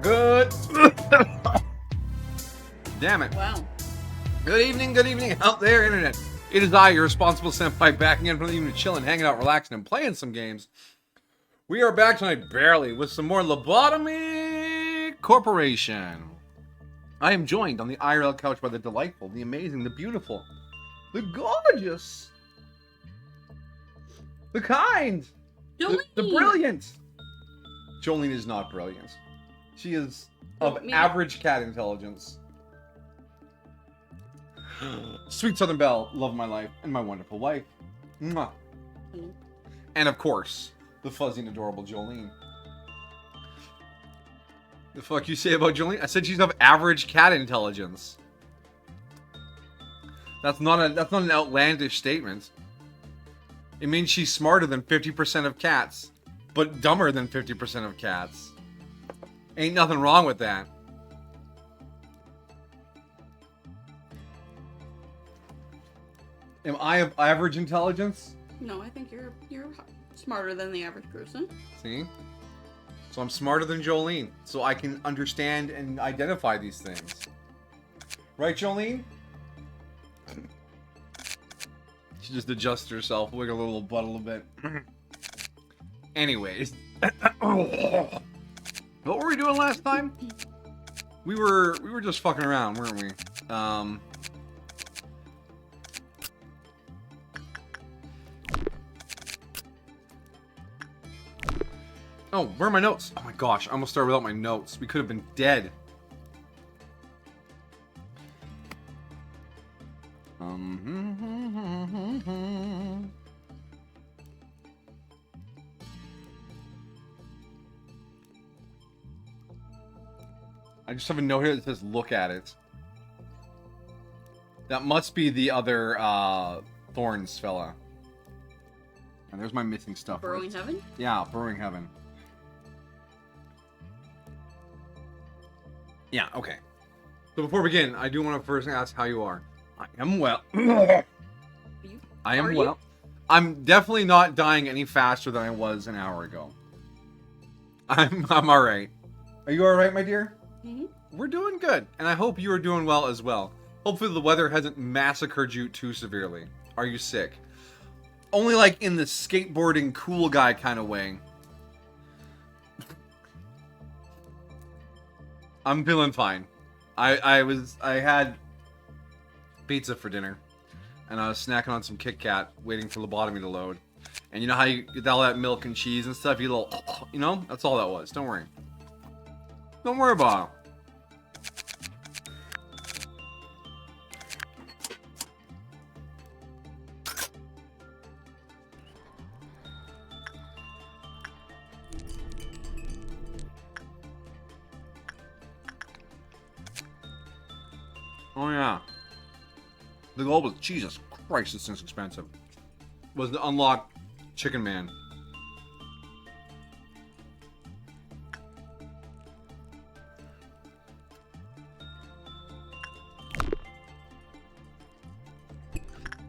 Good. Damn it. Wow. Good evening out there, Internet. It is I, your responsible senpai, back again from the evening, chilling, hanging out, relaxing, and playing some games. We are back tonight, barely, with some more Lobotomy Corporation. I am joined on the IRL couch by the delightful, the amazing, the beautiful, the gorgeous, the kind, the brilliant. Jolene is not brilliant. She is of average cat intelligence. Sweet Southern Belle, love of my life, and my wonderful wife. Mwah. And of course, the fuzzy and adorable Jolene. The fuck you say about Jolene? I said she's of average cat intelligence. That's not an outlandish statement. It means she's smarter than 50% of cats, but dumber than 50% of cats. Ain't nothing wrong with that. Am I of average intelligence? No, I think you're smarter than the average person. See? So I'm smarter than Jolene, so I can understand and identify these things. Right, Jolene? She just adjusts herself, wiggle her little butt a little bit. Anyways. What were we doing last time? We were just fucking around, weren't we? Oh, where are my notes? Oh my gosh, I almost started without my notes. We could have been dead. I just have a note here that says look at it. That must be the other Thorns fella. And there's my missing stuff. Burrowing Heaven? Yeah, Burrowing Heaven. Yeah, okay. So before we begin, I do want to first ask how you are. I am well. I am well. I'm definitely not dying any faster than I was an hour ago. I'm alright. Are you alright, my dear? Mm-hmm. We're doing good, and I hope you are doing well as well. Hopefully the weather hasn't massacred you too severely. Are you sick? Only like in the skateboarding cool guy kind of way. I'm feeling fine. I had pizza for dinner, and I was snacking on some Kit Kat, waiting for Lobotomy to load. And you know how you get all that milk and cheese and stuff, you little, you know, that's all that was. Don't worry. Don't worry about it. Oh yeah. The goal was, Jesus Christ, this thing's expensive. Was to unlock Chicken Man.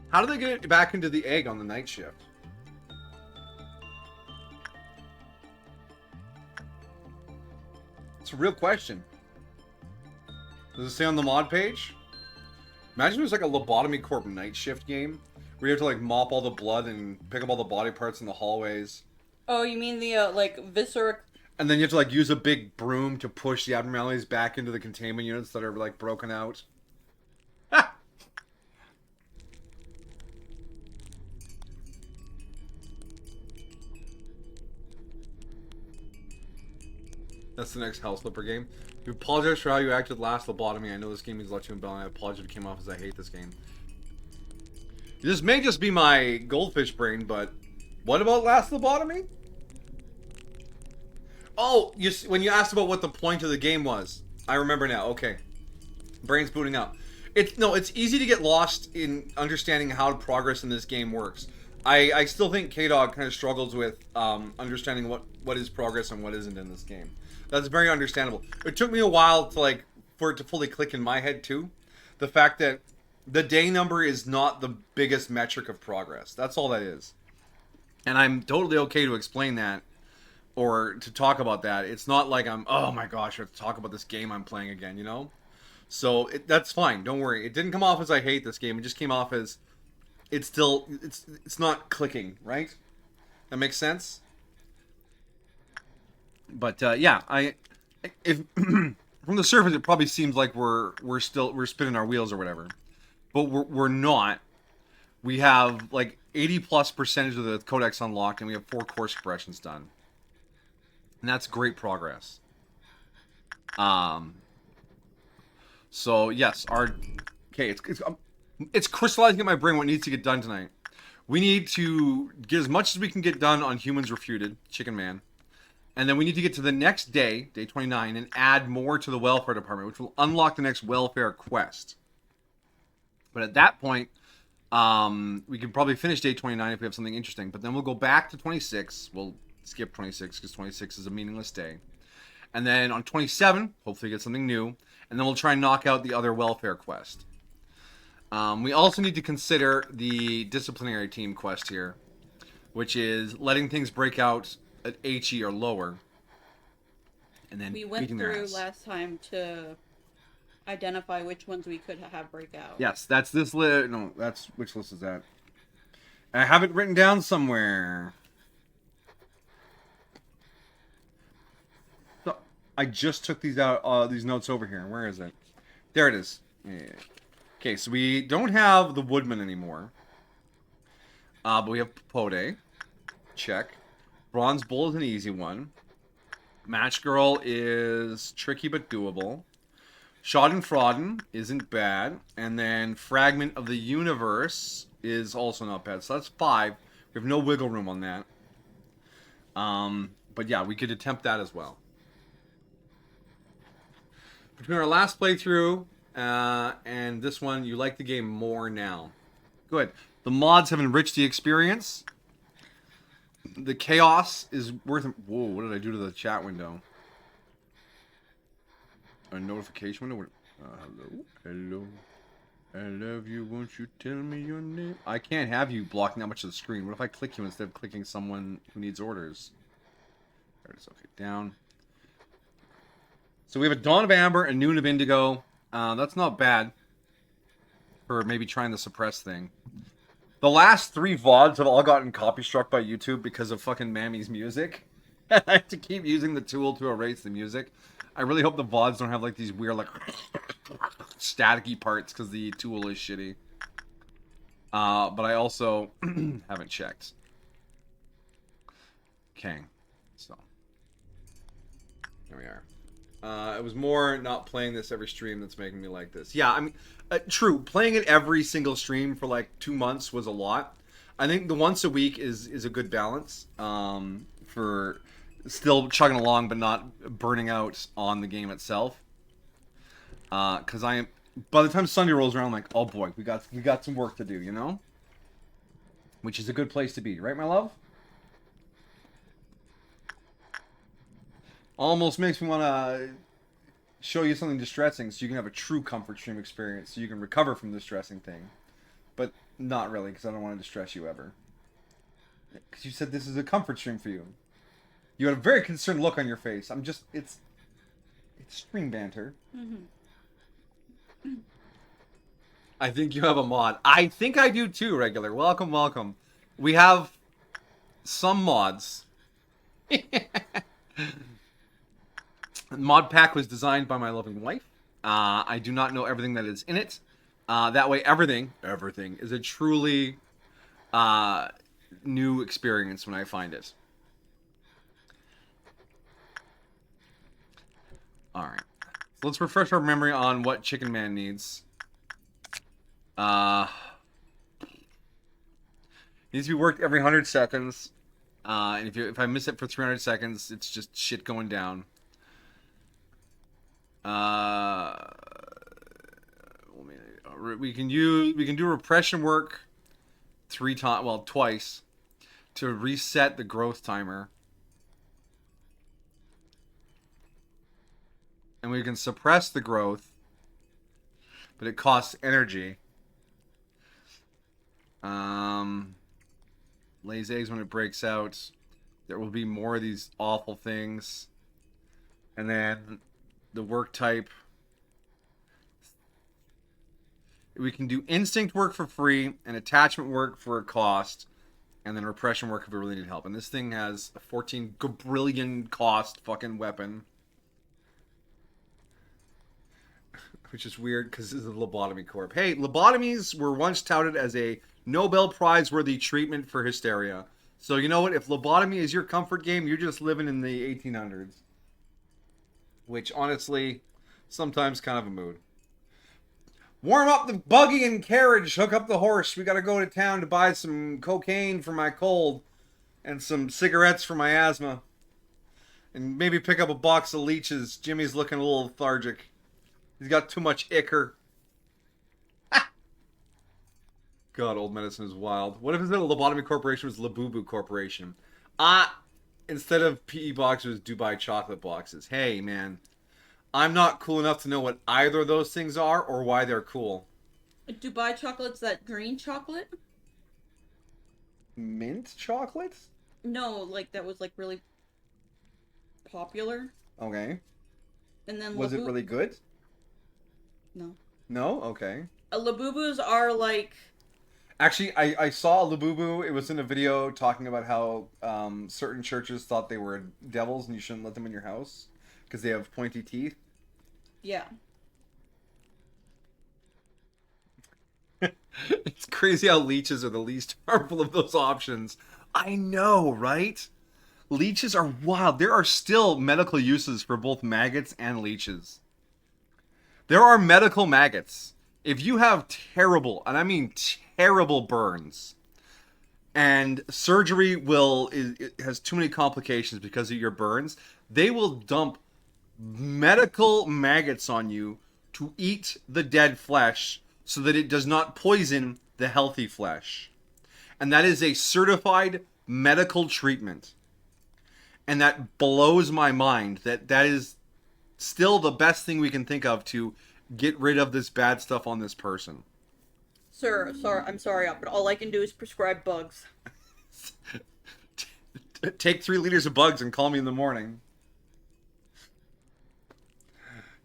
How do they get it back into the egg on the night shift? It's a real question. Does it say on the mod page? Imagine it was like a Lobotomy Corp night shift game where you have to like mop all the blood and pick up all the body parts in the hallways. Oh, you mean the like viscera? And then you have to like use a big broom to push the abnormalities back into the containment units that are like broken out. Ha! That's the next House Flipper game. We apologize for how you acted last Lobotomy. I know this game means a lot to you and Bell, and I apologize if it came off as I hate this game. This may just be my goldfish brain, but what about last Lobotomy? Oh, when you asked about what the point of the game was, I remember now. Okay, brain's booting out. It's easy to get lost in understanding how progress in this game works. I still think K-Dog kind of struggles with understanding what is progress and what isn't in this game. That's very understandable. It took me a while to for it to fully click in my head too. The fact that the day number is not the biggest metric of progress. That's all that is. And I'm totally okay to explain that or to talk about that. It's not like I'm, oh my gosh, I have to talk about this game I'm playing again, you know? So that's fine. Don't worry. It didn't come off as I hate this game. It just came off as it's not clicking, right? That makes sense. But yeah, I if from the surface it probably seems like we're spinning our wheels or whatever, but we're not. We have like 80+% of the codex unlocked, and we have 4 course progressions done, and that's great progress. Um. So yes, our okay. It's crystallizing in my brain what needs to get done tonight. We need to get as much as we can get done on Humans Refuted, Chicken Man. And then we need to get to the next day, day 29, and add more to the welfare department, which will unlock the next welfare quest. But at that point, we can probably finish day 29 if we have something interesting. But then we'll go back to 26. We'll skip 26 because 26 is a meaningless day. And then on 27, hopefully get something new. And then we'll try and knock out the other welfare quest. We also need to consider the disciplinary team quest here, which is letting things break out at HE or lower, and then We went beating their through ass. last time to identify which ones we could have break out. Yes, that's this list. No, that's which list is that? I have it written down somewhere. So, I just took these out. These notes over here. Where is it? There it is. Yeah. Okay, so we don't have the Woodman anymore. But we have Popote. Check. Bronze Bull is an easy one. Match Girl is tricky but doable. Schadenfreude isn't bad. And then Fragment of the Universe is also not bad. So that's 5. We have no wiggle room on that. But yeah, we could attempt that as well. Between our last playthrough and this one, you like the game more now. Good. The mods have enriched the experience. The chaos is worth... Whoa, what did I do to the chat window? A notification window? Hello? I love you, won't you tell me your name? I can't have you blocking that much of the screen. What if I click you instead of clicking someone who needs orders? There it is, okay, down. So we have a Dawn of Amber and Noon of Indigo. That's not bad for maybe trying the suppress thing. The last 3 VODs have all gotten copy struck by YouTube because of fucking Mammy's music. I have to keep using the tool to erase the music. I really hope the VODs don't have like these weird like staticky parts because the tool is shitty. But I also haven't checked. Okay, so there we are. It was more not playing this every stream that's making me like this. Yeah, I mean, true. Playing it every single stream for like 2 months was a lot. I think the once a week is a good balance for still chugging along but not burning out on the game itself. Because I am, by the time Sunday rolls around, I'm like, oh boy, we got some work to do, you know? Which is a good place to be, right, my love? Almost makes me want to show you something distressing so you can have a true comfort stream experience so you can recover from the distressing thing. But not really, because I don't want to distress you ever. Because you said this is a comfort stream for you. You had a very concerned look on your face. I'm just, it's stream banter. Mm-hmm. I think you have a mod. I think I do too, regular. Welcome, welcome. We have some mods. The mod pack was designed by my loving wife. I do not know everything that is in it. That way, everything is a truly new experience when I find it. All right, so let's refresh our memory on what Chicken Man needs. Needs to be worked every 100 seconds. And if I miss it for 300 seconds, it's just shit going down. We can do repression work twice to reset the growth timer. And we can suppress the growth, but it costs energy. Lays eggs when it breaks out. There will be more of these awful things. And then the work type. We can do instinct work for free and attachment work for a cost. And then repression work if we really need help. And this thing has a 14 gabrillion cost fucking weapon. Which is weird because this is a Lobotomy Corp. Hey, lobotomies were once touted as a Nobel Prize worthy treatment for hysteria. So you know what? If lobotomy is your comfort game, you're just living in the 1800s. Which, honestly, sometimes kind of a mood. Warm up the buggy and carriage. Hook up the horse. We gotta go to town to buy some cocaine for my cold. And some cigarettes for my asthma. And maybe pick up a box of leeches. Jimmy's looking a little lethargic. He's got too much ichor. God, old medicine is wild. What if instead of Lobotomy Corporation was Labubu Corporation? Instead of PE boxes, Dubai chocolate boxes. Hey, man. I'm not cool enough to know what either of those things are or why they're cool. Dubai chocolate's that green chocolate? Mint chocolate? No, like that was like really popular. Okay. And then Was it really good? No. No? Okay. Labubus are like... Actually, I saw a Labubu. It was in a video talking about how certain churches thought they were devils and you shouldn't let them in your house because they have pointy teeth. Yeah. It's crazy how leeches are the least harmful of those options. I know, right? Leeches are wild. There are still medical uses for both maggots and leeches. There are medical maggots. If you have terrible, and I mean terrible burns, and surgery it has too many complications because of your burns, they will dump medical maggots on you to eat the dead flesh so that it does not poison the healthy flesh. And that is a certified medical treatment. And that blows my mind that is still the best thing we can think of to get rid of this bad stuff on this person. Sir, I'm sorry, but all I can do is prescribe bugs. Take 3 liters of bugs and call me in the morning.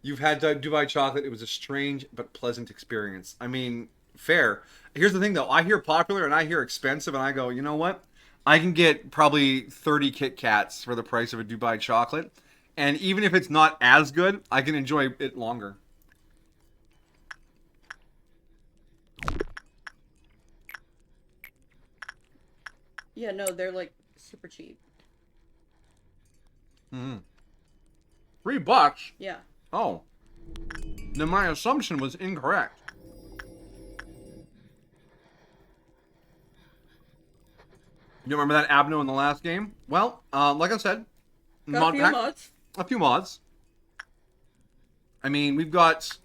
You've had Dubai chocolate. It was a strange but pleasant experience. I mean, fair. Here's the thing, though. I hear popular and I hear expensive, and I go, you know what? I can get probably 30 Kit Kats for the price of a Dubai chocolate. And even if it's not as good, I can enjoy it longer. Yeah, no, they're like super cheap. $3? Yeah. Oh. Then my assumption was incorrect. You remember that Abno in the last game? Well, like I said, Got a few mods. A few mods. I mean, we got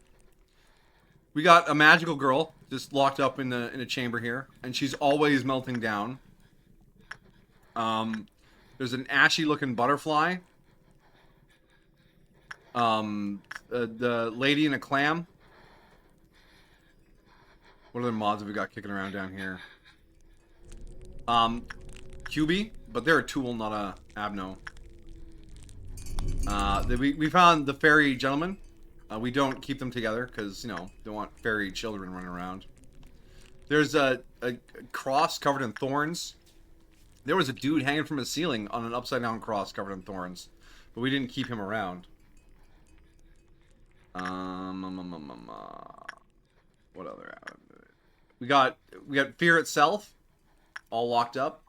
a magical girl just locked up in a chamber here, and she's always melting down. There's an ashy looking butterfly. The lady in a clam. What other mods have we got kicking around down here? QB, but they're a tool, not a Abno. We found the fairy gentleman. We don't keep them together because, you know, don't want fairy children running around. There's a cross covered in thorns. There was a dude hanging from a ceiling on an upside down cross covered in thorns, but we didn't keep him around. What other? We got Fear itself, all locked up.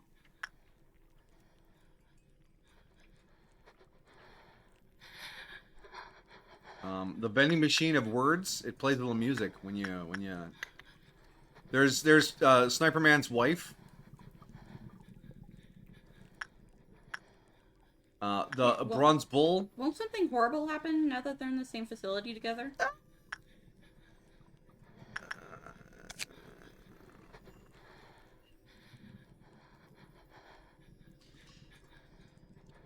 The vending machine of words. It plays a little music when you. There's Sniper Man's wife. Bronze Bull. Won't something horrible happen now that they're in the same facility together?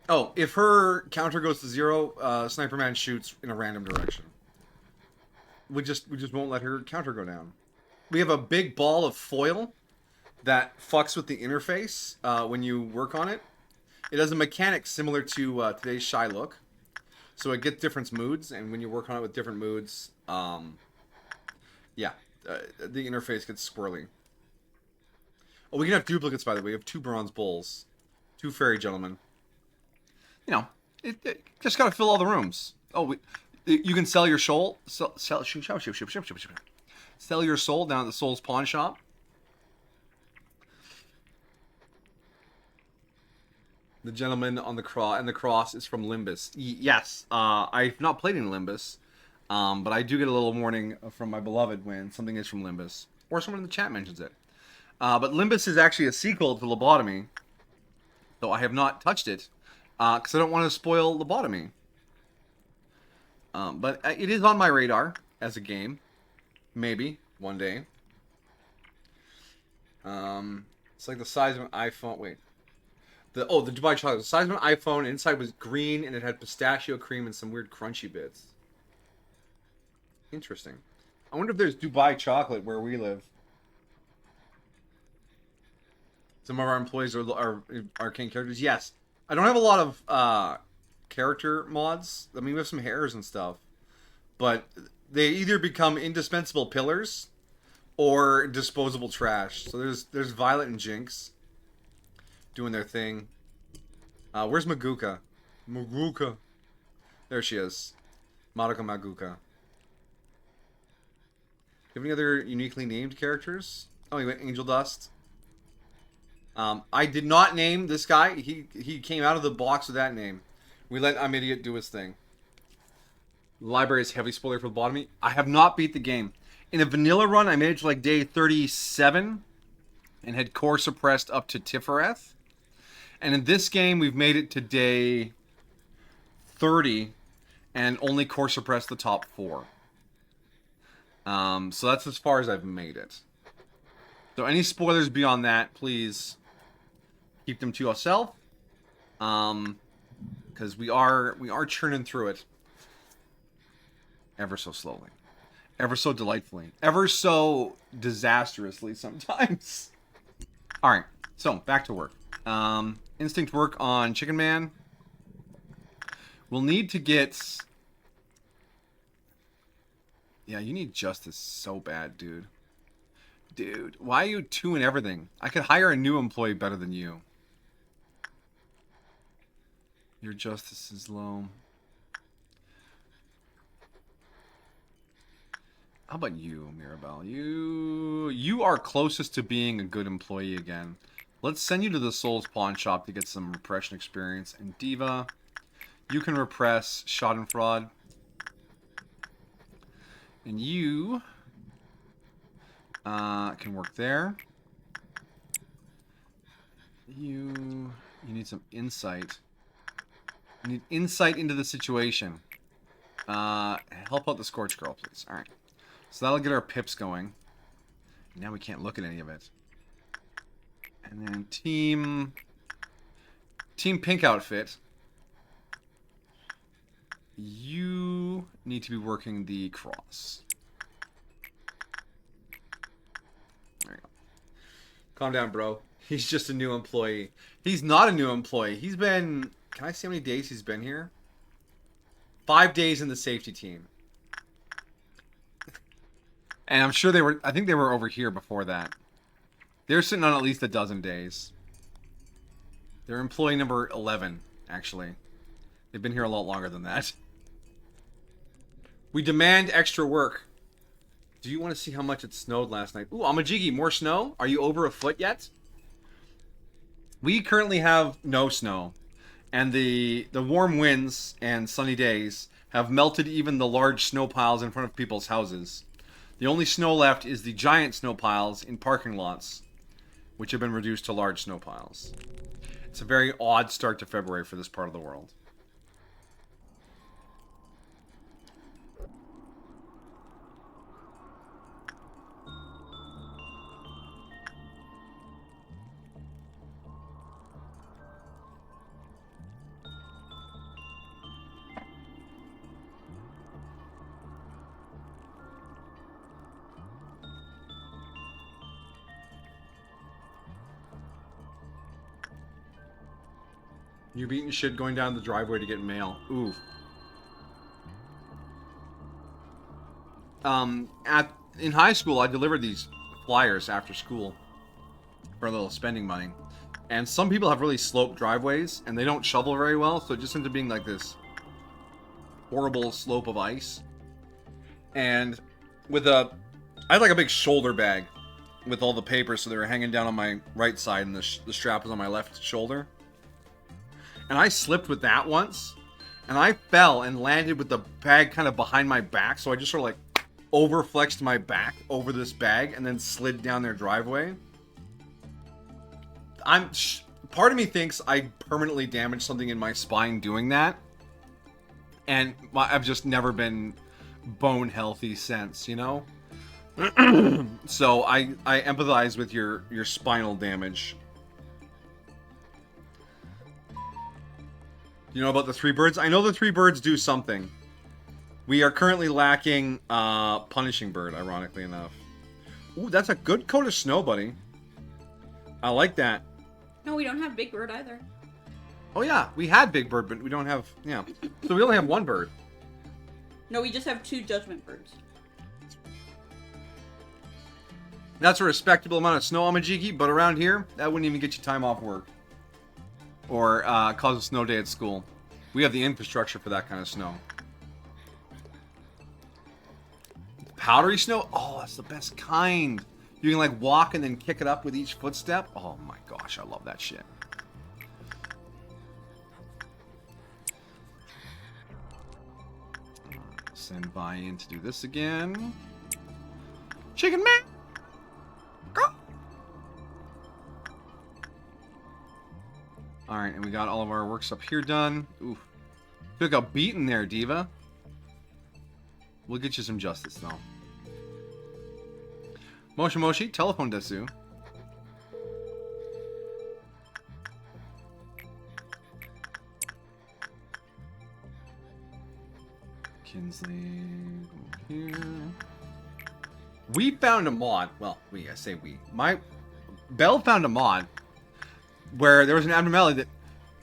Oh, if her counter goes to 0, Sniper Man shoots in a random direction. We just won't let her counter go down. We have a big ball of foil that fucks with the interface when you work on it. It has a mechanic similar to today's Shy Look. So it gets different moods, and when you work on it with different moods, yeah, the interface gets squirrely. Oh, we can have duplicates, by the way. We have 2 bronze bowls. 2 fairy gentlemen. You know, it just gotta fill all the rooms. Oh, you can sell your soul. Sell your soul down at the Soul's Pawn Shop. The gentleman on the cross, and the cross is from Limbus. Yes, I've not played in Limbus, but I do get a little warning from my beloved when something is from Limbus, or someone in the chat mentions it. But Limbus is actually a sequel to Lobotomy, though I have not touched it, because I don't want to spoil Lobotomy. But it is on my radar as a game, maybe one day. It's like the size of an iPhone. Wait. The Dubai chocolate. The size of an iPhone. Inside was green, and it had pistachio cream and some weird crunchy bits. Interesting. I wonder if there's Dubai chocolate where we live. Some of our employees are arcane characters. Yes. I don't have a lot of character mods. I mean, we have some hairs and stuff. But they either become indispensable pillars or disposable trash. So there's Violet and Jinx doing their thing. Where's Maguka? Maguka. There she is. Madoka Maguka. Do you have any other uniquely named characters? Oh, you went Angel Dust. I did not name this guy. He came out of the box with that name. We let I'm Idiot do his thing. The library is heavy spoiler for Lobotomy. I have not beat the game. In a vanilla run, I made it to like day 37 and had core suppressed up to Tifereth. And in this game, we've made it to day 30 and only core suppressed the top 4. So that's as far as I've made it. So any spoilers beyond that, please keep them to yourself. Because we are churning through it ever so slowly, ever so delightfully, ever so disastrously sometimes. All right, so back to work. Instinct work on Chicken Man. We'll need to get... Yeah, you need justice so bad, dude. Dude, why are you 2 in everything? I could hire a new employee better than you. Your justice is low. How about you, Mirabelle? You are closest to being a good employee again. Let's send you to the Soul's Pawn Shop to get some repression experience. And Diva, you can repress Schadenfreude. And you can work there. You need some insight. You need insight into the situation. Help out the Scorch Girl, please. All right. So that'll get our pips going. Now we can't look at any of it. And then Team Pink Outfit. You need to be working the cross. There you go. Calm down, bro. He's just a new employee. He's not a new employee. He's been... Can I see how many days he's been here? 5 days in the safety team. And I'm sure they were... I think they were over here before that. They're sitting on at least a dozen days. They're employee number 11, actually. They've been here a lot longer than that. We demand extra work. Do you want to see how much it snowed last night? Ooh, Amajigi, more snow? Are you over a foot yet? We currently have no snow. And the warm winds and sunny days have melted even the large snow piles in front of people's houses. The only snow left is the giant snow piles in parking lots, which have been reduced to large snow piles. It's a very odd start to February for this part of the world. You beating shit going down the driveway to get mail. Ooh. In high school, I delivered these flyers after school for a little spending money. And some people have really sloped driveways, and they don't shovel very well, so it just ends up being like this horrible slope of ice. And I had like a big shoulder bag with all the papers, so they were hanging down on my right side, and the strap was on my left shoulder. And I slipped with that once, and I fell and landed with the bag kind of behind my back, so I just sort of like overflexed my back over this bag and then slid down their driveway. Part of me thinks I permanently damaged something in my spine doing that, and I've just never been bone healthy since, you know. So I empathize with your spinal damage. You know about the 3 birds? I know the 3 birds do something. We are currently lacking punishing bird, ironically enough. Ooh, that's a good coat of snow, buddy. I like that. No, we don't have big bird either. Oh yeah, we had big bird, but we don't have, yeah. So we only have 1 bird. No, we just have 2 judgment birds. That's a respectable amount of snow, Amajiki, but around here, that wouldn't even get you time off work. Or cause a snow day at school. We have the infrastructure for that kind of snow. Powdery snow? Oh, that's the best kind. You can like walk and then kick it up with each footstep. Oh my gosh, I love that shit. Send buy-in to do this again. Chicken man! Go! Alright, and we got all of our works up here done. Oof. Took a beating there, Diva. We'll get you some justice, though. Moshi Moshi, telephone desu. Kinsley, here. We found a mod. Well, I say we. Belle found a mod where there was an abnormality that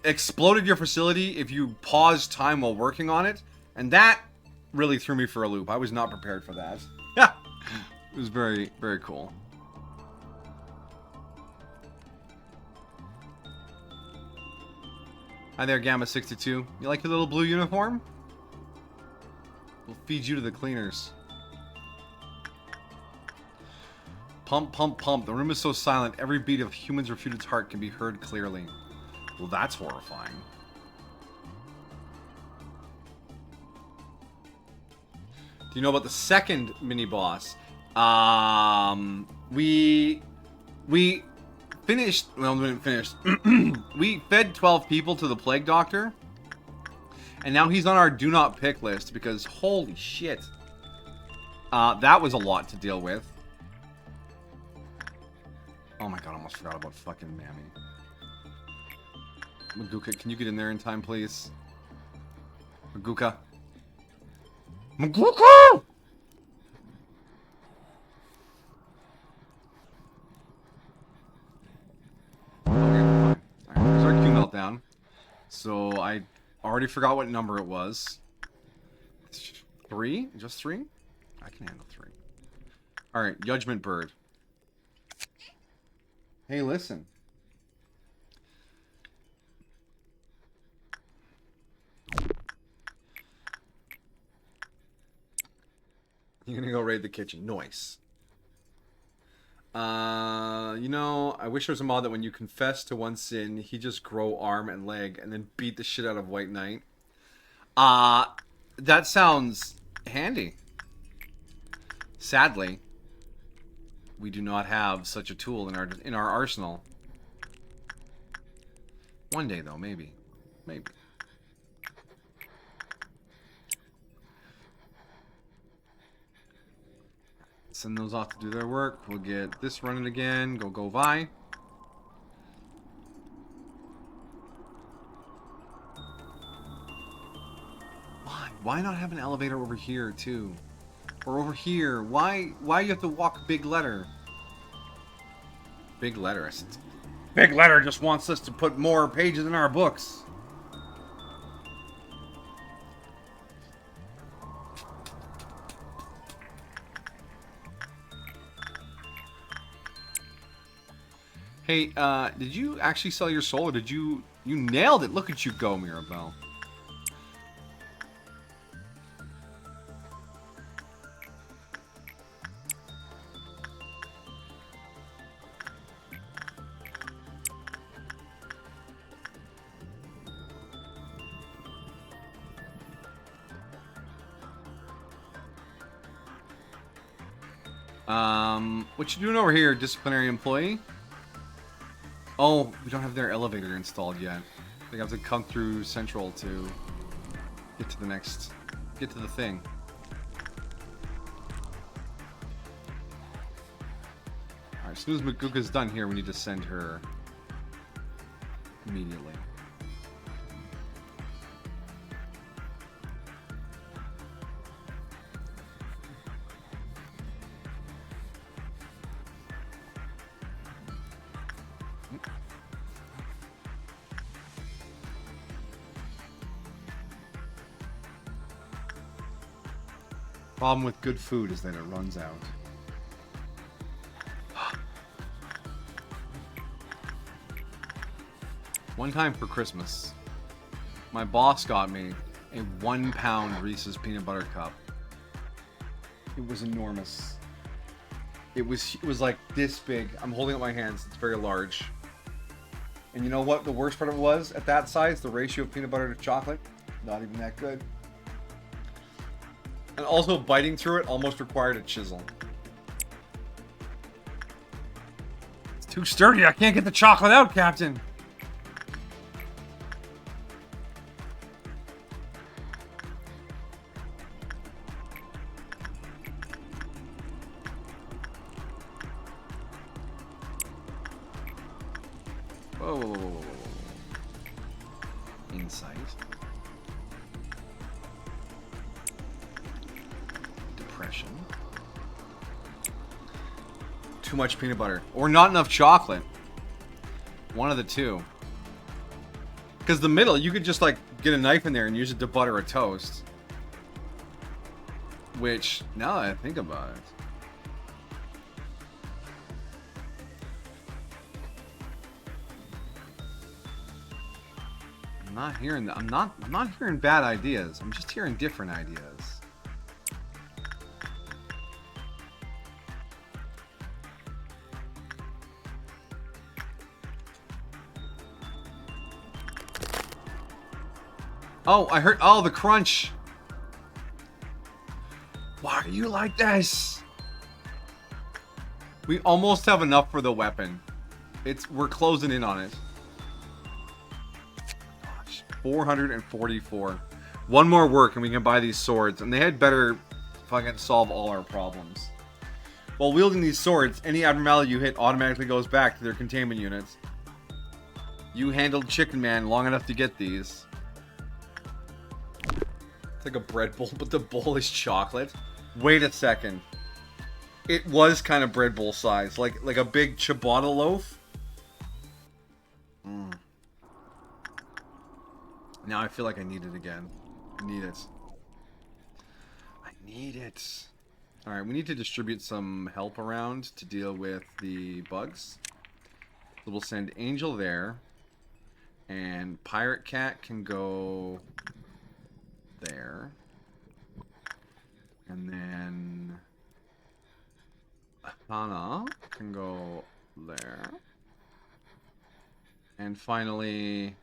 exploded your facility if you paused time while working on it, and that really threw me for a loop. I was not prepared for that. Yeah. It was very, very cool. Hi there, Gamma62. You like your little blue uniform? We'll feed you to the cleaners. Pump, pump, pump. The room is so silent, every beat of human's refuted heart can be heard clearly. Well, that's horrifying. Do you know about the second mini-boss? We finished, well, we didn't finish. We fed 12 people to the plague doctor. And now he's on our do not pick list because holy shit. That was a lot to deal with. Oh my god, I almost forgot about fucking Mammy. Maguka, can you get in there in time, please? Maguka. Maguka! Meltdown. So I already forgot what number it was. 3? Just 3? I can handle 3. Alright, Judgment Bird. Hey, listen. You're gonna go raid the kitchen. Nice. You know, I wish there was a mod that when you confess to one sin, he just grow arm and leg and then beat the shit out of White Knight. That sounds handy. Sadly, we do not have such a tool in our arsenal. One day, though, maybe. Maybe. Send those off to do their work. We'll get this running again. Go Vi. Why not have an elevator over here too? Or over here? Why you have to walk big letter? Big letter. Big letter just wants us to put more pages in our books. Hey, did you actually sell your soul, or did you... You nailed it! Look at you go, Mirabelle. What you doing over here, disciplinary employee? Oh, we don't have their elevator installed yet. I think I have to come through Central to get to the next... Get to the thing. Alright, as soon as Maguka's done here, we need to send her immediately. Problem with good food is that it runs out. One time for Christmas, my boss got me a 1 pound Reese's peanut butter cup. It was enormous. It was like this big. I'm holding up my hands. It's very large. And you know what the worst part of it was? At that size, the ratio of peanut butter to chocolate, not even that good. And also, biting through it almost required a chisel. It's too sturdy. I can't get the chocolate out, Captain. Whoa, whoa, whoa, whoa, whoa. Insight. Depression. Too much peanut butter. Or not enough chocolate. One of the two. Because the middle, you could just like get a knife in there and use it to butter a toast. Which, now that I think about it. I'm not hearing that. I'm not hearing bad ideas. I'm just hearing different ideas. Oh, I heard. Oh, the crunch. Why are you like this? We almost have enough for the weapon. We're closing in on it. Gosh, 444. One more work and we can buy these swords, and they had better fucking solve all our problems. While wielding these swords, any abnormality you hit automatically goes back to their containment units. You handled Chicken Man long enough to get these. It's like a bread bowl, but the bowl is chocolate. Wait a second. It was kind of bread bowl size, like a big ciabatta loaf. Mm. Now I feel like I need it again. I need it. I need it. Alright, we need to distribute some help around to deal with the bugs. So we'll send Angel there. And Pirate Cat can go there. And then Hana can go there. And finally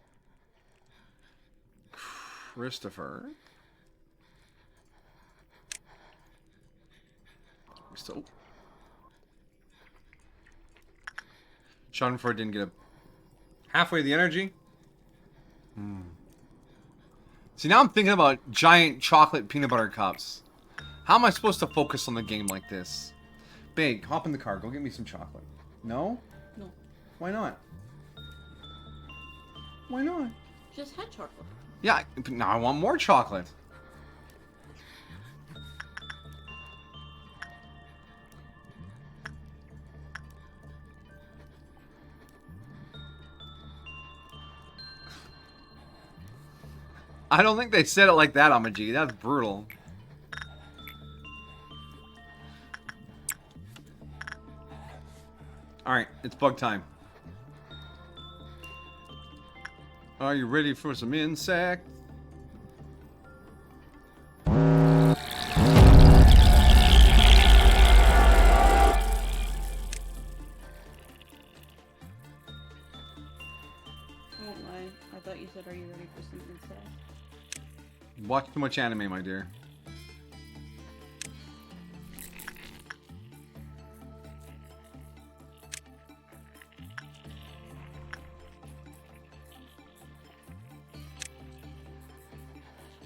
Christopher. So Schadenfreude didn't get halfway the energy. See, now I'm thinking about giant chocolate peanut butter cups. How am I supposed to focus on the game like this? Babe, hop in the car. Go get me some chocolate. No? No. Why not? Why not? Just had chocolate. Yeah, but now I want more chocolate. I don't think they said it like that, Amaji. That's brutal. Alright, it's bug time. Are you ready for some insect? I won't lie. I thought you said, "Are you ready for some insect?" Watch too much anime, my dear.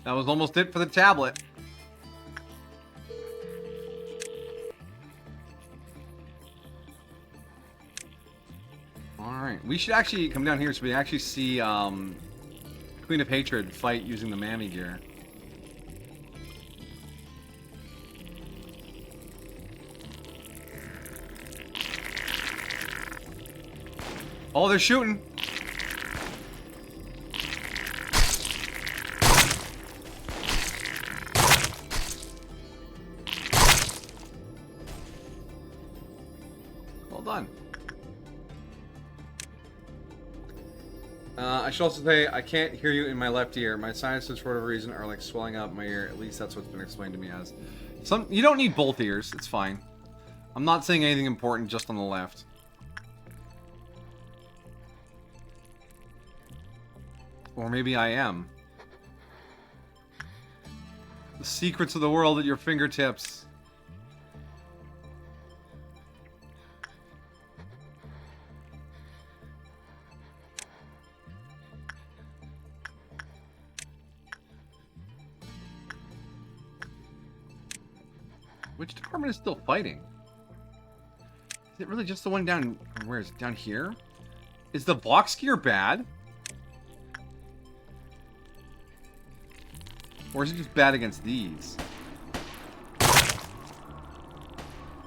That was almost it for the tablet. Alright, we should actually come down here so we actually see Queen of Hatred fight using the mammy gear. Oh, they're shooting. Well done. I should also say, I can't hear you in my left ear. My sinuses, for whatever reason, are like swelling up my ear. At least that's what's been explained to me as. You don't need both ears. It's fine. I'm not saying anything important just on the left. Or maybe I am. The secrets of the world at your fingertips. Which department is still fighting? Is it really just the one down... Where is it? Down here? Is the box gear bad? Or is it just bad against these?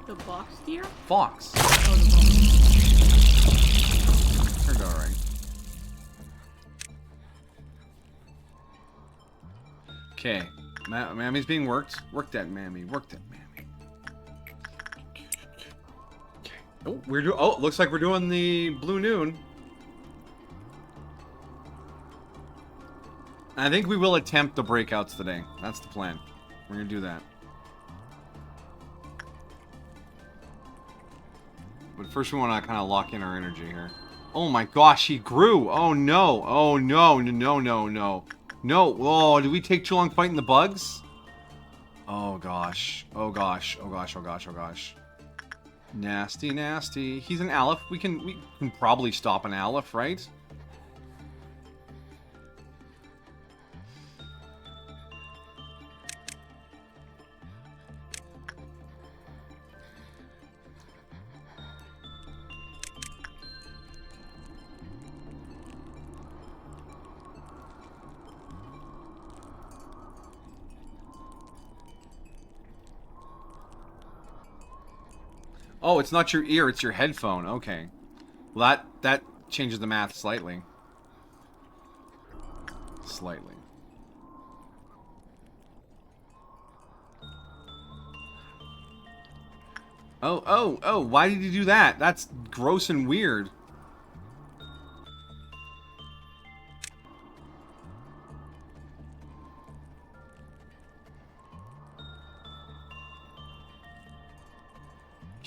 The box gear? Fox. Oh, the box. Turned out alright. Okay. Mammy's being worked. Work that mammy. Work that mammy. Oh, oh, looks like we're doing the Blue Noon. I think we will attempt the breakouts today. That's the plan. We're gonna do that. But first we want to kind of lock in our energy here. Oh my gosh, he grew! Oh no! Oh no! No, no, no. No! Oh, did we take too long fighting the bugs? Oh gosh. Oh gosh. Oh gosh. Oh gosh. Oh gosh. Nasty, nasty. He's an Aleph. We can probably stop an Aleph, right? Oh, it's not your ear, it's your headphone. Okay. Well, that changes the math slightly. Slightly. Oh, why did you do that? That's gross and weird.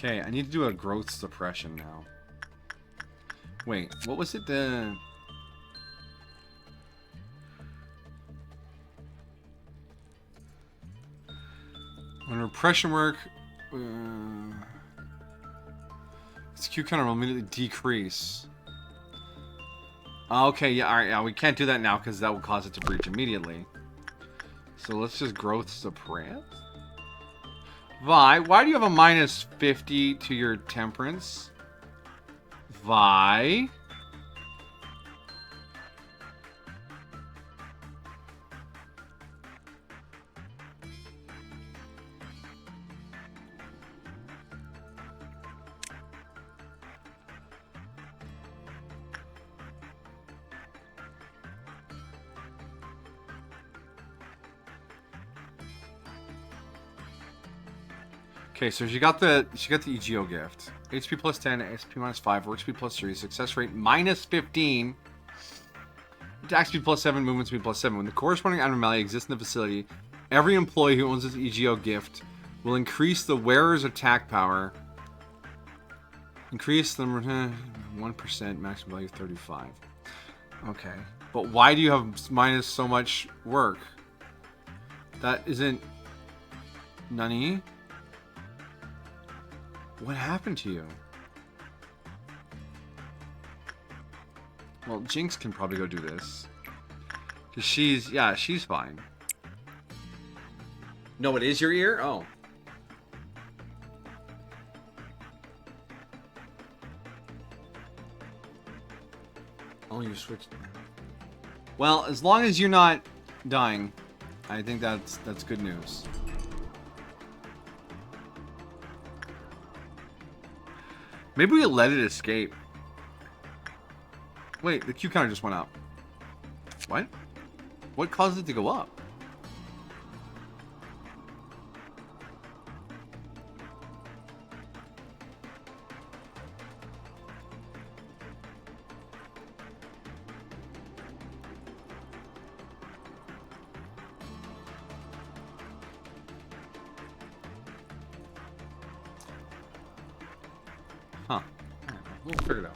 Okay, I need to do a growth suppression now. Wait, what was it? When repression work... its Q counter will immediately decrease. Okay, yeah, alright, yeah, we can't do that now because that will cause it to breach immediately. So let's just growth suppress? Vi, why do you have a minus 50 to your temperance? Vi? Okay, so she got the EGO gift. HP plus 10, SP minus 5, HP plus 3, success rate minus 15. attack speed +7, movement speed +7. When the corresponding abnormality exists in the facility, every employee who owns this EGO gift will increase the wearer's attack power. Increase the 1%, maximum value 35. Okay. But why do you have minus so much work? That isn't... Nani? What happened to you? Well, Jinx can probably go do this. Because she's fine. No, it is your ear? Oh. Oh, you switched. Well, as long as you're not dying, I think that's good news. Maybe we let it escape. Wait, the Q counter just went up. What? What caused it to go up? Huh. We'll figure it out.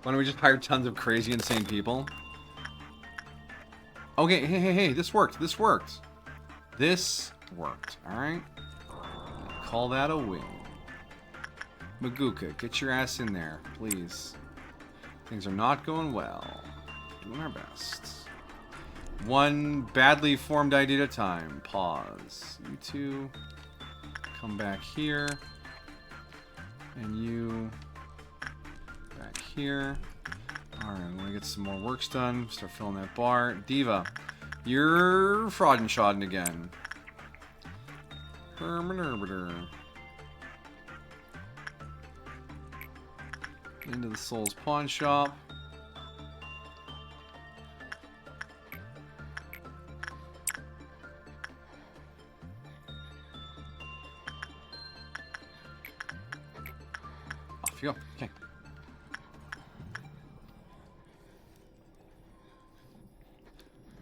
Why don't we just hire tons of crazy, insane people? Okay, hey, this worked. This worked. This worked, alright? Call that a win. Maguka, get your ass in there, please. Things are not going well. Doing our best. One badly formed idea at a time. Pause. You two come back here. And you back here. Alright, I'm gonna get some more works done. Start filling that bar. Diva, you're frauding shodding again. Into the Soul's pawn shop. Off you go. Okay.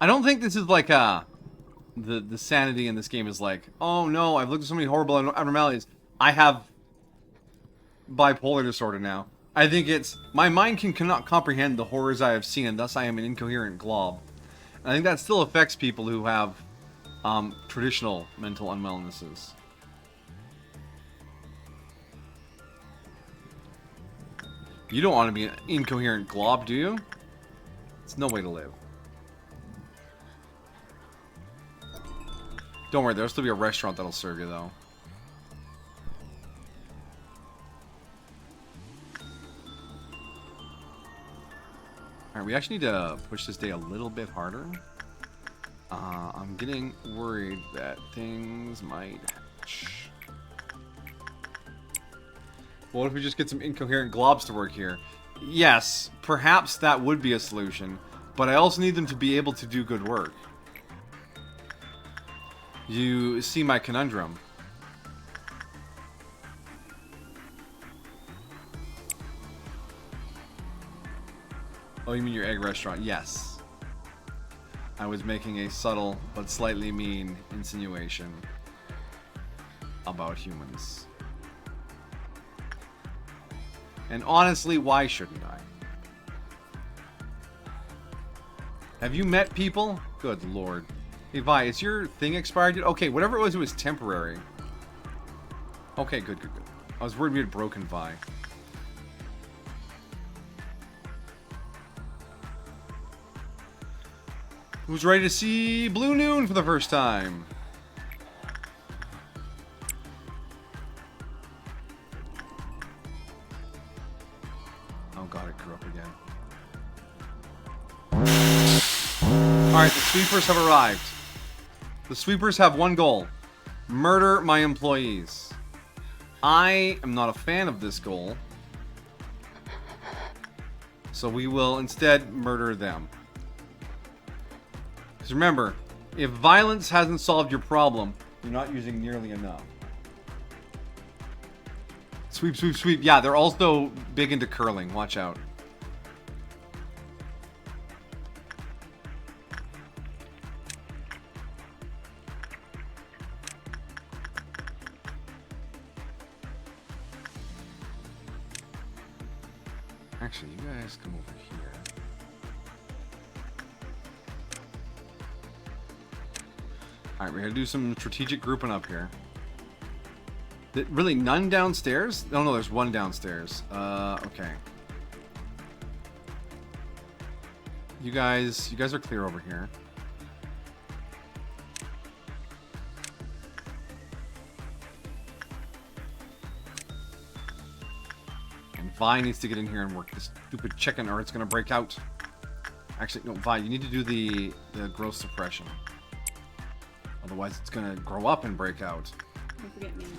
I don't think this is like the sanity in this game is like, oh no, I've looked at so many horrible abnormalities. I have bipolar disorder now. I think it's my mind cannot comprehend the horrors I have seen, and thus I am an incoherent glob. And I think that still affects people who have traditional mental unwellnesses. You don't want to be an incoherent glob, do you? It's no way to live. Don't worry, there'll still be a restaurant that'll serve you, though. Alright, we actually need to push this day a little bit harder. I'm getting worried that things might hatch. What if we just get some incoherent globs to work here? Yes, perhaps that would be a solution, but I also need them to be able to do good work. You see my conundrum. Oh, you mean your egg restaurant? Yes. I was making a subtle but slightly mean insinuation about humans. And honestly, why shouldn't I? Have you met people? Good lord. Hey, Vi, is your thing expired yet? Okay, whatever it was temporary. Okay, good. I was worried we had broken Vi. Who's ready to see Blue Noon for the first time? Oh god, it grew up again. Alright, the sweepers have arrived. The sweepers have one goal. Murder my employees. I am not a fan of this goal. So we will instead murder them. Because remember, if violence hasn't solved your problem, you're not using nearly enough. Sweep, sweep, sweep. Yeah, they're also big into curling. Watch out. Actually, you guys come over here. Alright, we're gonna do some strategic grouping up here. Really, none downstairs? Oh no, there's one downstairs. Okay. You guys are clear over here. And Vi needs to get in here and work this stupid chicken or it's gonna break out. Actually, no, Vi, you need to do the growth suppression. Otherwise, it's gonna grow up and break out. Don't forget Mammy.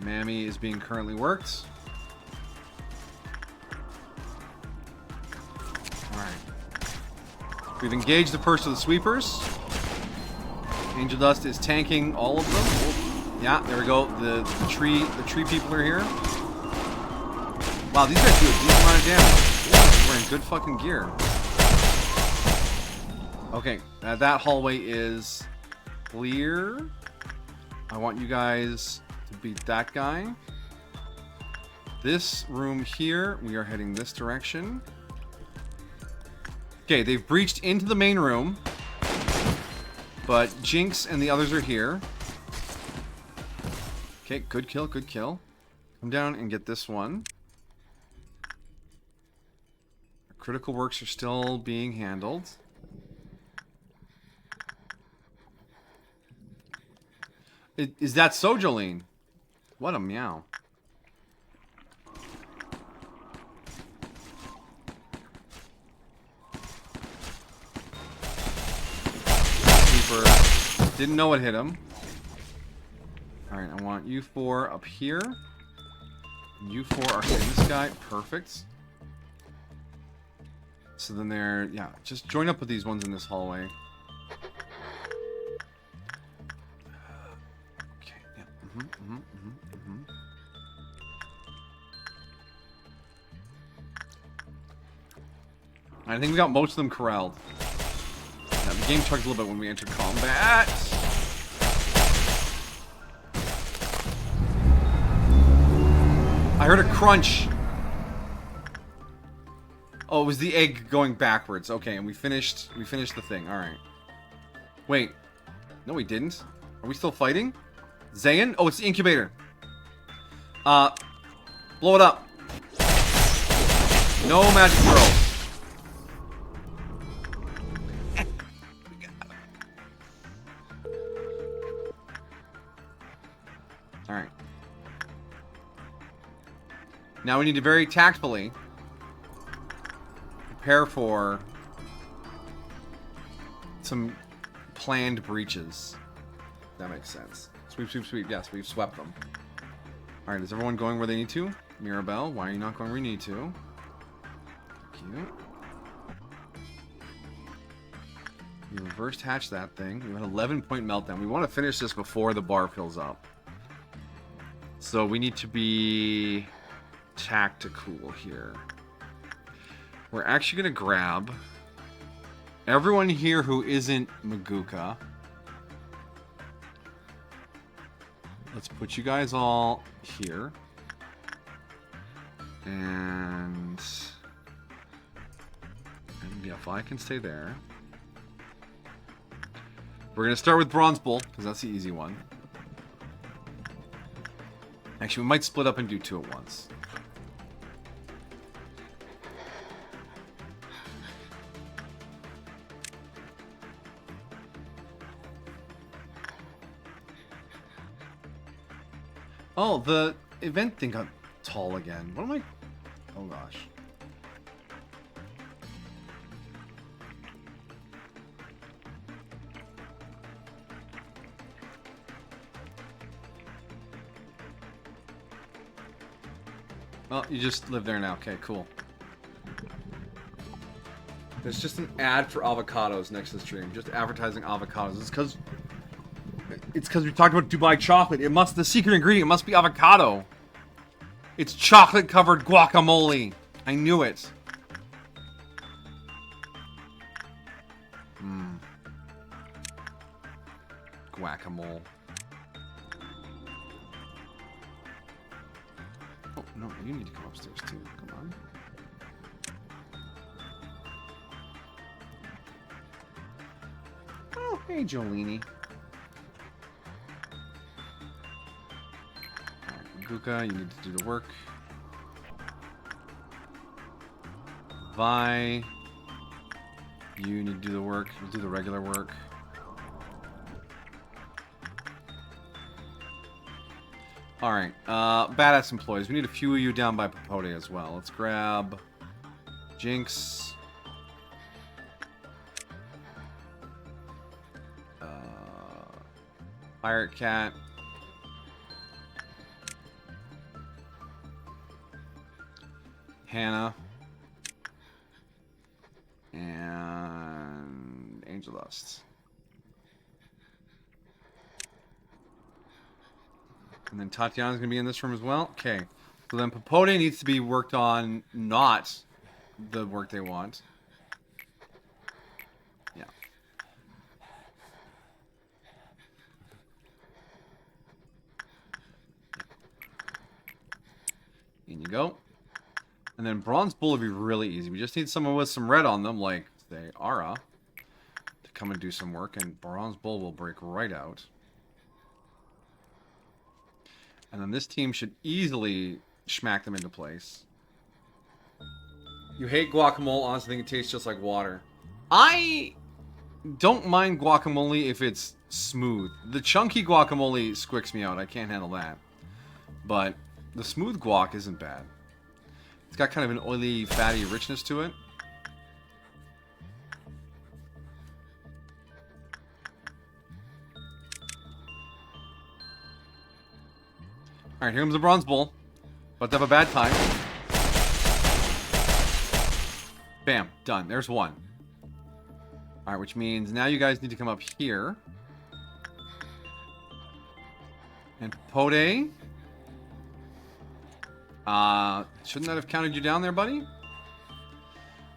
Mammy is being currently worked. Alright. We've engaged the first of the sweepers. Angel Dust is tanking all of them. Oh, yeah, there we go. The tree people are here. Wow, these guys do a decent amount of damage. Ooh, we're in good fucking gear. Okay, that hallway is clear. I want you guys to beat that guy. This room here, we are heading this direction. Okay, they've breached into the main room. But Jinx and the others are here. Okay, good kill, good kill. Come down and get this one. Our critical works are still being handled. Is that so, Jolene? What a meow. Sleeper didn't know it hit him. Alright, I want you four up here. You four are hitting this guy. Perfect. So then they're... yeah, just join up with these ones in this hallway. I think we got most of them corralled. Now, the game chugs a little bit when we enter combat. I heard a crunch. Oh, it was the egg going backwards. Okay, and we finished the thing. All right. Wait. No, we didn't. Are we still fighting? Zayn? Oh, it's the incubator. Blow it up. No magic pearls. Alright. Now we need to very tactfully prepare for some planned breaches. That makes sense. Sweep, sweep, sweep. Yes, we've swept them. Alright, is everyone going where they need to? Mirabelle, why are you not going where you need to? Cute. We reversed hatch that thing. We had an 11-point meltdown. We want to finish this before the bar fills up. So we need to be tactical here. We're actually going to grab everyone here who isn't Maguka. Let's put you guys all here. And yeah, if I can stay there. We're going to start with Bronze Bull, because that's the easy one. Actually, we might split up and do two at once. Oh, the event thing got tall again. What am I... oh, gosh. Well, you just live there now. Okay, cool. There's just an ad for avocados next to the stream. Just advertising avocados. It's because we talked about Dubai chocolate. The secret ingredient must be avocado. It's chocolate-covered guacamole. I knew it. Guacamole. Oh, no, you need to come upstairs too. Come on. Oh, hey, Jolene. Alright, Guka, you need to do the work. Vi, you need to do the work. You'll do the regular work. Alright, badass employees. We need a few of you down by Popote as well. Let's grab Jinx. Pirate Cat. Hannah. And Angel Dust. And then Tatiana's going to be in this room as well. Okay. So then Popote needs to be worked on, not the work they want. Yeah. In you go. And then Bronze Bull would be really easy. We just need someone with some red on them, like, say, Ara, to come and do some work. And Bronze Bull will break right out. And then this team should easily smack them into place. You hate guacamole. Honestly, I think it tastes just like water. I don't mind guacamole if it's smooth. The chunky guacamole squicks me out. I can't handle that. But the smooth guac isn't bad. It's got kind of an oily, fatty richness to it. Alright, here comes the Bronze Bull. About to have a bad time. Bam. Done. There's one. Alright, which means now you guys need to come up here. And Popote. Shouldn't that have counted you down there, buddy?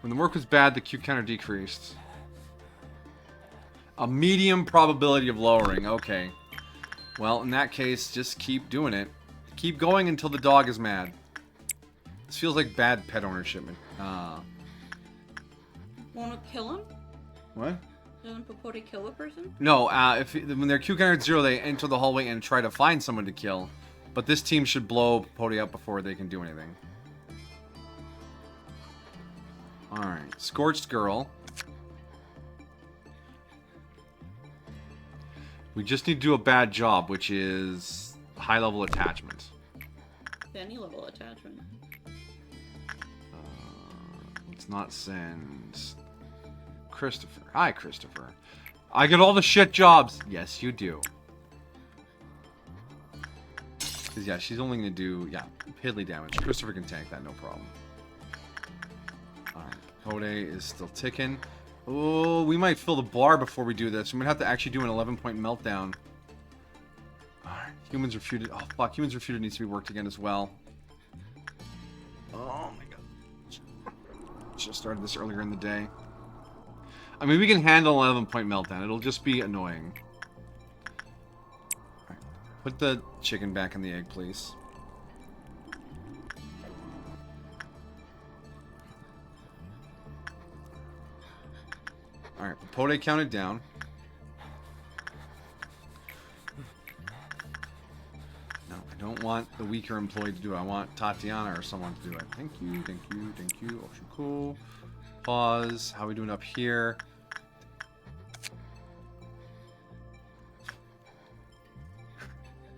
When the work was bad, the Q counter decreased. A medium probability of lowering. Okay. Well, in that case, just keep doing it. Keep going until the dog is mad. This feels like bad pet ownership. Wanna kill him? What? Doesn't Popote kill a person? No, when they're Q counter at 0, they enter the hallway and try to find someone to kill. But this team should blow Popote up before they can do anything. Alright, Scorched Girl. We just need to do a bad job, which is high-level attachment. Any level attachment. Let's not send Christopher. Hi, Christopher. I get all the shit jobs. Yes, you do. Because, yeah, she's only going to do, piddly damage. Christopher can tank that, no problem. Alright, Popote is still ticking. Oh, we might fill the bar before we do this. We might have to actually do an 11-point meltdown. Alright, Humans Refuted. Oh, fuck. Humans Refuted needs to be worked again as well. Oh, my God. Should have started this earlier in the day. I mean, we can handle an 11-point meltdown. It'll just be annoying. Alright, put the chicken back in the egg, please. Alright, Popote counted down. No, I don't want the weaker employee to do it. I want Tatiana or someone to do it. Thank you, thank you, thank you. Ocean cool. Pause. How are we doing up here?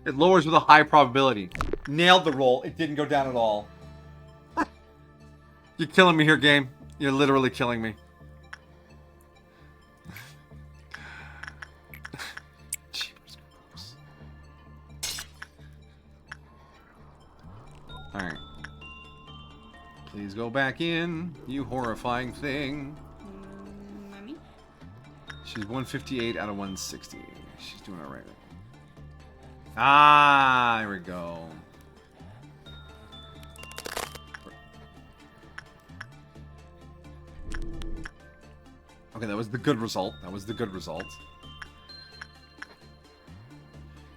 It lowers with a high probability. Nailed the roll. It didn't go down at all. You're killing me here, game. You're literally killing me. Alright. Please go back in, you horrifying thing. Mommy? She's 158 out of 160. She's doing alright. Ah, there we go. Okay, that was the good result. That was the good result.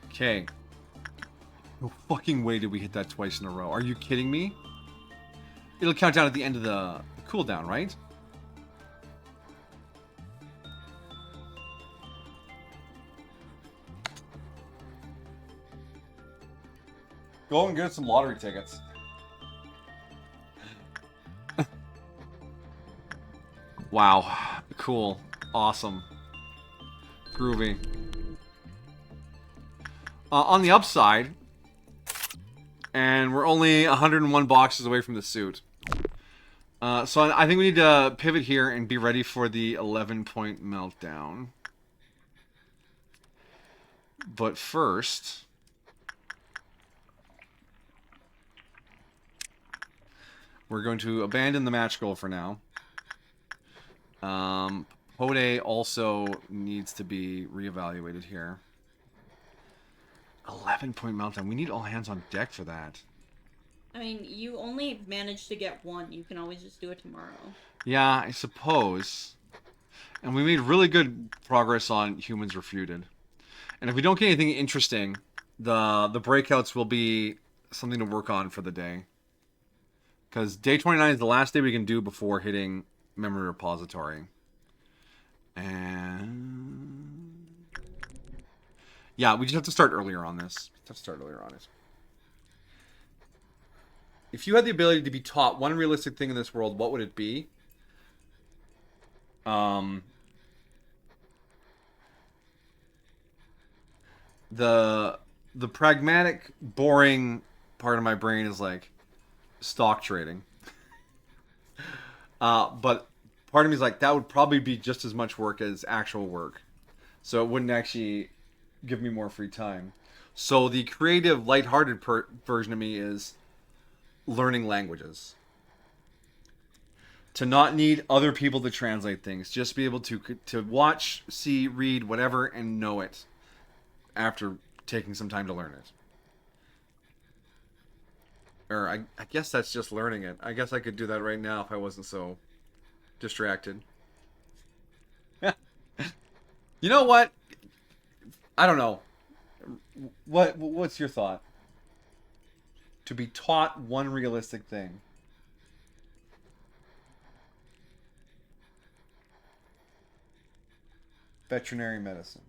Okay. No fucking way did we hit that twice in a row. Are you kidding me? It'll count down at the end of the cooldown, right? Go and get some lottery tickets. Wow. Cool. Awesome. Groovy. On the upside, and we're only 101 boxes away from the suit. So I think we need to pivot here and be ready for the 11-point meltdown. But first, we're going to abandon the match goal for now. Hode also needs to be reevaluated here. 11-point meltdown. We need all hands on deck for that. I mean, you only managed to get one. You can always just do it tomorrow. Yeah, I suppose. And we made really good progress on Humans Refuted. And if we don't get anything interesting, the breakouts will be something to work on for the day. Because day 29 is the last day we can do before hitting Memory Repository. And yeah, we just have to start earlier on this. If you had the ability to be taught one realistic thing in this world, what would it be? The pragmatic, boring part of my brain is like stock trading. But part of me is like, that would probably be just as much work as actual work. So it wouldn't actually give me more free time. So the creative, lighthearted version of me is learning languages. To not need other people to translate things. Just be able to watch, see, read, whatever, and know it after taking some time to learn it. Or I guess that's just learning it. I guess I could do that right now if I wasn't so distracted. You know what? I don't know. What's your thought? To be taught one realistic thing. Veterinary medicine.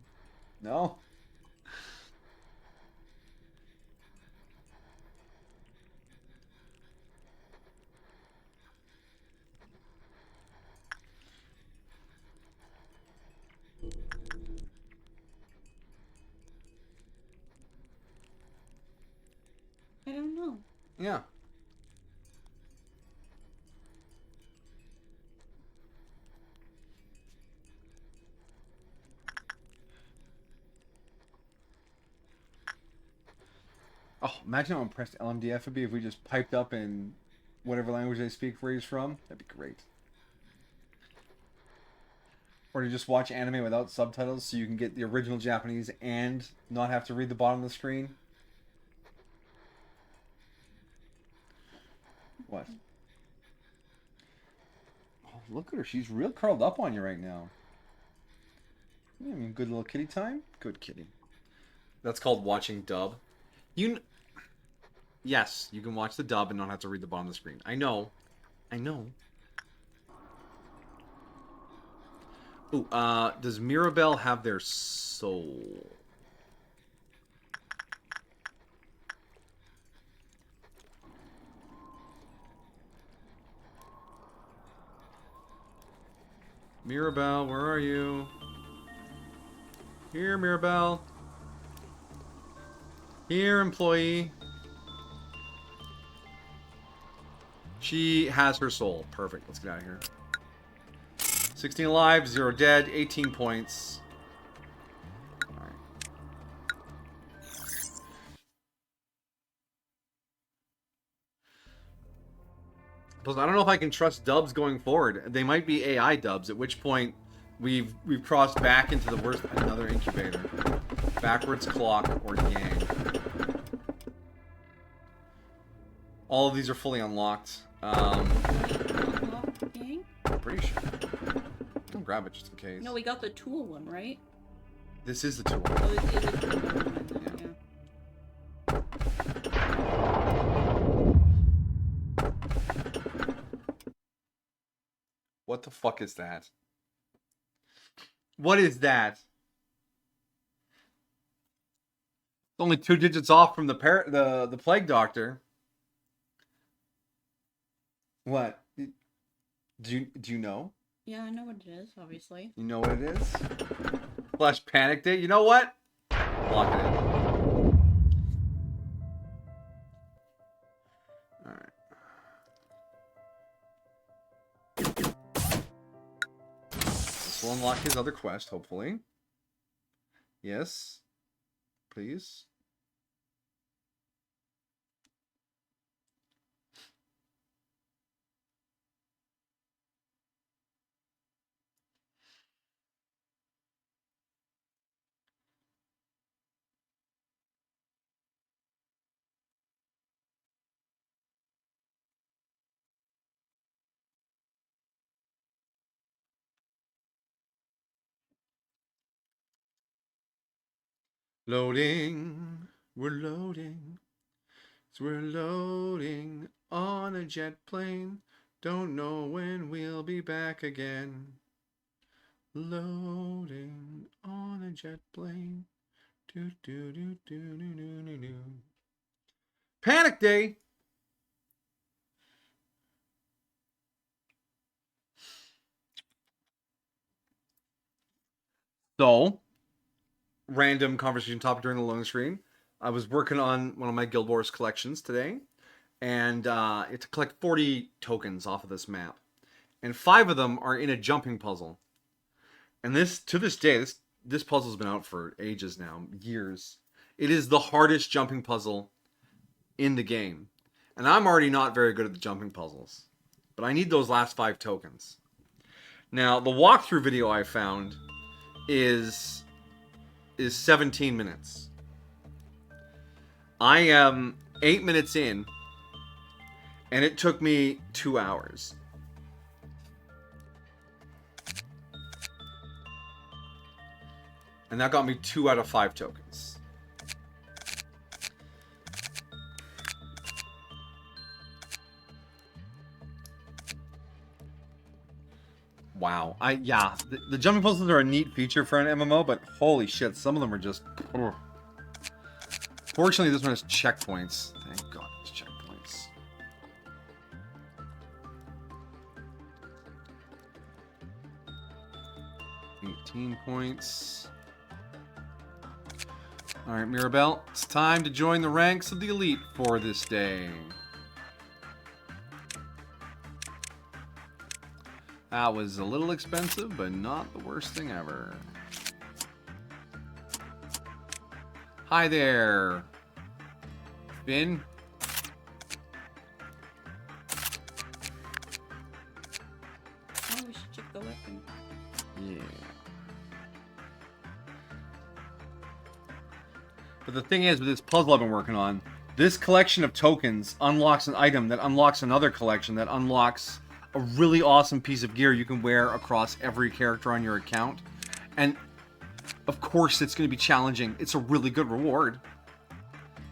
No? I don't know. Yeah. Oh, imagine how impressed LMDF would be if we just piped up in whatever language they speak where he's from. That'd be great. Or to just watch anime without subtitles so you can get the original Japanese and not have to read the bottom of the screen. What? Oh, look at her. She's real curled up on you right now. I mean, good little kitty time. Good kitty. That's called watching dub. Yes, you can watch the dub and not have to read the bottom of the screen. I know. Ooh, does Mirabelle have their soul? Mirabelle, where are you? Here, Mirabelle. Here, employee. She has her soul. Perfect. Let's get out of here. 16 alive, 0 dead, 18 points. Alright. Plus, I don't know if I can trust dubs going forward. They might be AI dubs, at which point we've crossed back into the worst another incubator. Backwards clock or yang. All of these are fully unlocked. Unlocked gang? I'm pretty sure. Oh grab it just in case. No, we got the tool one, right? This is the tool. Oh, this is a tool one. Yeah. What the fuck is that? What is that? It's only 2 digits off from the plague doctor. What? Do you know? Yeah, I know what it is, obviously. You know what it is? Flash panic day. You know what? Lock it in. Alright. This will unlock his other quest, hopefully. Yes. Please. Loading. We're loading. So we're loading on a jet plane. Don't know when we'll be back again. Loading on a jet plane. Do do do do do do do do. Panic day. So, random conversation topic during the loading screen. I was working on one of my Guild Wars collections today, and it's to collect 40 tokens off of this map, and 5 of them are in a jumping puzzle. And this, to this day, this puzzle's been out for ages now, years. It is the hardest jumping puzzle in the game, and I'm already not very good at the jumping puzzles, but I need those last 5 tokens. Now, the walkthrough video I found is 17 minutes. I am 8 minutes in, and it took me 2 hours. And that got me 2 out of 5 tokens. Wow. The jumping puzzles are a neat feature for an MMO, but holy shit, some of them are just... Ugh. Fortunately, this one has checkpoints. Thank God it's checkpoints. $18 points. Alright, Mirabelle, it's time to join the ranks of the elite for this day. That was a little expensive, but not the worst thing ever. Hi there, Finn. Oh, we should check the weapon. Yeah. But the thing is, with this puzzle I've been working on, this collection of tokens unlocks an item that unlocks another collection that unlocks a really awesome piece of gear you can wear across every character on your account. And of course it's going to be challenging. It's a really good reward.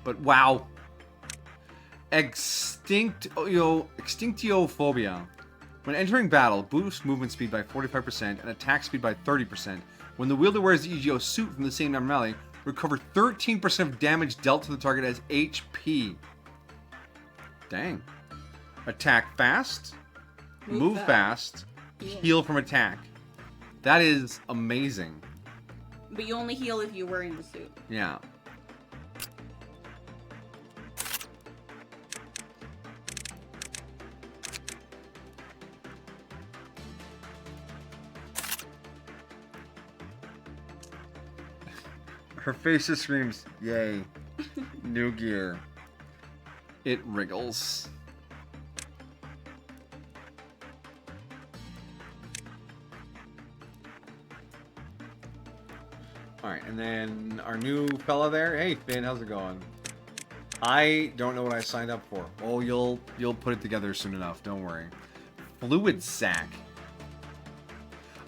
But wow. Extinctiophobia. When entering battle, boost movement speed by 45% and attack speed by 30%. When the wielder wears the EGO suit from the same abnormality, recover 13% of damage dealt to the target as HP. Dang. Attack fast. Move fast, yeah. Heal from attack. That is amazing. But you only heal if you're wearing the suit. Yeah. Her face just screams, yay. New gear. It wriggles. Alright, and then our new fella there. Hey, Finn, how's it going? I don't know what I signed up for. Oh, you'll put it together soon enough. Don't worry. Fluid sac.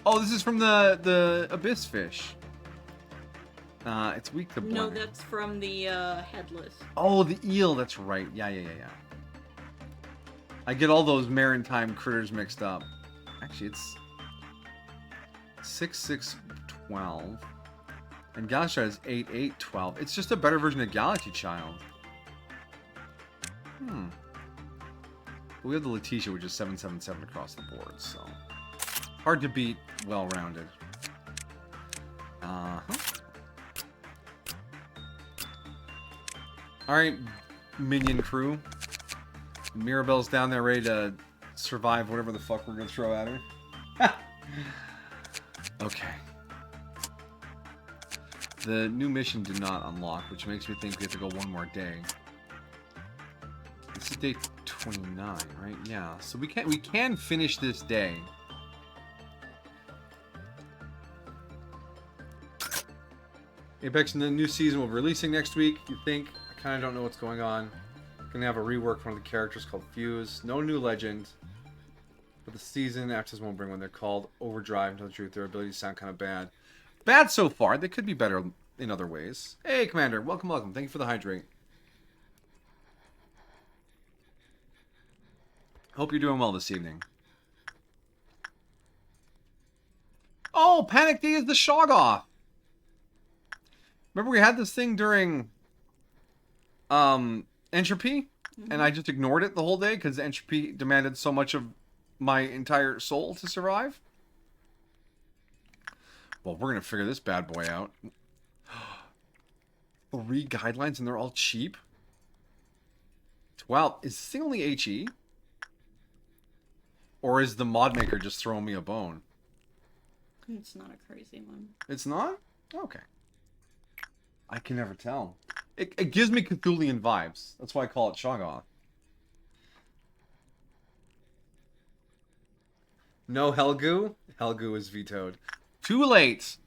Oh, this is from the abyss fish. It's weak to No, blemish. that's from the headless. Oh, the eel. That's right. Yeah. I get all those maritime critters mixed up. Actually, it's 6, 6, 12. And Galaxy Child is 8, 8, 12. It's just a better version of Galaxy Child. We have the Letitia, which is 777 across the board, so hard to beat, well-rounded. Alright, minion crew. Mirabelle's down there ready to survive whatever the fuck we're gonna throw at her. Okay. The new mission did not unlock, which makes me think we have to go one more day. This is day 29, right? Yeah. So we can finish this day. Apex in the new season will be releasing next week, you think? I kind of don't know what's going on. Gonna have a rework for one of the characters called Fuse. No new legend. But the season after this won't bring one. They're called Overdrive. To tell the truth, their abilities sound kind of bad. Bad so far. They could be better in other ways. Hey, Commander. Welcome. Thank you for the hydrate. Hope you're doing well this evening. Oh, Panic D is the Shoggoth. Remember we had this thing during Entropy? And I just ignored it the whole day because Entropy demanded so much of my entire soul to survive? Well, we're going to figure this bad boy out. 3 guidelines and they're all cheap? Wow, is this thing only HE? Or is the mod maker just throwing me a bone? It's not a crazy one. It's not? Okay. I can never tell. It gives me Cthulhian vibes. That's why I call it Shoggoth. No Helgu? Helgu is vetoed. Too late!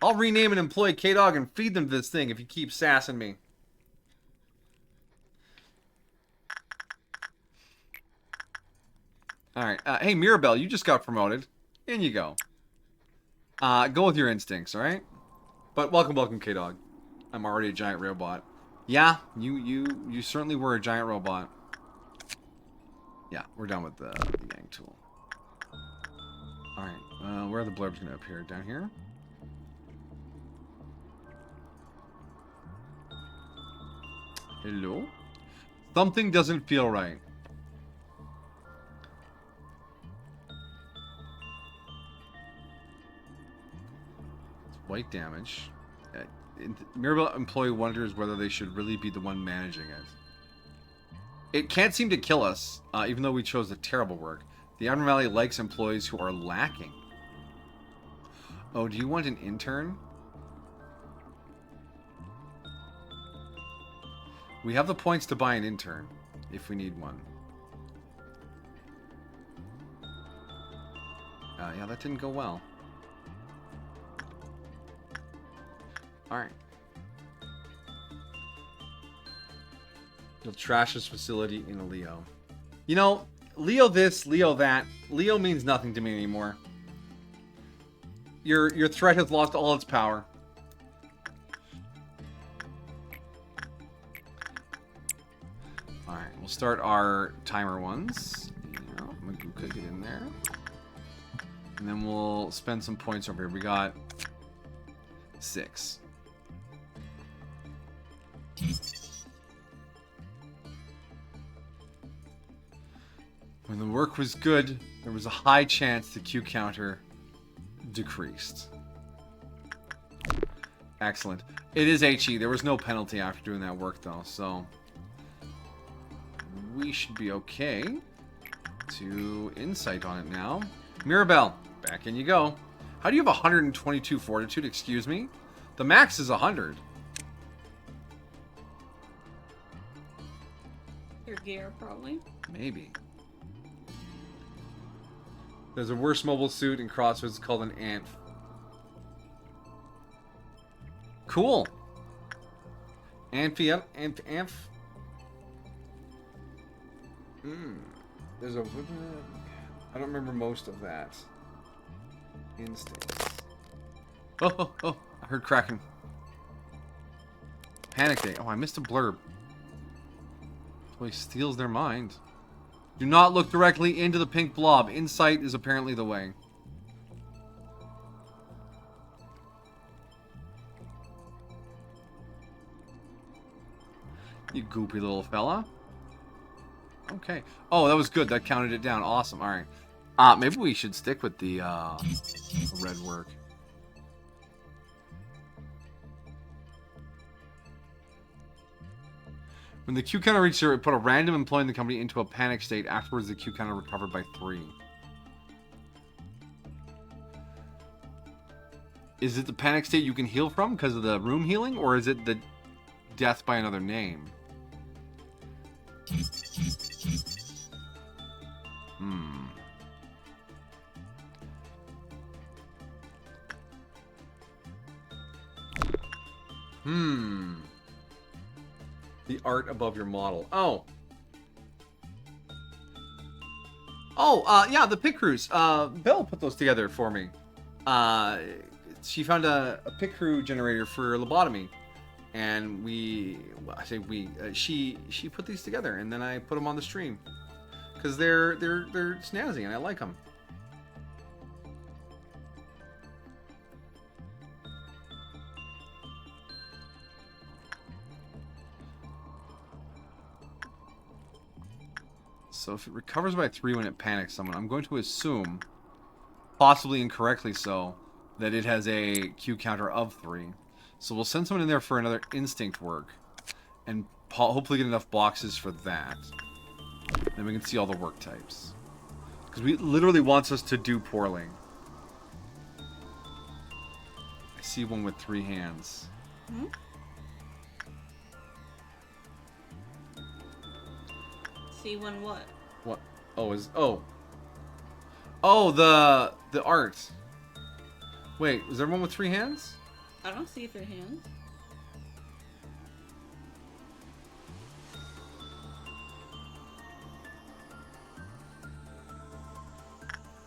I'll rename and employ K-Dog and feed them this thing if you keep sassing me. Alright, hey Mirabelle, you just got promoted. In you go. Go with your instincts, alright? But welcome, K-Dog. I'm already a giant robot. Yeah, you certainly were a giant robot. Yeah, we're done with the Yang tool. Alright, where are the blurbs going to appear? Down here? Hello? Something doesn't feel right. It's white damage. Mirabelle employee wonders whether they should really be the one managing it. It can't seem to kill us, even though we chose the terrible work. The Iron Valley likes employees who are lacking. Oh, do you want an intern? We have the points to buy an intern, if we need one. Yeah, that didn't go well. Alright. You'll trash this facility in a Leo. You know, Leo this, Leo that. Leo means nothing to me anymore. Your threat has lost all its power. Alright, we'll start our timer ones. Yeah, Magoo could get in there. And then we'll spend some points over here. We got 6. When the work was good, there was a high chance the Q counter decreased. Excellent. It is HE. There was no penalty after doing that work, though, so we should be okay to insight on it now. Mirabelle, back in you go. How do you have 122 fortitude? Excuse me? The max is 100. Your gear, probably. Maybe. There's a worse mobile suit in Crossroads called an Amph. Cool. Amph. There's a... I don't remember most of that. Instincts. Oh, I heard cracking. Panic day. Oh, I missed a blurb. So he steals their mind. Do not look directly into the pink blob. Insight is apparently the way. You goopy little fella. Okay. Oh, that was good. That counted it down. Awesome. All right. Maybe we should stick with the red work. When the Q counter reached 0, it put a random employee in the company into a panic state. Afterwards, the Q counter recovered by 3. Is it the panic state you can heal from because of the room healing? Or is it the death by another name? The art above your model. Oh. Yeah, the pit crews. Belle put those together for me. She found a pit crew generator for lobotomy. And she put these together, and then I put them on the stream. Because they're snazzy, and I like them. So if it recovers by 3 when it panics someone, I'm going to assume, possibly incorrectly so, that it has a Q counter of 3. So we'll send someone in there for another instinct work, and hopefully get enough boxes for that. Then we can see all the work types. Because it literally wants us to do poorly. I see one with 3 hands. Hmm? See one what? What? Oh, the art. Wait, is there one with 3 hands? I don't see 3 hands.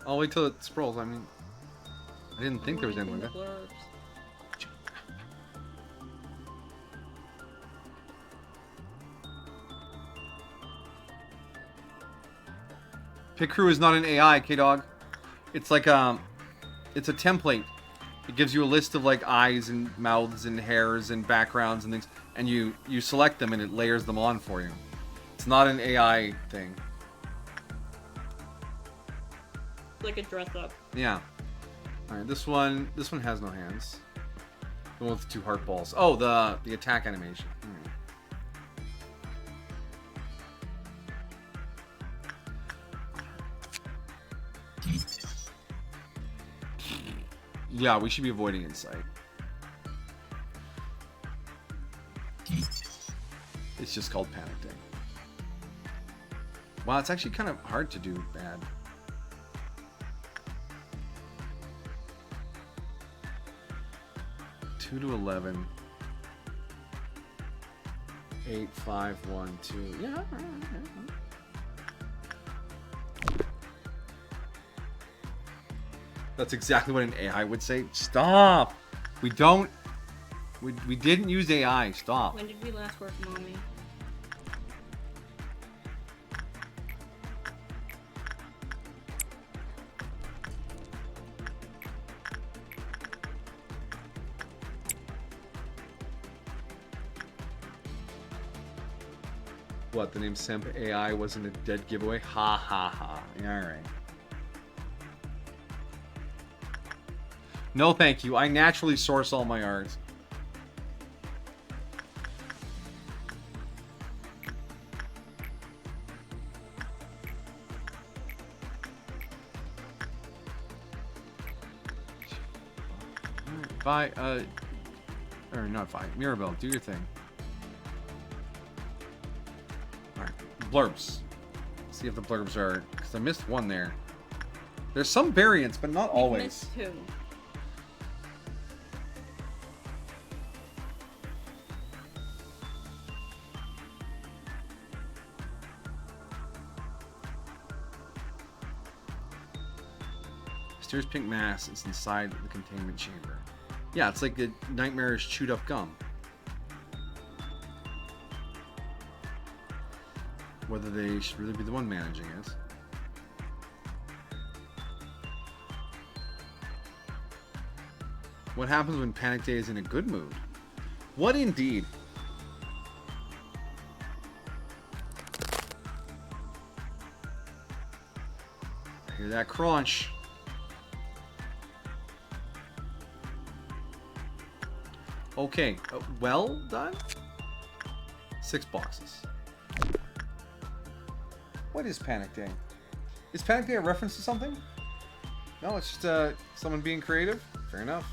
I'll wait till it scrolls. I mean, I didn't think there was anyone the like that. blurbs. Pit crew is not an AI, K-Dog. It's like it's a template. It gives you a list of like eyes and mouths and hairs and backgrounds and things, and you select them and it layers them on for you. It's not an AI thing. Like a dress up. Yeah. All right, this one has no hands. The one with 2 heart balls. Oh, the attack animation. All right. Yeah, we should be avoiding insight. It's just called panic day. Wow, it's actually kind of hard to do bad. Two to 11. 8, 5, 1, 2. Yeah. That's exactly what an AI would say. Stop. We didn't use AI. Stop. When did we last work, Mommy? What, the name Semp AI wasn't a dead giveaway? Ha ha ha. Alright. No thank you. I naturally source all my art. Or not Vi. Mirabelle, do your thing. Alright. Blurbs. See if the blurbs are... Because I missed one there. There's some variants, but not always. Missed 2. Mysterious pink mass is inside the containment chamber. Yeah, it's like a nightmarish chewed up gum. Whether they should really be the one managing it. What happens when Panic Day is in a good mood? What indeed? I hear that crunch. Okay, well done. 6 boxes. What is Panic Day? Is Panic Day a reference to something? No, it's just someone being creative. Fair enough.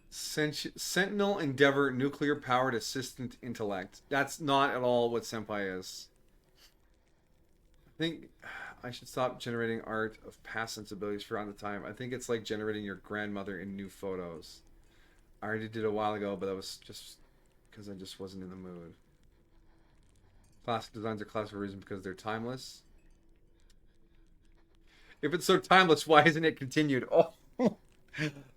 Sentinel Endeavor Nuclear Powered Assistant Intellect. That's not at all what Senpai is. I think I should stop generating art of past sensibilities for around the time. I think it's like generating your grandmother in new photos. I already did a while ago, but that was just because I just wasn't in the mood. Classic designs are classic for a reason, because they're timeless. If it's so timeless, why isn't it continued? Oh,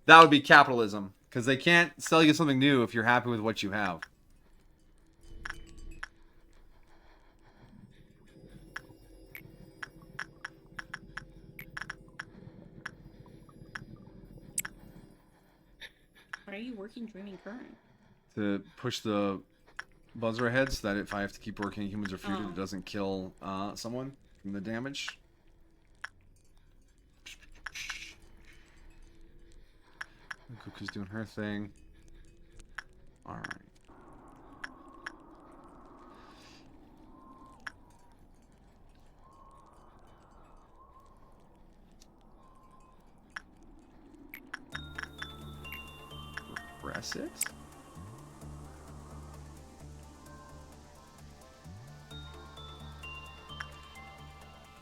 that would be capitalism. Because they can't sell you something new if you're happy with what you have. Why are you working Dreaming Current? To push the buzzer ahead so that if I have to keep working Humans Are Future, it doesn't kill someone from the damage. Cuckoo's doing her thing. Alright. Press it.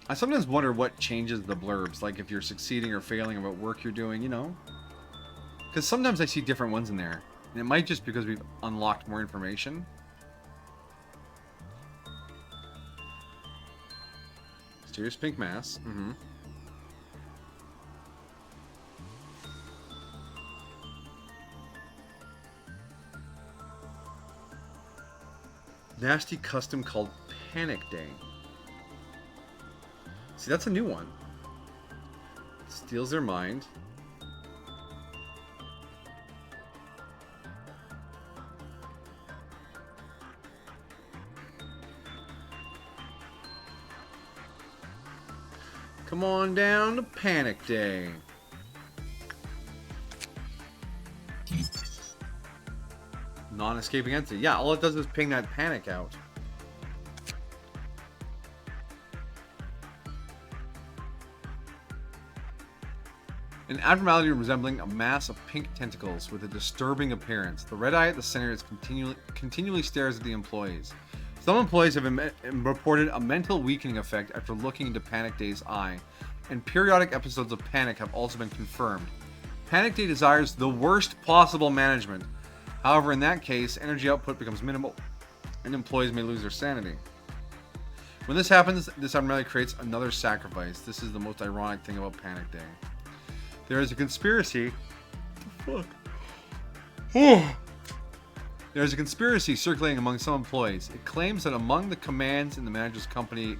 I sometimes wonder what changes the blurbs, like if you're succeeding or failing or what work you're doing, you know? Because sometimes I see different ones in there. And it might just because we've unlocked more information. Mysterious pink mass. Mm-hmm. Nasty custom called Panic Day. See, that's a new one. Steals their mind. Come on down to Panic Day. Non-escaping entity. Yeah, all it does is ping that panic out. An abnormality resembling a mass of pink tentacles with a disturbing appearance. The red eye at the center is continually stares at the employees. Some employees have reported a mental weakening effect after looking into Panic Day's eye, and periodic episodes of panic have also been confirmed. Panic Day desires the worst possible management. However, in that case, energy output becomes minimal, and employees may lose their sanity. When this happens, this abnormality creates another sacrifice. This is the most ironic thing about Panic Day. There is a conspiracy. What the fuck? There's a conspiracy circulating among some employees. It claims that among the commands in the manager's company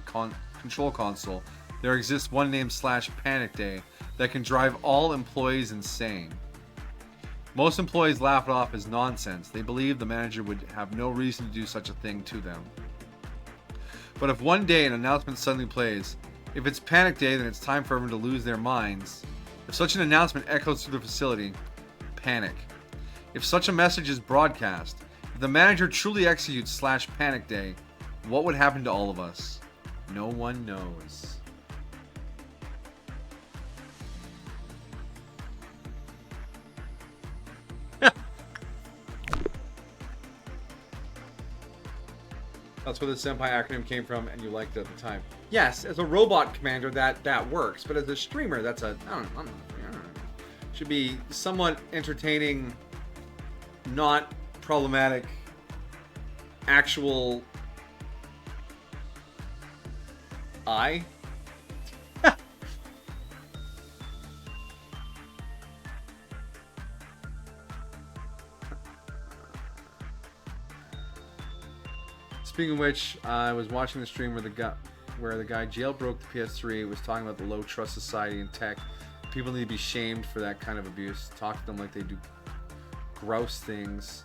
control console, there exists one named /Panic Day that can drive all employees insane. Most employees laugh it off as nonsense. They believe the manager would have no reason to do such a thing to them. But if one day an announcement suddenly plays, if it's Panic Day, then it's time for everyone to lose their minds. If such an announcement echoes through the facility, panic. If such a message is broadcast, if the manager truly executes /Panic Day, what would happen to all of us? No one knows. That's where the Senpai acronym came from, and you liked it at the time. Yes, as a robot commander, that works, but as a streamer, that's I don't know. Should be somewhat entertaining, not problematic actual eye. Speaking of which, I was watching the stream where the guy jailbroke the PS3 was talking about the low trust society in tech. People need to be shamed for that kind of abuse. Talk to them like they do gross things.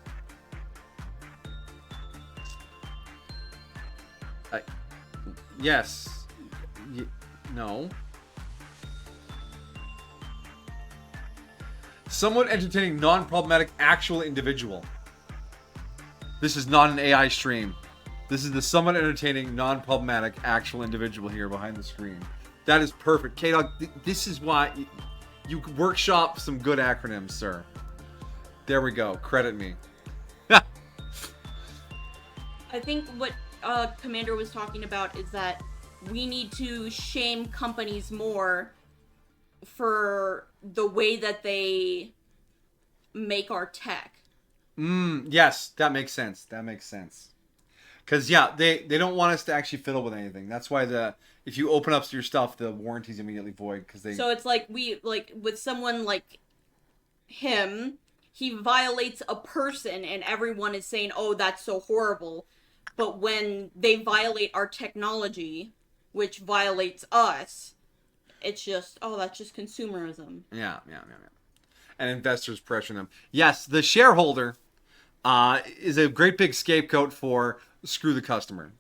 Yes. No. Somewhat entertaining, non-problematic, actual individual. This is not an AI stream. This is the somewhat entertaining, non-problematic, actual individual here behind the screen. That is perfect. K-Dog, this is why you workshop some good acronyms, sir. There we go. Credit me. I think what Commander was talking about is that we need to shame companies more for the way that they make our tech. Yes, that makes sense. That makes sense. Because, yeah, they don't want us to actually fiddle with anything. That's why if you open up your stuff, the warranty's immediately void. So it's like with someone like him, he violates a person and everyone is saying, oh, that's so horrible. But when they violate our technology, which violates us, it's just, oh, that's just consumerism. Yeah. And investors pressuring them. Yes, the shareholder is a great big scapegoat for screw the customer.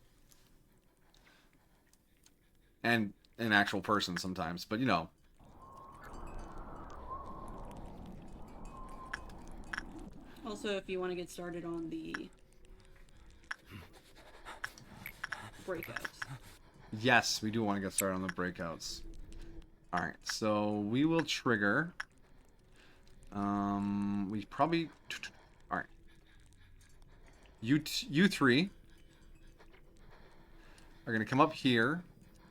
And an actual person sometimes, but you know. Also, if you want to get started on the breakouts. Yes, we do want to get started on the breakouts. Alright, so we will trigger. We probably... Alright. You three are going to come up here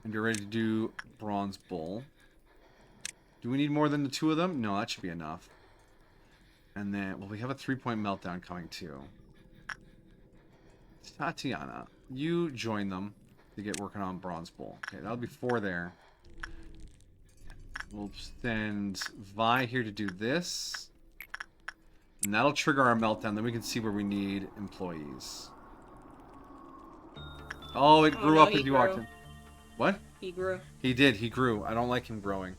and be ready to do Bronze Bull. Do we need more than the two of them? No, that should be enough. And then, well, we have a 3-point meltdown coming too. Tatiana, you join them to get working on Bronze Bull. Okay, that'll be 4 there. We'll send Vi here to do this. And that'll trigger our meltdown. Then we can see where we need employees. Oh, it grew up as you walked in. What? He grew. He did. He grew. I don't like him growing.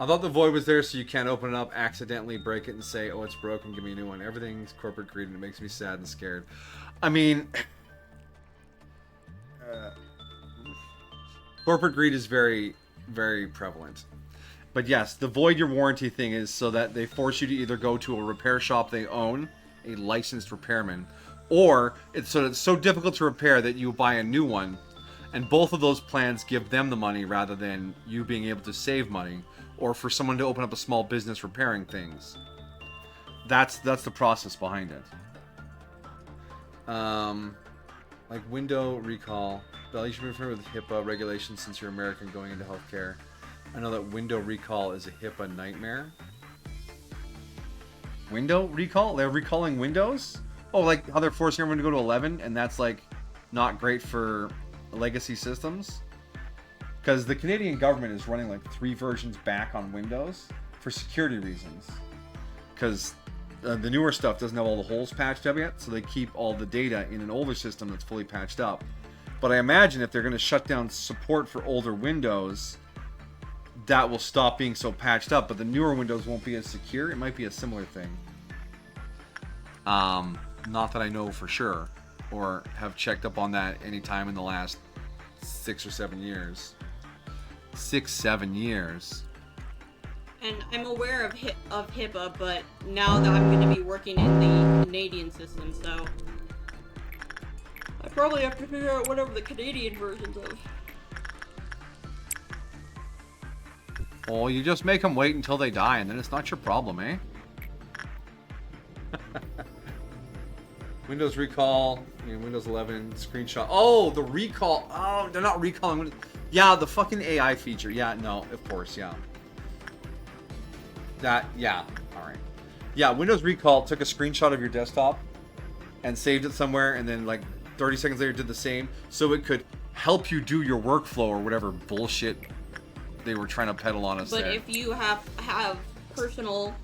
I thought the void was there so you can't open it up, accidentally break it, and say, oh, it's broken, give me a new one. Everything's corporate greed, and it makes me sad and scared. I mean... corporate greed is very, very prevalent. But yes, the void your warranty thing is so that they force you to either go to a repair shop they own, a licensed repairman, or it's so difficult to repair that you buy a new one, and both of those plans give them the money rather than you being able to save money, or for someone to open up a small business repairing things. That's the process behind it. Like window recall. Bell, you should be familiar with HIPAA regulations since you're American going into healthcare. I know that window recall is a HIPAA nightmare. Window recall? They're recalling Windows? Oh, like how they're forcing everyone to go to 11 and that's like not great for legacy systems? Because the Canadian government is running like 3 versions back on Windows for security reasons. Because the newer stuff doesn't have all the holes patched up yet, so they keep all the data in an older system that's fully patched up. But I imagine if they're going to shut down support for older Windows, that will stop being so patched up, but the newer Windows won't be as secure. It might be a similar thing. Not that I know for sure, or have checked up on that any time in the last 6 or 7 years. 6-7 years. And I'm aware of HIPAA, but now that I'm going to be working in the Canadian system, so I probably have to figure out whatever the Canadian versions of. Well, you just make them wait until they die, and then it's not your problem, eh? Windows recall, Windows 11 screenshot. Oh, the recall. Oh, they're not recalling. Yeah, the fucking AI feature. Yeah, no, of course, yeah. Yeah. All right. Yeah, Windows Recall took a screenshot of your desktop and saved it somewhere, and then like 30 seconds later did the same, so it could help you do your workflow or whatever bullshit they were trying to peddle on us. But there. if you have personal,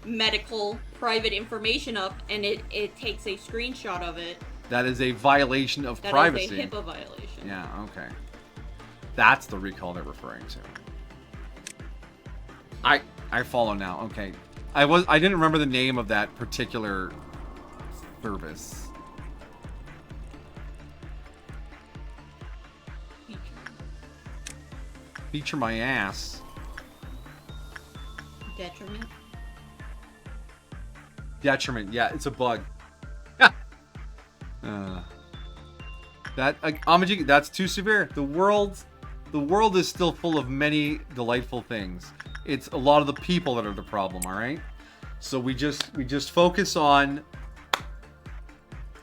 medical, private information up, and it takes a screenshot of it, that is a violation of that privacy. is a HIPAA violation. Yeah. Okay. That's the recall they're referring to. I follow now. Okay. I didn't remember the name of that particular service. Feature my ass. Detriment. Detriment. Yeah, it's a bug. Amajiki, that's too severe. The world is still full of many delightful things. It's a lot of the people that are the problem, all right? So we just focus on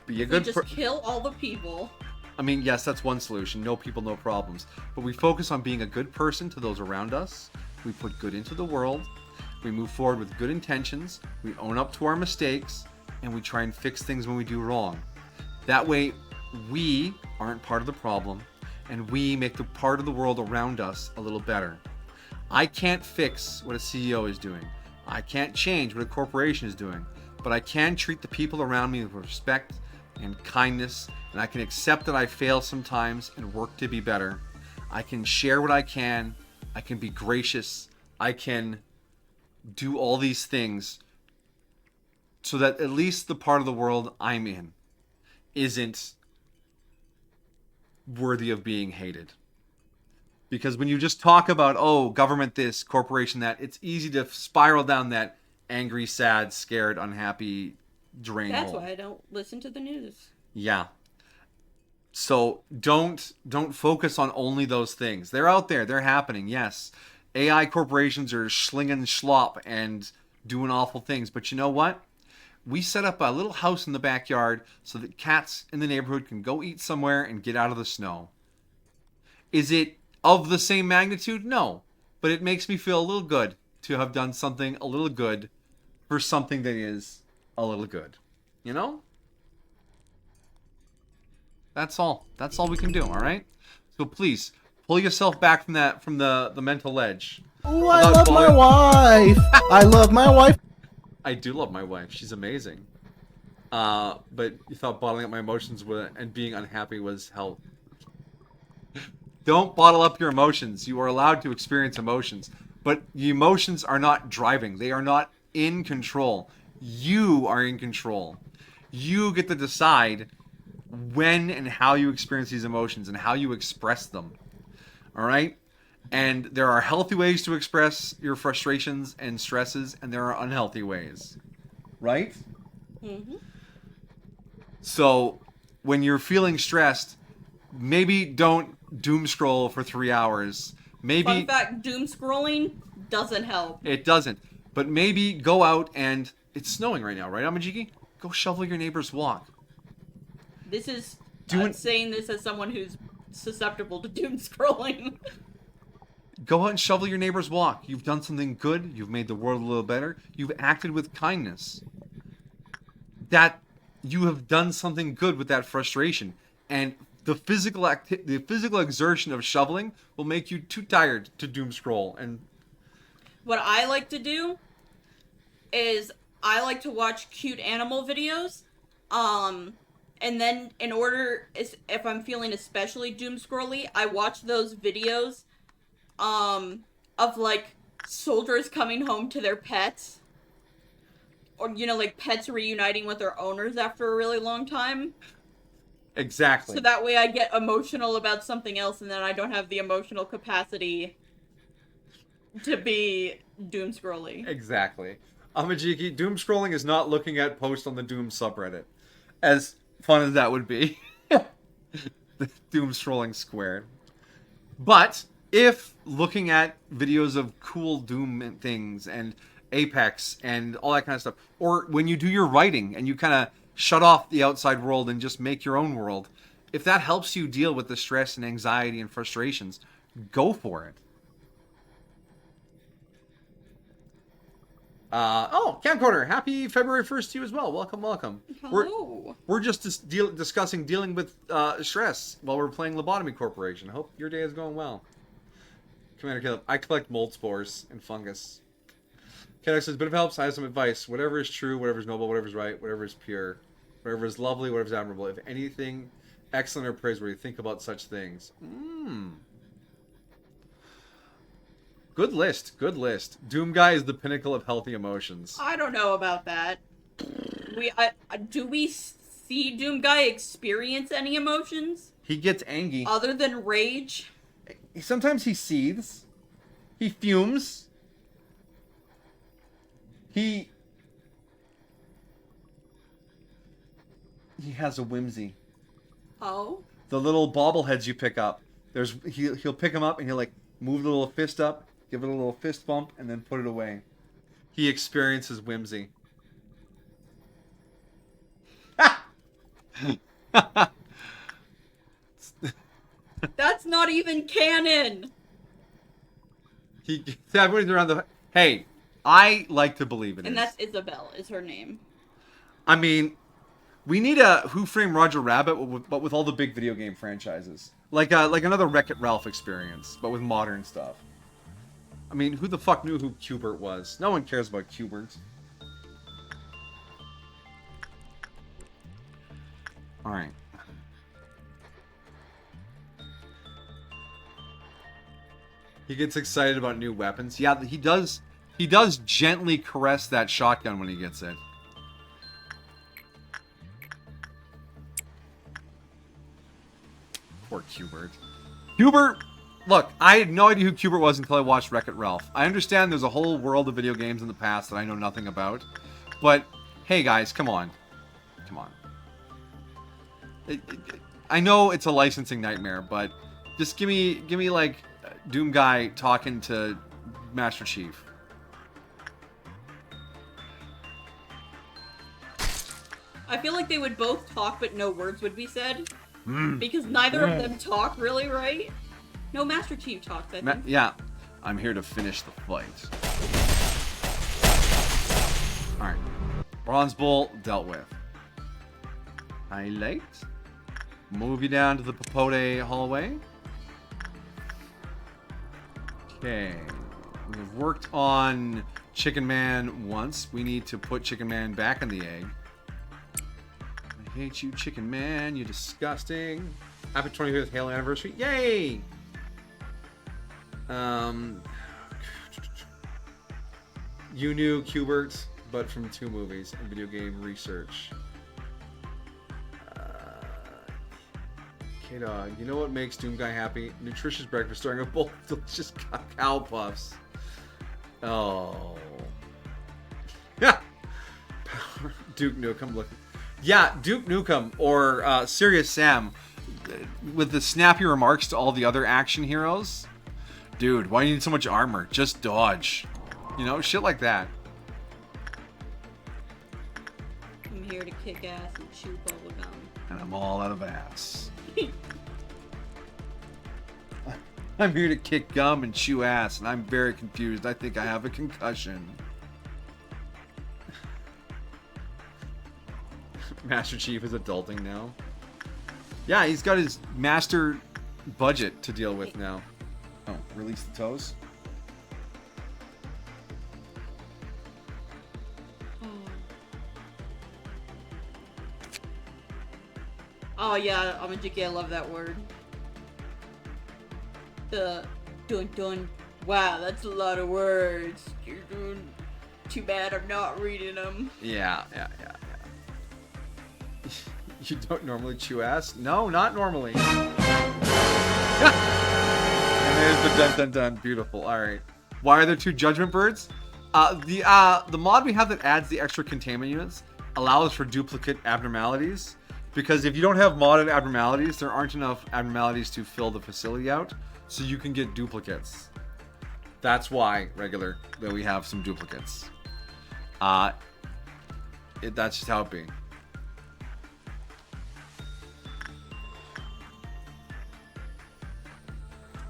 be a good just kill all the people. I mean, yes, that's one solution. No people, no problems. But we focus on being a good person to those around us. We put good into the world. We move forward with good intentions. We own up to our mistakes, and we try and fix things when we do wrong. That way, we aren't part of the problem, and we make the part of the world around us a little better. I can't fix what a CEO is doing. I can't change what a corporation is doing, but I can treat the people around me with respect and kindness, and I can accept that I fail sometimes and work to be better. I can share what I can be gracious, I can do all these things so that at least the part of the world I'm in isn't worthy of being hated. Because when you just talk about, oh, government this, corporation that, it's easy to spiral down that angry, sad, scared, unhappy drain That's hole. why I don't listen to the news. Yeah. So don't focus on only those things. They're out there. They're happening. Yes. AI corporations are slinging schlop and doing awful things. But you know what? We set up a little house in the backyard so that cats in the neighborhood can go eat somewhere and get out of the snow. Is it of the same magnitude? No. But it makes me feel a little good to have done something a little good for something that is a little good. You know? That's all. That's all we can do, all right? So please, pull yourself back from the mental ledge. Oh, I love my wife. I love my wife. I do love my wife. She's amazing. But you thought bottling up my emotions and being unhappy was hell. Don't bottle up your emotions. You are allowed to experience emotions. But the emotions are not driving. They are not in control. You are in control. You get to decide when and how you experience these emotions and how you express them. All right? And there are healthy ways to express your frustrations and stresses, and there are unhealthy ways. Right? Mm-hmm. So, when you're feeling stressed, maybe don't doom scroll for 3 hours. Maybe Fun fact, doom scrolling doesn't help. it doesn't. But maybe go out and it's snowing right now, right, Amajiki? Go shovel your neighbor's walk. This is Do I'm it- saying this as someone who's susceptible to doom scrolling. Go out and shovel your neighbor's walk. You've done something good. You've made the world a little better. You've acted with kindness. That you have done something good with that frustration. And the physical exertion of shoveling will make you too tired to doom scroll. And What I like to do is I like to watch cute animal videos. And then if I'm feeling especially doom scrolly, I watch those videos of like soldiers coming home to their pets. Or, like pets reuniting with their owners after a really long time. exactly. So that way I get emotional about something else and then I don't have the emotional capacity to be doom scrolly. Exactly. Amajiki, doom scrolling is not looking at posts on the Doom subreddit. As fun as that would be. The doom scrolling squared. But if looking at videos of cool Doom things and Apex and all that kind of stuff, or when you do your writing and you kind of shut off the outside world and just make your own world, if that helps you deal with the stress and anxiety and frustrations, go for it. Oh, Camcorder, happy February 1st to you as well. Welcome, welcome. Hello. We're just discussing dealing with stress while we're playing Lobotomy Corporation. Hope your day is going well. Commander Caleb, I collect mold spores and fungus. Kenner says, bit of help, I have some advice. Whatever is true, whatever is noble, whatever is right, whatever is pure, whatever is lovely, whatever is admirable. If anything excellent or praiseworthy, think about such things. Good list, good list. Doom Guy is the pinnacle of healthy emotions. I don't know about that. Do we see Doom Guy experience any emotions He gets angry. other than rage? Sometimes he seethes. He fumes. He has a whimsy. Oh. The little bobbleheads you pick up. He'll pick them up and he'll like move the little fist up, give it a little fist bump, and then put it away. He experiences whimsy. That's not even canon! Everybody's around the. Hey, I like to believe it And is. that's Isabel, is her name. I mean, we need a Who Framed Roger Rabbit, but with all the big video game franchises, like another Wreck-It Ralph experience, but with modern stuff. I mean, who the fuck knew who Qbert was? No one cares about Qbert. All right. He gets excited about new weapons. Yeah, he does. He does gently caress that shotgun when he gets it. Poor Qbert. Qbert! Look, I had no idea who Qbert was until I watched Wreck-It Ralph. I understand there's a whole world of video games in the past that I know nothing about. But, hey guys, come on. Come on. I know it's a licensing nightmare, but just give me like Doom Guy talking to Master Chief. I feel like they would both talk, but no words would be said. Because neither of them talk really, right? No, Master Chief talks, I think. Yeah. I'm here to finish the fight. Alright. Bronze Bull dealt with. Highlight. Move you down to the Papote hallway. Okay. We've worked on Chicken Man once. We need to put Chicken Man back in the egg. I hate you, Chicken Man. You're disgusting. Happy 25th Halo anniversary. Yay! You knew Qbert, but from 2 movies and video game research. K-Dog, you know what makes Doom Guy happy? Nutritious breakfast starting a bowl of delicious cow puffs. Oh. Yeah. Duke Nukem looking. Yeah, Duke Nukem or Serious Sam with the snappy remarks to all the other action heroes. Dude, why do you need so much armor? Just dodge. You know, shit like that. I'm here to kick ass and chew bubblegum. And I'm all out of ass. I'm here to kick gum and chew ass, and I'm very confused. I think I have a concussion. Master Chief is adulting now. Yeah, he's got his master budget to deal with now. Oh, release the toes. Oh yeah, Amajiki, I love that word. The dun dun. Wow, that's a lot of words. You're doing too bad I'm not reading them. Yeah. You don't normally chew ass? No, not normally. And there's the dun dun dun. Beautiful. All right. Why are there 2 judgment birds? The mod we have that adds the extra containment units allows for duplicate abnormalities. Because if you don't have modded abnormalities, there aren't enough abnormalities to fill the facility out, so you can get duplicates. That's why, regular, that we have some duplicates. That's just how it be.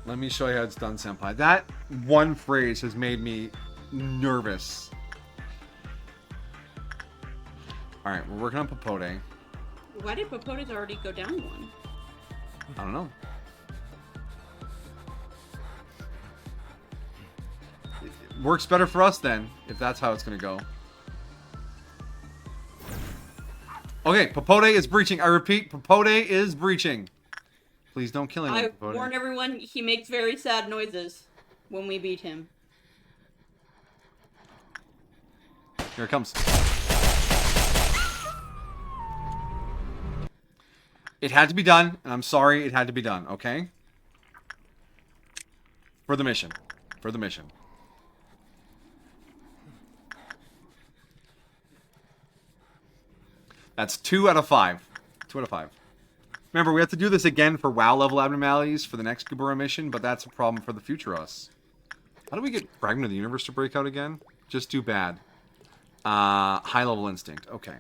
Let me show you how it's done, Senpai. That one phrase has made me nervous. Alright, we're working on Popote. Why did Popotes already go down one? I don't know. It works better for us then, if that's how it's gonna go. Okay, Popote is breaching. I repeat, Popote is breaching. Please don't kill him. I Popote. warn everyone, he makes very sad noises when we beat him. Here it comes. It had to be done, and I'm sorry it had to be done, okay? For the mission. For the mission. That's 2 out of 5. 2 out of 5. Remember, we have to do this again for WoW level abnormalities for the next Gabura mission, but that's a problem for the future us. How do we get Fragment of the Universe to break out again? Just do bad. High level instinct. Okay.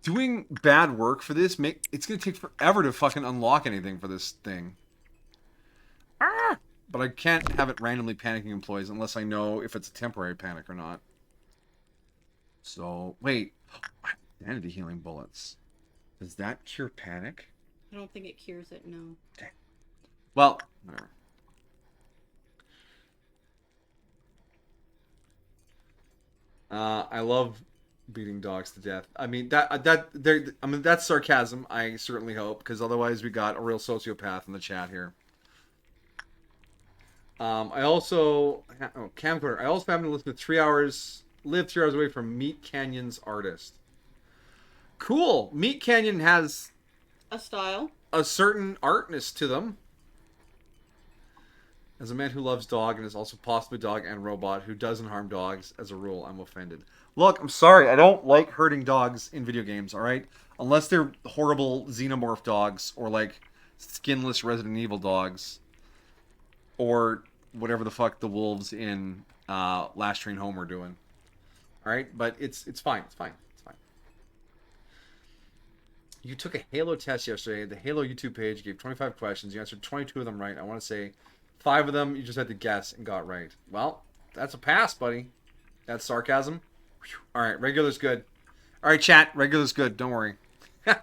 Doing bad work for this, it's gonna take forever to fucking unlock anything for this thing. Ah! But I can't have it randomly panicking employees unless I know if it's a temporary panic or not. So, wait. Identity healing bullets. Does that cure panic? I don't think it cures it, no. Dang. Well, whatever. I love beating dogs to death. I mean that's sarcasm. I certainly hope, because otherwise we got a real sociopath in the chat here. I also camcorder. I also happen to listen to 3 hours. Live 3 hours away from Meat Canyon's artist. Cool. Meat Canyon has A style. a certain artness to them. As a man who loves dog and is also possibly dog and robot who doesn't harm dogs, as a rule, I'm offended. Look, I'm sorry. I don't like hurting dogs in video games, alright? Unless they're horrible xenomorph dogs or, like, skinless Resident Evil dogs. Or whatever the fuck the wolves in Last Train Home are doing. Alright? But it's fine. It's fine. It's fine. You took a Halo test yesterday. The Halo YouTube page gave 25 questions. You answered 22 of them right. I want to say 5 of them you just had to guess and got right. Well, that's a pass, buddy. That's sarcasm. All right, regular's good. All right, chat, regular's good. Don't worry. I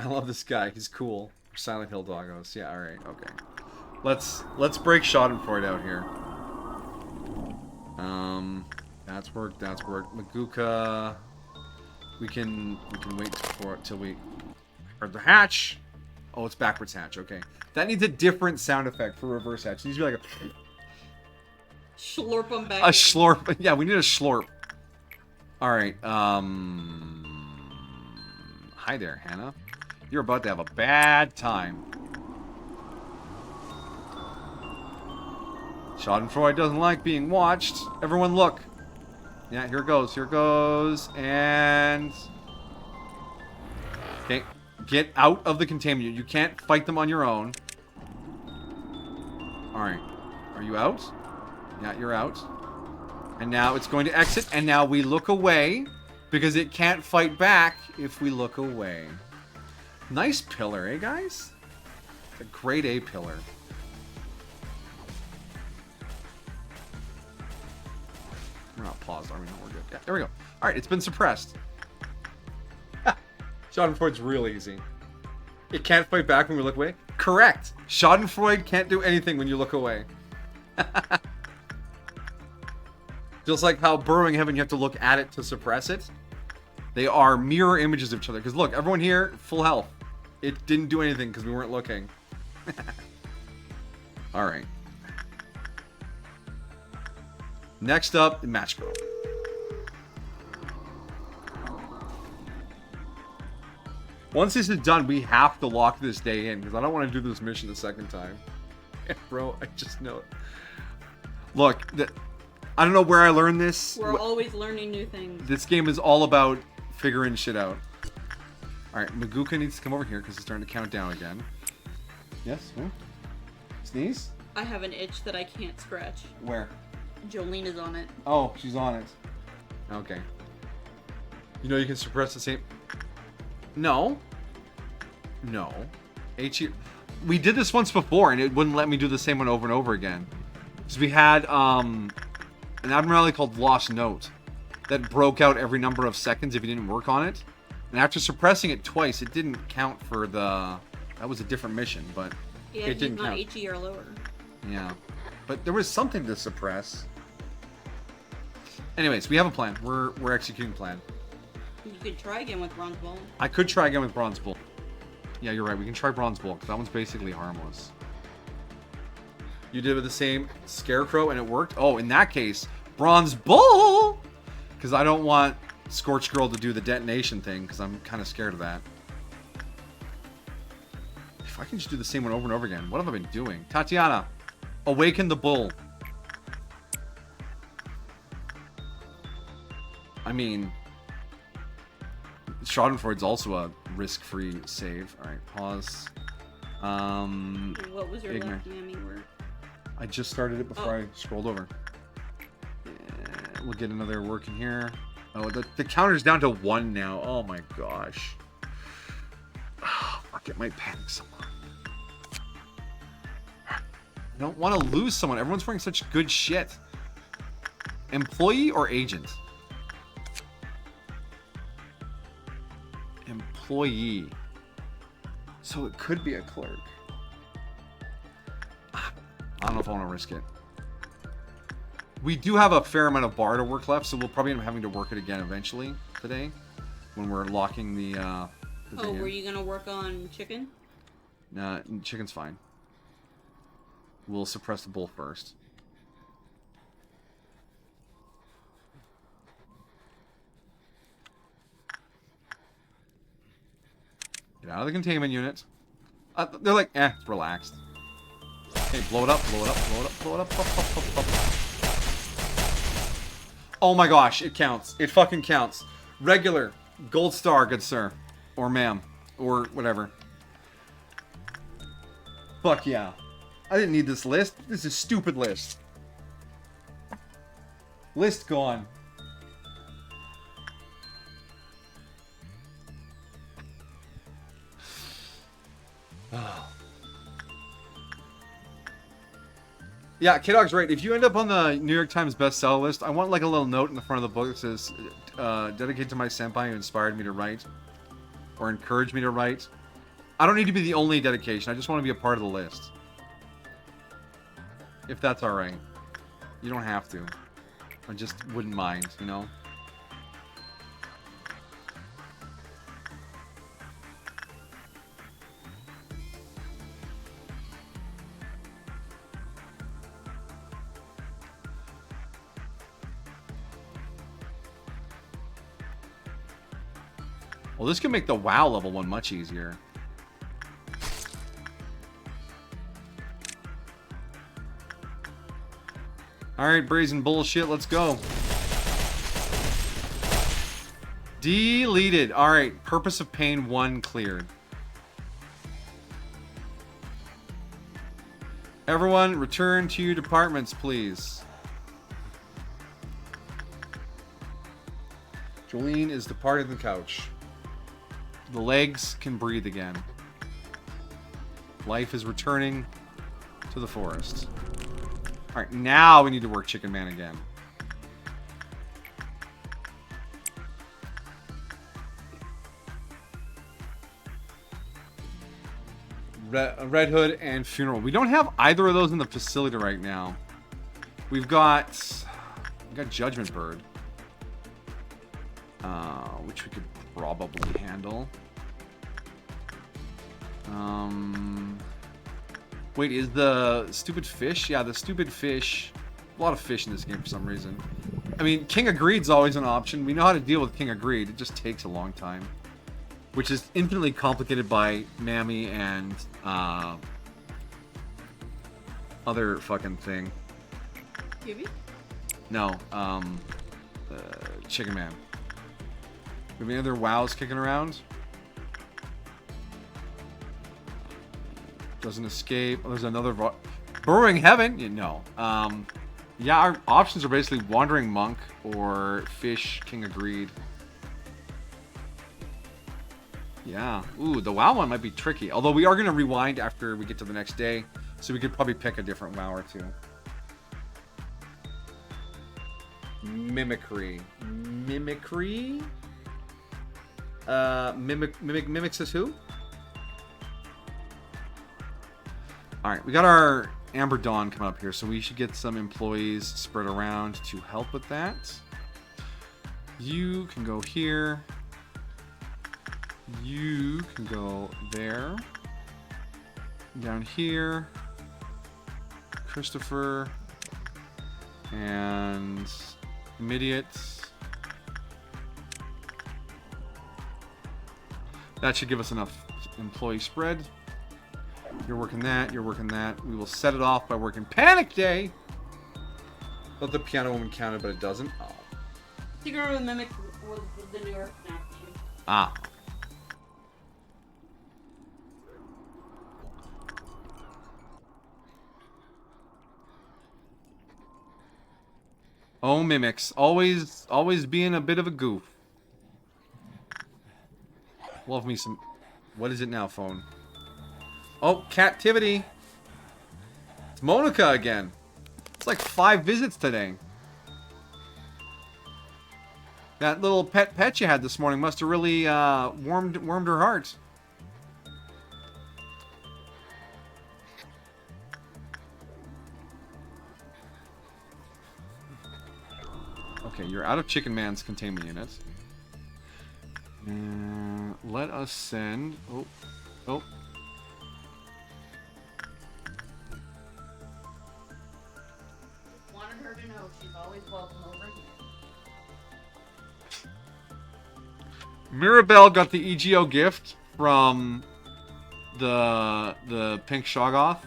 love this guy. He's cool. Silent Hill doggos. Yeah, all right, okay. Let's break Schadenfreude out here. That's worked. That's worked. Maguka. We can wait till we heard the hatch. Oh, it's backwards hatch. Okay, that needs a different sound effect for reverse hatch. It needs to be like a Slurp them back. a slurp. Yeah, we need a slurp. All right. Hi there, Hannah. You're about to have a bad time. Schadenfreude doesn't like being watched. Everyone look. Yeah, here it goes. Here it goes. And... okay. Get out of the containment. You can't fight them on your own. Alright. Are you out? Yeah, you're out. And now it's going to exit. And now we look away. Because it can't fight back if we look away. Nice pillar, eh, guys? It's a grade A pillar. We're not paused, are we? No, we're good. Yeah, there we go. Alright, it's been suppressed. Schadenfreude's real easy. It can't fight back when we look away? Correct! Schadenfreude can't do anything when you look away. Just like how Burrowing Heaven, you have to look at it to suppress it. They are mirror images of each other. Because look, everyone here, full health. It didn't do anything because we weren't looking. Alright. Next up, Matchko. Once this is done, we have to lock this day in, because I don't want to do this mission the second time. Bro, I just know it. Look, I don't know where I learned this. We're always learning new things. This game is all about figuring shit out. Alright, Maguka needs to come over here, because it's starting to count down again. Yes? Huh? Sneeze? I have an itch that I can't scratch. Where? Jolene is on it. Oh, she's on it. Okay. You know you can suppress the same... No. No. we did this once before, and it wouldn't let me do the same one over and over again. So we had an abnormality called Lost Note that broke out every number of seconds if you didn't work on it. And after suppressing it twice, it didn't count for the... That was a different mission, but Yeah, it didn't he's not count. HE or lower. Yeah. But there was something to suppress. Anyways, we have a plan. We're executing plan. You could try again with Bronze Ball. I could try again with Bronze Bull. Yeah, you're right. We can try Bronze Bull, because that one's basically harmless. You did with the same Scarecrow, and it worked? Oh, in that case, Bronze Bull! Because I don't want Scorch Girl to do the detonation thing, because I'm kind of scared of that. If I can just do the same one over and over again, what have I been doing? Tatiana, awaken the bull. I mean, Schadenfreude's also a risk-free save. All right, pause. What was your Ignorant. left mammy word? I just started it before I scrolled over. We'll get another work in here. Oh, the counter's down to 1 now. Oh my gosh. Oh, fuck, it might panic someone. I don't want to lose someone. Everyone's wearing such good shit. Employee or agent? Employee. So it could be a clerk. I don't know if I want to risk it. We do have a fair amount of bar to work left, so we'll probably end up having to work it again eventually today when we're locking the Oh, thing were in. you gonna work on chicken? Nah, chicken's fine. We'll suppress the bull first. Get out of the containment unit. They're like, it's relaxed. Okay, blow it up, blow it up, blow it up, blow it up, up, up, up, up. Oh my gosh, it counts. It fucking counts. Regular. Gold star, good sir. Or ma'am. Or whatever. Fuck yeah. I didn't need this list. This is a stupid list. List gone. Oh. Yeah, K-Dog's right. If you end up on the New York Times bestseller list, I want like a little note in the front of the book that says, dedicated to my senpai who inspired me to write. Or encouraged me to write. I don't need to be the only dedication. I just want to be a part of the list. If that's alright. You don't have to. I just wouldn't mind, you know? Well, this can make the WoW level 1 much easier. Alright, brazen bullshit, let's go. Deleted. Alright, Purpose of Pain 1 cleared. Everyone, return to your departments, please. Jolene is departed the couch. The legs can breathe again. Life is returning to the forest. Alright, now we need to work Chicken Man again. Red Hood and Funeral. We don't have either of those in the facility right now. We've got Judgment Bird. Which we could probably handle. Wait, is the stupid fish? Yeah, the stupid fish. A lot of fish in this game for some reason. I mean, King of Greed's always an option. We know how to deal with King of Greed. It just takes a long time. Which is infinitely complicated by Mammy and, other fucking thing. Gibby? No, Chicken Man. Have any other WoWs kicking around? Doesn't escape. Oh, there's another Burrowing Heaven. Yeah, no. Yeah, our options are basically Wandering Monk or Fish King of Greed. Yeah. Ooh, the WoW one might be tricky. Although we are going to rewind after we get to the next day. So we could probably pick a different WoW or two. Mimicry. Mimicry? Mimics is who? Alright, we got our Amber Dawn coming up here, so we should get some employees spread around to help with that. You can go here. You can go there. Down here. Christopher. And Immediate. That should give us enough employee spread. You're working that, you're working that. We will set it off by working Panic Day. Thought the piano woman counted, but it doesn't. Oh. Secret of the Mimic was the newer FNAF game. Ah. Oh, Mimics. Always being a bit of a goof. Love me some... What is it now, phone? Oh, captivity. It's Monica again. It's like 5 visits today. That little pet you had this morning must have really warmed her heart. Okay, you're out of Chicken Man's containment unit. Let us send... Oh. Wanted her to know she's always welcome over here. Mirabelle got the EGO gift from the Pink Shoggoth,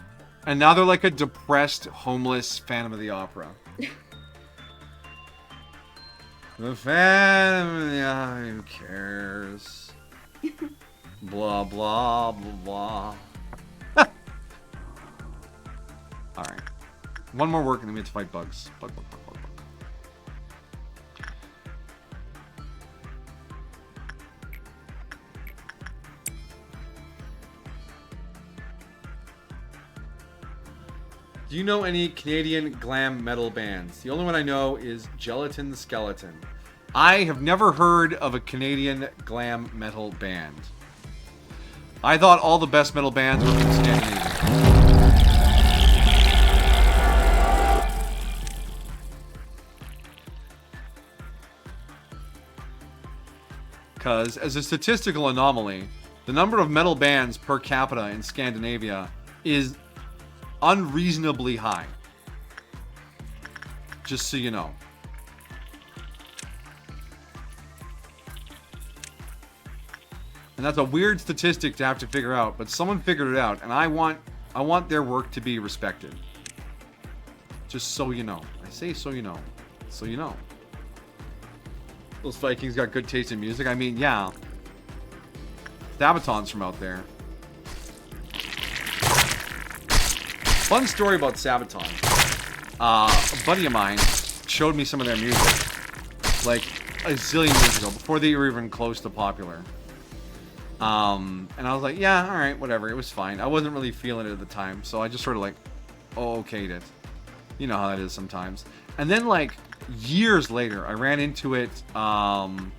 and now they're like a depressed, homeless Phantom of the Opera. The Phantom of the Opera, who cares? Blah, blah, blah, blah. Alright. One more work and then we have to fight bugs. Bug. Do you know any Canadian glam metal bands? The only one I know is Gelatin the Skeleton. I have never heard of a Canadian glam metal band. I thought all the best metal bands were from Scandinavia. Because, as a statistical anomaly, the number of metal bands per capita in Scandinavia is unreasonably high. Just so you know. And that's a weird statistic to have to figure out, but someone figured it out, and I want their work to be respected. Just so you know. I say so you know. So you know. Those Vikings got good taste in music. I mean, yeah. Sabaton's from out there. Fun story about Sabaton. A buddy of mine showed me some of their music like a zillion years ago, before they were even close to popular. And I was like, yeah, alright, whatever, it was fine. I wasn't really feeling it at the time, so I just sort of like, okayed it. You know how that is sometimes. And then like, years later, I ran into it, on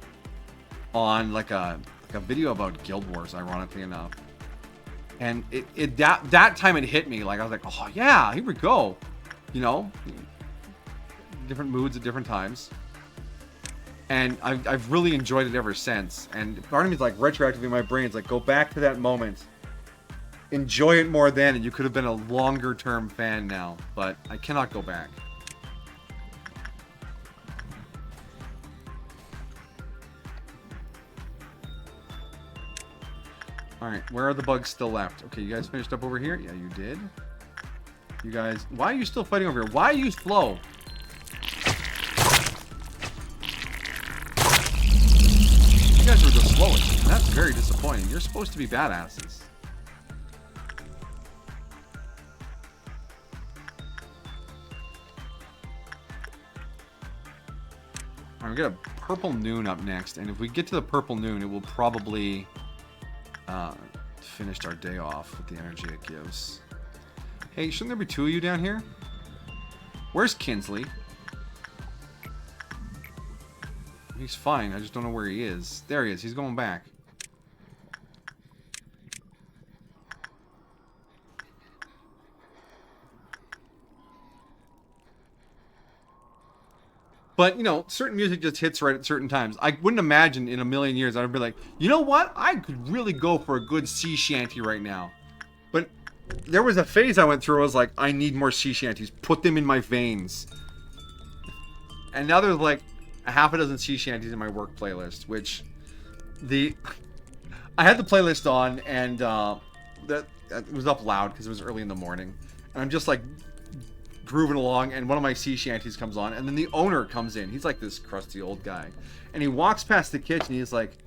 like a video about Guild Wars, ironically enough. And that time it hit me, like I was like, oh yeah, here we go. You know? Different moods at different times. And I've really enjoyed it ever since. And part of me is like, retroactively in my brain, it's like, go back to that moment. Enjoy it more then, and you could have been a longer term fan now. But I cannot go back. Alright, where are the bugs still left? Okay, you guys finished up over here? Yeah, you did. You guys, why are you still fighting over here? Why are you slow? You guys are the slowest, and that's very disappointing. You're supposed to be badasses. Alright, we got a purple noon up next, and if we get to the purple noon, it will probably finished our day off with the energy it gives. Hey, shouldn't there be 2 of you down here? Where's Kinsley? He's fine. I just don't know where he is. There he is. He's going back. But, you know, certain music just hits right at certain times. I wouldn't imagine in a million years I'd be like, you know what? I could really go for a good sea shanty right now. But there was a phase I went through. I was like, I need more sea shanties. Put them in my veins. And now there's like a half a dozen sea shanties in my work playlist, which I had the playlist on, and that it was up loud because it was early in the morning. And I'm just like grooving along, and one of my sea shanties comes on, and then the owner comes in. He's like this crusty old guy, and he walks past the kitchen. He's like,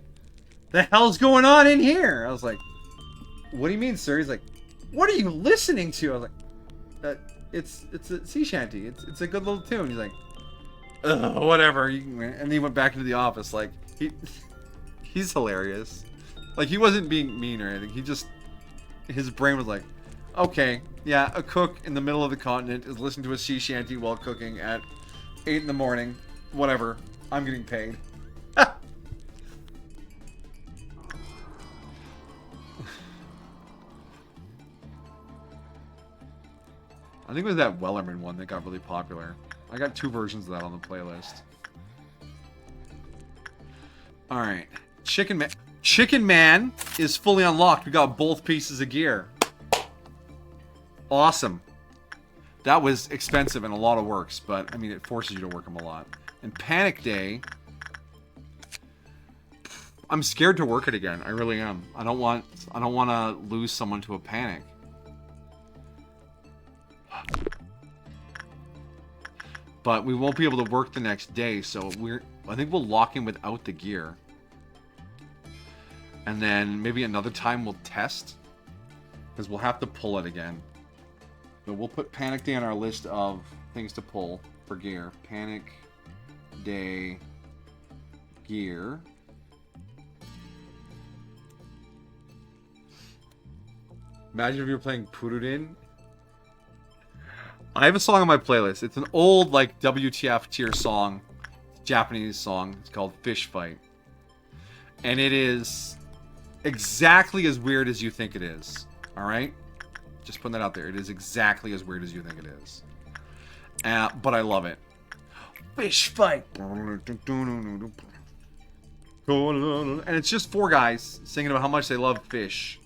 the hell's going on in here? I was like, what do you mean, sir? He's like, what are you listening to? I was like, it's a sea shanty. It's a good little tune. He's like, ugh, whatever. And then he went back into the office. Like, he's hilarious. Like, he wasn't being mean or anything. He just, his brain was like, okay, yeah, a cook in the middle of the continent is listening to a sea shanty while cooking at 8 in the morning. Whatever. I'm getting paid. I think it was that Wellerman one that got really popular. I got 2 versions of that on the playlist. Alright. Chicken Man is fully unlocked. We got both pieces of gear. Awesome. That was expensive and a lot of works, but I mean, it forces you to work them a lot. And Panic Day, I'm scared to work it again. I really am. I don't want to lose someone to a panic. But we won't be able to work the next day, so I think we'll lock in without the gear. And then maybe another time we'll test, because we'll have to pull it again. But we'll put Panic Day on our list of things to pull for gear. Panic Day gear. Imagine if you were playing Purudin. I have a song on my playlist. It's an old, like, WTF tier song. Japanese song. It's called Fish Fight. And it is exactly as weird as you think it is. Alright? Just putting that out there. It is exactly as weird as you think it is. But I love it. Fish Fight! And it's just 4 guys singing about how much they love fish.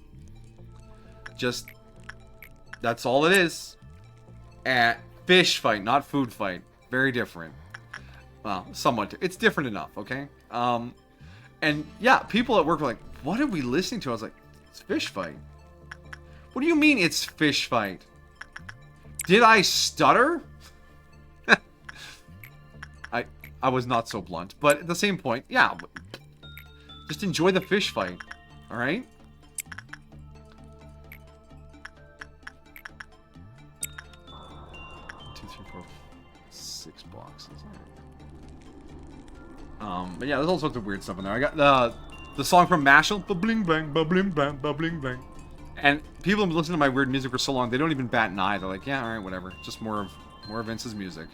Just, that's all it is. Fish fight, not food fight. Very different. Well, somewhat. It's different enough, okay? And yeah, people at work were like, what are we listening to? I was like, it's Fish Fight. What do you mean it's Fish Fight? Did I stutter? I was not so blunt. But at the same point, yeah. Just enjoy the fish fight. Alright? But yeah, there's all sorts of weird stuff in there. I got the song from Mashal, ba-bling bang, ba-bling bang, ba-bling bang. And people have been listening to my weird music for so long, they don't even bat an eye. They're like, yeah, alright, whatever. Just more of Vince's music.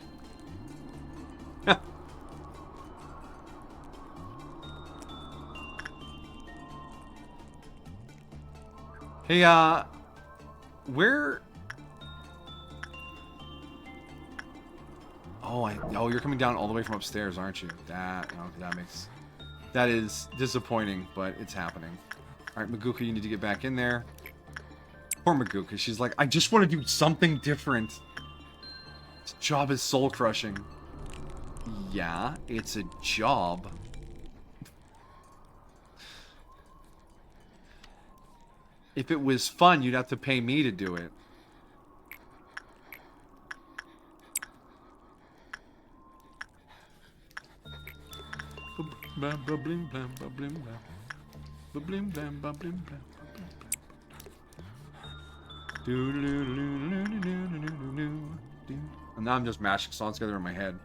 Hey, where... Oh, you're coming down all the way from upstairs, aren't you? That is disappointing, but it's happening. All right, Maguka, you need to get back in there. Poor Maguka, she's like, I just want to do something different. This job is soul crushing. Yeah, it's a job. If it was fun, you'd have to pay me to do it. And now I'm just mashing songs together in my head.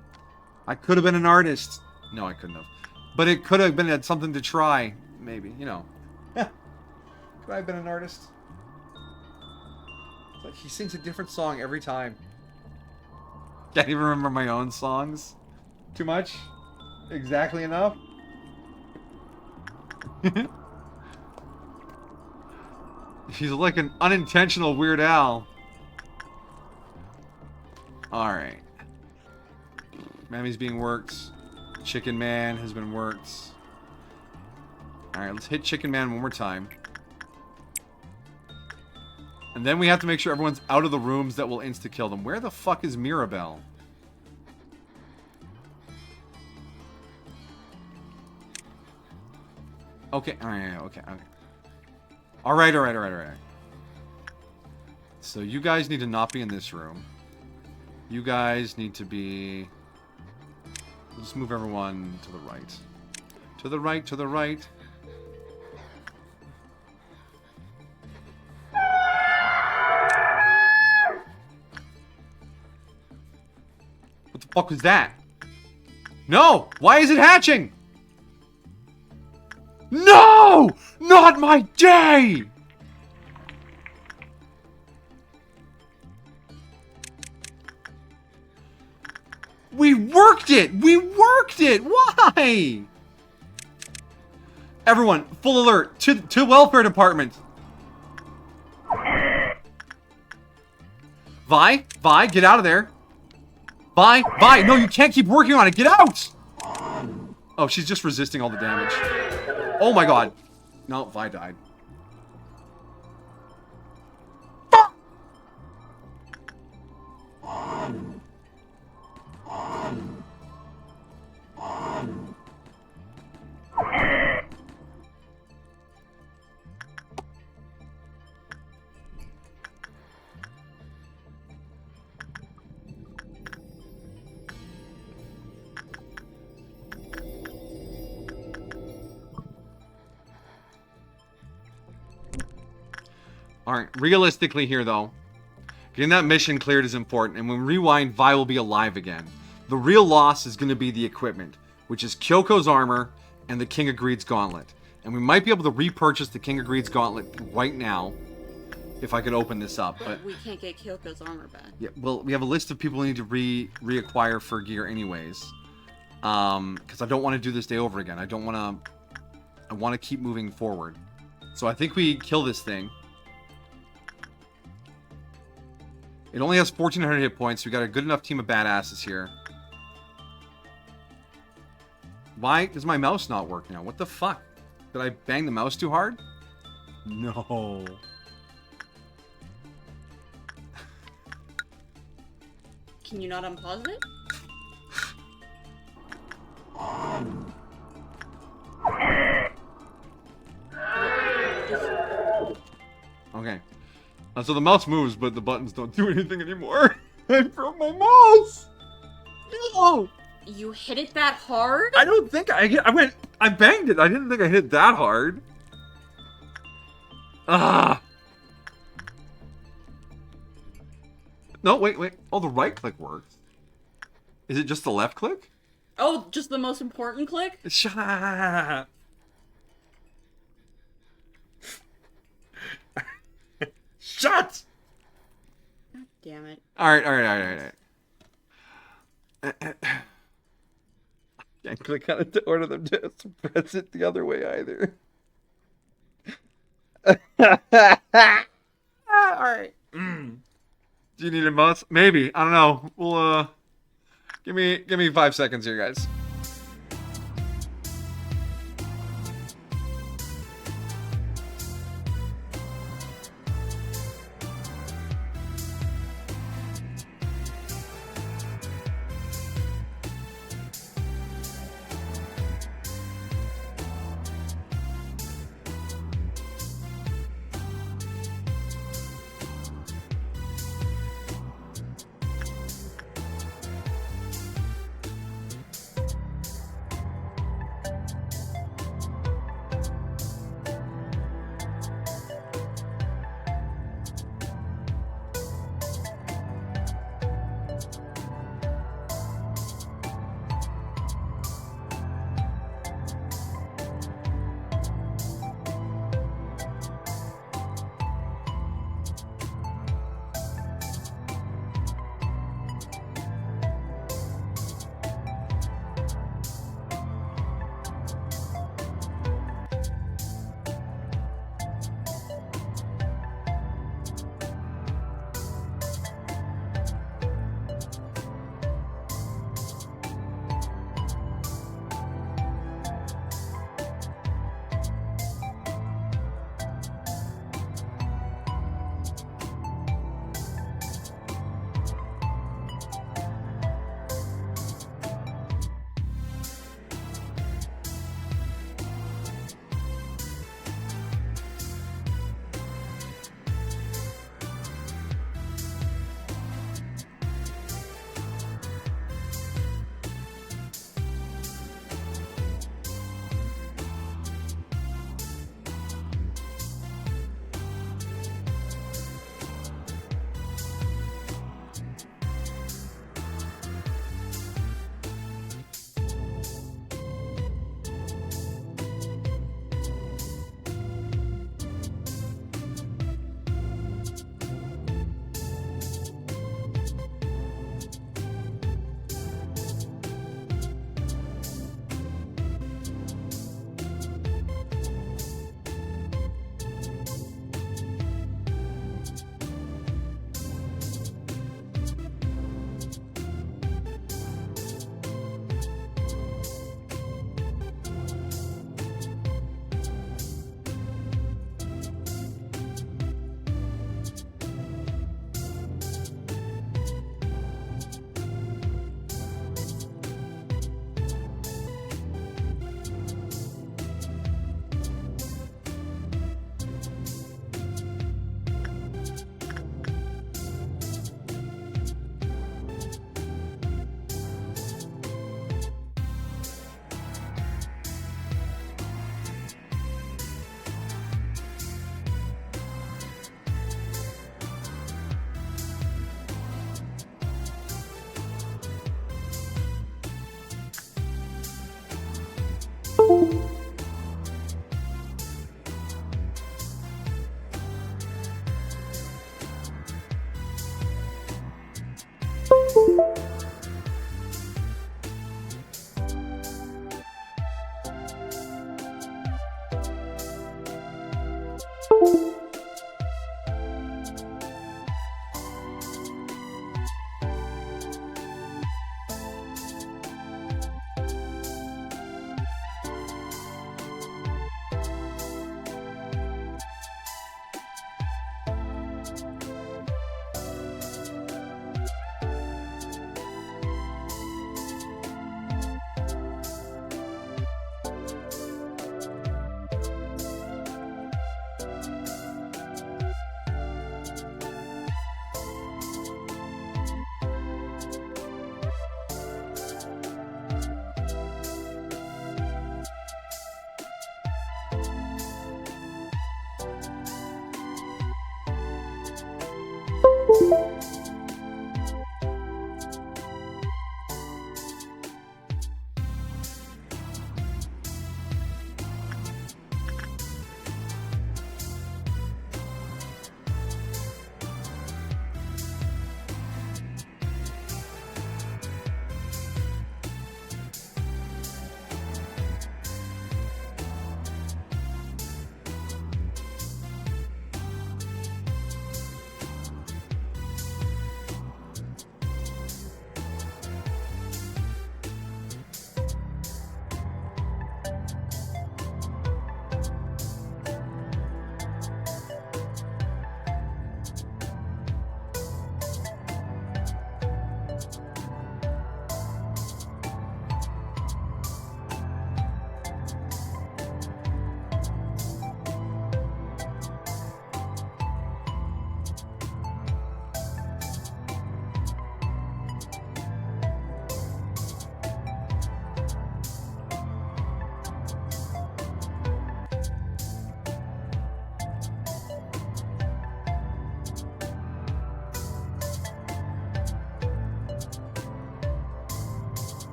I could have been an artist. No, I couldn't have. But it could have been something to try, maybe, you know. Could I have been an artist? It's like he sings a different song every time. Can't even remember my own songs. Too much? Exactly enough? He's like an unintentional Weird Al. Alright. Mammy's being worked. Chicken Man has been worked. Alright, let's hit Chicken Man one more time. And then we have to make sure everyone's out of the rooms that will insta-kill them. Where the fuck is Mirabelle? Okay, alright, okay. Alright. So you guys need to not be in this room. You guys need to be... We'll just move everyone to the right. To the right, to the right. What the fuck was that? No! Why is it hatching? No! Not my day! We worked it! We worked it! Why? Everyone, full alert to welfare department. Vi, get out of there. Vi, no, you can't keep working on it. Get out! Oh, she's just resisting all the damage. Oh my god. No, Vi died. Alright, realistically here though, getting that mission cleared is important, and when we rewind, Vi will be alive again. The real loss is going to be the equipment, which is Kyoko's armor and the King of Greed's gauntlet. And we might be able to repurchase the King of Greed's gauntlet right now, if I could open this up. But we can't get Kyoko's armor back. Yeah, well, we have a list of people we need to reacquire for gear anyways. Because I don't want to do this day over again. I want to keep moving forward. So I think we kill this thing. It only has 1,400 hit points. We got a good enough team of badasses here. Why is my mouse not working now? What the fuck? Did I bang the mouse too hard? No. Can you not unpause it? Okay. So the mouse moves, but the buttons don't do anything anymore. I broke my mouse! No! You hit it that hard? I don't think I banged it. I didn't think I hit it that hard. Ah! No, wait. Oh, the right click works. Is it just the left click? Oh, just the most important click? Shut up. Shut! God damn it. Alright. Can't click on it to order them to press it the other way either. Alright. Do you need a mouse? Maybe. I don't know. We'll give me 5 seconds here, guys.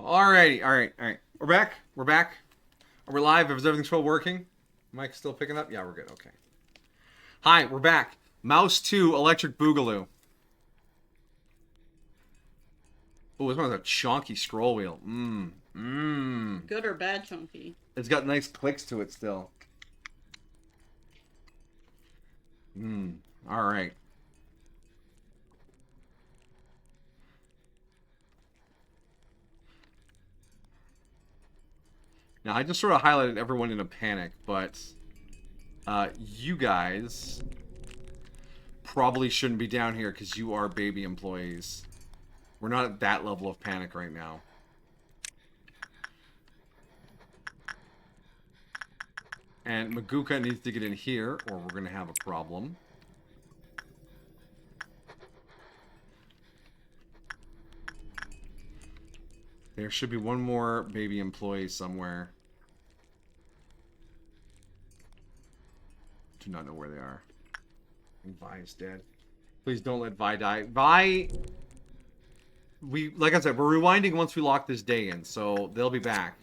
Alrighty, alright. We're back. Are we live? Is everything still working? Mike still picking up? Yeah, we're good. Okay. Hi, we're back. Mouse 2 Electric Boogaloo. Oh, this one has a chonky scroll wheel. Good or bad, chunky? It's got nice clicks to it still. Alright. Now, I just sort of highlighted everyone in a panic, but you guys probably shouldn't be down here because you are baby employees. We're not at that level of panic right now. And Maguka needs to get in here, or we're going to have a problem. There should be one more baby employee somewhere. Do not know where they are. And Vi is dead. Please don't let Vi die. Vi... like I said, we're rewinding once we lock this day in, so they'll be back.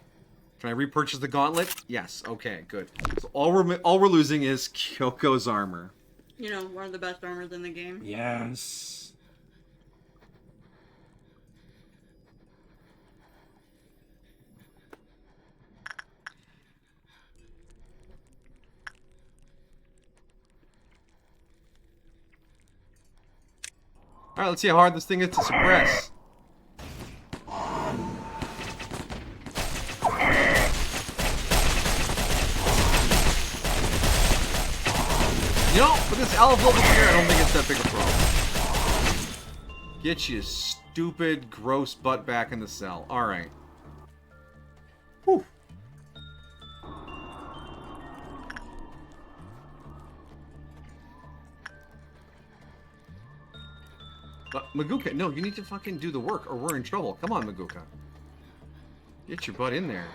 Can I repurchase the gauntlet? Yes. Okay, good. So all we're losing is Kyoko's armor. You know, one of the best armors in the game. Yes. Alright, let's see how hard this thing is to suppress. You know, with this Aleph level here, I don't think it's that big a problem. Get you stupid, gross butt back in the cell. Alright. Whew. But Maguka, no, you need to fucking do the work or we're in trouble. Come on, Maguka. Get your butt in there.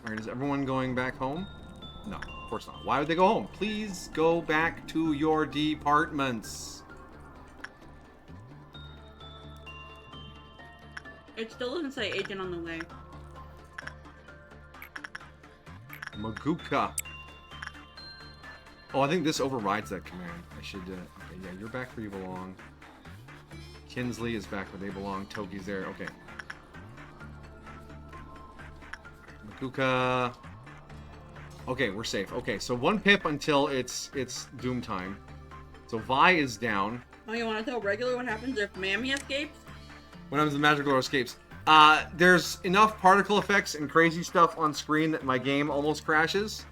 Alright, is everyone going back home? No, of course not. Why would they go home? Please go back to your departments. It still doesn't say agent on the way. Maguka. Oh, I think this overrides that command. I should, okay, yeah, you're back where you belong. Kinsley is back where they belong. Toki's there, okay. Maguka. Okay, we're safe. Okay, so 1 pip until it's doom time. So Vi is down. Oh, you want to tell regular what happens if Mammy escapes? When the magical door escapes. There's enough particle effects and crazy stuff on screen that my game almost crashes.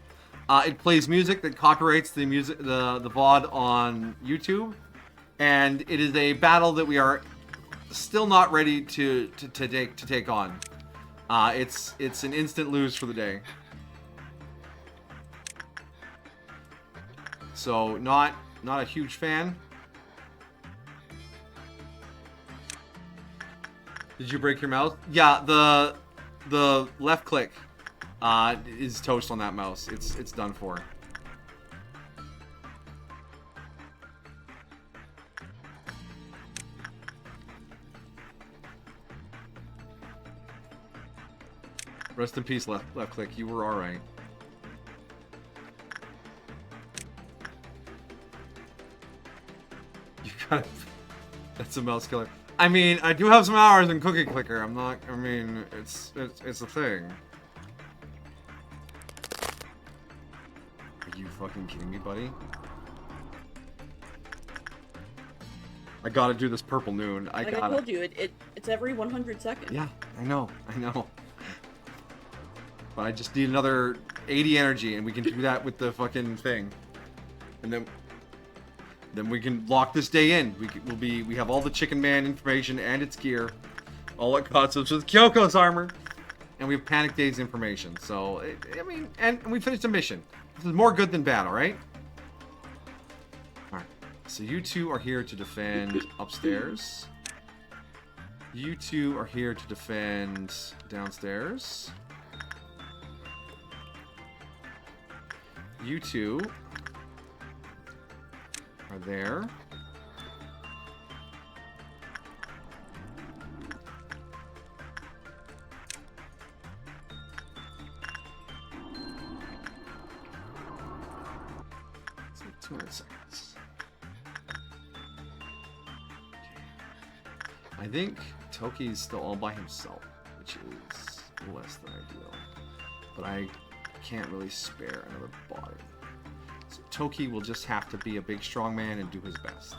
It plays music that copyrights the music, the VOD on YouTube, and it is a battle that we are still not ready to take on. It's an instant lose for the day. So not a huge fan. Did you break your mouse? Yeah, the left click is toast on that mouse. It's done for. Rest in peace, left click. You were all right. You got it. That's a mouse killer. I mean, I do have some hours in Cookie Clicker. I'm not. I mean, it's a thing. Are you fucking kidding me, buddy? I gotta do this purple noon. I told you, it's every 100 seconds. Yeah, I know. But I just need another 80 energy, and we can do that with the fucking thing. And then we can lock this day in. We have all the Chicken Man information and its gear. All it costs us with Kyoko's armor. And we have Panic Days information. So, I mean, and we finished a mission. This is more good than bad, alright? Alright. So you two are here to defend upstairs. You two are here to defend downstairs. You two are there. So 200 seconds. Okay. I think Toki's still all by himself, which is less than ideal. But I can't really spare another body. So Toki will just have to be a big strong man and do his best.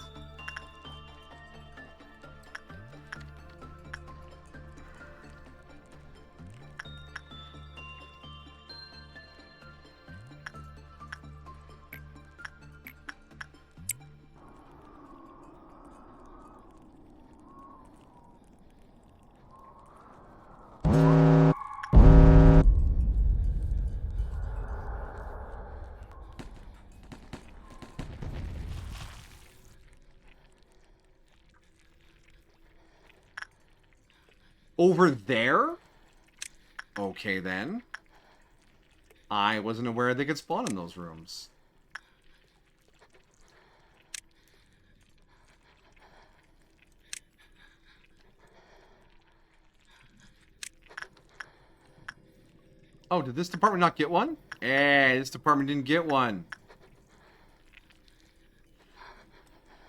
Over there? Okay, then. I wasn't aware they could spawn in those rooms. Oh, did this department not get one? Eh, this department didn't get one.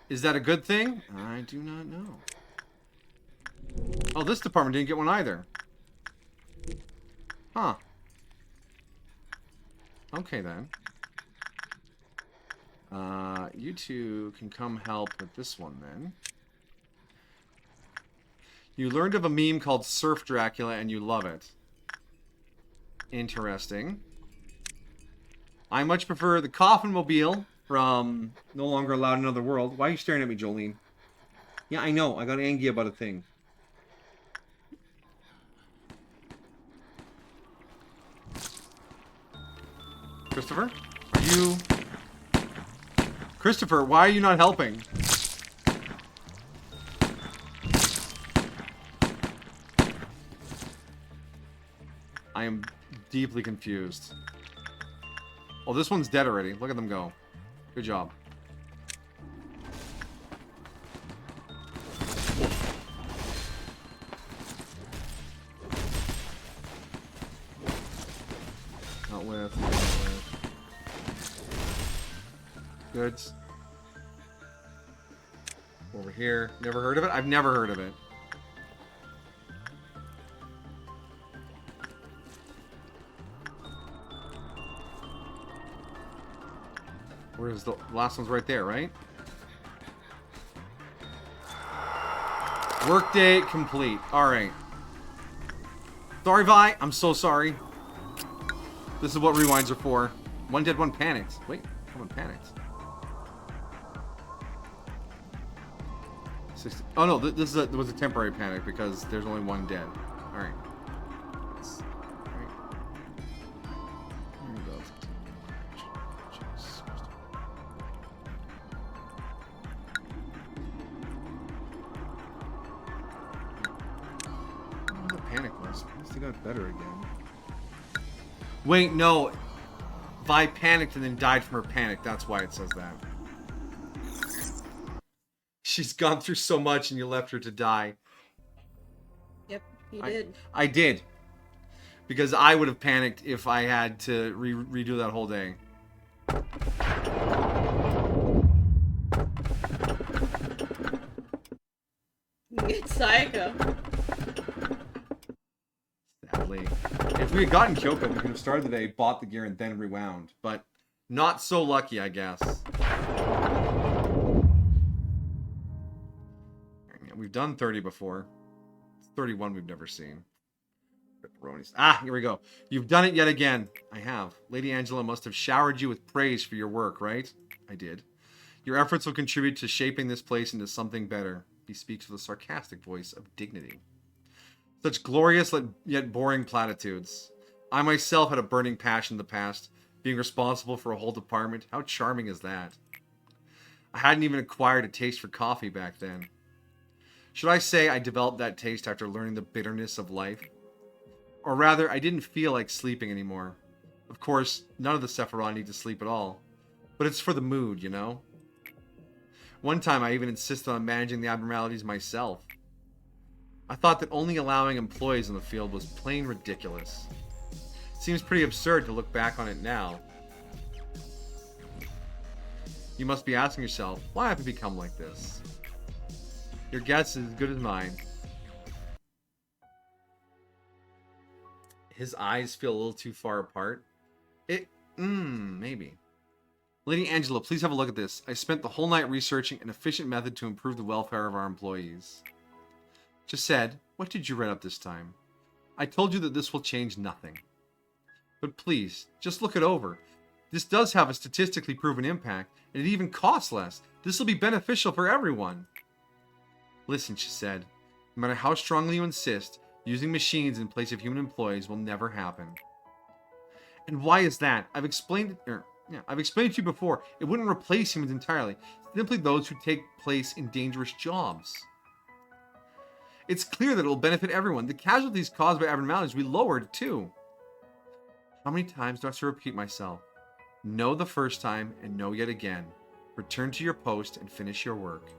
Is that a good thing? I do not know. Oh, this department didn't get one either. Huh. Okay, then. You two can come help with this one, then. You learned of a meme called Surf Dracula, and you love it. Interesting. I much prefer the Coffin Mobile from No Longer Allowed in Another World. Why are you staring at me, Jolene? Yeah, I know. I got angry about a thing. Christopher? Are you... Christopher, why are you not helping? I am deeply confused. Oh, this one's dead already. Look at them go. Good job. Not with. Goods. Over here. Never heard of it? I've never heard of it. Where's the last one's right there, right? Workday complete. Alright. Sorry, Vi. I'm so sorry. This is what rewinds are for. One dead, one panicked. Wait, someone panicked. 60. Oh no, this was a temporary panic because there's only one dead. Alright. Got better again. Wait, no. Vi panicked and then died from her panic. That's why it says that. She's gone through so much and you left her to die. Yep, you did. I did. Because I would have panicked if I had to redo that whole day. It's Sayaka. Sadly. If we had gotten Kyoko, we could have started the day, bought the gear, and then rewound. But not so lucky, I guess. We've done 30 before. 31 we've never seen. Pepperonis. Ah, here we go. You've done it yet again. I have. Lady Angela must have showered you with praise for your work, right? I did. Your efforts will contribute to shaping this place into something better. He speaks with a sarcastic voice of dignity. Such glorious yet boring platitudes. I myself had a burning passion in the past, being responsible for a whole department. How charming is that? I hadn't even acquired a taste for coffee back then. Should I say I developed that taste after learning the bitterness of life? Or rather, I didn't feel like sleeping anymore. Of course, none of the Sephiroth need to sleep at all. But it's for the mood, you know? One time I even insisted on managing the abnormalities myself. I thought that only allowing employees in the field was plain ridiculous. Seems pretty absurd to look back on it now. You must be asking yourself, why have I become like this? Your guess is as good as mine. His eyes feel a little too far apart. Maybe. Lady Angela, please have a look at this. I spent the whole night researching an efficient method to improve the welfare of our employees. Just said, what did you read up this time? I told you that this will change nothing. But please, just look it over. This does have a statistically proven impact, and it even costs less. This will be beneficial for everyone. Listen, she said. No matter how strongly you insist, using machines in place of human employees will never happen. And why is that? I've explained it to you before. It wouldn't replace humans entirely. Simply those who take place in dangerous jobs. It's clear that it will benefit everyone. The casualties caused by abnormalities will be lowered, too. How many times do I have to repeat myself? No the first time, and no yet again. Return to your post and finish your work.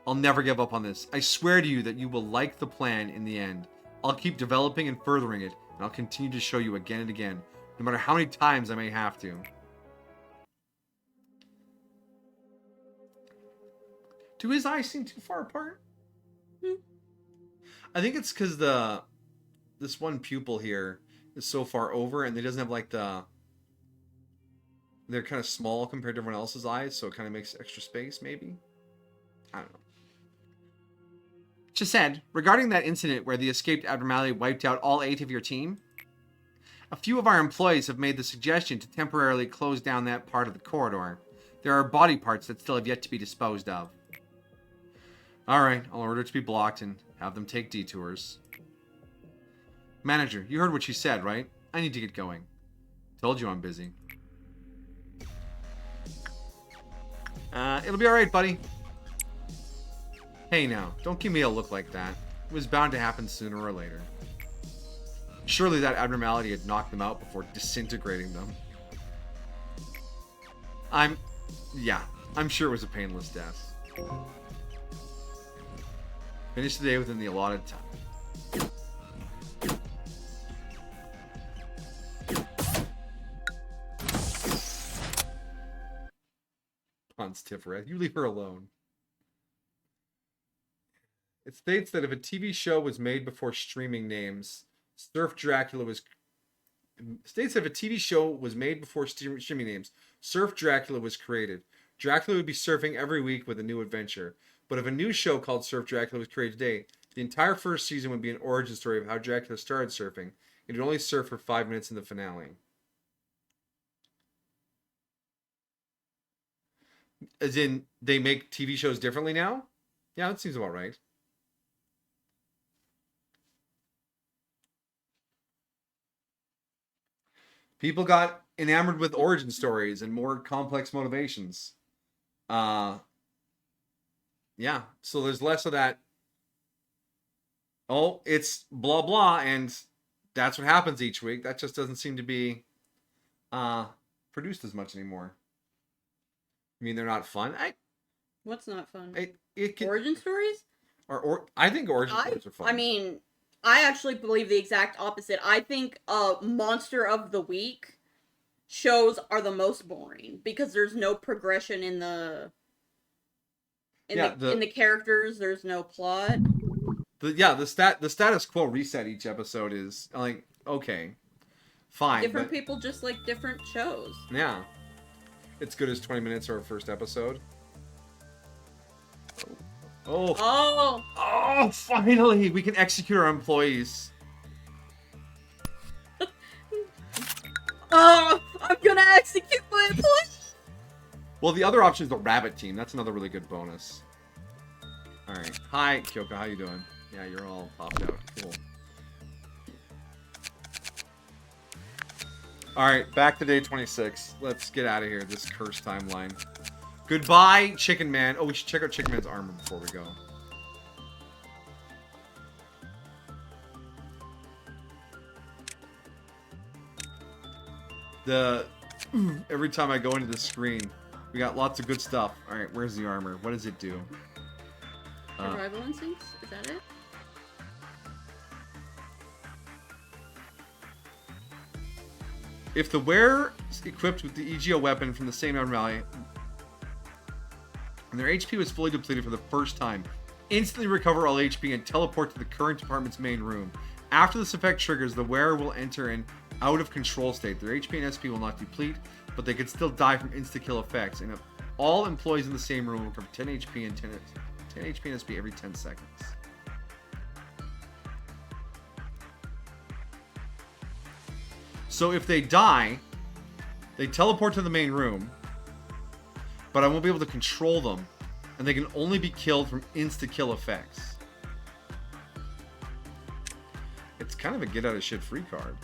I'll never give up on this. I swear to you that you will like the plan in the end. I'll keep developing and furthering it, and I'll continue to show you again and again, no matter how many times I may have to. Do his eyes seem too far apart? I think it's because this one pupil here is so far over, and they doesn't have like they're kind of small compared to everyone else's eyes, so it kind of makes extra space, maybe. I don't know. She said, regarding that incident where the escaped abnormality wiped out all 8 of your team, a few of our employees have made the suggestion to temporarily close down that part of the corridor. There are body parts that still have yet to be disposed of. Alright, I'll order it to be blocked and have them take detours. Manager, you heard what she said, right? I need to get going. Told you I'm busy. It'll be alright, buddy. Hey now, don't give me a look like that. It was bound to happen sooner or later. Surely that abnormality had knocked them out before disintegrating them. I'm sure it was a painless death. Finish the day within the allotted time. on, Stiffer. You leave her alone. It states that if a TV show was made before streaming names, Surf Dracula was states that if a TV show was made before streaming names, Surf Dracula was created. Dracula would be surfing every week with a new adventure. But if a new show called Surf Dracula was created today, the entire first season would be an origin story of how Dracula started surfing. It would only surf for 5 minutes in the finale. As in, they make TV shows differently now? Yeah, that seems about right. People got enamored with origin stories and more complex motivations. Yeah, so there's less of that. Oh, it's blah blah, and that's what happens each week. That just doesn't seem to be produced as much anymore. I mean, they're not fun. What's not fun? It can, Origin stories? or I think origin stories are fun. I mean, I actually believe the exact opposite. I think Monster of the Week shows are the most boring because there's no progression in the in the characters. There's no plot. The status quo reset each episode is like, okay, fine. Different people just like different shows. Yeah, it's good as 20 minutes or a first episode. Oh! Finally, we can execute our employees. Oh, I'm gonna execute my employees. Well, the other option is the rabbit team. That's another really good bonus. All right. Hi, Kyoko. How you doing? Yeah, you're all popped out. Cool. All right, back to day 26. Let's get out of here. This cursed timeline. Goodbye, Chicken Man. Oh, we should check out Chicken Man's armor before we go. Every time I go into the screen, we got lots of good stuff. All right, where's the armor? What does it do? Survival instincts? Is that it? If the wearer is equipped with the EGO weapon from the same abnormality, and their HP was fully depleted for the first time, instantly recover all HP and teleport to the current department's main room. After this effect triggers, the wearer will enter an out-of-control state. Their HP and SP will not deplete, but they could still die from insta-kill effects. And all employees in the same room will recover 10 HP and 10 HP and SP every 10 seconds. So if they die, they teleport to the main room, but I won't be able to control them, and they can only be killed from insta-kill effects. It's kind of a get-out-of-shit-free card.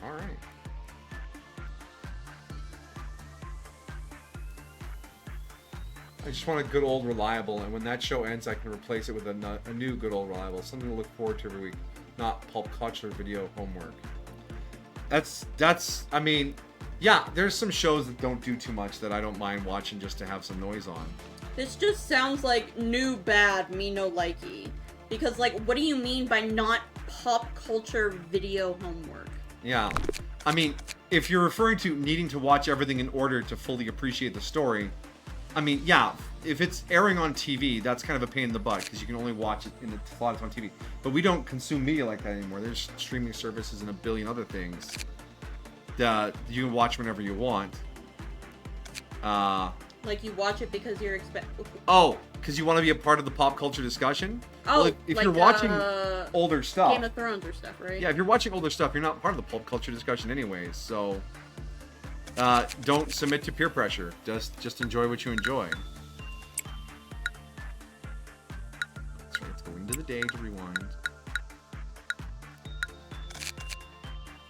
Alright. I just want a good old reliable, and when that show ends, I can replace it with a new good old reliable. Something to look forward to every week, not pulp culture video homework. I mean, yeah, there's some shows that don't do too much that I don't mind watching just to have some noise on. This just sounds like new bad, me no likey. Because, like, what do you mean by not pop culture video homework? Yeah. I mean, if you're referring to needing to watch everything in order to fully appreciate the story, I mean, yeah, if it's airing on TV, that's kind of a pain in the butt because you can only watch it in the slot on TV. But we don't consume media like that anymore. There's streaming services and a billion other things that you can watch whenever you want. Like you watch it because you're Oh, because you want to be a part of the pop culture discussion? Oh, well, if like, you're watching older stuff. Game of Thrones or stuff, right? Yeah, if you're watching older stuff, you're not part of the pop culture discussion anyways, so don't submit to peer pressure. Just enjoy what you enjoy. That's right, let's go into the day to rewind.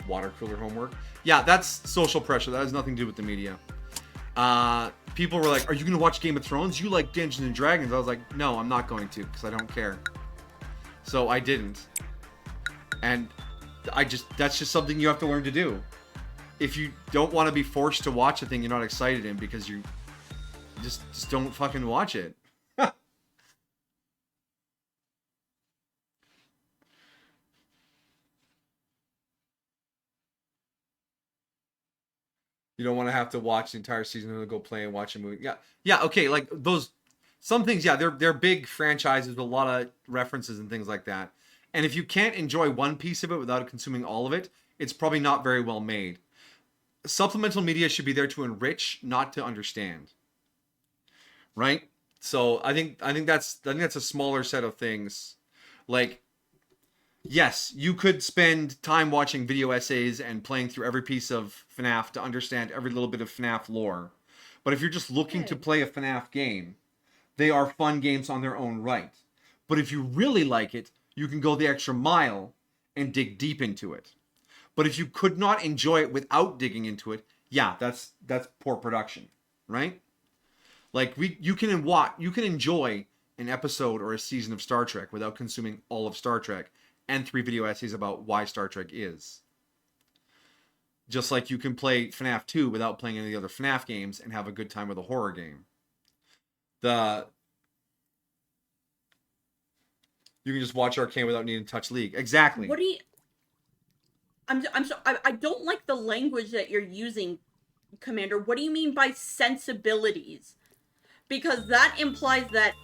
Water cooler homework. Yeah, that's social pressure. That has nothing to do with the media. People were like, are you going to watch Game of Thrones? You like Dungeons and Dragons? I was like, no, I'm not going to, because I don't care. So I didn't. And that's just something you have to learn to do. If you don't want to be forced to watch a thing you're not excited in because you just don't fucking watch it. You don't want to have to watch the entire season and then go play and watch a movie. Yeah, okay, like those some things, yeah, they're big franchises with a lot of references and things like that. And if you can't enjoy one piece of it without consuming all of it, it's probably not very well made. Supplemental media should be there to enrich, not to understand. Right? So I think that's a smaller set of things. Like, yes, you could spend time watching video essays and playing through every piece of FNAF to understand every little bit of FNAF lore. But if you're just looking to play a FNAF game, they are fun games on their own right. But if you really like it, you can go the extra mile and dig deep into it. But if you could not enjoy it without digging into it, yeah, that's poor production, right? Like you can enjoy an episode or a season of Star Trek without consuming all of Star Trek and 3 video essays about why Star Trek is. Just like you can play FNAF 2 without playing any of the other FNAF games and have a good time with a horror game. You can just watch Arcane without needing to touch League. Exactly. What do you... I don't like the language that you're using, Commander. What do you mean by sensibilities? Because that implies that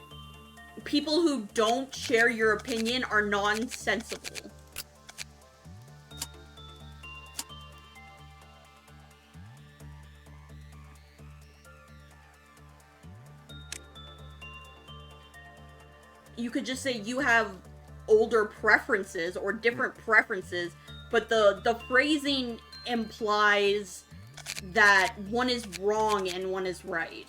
people who don't share your opinion are nonsensical. You could just say you have older preferences or different preferences, but the phrasing implies that one is wrong and one is right.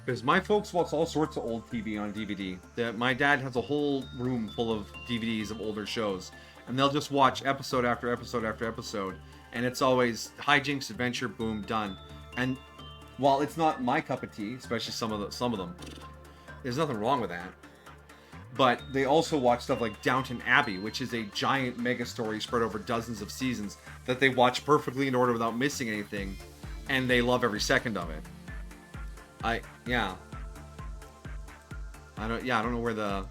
Because my folks watch all sorts of old TV on DVD. My dad has a whole room full of DVDs of older shows, and they'll just watch episode after episode after episode, and it's always hijinks, adventure, boom, done. And while it's not my cup of tea, especially some of them, there's nothing wrong with that. But they also watch stuff like Downton Abbey, which is a giant mega story spread over dozens of seasons that they watch perfectly in order without missing anything, and they love every second of it. I don't know where the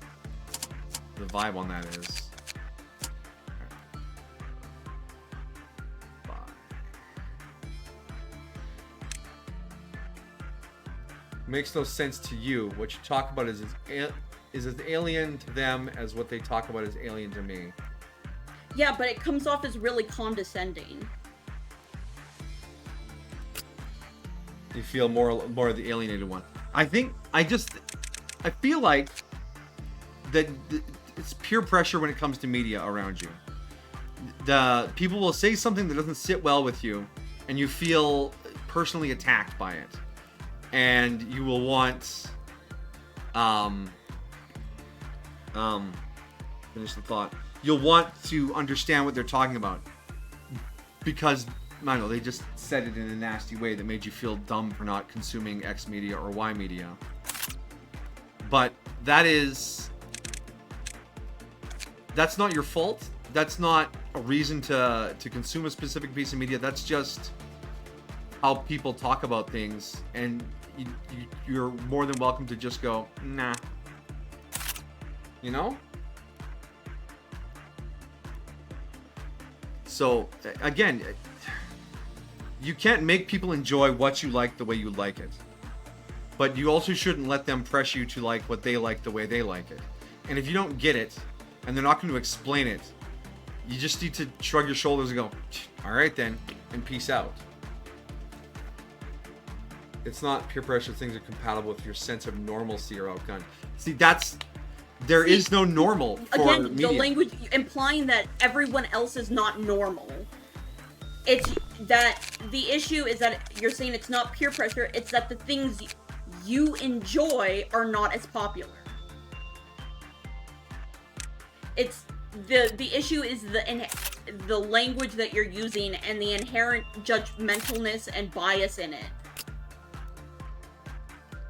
vibe on that is. Makes no sense to you. What you talk about is as alien to them as what they talk about is alien to me. Yeah, but it comes off as really condescending. You feel more of the alienated one. I feel like that it's peer pressure when it comes to media around you. The people will say something that doesn't sit well with you, and you feel personally attacked by it, and you will want finish the thought. You'll want to understand what they're talking about because I don't know, they just said it in a nasty way that made you feel dumb for not consuming X media or Y media. But that's not your fault. That's not a reason to consume a specific piece of media. That's just how people talk about things, and you're more than welcome to just go, nah. You know? So, again, you can't make people enjoy what you like the way you like it. But you also shouldn't let them pressure you to like what they like the way they like it. And if you don't get it, and they're not going to explain it, you just need to shrug your shoulders and go, alright then, and peace out. It's not peer pressure, things are compatible with your sense of normalcy or outcome. See, there is no normal for again, media. The language implying that everyone else is not normal. It's that the issue is that you're saying it's not peer pressure, it's that the things you enjoy are not as popular. It's the issue is the language that you're using and the inherent judgmentalness and bias in it.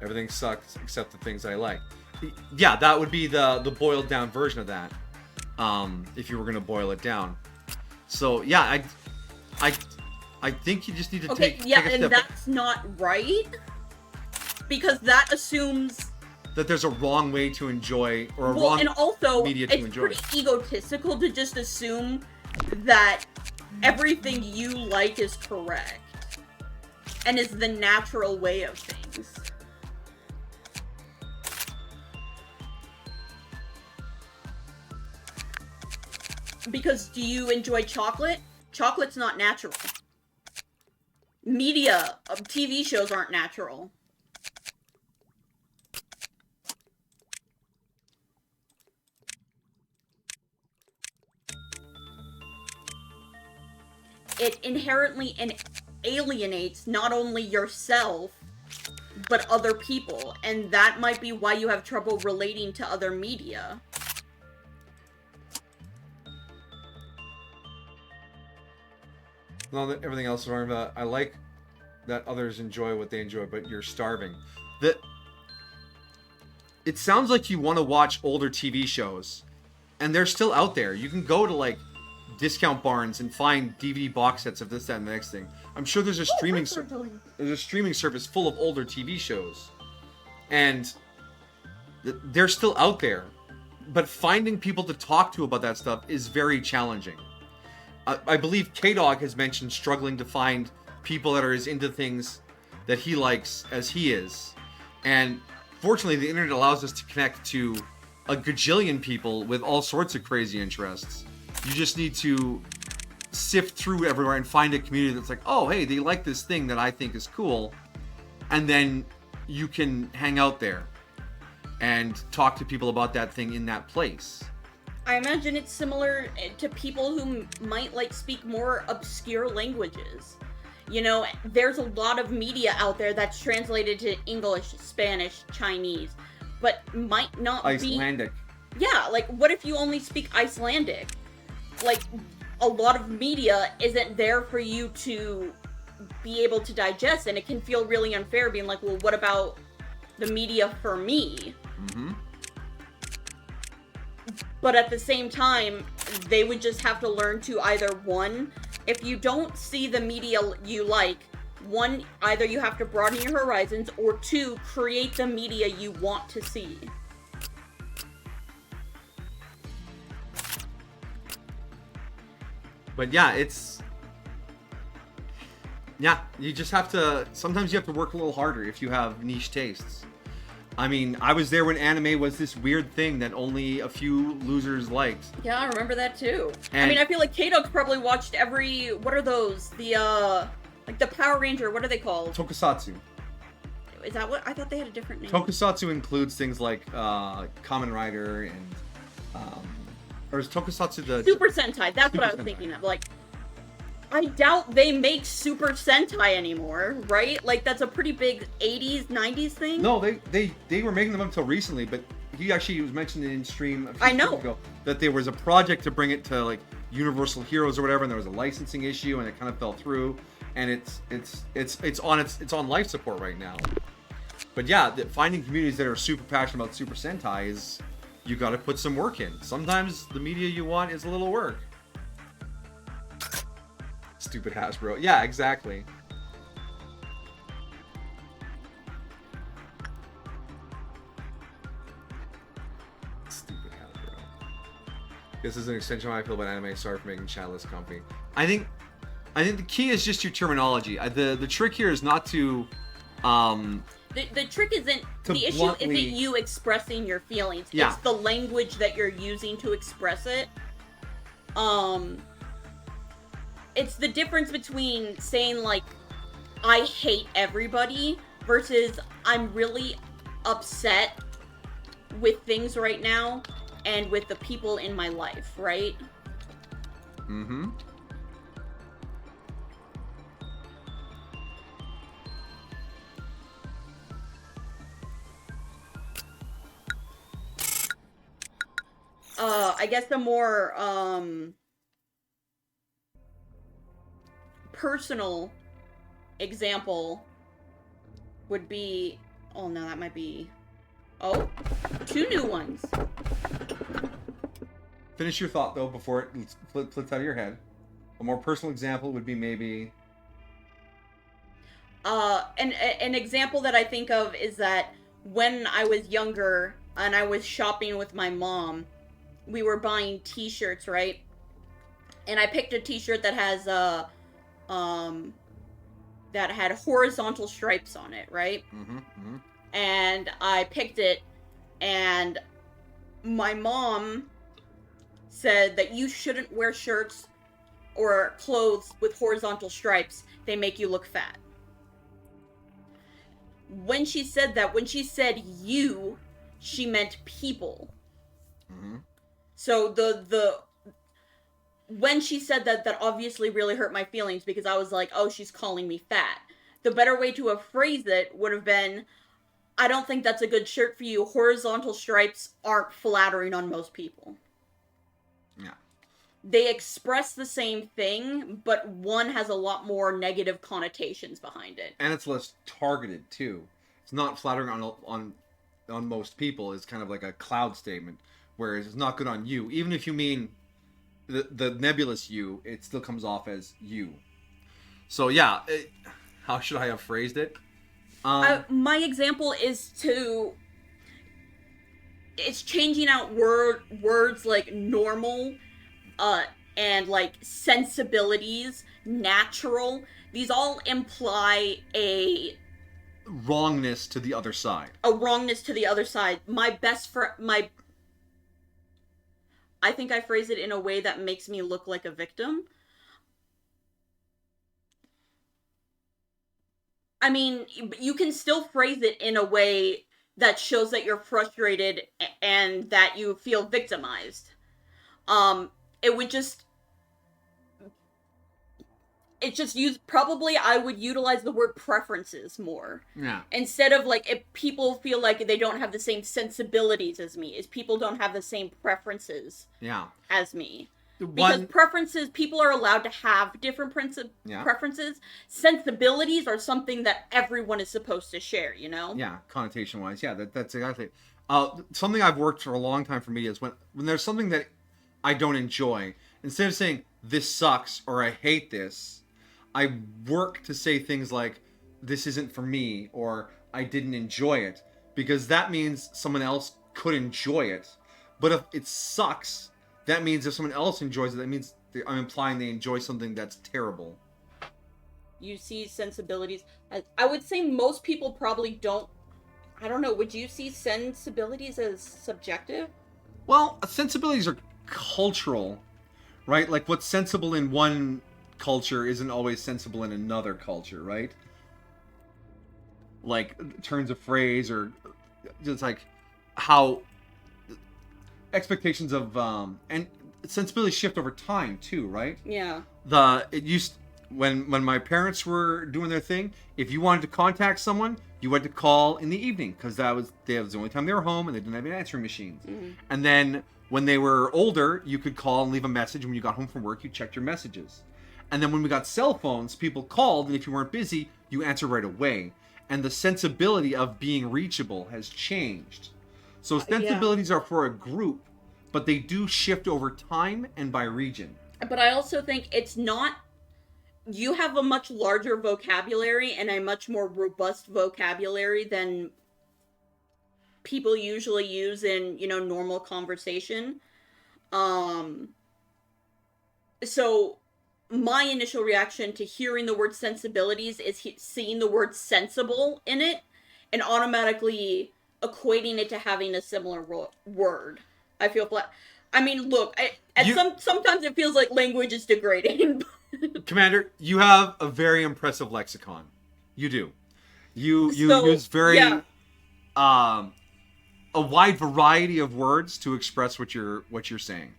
Everything sucks except the things I like. Yeah, that would be the boiled down version of that. If you were gonna boil it down. So yeah, I think you just need to take a and step. that's not right, because that assumes that there's a wrong way to enjoy or a wrong and also media to enjoy. It's pretty egotistical to just assume that everything you like is correct and is the natural way of things. Because do you enjoy chocolate? Chocolate's not natural. Media, TV shows aren't natural. It inherently alienates not only yourself, but other people. And that might be why you have trouble relating to other media. No, everything else is wrong. I like that others enjoy what they enjoy, but you're starving. It sounds like you want to watch older TV shows, and they're still out there. You can go to like discount barns and find DVD box sets of this, that, and the next thing. I'm sure there's a streaming service full of older TV shows, and they're still out there. But finding people to talk to about that stuff is very challenging. I believe K-Dog has mentioned struggling to find people that are as into things that he likes as he is. And fortunately, the internet allows us to connect to a gajillion people with all sorts of crazy interests. You just need to sift through everywhere and find a community that's like, oh, hey, they like this thing that I think is cool. And then you can hang out there and talk to people about that thing in that place. I imagine it's similar to people who might like speak more obscure languages. You know, there's a lot of media out there that's translated to English, Spanish, Chinese, but might not Icelandic. Yeah, like what if you only speak Icelandic? Like a lot of media isn't there for you to be able to digest, and it can feel really unfair being like, well, what about the media for me? Mm-hmm. But at the same time, they would just have to learn to either, one, if you don't see the media you like, one, either you have to broaden your horizons, or two, create the media you want to see. But yeah, you just have to, sometimes you have to work a little harder if you have niche tastes. I mean, I was there when anime was this weird thing that only a few losers liked. Yeah, I remember that too. And I mean, I feel like K-Dog's probably watched every, what are those? Like the Power Ranger, what are they called? Tokusatsu. Is that what? I thought they had a different name. Tokusatsu includes things like Kamen Rider and, or is Tokusatsu the... Super Sentai, that's Super what I was Sentai. thinking of. Like, I doubt they make Super Sentai anymore, right? Like, that's a pretty big 80s, 90s thing? No, they were making them up until recently, but he actually was mentioning in stream a few I know. weeks ago that there was a project to bring it to like Universal Heroes or whatever, and there was a licensing issue, and it kind of fell through, and it's on life support right now. But yeah, finding communities that are super passionate about Super Sentai is, you got to put some work in. Sometimes the media you want is a little work. Stupid Hasbro. Yeah, exactly. Stupid Hasbro. This is an extension of how I feel about anime. Sorry for making Chatless company. I think the key is just your terminology. The trick here is not to The trick isn't, To the issue bluntly- isn't you expressing your feelings. Yeah. It's the language that you're using to express it. It's the difference between saying, like, I hate everybody versus I'm really upset with things right now and with the people in my life, right? Mm-hmm. I guess the more, personal example would be, oh no, that might be, oh, two new ones. Finish your thought though before it flits out of your head. A more personal example would be maybe. An example that I think of is that when I was younger and I was shopping with my mom, we were buying t-shirts, right? And I picked a t-shirt that has that had horizontal stripes on it, right? And I picked it, and my mom said that you shouldn't wear shirts or clothes with horizontal stripes. They make you look fat. When she said that, when she said you, she meant people. So when she said that, that obviously really hurt my feelings, because I was like, oh, she's calling me fat. The better way to have phrased it would have been, I don't think that's a good shirt for you. Horizontal stripes aren't flattering on most people. Yeah. They express the same thing, but one has a lot more negative connotations behind it. And it's less targeted too. It's not flattering on most people. It's kind of like a cloud statement, whereas it's not good on you. Even if you mean the nebulous you, it still comes off as you. So yeah, how should I have phrased it? My example is it's changing out words like normal, and like sensibilities, natural. These all imply a wrongness to the other side. A wrongness to the other side. I think I phrase it in a way that makes me look like a victim. I mean, you can still phrase it in a way that shows that you're frustrated and that you feel victimized. It would just... probably I would utilize the word preferences more. Yeah. Instead of, like, if people feel like they don't have the same sensibilities as me, is people don't have the same preferences as me. Because preferences, people are allowed to have different preferences. Sensibilities are something that everyone is supposed to share, you know? Yeah, connotation-wise. Yeah, that's exactly. Something I've worked for a long time for me is when there's something that I don't enjoy, instead of saying, this sucks, or I hate this, I work to say things like, this isn't for me, or I didn't enjoy it, because that means someone else could enjoy it. But if it sucks, that means if someone else enjoys it, that means I'm implying they enjoy something that's terrible. You see sensibilities as... I would say most people probably don't... I don't know, would you see sensibilities as subjective? Well, sensibilities are cultural, right? Like, what's sensible in one culture isn't always sensible in another culture, right? Like, turns of phrase, or just like how expectations of and sensibilities shift over time too, right? Yeah. When my parents were doing their thing, if you wanted to contact someone, you had to call in the evening, because that was the only time they were home and they didn't have any answering machines. And then when they were older, you could call and leave a message. When you got home from work, you checked your messages. And then when we got cell phones, people called, and if you weren't busy, you answered right away. And the sensibility of being reachable has changed. So sensibilities are for a group, but they do shift over time and by region. But I also think it's not... You have a much larger vocabulary and a much more robust vocabulary than people usually use in, normal conversation. So my initial reaction to hearing the word sensibilities is seeing the word sensible in it and automatically equating it to having a similar word. I feel flat. I mean, look, sometimes it feels like language is degrading. Commander, you have a very impressive lexicon. You do. You use very a wide variety of words to express what you're saying,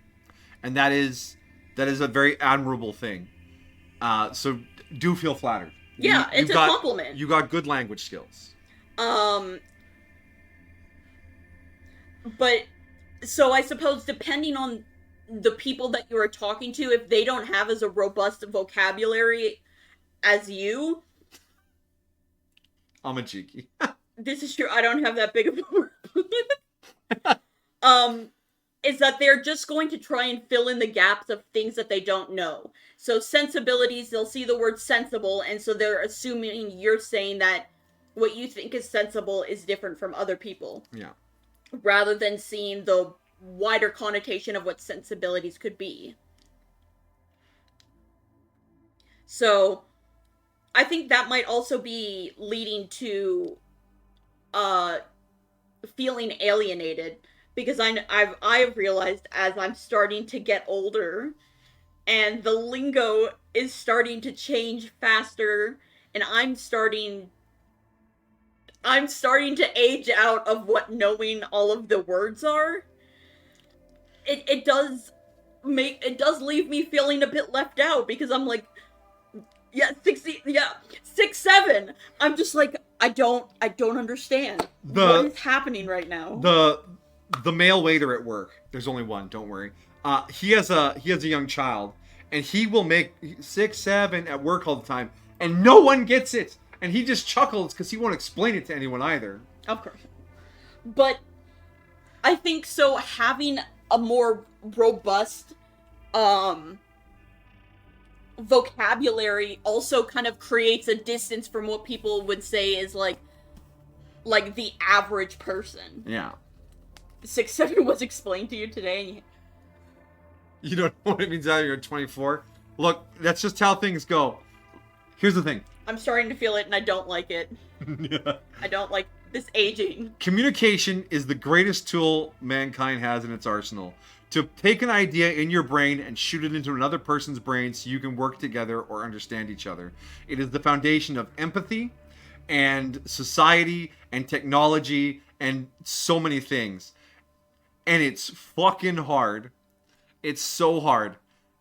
and that is a very admirable thing. So do feel flattered. Yeah, it's a compliment. You got good language skills. But so I suppose depending on the people that you are talking to, if they don't have as a robust vocabulary as you... I'm a cheeky. This is true. I don't have that big of a word. Is that they're just going to try and fill in the gaps of things that they don't know. So sensibilities, they'll see the word sensible, and so they're assuming you're saying that what you think is sensible is different from other people. Yeah. Rather than seeing the wider connotation of what sensibilities could be. So I think that might also be leading to uh feeling alienated, because I've realized as I'm starting to get older and the lingo is starting to change faster, and I'm starting to age out of what knowing all of the words are. It does leave me feeling a bit left out, because I'm like, yeah, 60, yeah, 6 7. I'm just like, I don't understand what is happening right now. The male waiter at work. There's only one. Don't worry. He has a young child, and he will make 6 7 at work all the time, and no one gets it, and he just chuckles because he won't explain it to anyone either. Of course. But I think so having a more robust vocabulary also kind of creates a distance from what people would say is like the average person. Yeah. 6 7 was explained to you today, and You don't know what it means either. You're 24. Look, that's just how things go. Here's the thing. I'm starting to feel it, and I don't like it. Yeah. I don't like this aging. Communication is the greatest tool mankind has in its arsenal. To take an idea in your brain and shoot it into another person's brain so you can work together or understand each other. It is the foundation of empathy and society and technology and so many things. And it's fucking hard. It's so hard.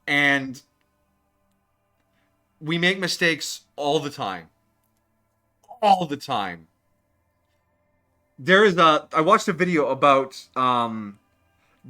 And we make mistakes all the time. All the time. I watched a video about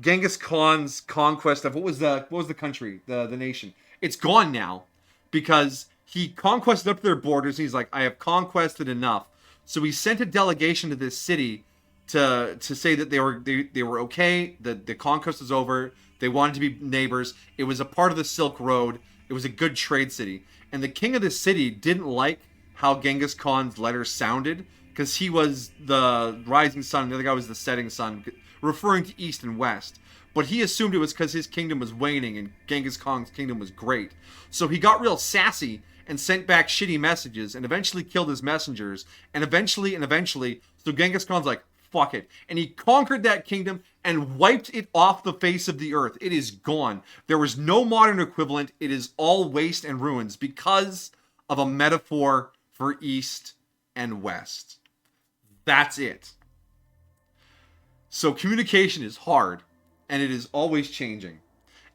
Genghis Khan's conquest of what was the country, the nation. It's gone now because he conquested up to their borders, and he's like, I have conquested enough. So he sent a delegation to this city to say that they were okay, that the conquest was over, they wanted to be neighbors. It was a part of the Silk Road. It was a good trade city. And the king of the city didn't like how Genghis Khan's letters sounded, because he was the rising sun, and the other guy was the setting sun, referring to east and west. But he assumed it was because his kingdom was waning and Genghis Khan's kingdom was great. So he got real sassy and sent back shitty messages and eventually killed his messengers. And eventually, so Genghis Khan's like, fuck it. And he conquered that kingdom and wiped it off the face of the earth. It is gone. There was no modern equivalent. It is all waste and ruins because of a metaphor for east and west. That's it. So communication is hard, and it is always changing.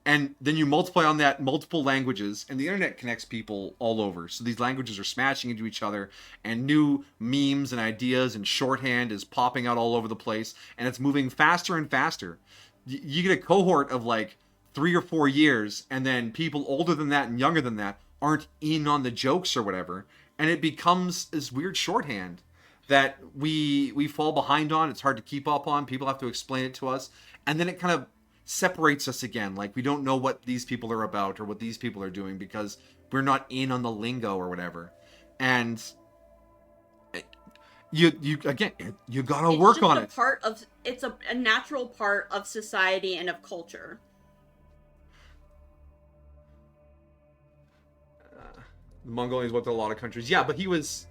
And then you multiply on that multiple languages, and the internet connects people all over. So these languages are smashing into each other, and new memes and ideas and shorthand is popping out all over the place, and it's moving faster and faster. You get a cohort of like 3 or 4 years, and then people older than that and younger than that aren't in on the jokes or whatever, and it becomes this weird shorthand that we fall behind on. It's hard to keep up on. People have to explain it to us, and then it kind of separates us again. Like, we don't know what these people are about or what these people are doing because we're not in on the lingo or whatever. And you again, you gotta work on it. It's a natural part of society and of culture. The Mongolians went to a lot of countries. Yeah, but he was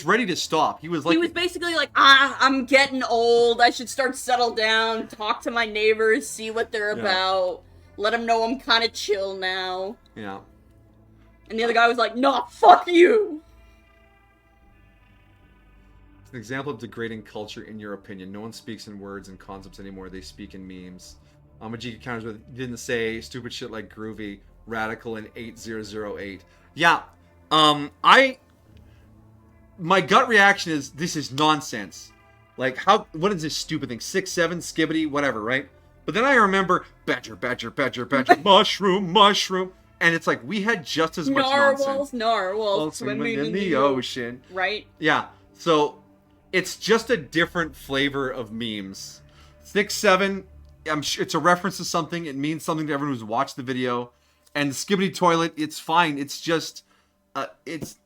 ready to stop. He was Basically like, I'm getting old. I should settle down, talk to my neighbors, see what they're about, let them know I'm kind of chill now. Yeah. And the other guy was like, nah, fuck you. It's an example of degrading culture, in your opinion. No one speaks in words and concepts anymore. They speak in memes. Majika counters with, didn't say stupid shit like groovy, radical, and 8008. Yeah. My gut reaction is, this is nonsense. Like, what is this stupid thing? 6 7, skibbity, whatever, right? But then I remember, badger, mushroom. And it's like, we had just as much nonsense. Narwhals, swimming in the ocean. Right? Yeah. So, it's just a different flavor of memes. 6 7, I'm sure it's a reference to something. It means something to everyone who's watched the video. And the skibbity toilet, it's fine. It's just, it's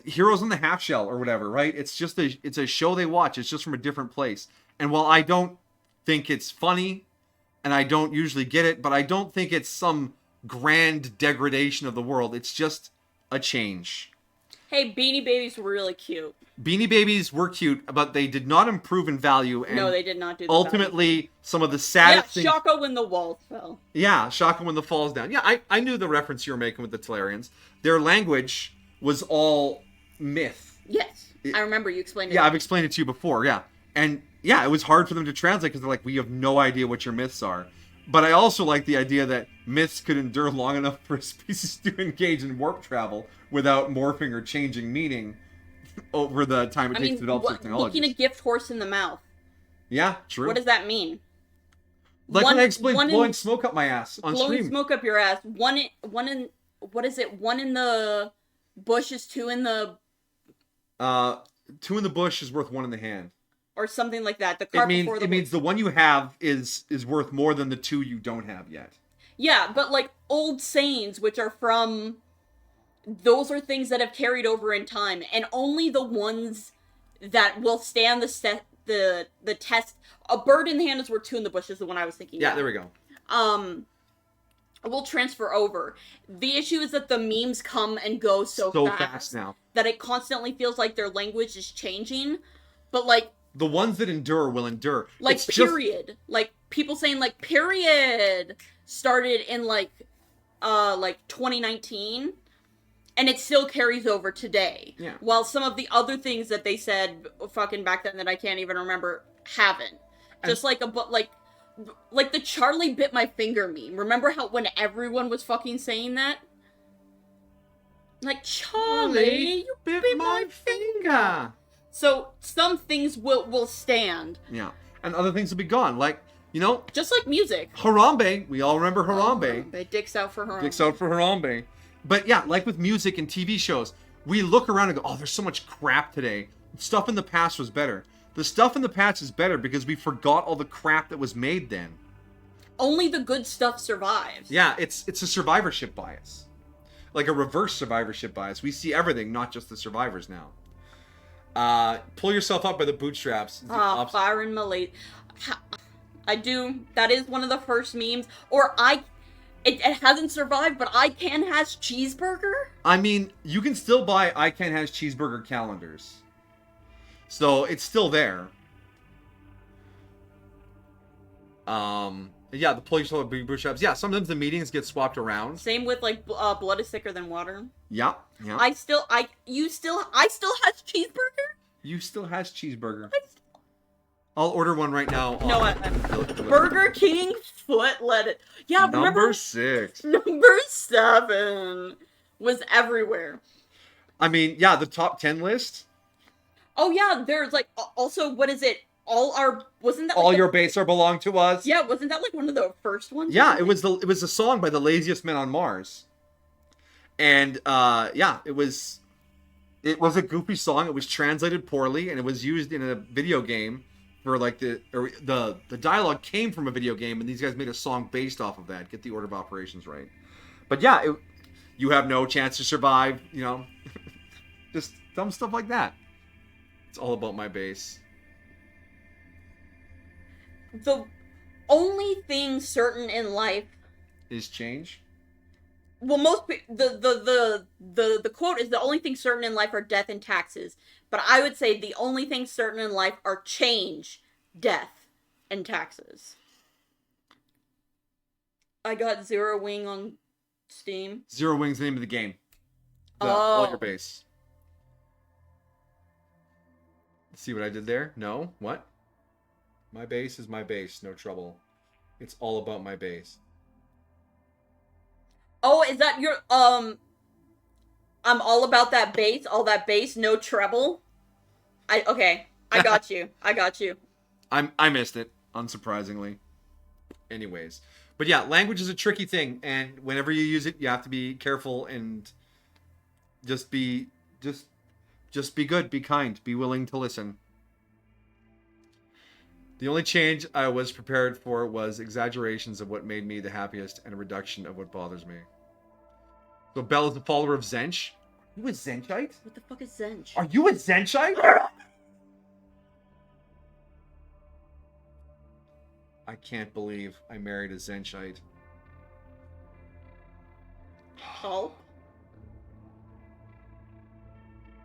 Heroes on the Half Shell or whatever, right? It's just it's a show they watch. It's just from a different place. And while I don't think it's funny, and I don't usually get it, but I don't think it's some grand degradation of the world. It's just a change. Hey, Beanie Babies were really cute. Beanie Babies were cute, but they did not improve in value. And No, they did not do that. ultimately, some of the Yeah, saddest things... Shaka when the wall fell. Yeah, Shaka when the falls down. Yeah, I knew the reference you were making with the Talarians. Their language was all myth. Yes, I remember you explained it. Yeah, I've explained it to you before, yeah. And yeah, it was hard for them to translate because they're like, we have no idea what your myths are. But I also like the idea that myths could endure long enough for a species to engage in warp travel without morphing or changing meaning over the time it takes to develop such technologies. Looking a gift horse in the mouth. Yeah, true. What does that mean? Like when I explained blowing smoke up my ass on blowing stream. Smoke up your ass. One in what is it? One in the bushes, two in the... Two in the bush is worth one in the hand. Or something like that. The cart before the... It means the one you have is worth more than the two you don't have yet. Yeah, but like old sayings, which are from... Those are things that have carried over in time, and only the ones that will stand the test. A bird in the hand is worth two in the bush is the one I was thinking. Yeah, there we go. Will transfer over. The issue is that the memes come and go so fast now that it constantly feels like their language is changing. But like the ones that endure will endure. Like it's period. Like people saying like period started in like 2019. And it still carries over today. Yeah. While some of the other things that they said fucking back then that I can't even remember haven't. Just like like the Charlie bit my finger meme. Remember how when everyone was fucking saying that? Like, Charlie, you bit my finger. So some things will stand. Yeah. And other things will be gone. Like, you know. Just like music. Harambe. We all remember Harambe. Dicks out for Harambe. Dicks out for Harambe. But yeah, like with music and TV shows, we look around and go, oh, there's so much crap today. Stuff in the past was better. The stuff in the past is better because we forgot all the crap that was made then. Only the good stuff survives. Yeah, it's a survivorship bias. Like a reverse survivorship bias. We see everything, not just the survivors now. Pull yourself up by the bootstraps. Byron Malay. I do. That is one of the first memes. Or It hasn't survived, but ICANN has cheeseburger? I mean, you can still buy ICANN has cheeseburger calendars. So, it's still there. Yeah, the police will be bootstraps. Yeah, sometimes the meetings get swapped around. Same with, like, blood is thicker than water. Yeah, yeah. I still has cheeseburger? You still has cheeseburger. I'll order one right now. Burger King foot lettuce. Yeah, Number 6. Number 7 was everywhere. I mean, yeah, the top 10 list. Oh yeah, there's like also what is it? Wasn't that like all your base are belong to us? Yeah, wasn't that like one of the first ones? Yeah, it was a song by the Laziest Men on Mars. And yeah, it was a goofy song. It was translated poorly and it was used in a video game. For like the dialogue came from a video game, and these guys made a song based off of that. Get the order of operations right. But yeah, you have no chance to survive. You know, just dumb stuff like that. It's all about my base. The only thing certain in life is change. Well, the quote is the only thing certain in life are death and taxes. But I would say the only things certain in life are change, death, and taxes. I got Zero Wing on Steam. Zero Wing's the name of the game. All your base. See what I did there? No? What? My base is my base. No trouble. It's all about my base. Oh, is that your, I'm all about that bass, all that bass, no treble? Okay, I got you. I got you. I missed it, unsurprisingly. Anyways. But yeah, language is a tricky thing, and whenever you use it, you have to be careful and just be good, be kind, be willing to listen. The only change I was prepared for was exaggerations of what made me the happiest and a reduction of what bothers me. So Belle is a follower of Zench. Are you a Zenchite? What the fuck is Zench? Are you a Zenchite? I can't believe I married a Zenchite. Pulp.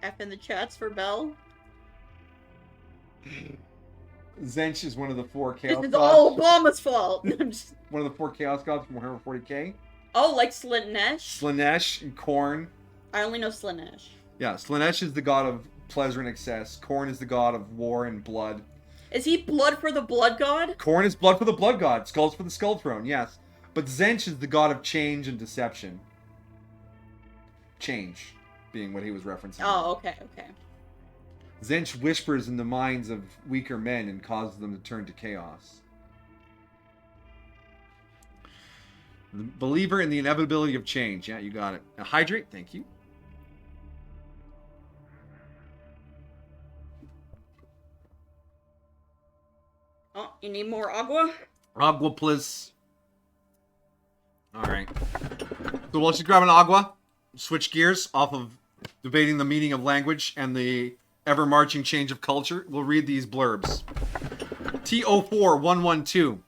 F in the chats for Bell. Zench is one of the 4 This Chaos is Gods. all Obama's fault. I'm just... One of the 4 Chaos Gods from Warhammer 40k. Oh, like Slaanesh? Slaanesh and Khorne. I only know Slaanesh. Yeah, Slaanesh is the god of pleasure and excess. Khorne is the god of war and blood. Is he blood for the blood god? Khorne is blood for the blood god. Skulls for the skull throne, yes. But Zench is the god of change and deception. Change being what he was referencing. Oh, okay, okay. Zench whispers in the minds of weaker men and causes them to turn to chaos. The believer in the inevitability of change. Yeah, you got it. Now, hydrate, thank you. Oh, you need more agua? Agua, please. Alright. So while she's grabbing agua, switch gears off of debating the meaning of language and the ever-marching change of culture. We'll read these blurbs. T04112.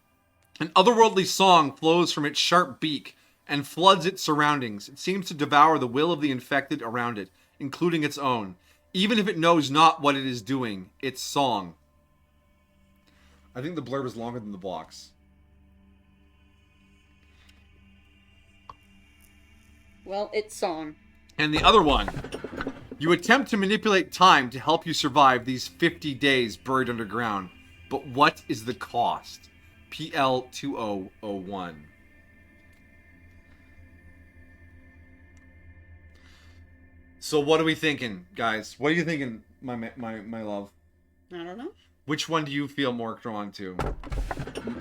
An otherworldly song flows from its sharp beak and floods its surroundings. It seems to devour the will of the infected around it, including its own. Even if it knows not what it is doing, its song. I think the blurb is longer than the box. Well, it's song. And the other one. You attempt to manipulate time to help you survive these 50 days buried underground. But what is the cost? PL2001. So what are we thinking, guys? What are you thinking, my love? I don't know. Which one do you feel more drawn to?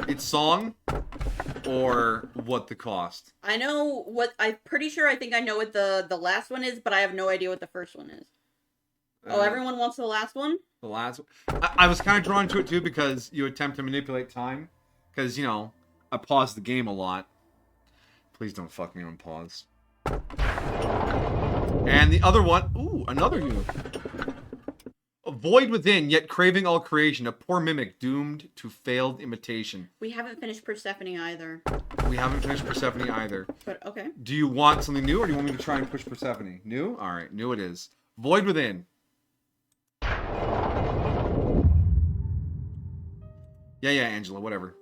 Its song or what the cost? I know what... I'm pretty sure I think I know what the last one is, but I have no idea what the first one is. Oh, everyone wants the last one? The last one? I was kind of drawn to it too because you attempt to manipulate time. Because, you know, I pause the game a lot. Please don't fuck me on pause. And the other one... Ooh, another you. A void within, yet craving all creation. A poor mimic doomed to failed imitation. We haven't finished Persephone either. We haven't finished Persephone either. But, okay. Do you want something new, or do you want me to try and push Persephone? New? Alright, new it is. Void within. Yeah, Angela, whatever.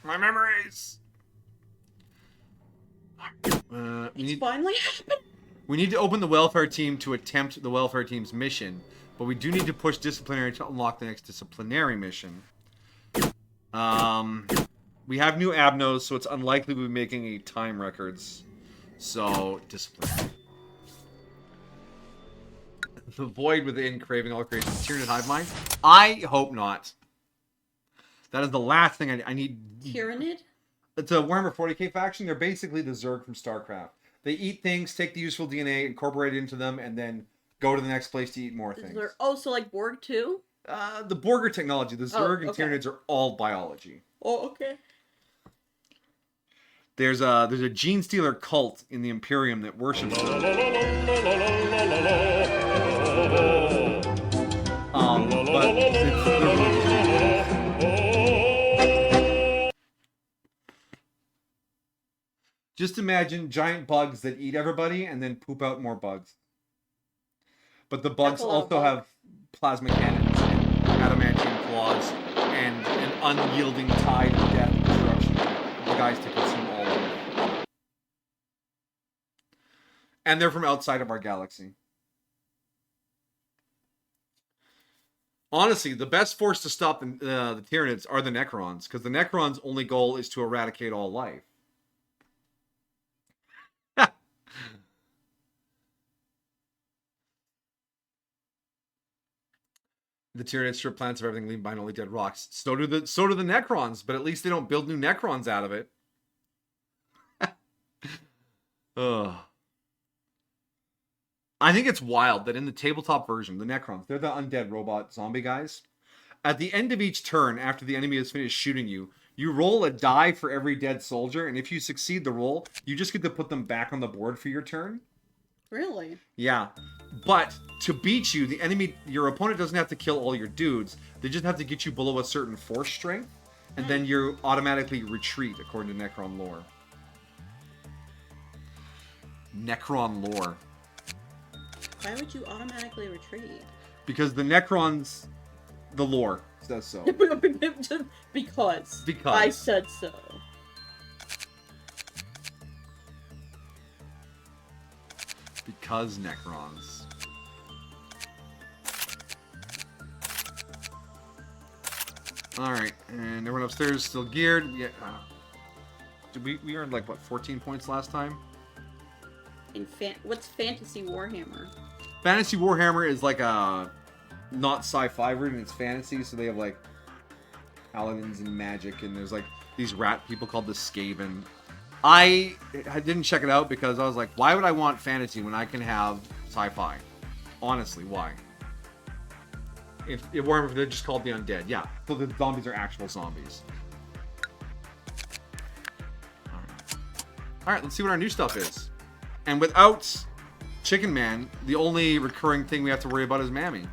My memories! It's finally happened! We need to open the welfare team to attempt the welfare team's mission, but we do need to push disciplinary to unlock the next disciplinary mission. We have new abnos, so it's unlikely we'll be making any time records. So, disciplinary. The void within craving all creation. Tyrannid hive mind? I hope not. That is the last thing I need. Tyrannid? It's a Warhammer 40k faction. They're basically the Zerg from StarCraft. They eat things, take the useful DNA, incorporate it into them, and then go to the next place to eat more things. Oh, so like Borg too? The Borger technology. The Zerg and Tyranids are all biology. Oh, okay. There's a gene stealer cult in the Imperium that worships them. But just imagine giant bugs that eat everybody and then poop out more bugs. But the bugs also have plasma cannons and adamantium claws and an unyielding tide of death and destruction for the guys to consume all of them. And they're from outside of our galaxy. Honestly, the best force to stop the Tyranids are the Necrons, because the Necrons' only goal is to eradicate all life. The Tyranids strip planets of everything, leaving behind only dead rocks. So do the Necrons, but at least they don't build new Necrons out of it. Ugh. I think it's wild that in the tabletop version, the Necrons, they're the undead robot zombie guys. At the end of each turn, after the enemy has finished shooting you, you roll a die for every dead soldier, and if you succeed the roll, you just get to put them back on the board for your turn. Really? Yeah. But to beat you, your opponent doesn't have to kill all your dudes. They just have to get you below a certain force strength, and then you automatically retreat, according to Necron lore. Necron lore. Why would you automatically retreat? Because the Necrons, the lore says so. Because. Because. I said so. Because Necrons. Alright, and everyone upstairs is still geared. Yeah. Did we earned like, what, 14 points last time? What's Fantasy Warhammer? Fantasy Warhammer is like a not sci-fi version, it's fantasy, so they have like paladins and magic, and there's like these rat people called the Skaven. I didn't check it out because I was like, why would I want fantasy when I can have sci-fi? Honestly, why? If Warhammer, they're just called the undead. Yeah, so the zombies are actual zombies. Alright, let's see what our new stuff is. And without Chicken Man, the only recurring thing we have to worry about is Mammy.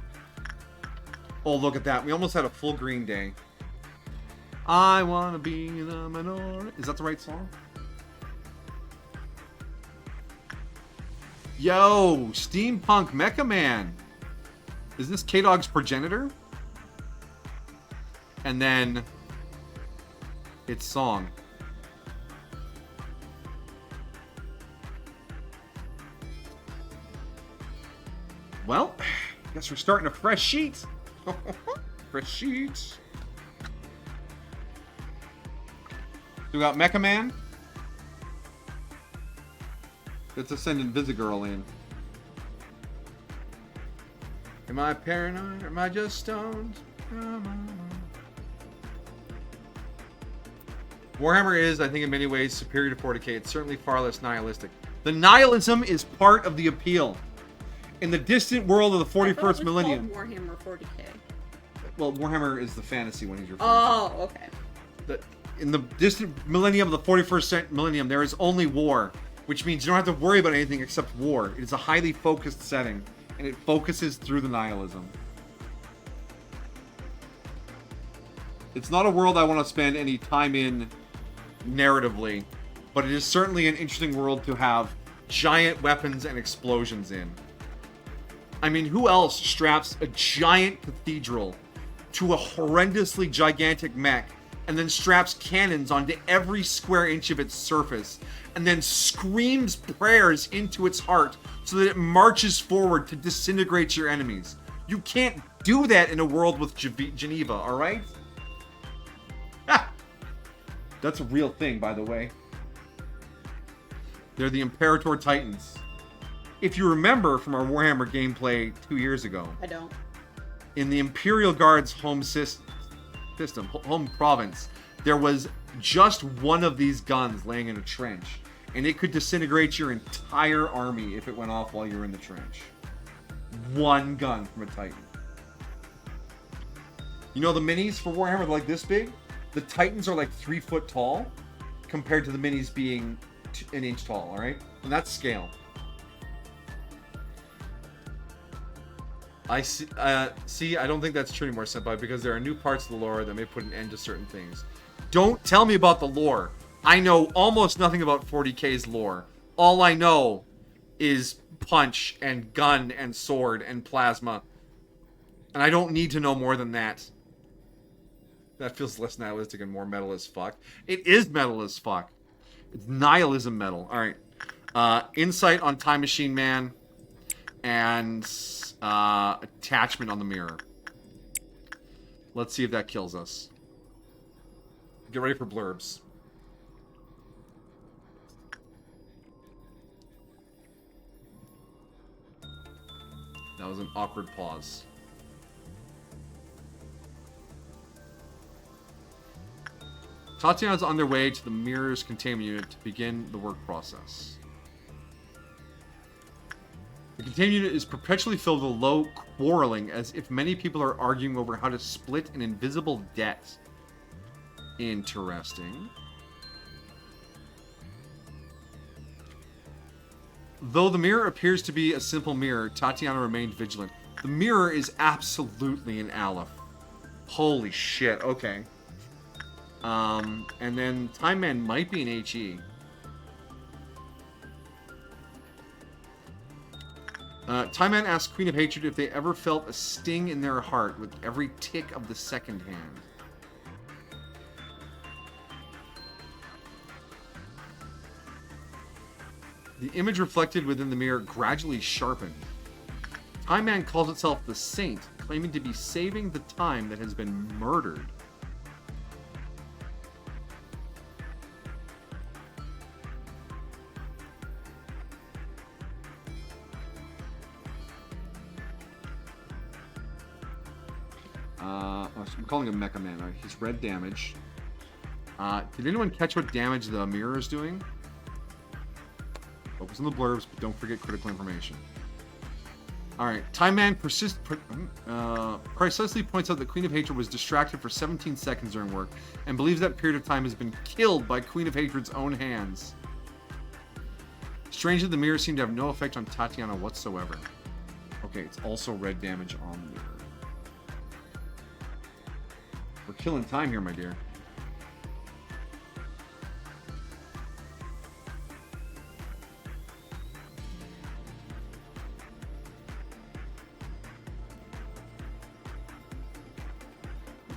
Oh, look at that. We almost had a full Green Day. I wanna be in a minority. Is that the right song? Yo, Steampunk Mecha Man. Is this K-Dog's progenitor? And then its song. Well, guess we're starting a fresh sheet. Fresh sheet. So we got Mecha Man. Let's send Invisigirl in. Am I paranoid or am I just stoned? Warhammer is, I think, in many ways superior to 40k. It's certainly far less nihilistic. The nihilism is part of the appeal. In the distant world of the 41st millennium. Warhammer 40k. Well, Warhammer is the fantasy one he's referring to. Okay. In the distant millennium of the 41st millennium, there is only war, which means you don't have to worry about anything except war. It is a highly focused setting, and it focuses through the nihilism. It's not a world I want to spend any time in narratively, but it is certainly an interesting world to have giant weapons and explosions in. I mean, who else straps a giant cathedral to a horrendously gigantic mech and then straps cannons onto every square inch of its surface and then screams prayers into its heart so that it marches forward to disintegrate your enemies? You can't do that in a world with Geneva, alright? That's a real thing, by the way. They're the Imperator Titans. If you remember from our Warhammer gameplay 2 years ago. I don't. In the Imperial Guard's home home province, there was just one of these guns laying in a trench. And it could disintegrate your entire army if it went off while you were in the trench. One gun from a Titan. You know the minis for Warhammer are like this big? The Titans are like 3 foot tall compared to the minis being an inch tall, alright? And that's scale. I see, I don't think that's true anymore, Senpai, because there are new parts of the lore that may put an end to certain things. Don't tell me about the lore. I know almost nothing about 40k's lore. All I know is punch and gun and sword and plasma. And I don't need to know more than that. That feels less nihilistic and more metal as fuck. It is metal as fuck. It's nihilism metal. Alright. Insight on Time Machine Man. And attachment on the mirror. Let's see if that kills us. Get ready for blurbs. That was an awkward pause. Tatiana's on their way to the mirror's containment unit to begin the work process. The containment unit is perpetually filled with low quarreling, as if many people are arguing over how to split an invisible debt. Interesting. Though the mirror appears to be a simple mirror, Tatiana remained vigilant. The mirror is absolutely an Aleph. Holy shit, okay. And then Time Man might be an HE. Time Man asks Queen of Hatred if they ever felt a sting in their heart with every tick of the second hand. The image reflected within the mirror gradually sharpened. Time Man calls itself the Saint, claiming to be saving the time that has been murdered. I'm calling him Mecha Man. He's red damage. Did anyone catch what damage the mirror is doing? Focus on the blurbs, but don't forget critical information. Alright, Time Man precisely points out that Queen of Hatred was distracted for 17 seconds during work, and believes that period of time has been killed by Queen of Hatred's own hands. Strangely, the mirror seemed to have no effect on Tatiana whatsoever. Okay, it's also red damage on the mirror. We're killing time here, my dear.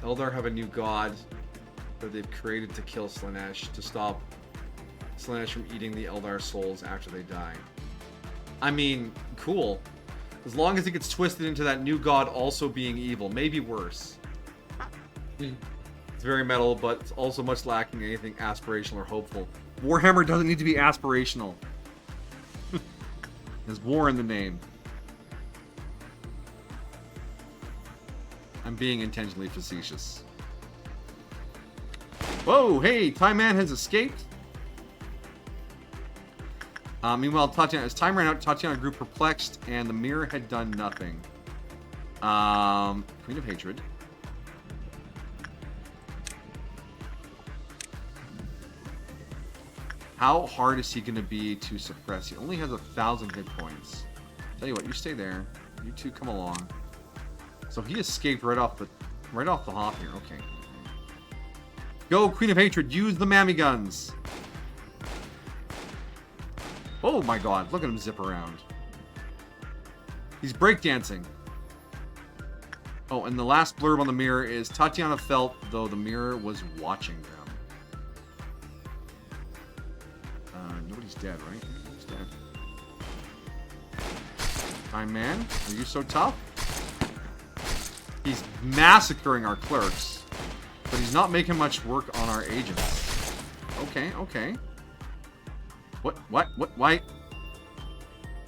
Eldar have a new god that they've created to kill Slaanesh, to stop Slaanesh from eating the Eldar souls after they die. I mean, cool. As long as it gets twisted into that new god also being evil. Maybe worse. It's very metal, but it's also much lacking anything aspirational or hopeful. Warhammer doesn't need to be aspirational. There's war in the name. I'm being intentionally facetious. Whoa, hey, Time Man has escaped. Meanwhile, Tatiana, as time ran out, Tatiana grew perplexed, and the mirror had done nothing. Queen of Hatred. How hard is he going to be to suppress? He only has 1,000 hit points. Tell you what, you stay there. You two come along. So he escaped right off the hop here. Okay. Go, Queen of Hatred. Use the mammy guns. Oh my god. Look at him zip around. He's breakdancing. Oh, and the last blurb on the mirror is Tatiana felt though the mirror was watching them. Nobody's dead, right? Nobody's dead. Time Man, are you so tough? He's massacring our clerks, but he's not making much work on our agents. Okay, okay. What, why?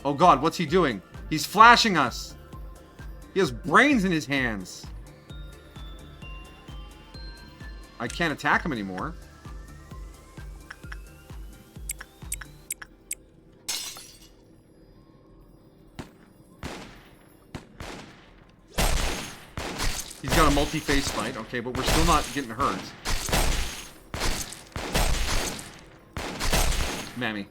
Oh god, what's he doing? He's flashing us! He has brains in his hands! I can't attack him anymore. He's got a multi-phase fight, okay, but we're still not getting hurt. Mammy.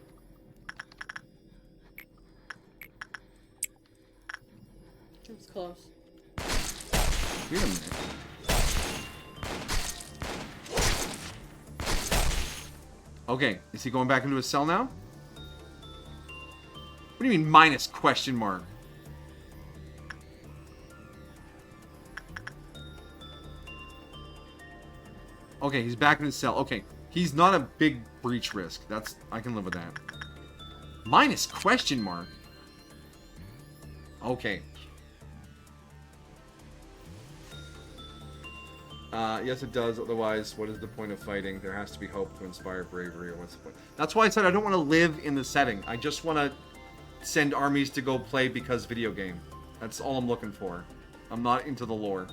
It was close. Wait a minute. Okay, is he going back into his cell now? What do you mean minus question mark? Okay, he's back in his cell. Okay, he's not a big breach risk. I can live with that. Minus question mark? Okay. Yes, it does. Otherwise, what is the point of fighting? There has to be hope to inspire bravery, or what's the point? That's why I said I don't want to live in the setting. I just want to send armies to go play because video game. That's all I'm looking for. I'm not into the lore.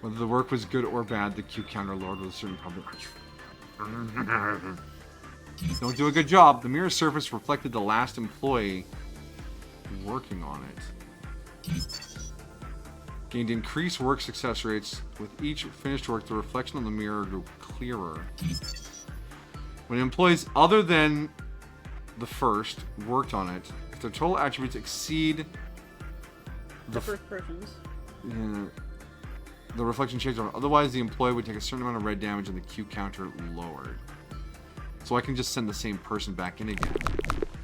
Whether the work was good or bad, the Q counter lord was a certain public. Don't do a good job. The mirror surface reflected the last employee working on it. Gained increased work success rates. With each finished work, the reflection on the mirror grew clearer. When employees other than the first worked on it, if their total attributes exceed The first person's. The reflection changed on. Otherwise, the employee would take a certain amount of red damage and the Q counter lowered. So I can just send the same person back in again.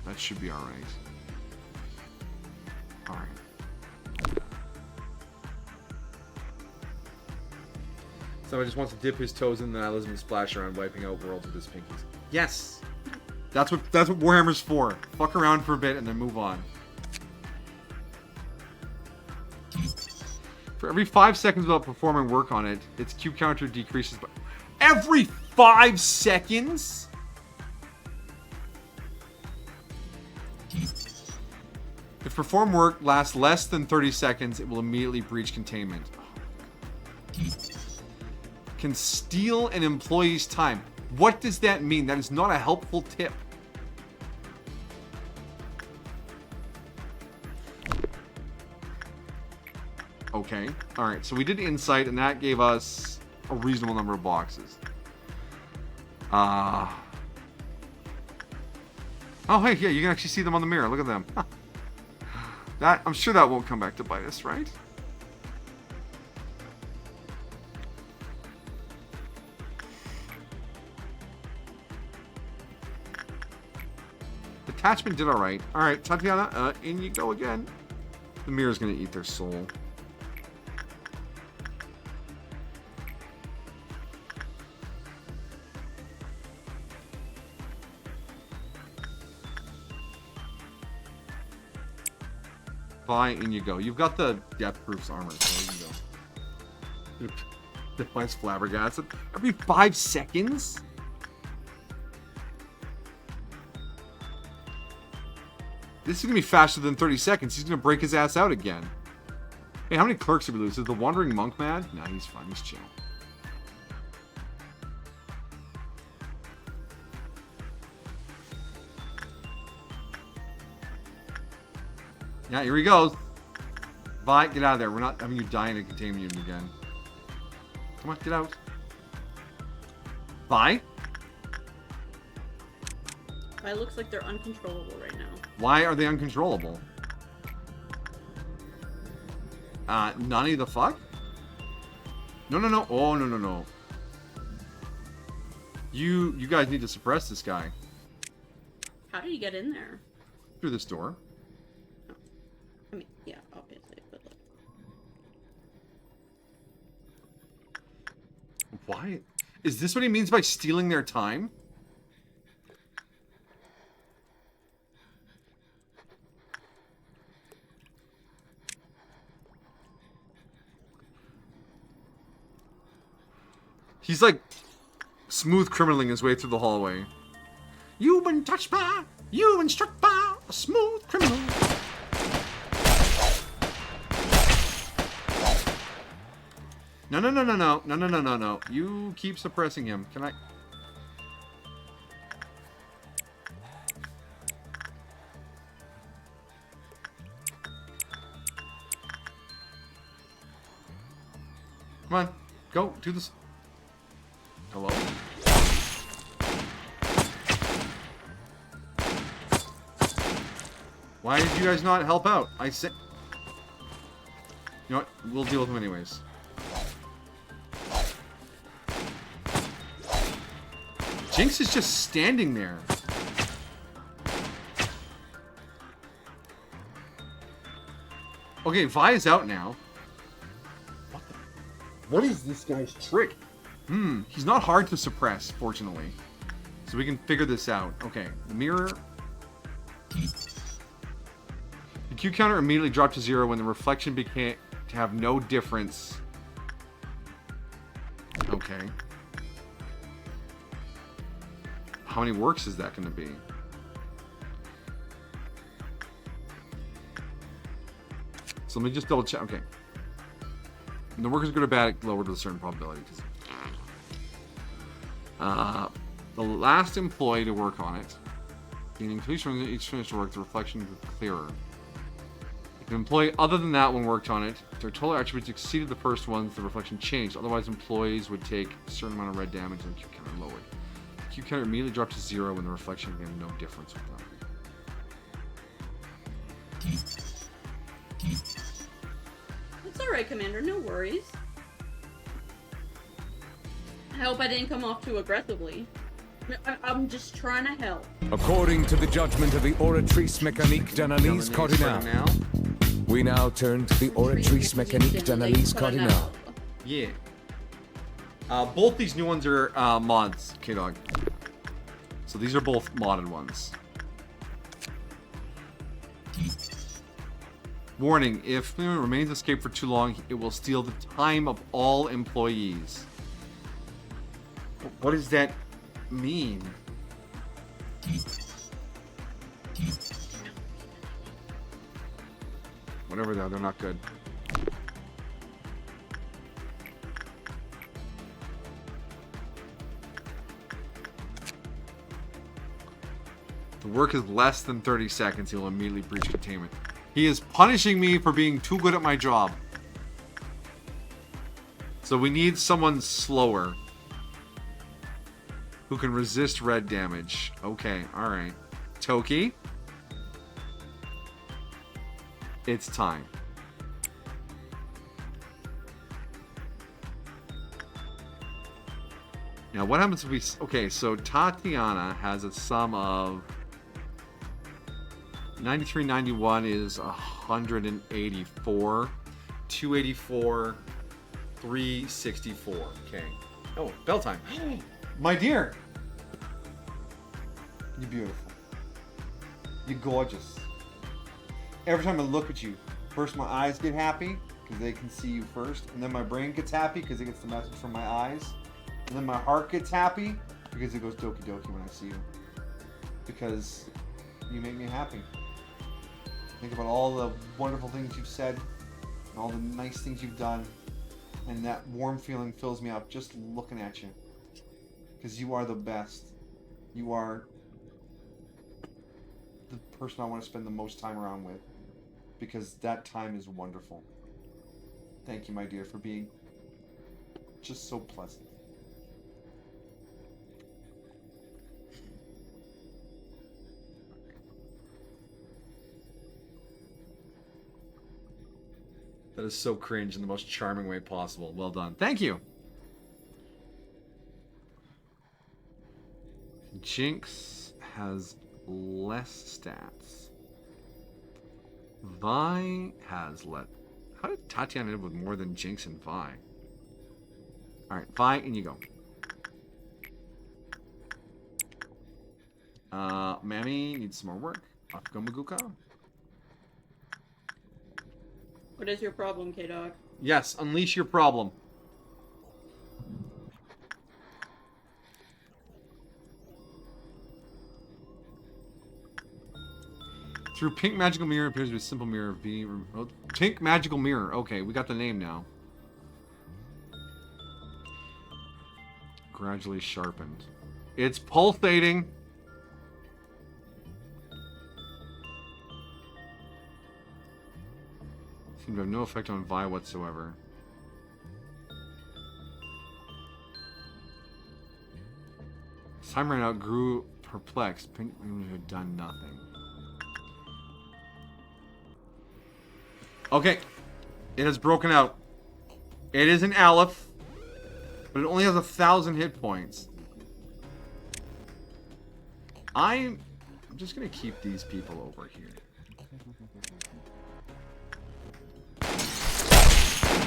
That should be alright. Alright. So I just wants to dip his toes in, then I let him splash around, wiping out worlds with his pinkies. Yes! That's what Warhammer's for. Fuck around for a bit and then move on. For every 5 seconds without performing work on it, its Q counter decreases by... Every 5 seconds?! If perform work lasts less than 30 seconds, it will immediately breach containment. Can steal an employee's time. What does that mean? That is not a helpful tip. Okay. Alright, so we did insight, and that gave us a reasonable number of boxes. Oh, hey, yeah, you can actually see them on the mirror. Look at them. That, I'm sure that won't come back to bite us, right? Attachment did alright. Alright, Tatiana, in you go again. The mirror's gonna eat their soul. Bye, in you go. You've got the death proofs armor, so you can go. Defies flabbergasted. Every 5 seconds? This is gonna be faster than 30 seconds. He's gonna break his ass out again. Hey, how many clerks did we lose? Is the Wandering Monk mad? Nah, he's fine. He's chill. Yeah, here he goes. Vi, get out of there. We're not having you die in a containment unit again. Come on, get out. Vi? It looks like they're uncontrollable right now. Why are they uncontrollable? Nani the fuck? No, no, no. Oh, no, no, no. You guys need to suppress this guy. How did he get in there? Through this door. I mean, yeah, obviously, but like... Why? Is this what he means by stealing their time? He's like smooth criminaling his way through the hallway. You've been touched by, you've been struck by a smooth criminal. No, no, no, no, no, no, no, no, no, no. You keep suppressing him. Can I? Come on, go, do this. Hello? Why did you guys not help out? I said... You know what? We'll deal with him anyways. Jinx is just standing there. Okay, Vi is out now. What is this guy's trick? He's not hard to suppress, fortunately. So we can figure this out. Okay, the mirror. The Q counter immediately dropped to 0 when the reflection became to have no difference. Okay. How many works is that going to be? So let me just double check. Okay. And the workers go to bad, lowered with a certain probability. The last employee to work on it, gaining each finished work, the reflection is clearer. If an employee other than that one worked on it, their total attributes exceeded the first ones, the reflection changed. Otherwise, employees would take a certain amount of red damage and the Q counter lowered. The Q counter immediately dropped to 0 when the reflection made no difference with them. It's alright, Commander, no worries. I hope I didn't come off too aggressively. I'm just trying to help. According to the judgment of the Oratrice Mécanique d'Analyse Cardinale, now. we now turn to the Oratrice Mécanique d'Analyse Cardinale. Yeah. Both these new ones are mods, K-Dog. So these are both modded ones. Warning, if it remains escaped for too long, it will steal the time of all employees. What does that mean? Whatever they are, they're not good. The work is less than 30 seconds, he'll immediately breach containment. He is punishing me for being too good at my job. So we need someone slower who can resist red damage. Okay, alright. Toki. It's time. Now, what happens if we... Okay, so Tatiana has a sum of... 9391 is 184. 284. 364. Okay. Oh, bell time. My dear. You're beautiful. You're gorgeous. Every time I look at you, first my eyes get happy because they can see you first, and then my brain gets happy because it gets the message from my eyes, and then my heart gets happy because it goes doki doki when I see you. Because you make me happy. Think about all the wonderful things you've said, and all the nice things you've done, and that warm feeling fills me up just looking at you. Because you are the best. You are the person I want to spend the most time around with. Because that time is wonderful. Thank you, my dear, for being just so pleasant. That is so cringe in the most charming way possible. Well done. Thank you. Jinx has less stats. Vi has How did Tatiana end up with more than Jinx and Vi? Alright, Vi, in you go. Mammy needs some more work. Go Maguka. What is your problem, K-Dog? Yes, unleash your problem. Through pink magical mirror appears to be a simple mirror V. Oh, pink magical mirror. Okay, we got the name now. Gradually sharpened. It's pulsating. Seemed to have no effect on Vi whatsoever. As time ran out, grew perplexed. Pink had done nothing. Okay. It has broken out. It is an Aleph, but it only has 1,000 hit points. I'm just gonna keep these people over here.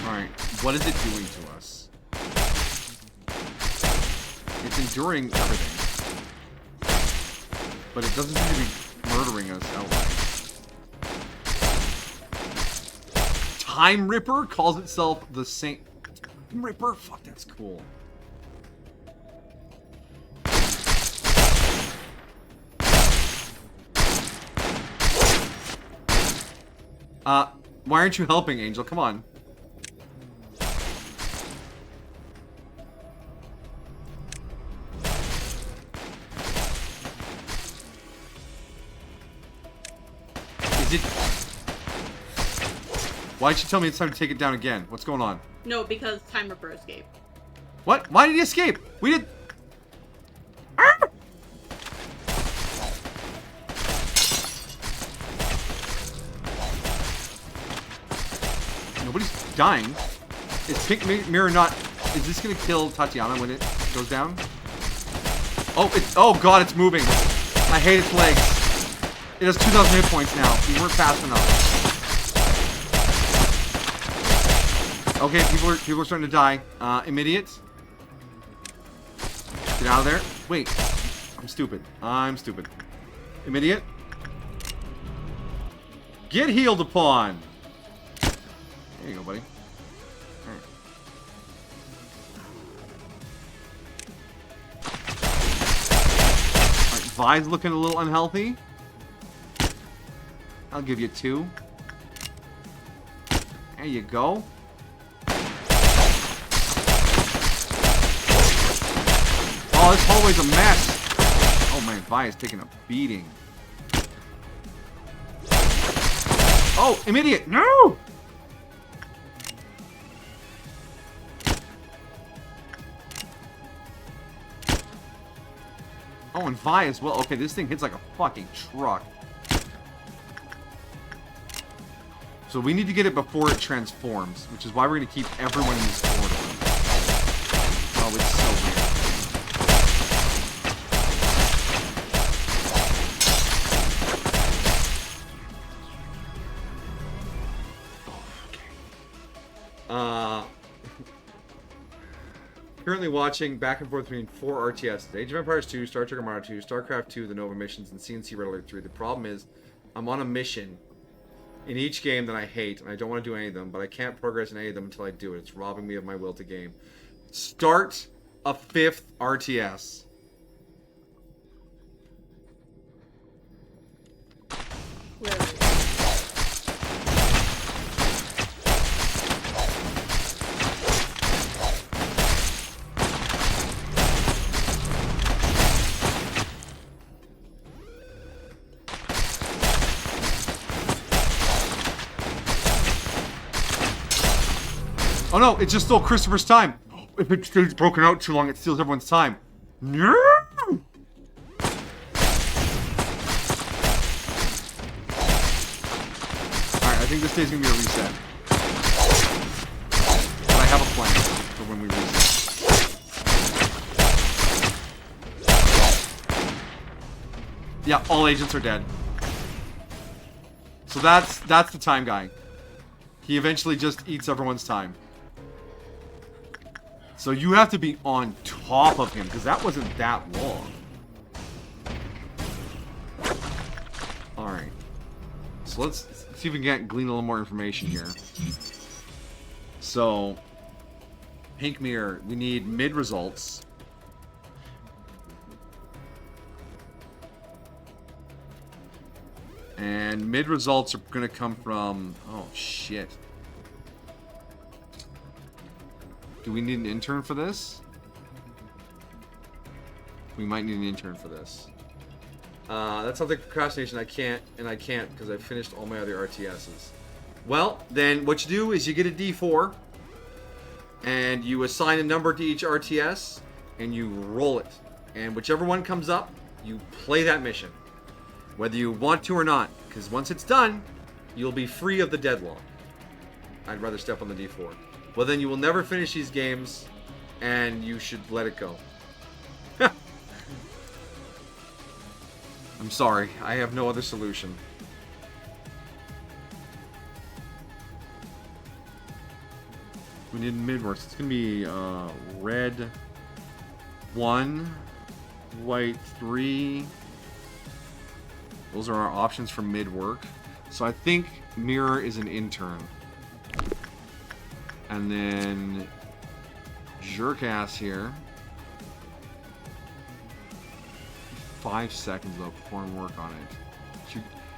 Alright, what is it doing to us? It's enduring everything. But it doesn't seem to be murdering us outright. Time Ripper calls itself the same. Time Ripper? Fuck, that's cool. Why aren't you helping, Angel? Come on. Is it... Why'd you tell me it's time to take it down again? What's going on? No, because Time Ripper escaped. What? Why did he escape? We did... Ah! Nobody's dying. Is Pink Mirror not... Is this gonna kill Tatiana when it goes down? Oh god, it's moving. I hate its legs. It has 2,000 hit points now. We weren't fast enough. Okay, people are starting to die. Immediate. Get out of there. Wait. I'm stupid. Immediate. Get healed upon. There you go, buddy. Alright. Vi's looking a little unhealthy. I'll give you 2. There you go. Oh, this hallway's a mess. Oh man, Vi is taking a beating. Oh, immediate! No! Oh, and Vi as well. Okay, this thing hits like a fucking truck. So we need to get it before it transforms, which is why we're going to keep everyone in this corridor. Oh, it's so weird. Currently watching back and forth between 4 RTS: Age of Empires 2, Star Trek Armada 2, StarCraft 2, the Nova missions, and CNC Red Alert 3. The problem is, I'm on a mission in each game that I hate, and I don't want to do any of them, but I can't progress in any of them until I do it. It's robbing me of my will to game. Start a 5th RTS. Where is it? Oh no, it just stole Christopher's time. If it stays broken out too long, it steals everyone's time. No! Alright, I think this day's gonna be a reset. But I have a plan for when we reset. Yeah, all agents are dead. So that's the time guy. He eventually just eats everyone's time. So you have to be on top of him, because that wasn't that long. Alright. So let's see if we can glean a little more information here. So, Pink Mirror, we need mid results. And mid results are going to come from... Oh, shit. Do we need an intern for this? We might need an intern for this. That sounds like procrastination. I can't because I've finished all my other RTSs. Well, then what you do is you get a D4 and you assign a number to each RTS and you roll it. And whichever one comes up, you play that mission. Whether you want to or not. Because once it's done, you'll be free of the deadlock. I'd rather step on the D4. Well, then you will never finish these games, and you should let it go. I'm sorry. I have no other solution. We need mid-works. It's going to be red 1, white 3. Those are our options for mid-work. So I think Mirror is an intern. And then Jerkass here. 5 seconds though before I work on it.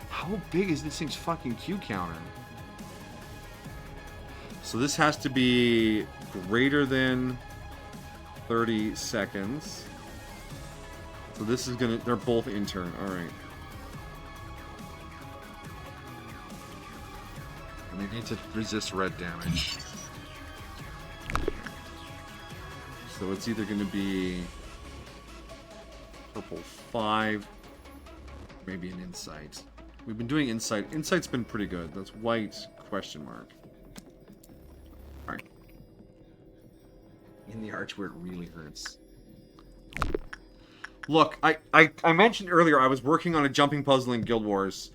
How big is this thing's fucking Q counter? So this has to be greater than 30 seconds. So this is gonna, they're both intern, alright. And they need to resist red damage. So it's either going to be purple 5, maybe an insight. We've been doing insight. Insight's been pretty good. That's white question mark. Alright. In the arch where it really hurts. Look, I mentioned earlier I was working on a jumping puzzle in Guild Wars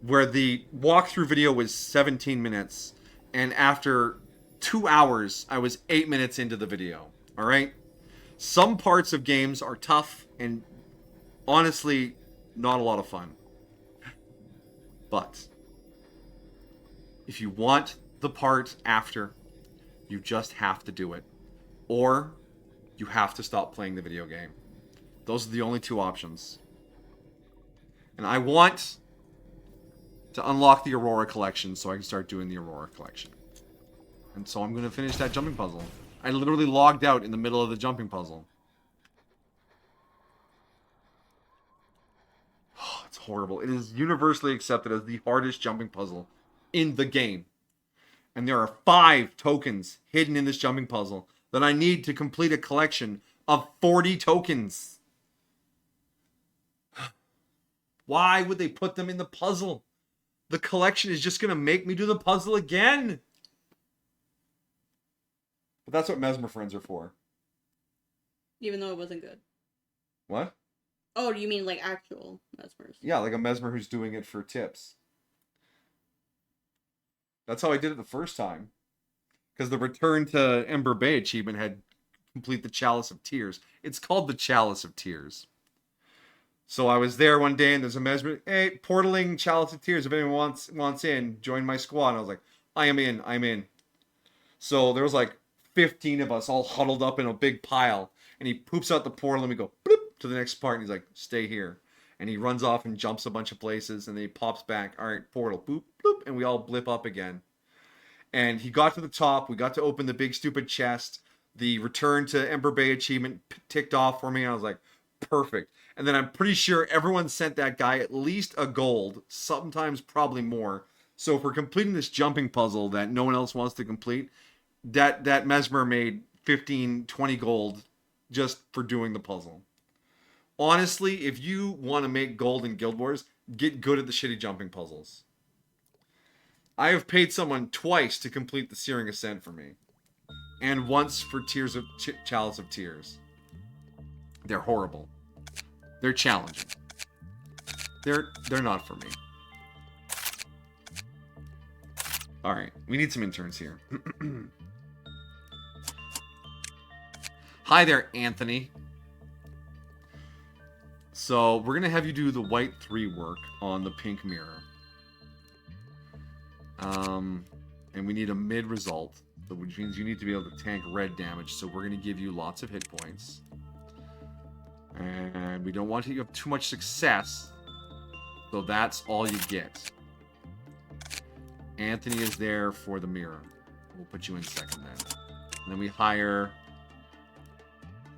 where the walkthrough video was 17 minutes, and after 2 hours, I was 8 minutes into the video. Alright? Some parts of games are tough and honestly not a lot of fun. But if you want the part after, you just have to do it. Or you have to stop playing the video game. Those are the only two options. And I want to unlock the Aurora collection so I can start doing the Aurora collection. And so I'm going to finish that jumping puzzle. I literally logged out in the middle of the jumping puzzle. Oh, it's horrible. It is universally accepted as the hardest jumping puzzle in the game. And there are 5 tokens hidden in this jumping puzzle that I need to complete a collection of 40 tokens. Why would they put them in the puzzle? The collection is just going to make me do the puzzle again. But that's what Mesmer Friends are for. Even though it wasn't good. What? Oh, you mean like actual Mesmers? Yeah, like a Mesmer who's doing it for tips. That's how I did it the first time. Because the Return to Ember Bay achievement had complete the Chalice of Tears. It's called the Chalice of Tears. So I was there one day and there's a Mesmer, hey, portaling Chalice of Tears. If anyone wants in, join my squad. And I was like, I am in, I'm in. So there was like 15 of us all huddled up in a big pile. And he poops out the portal and we go bloop to the next part. And he's like, stay here. And he runs off and jumps a bunch of places. And then he pops back. All right, portal, boop, bloop. And we all blip up again. And he got to the top. We got to open the big stupid chest. The Return to Ember Bay achievement ticked off for me. And I was like, perfect. And then I'm pretty sure everyone sent that guy at least a gold, sometimes probably more. So for completing this jumping puzzle that no one else wants to complete, that Mesmer made 15, 20 gold just for doing the puzzle. Honestly, if you want to make gold in Guild Wars, get good at the shitty jumping puzzles. I have paid someone twice to complete the Searing Ascent for me. And once for Chalice of Tears. They're horrible. They're challenging. They're not for me. Alright, we need some interns here. Hi there, Anthony. So, we're going to have you do the white 3 work on the pink mirror. And we need a mid result, which means you need to be able to tank red damage, so we're going to give you lots of hit points. And we don't want you to have too much success, so that's all you get. Anthony is there for the mirror. We'll put you in second then. And then we hire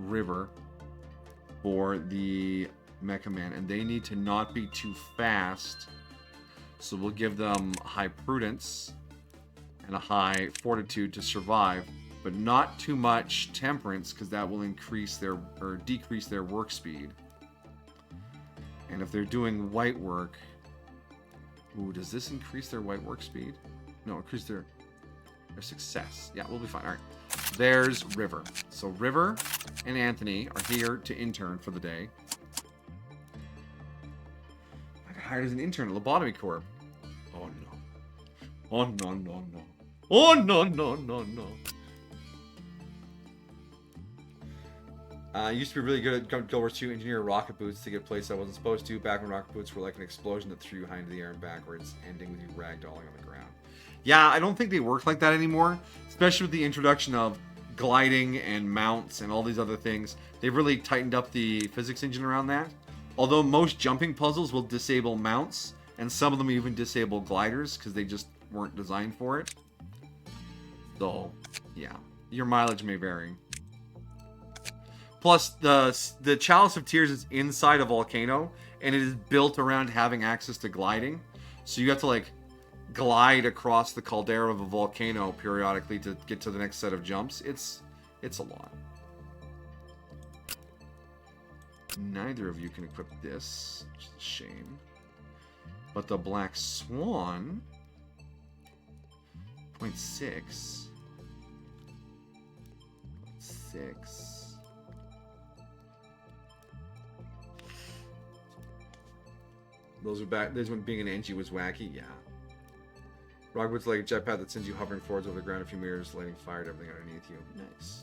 River for the Mecha Man, and they need to not be too fast, so we'll give them high prudence and a high fortitude to survive, but not too much temperance, because that will increase their or decrease their work speed. And if they're doing white work, ooh, does this increase their white work speed? No, increase their success. Yeah, we'll be fine. All right, there's River. So River and Anthony are here to intern for the day. I got hired as an intern at Lobotomy Corp. Oh no! Oh no no no! Oh no no no no! I used to be really good at Guild Wars 2 engineer rocket boots to get places I wasn't supposed to, back when rocket boots were like an explosion that threw you high into the air and backwards, ending with you ragdolling on the ground. Yeah, I don't think they work like that anymore, especially with the introduction of gliding and mounts and all these other things. They've really tightened up the physics engine around that. Although most jumping puzzles will disable mounts, and some of them even disable gliders because they just weren't designed for it. So, yeah, your mileage may vary. Plus, the Chalice of Tears is inside a volcano, and it is built around having access to gliding. So you have to, like, glide across the caldera of a volcano periodically to get to the next set of jumps. It's a lot. Neither of you can equip this, which is a shame. But the Black Swan... 0.6... 0.6... Those are back. Those when being an NG was wacky. Yeah. Rockwood's like a jetpack that sends you hovering forwards over the ground a few meters, lighting fire to everything underneath you. Nice.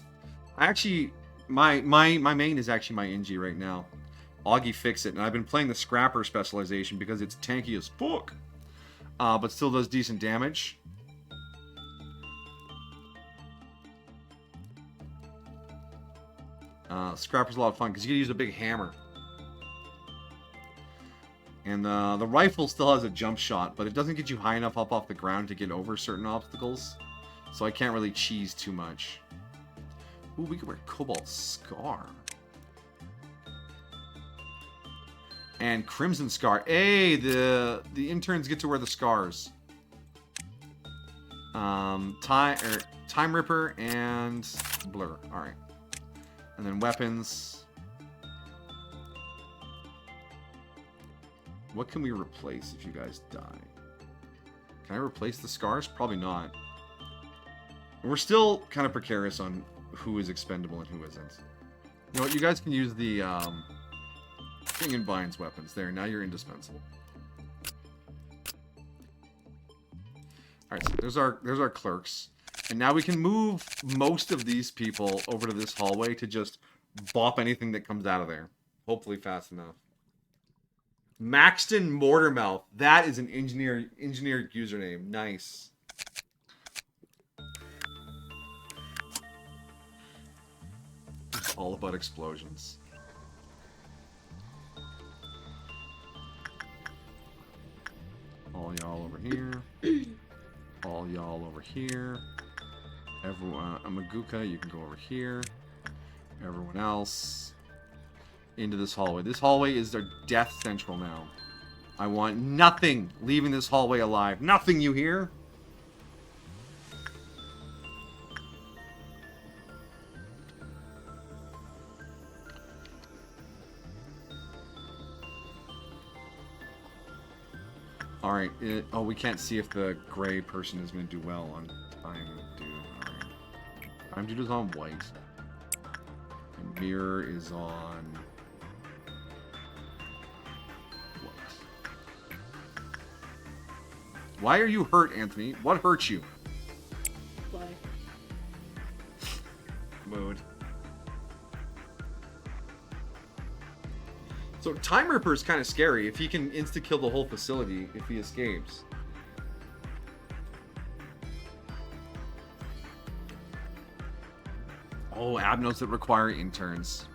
I actually, my main is actually my NG right now. Augie Fix It, and I've been playing the Scrapper specialization because it's tanky as fuck, but still does decent damage. Scrapper's a lot of fun because you can use a big hammer. And the rifle still has a jump shot, but it doesn't get you high enough up off the ground to get over certain obstacles. So I can't really cheese too much. Ooh, we could wear Cobalt Scar. And Crimson Scar. Hey, the interns get to wear the scars. Time Ripper and Blur. Alright. And then weapons. What can we replace if you guys die? Can I replace the scars? Probably not. We're still kind of precarious on who is expendable and who isn't. You know what? You guys can use the King and Vines weapons. There, now you're indispensable. Alright, so there's our clerks. And now we can move most of these people over to this hallway to just bop anything that comes out of there. Hopefully fast enough. Maxton Mortarmouth. That is an engineered username. Nice. It's all about explosions. All y'all over here. All y'all over here. Everyone, Amaguka, you can go over here. Everyone else into this hallway. This hallway is their death central now. I want nothing leaving this hallway alive. Nothing, you hear? Alright, oh, we can't see if the gray person is going to do well on Time Dude. Alright. Time Dude is on white. And Mirror is on white. Why are you hurt, Anthony? What hurt you? Why? Mood. So Time Ripper is kind of scary if he can insta-kill the whole facility if he escapes. Oh, abnos that require interns.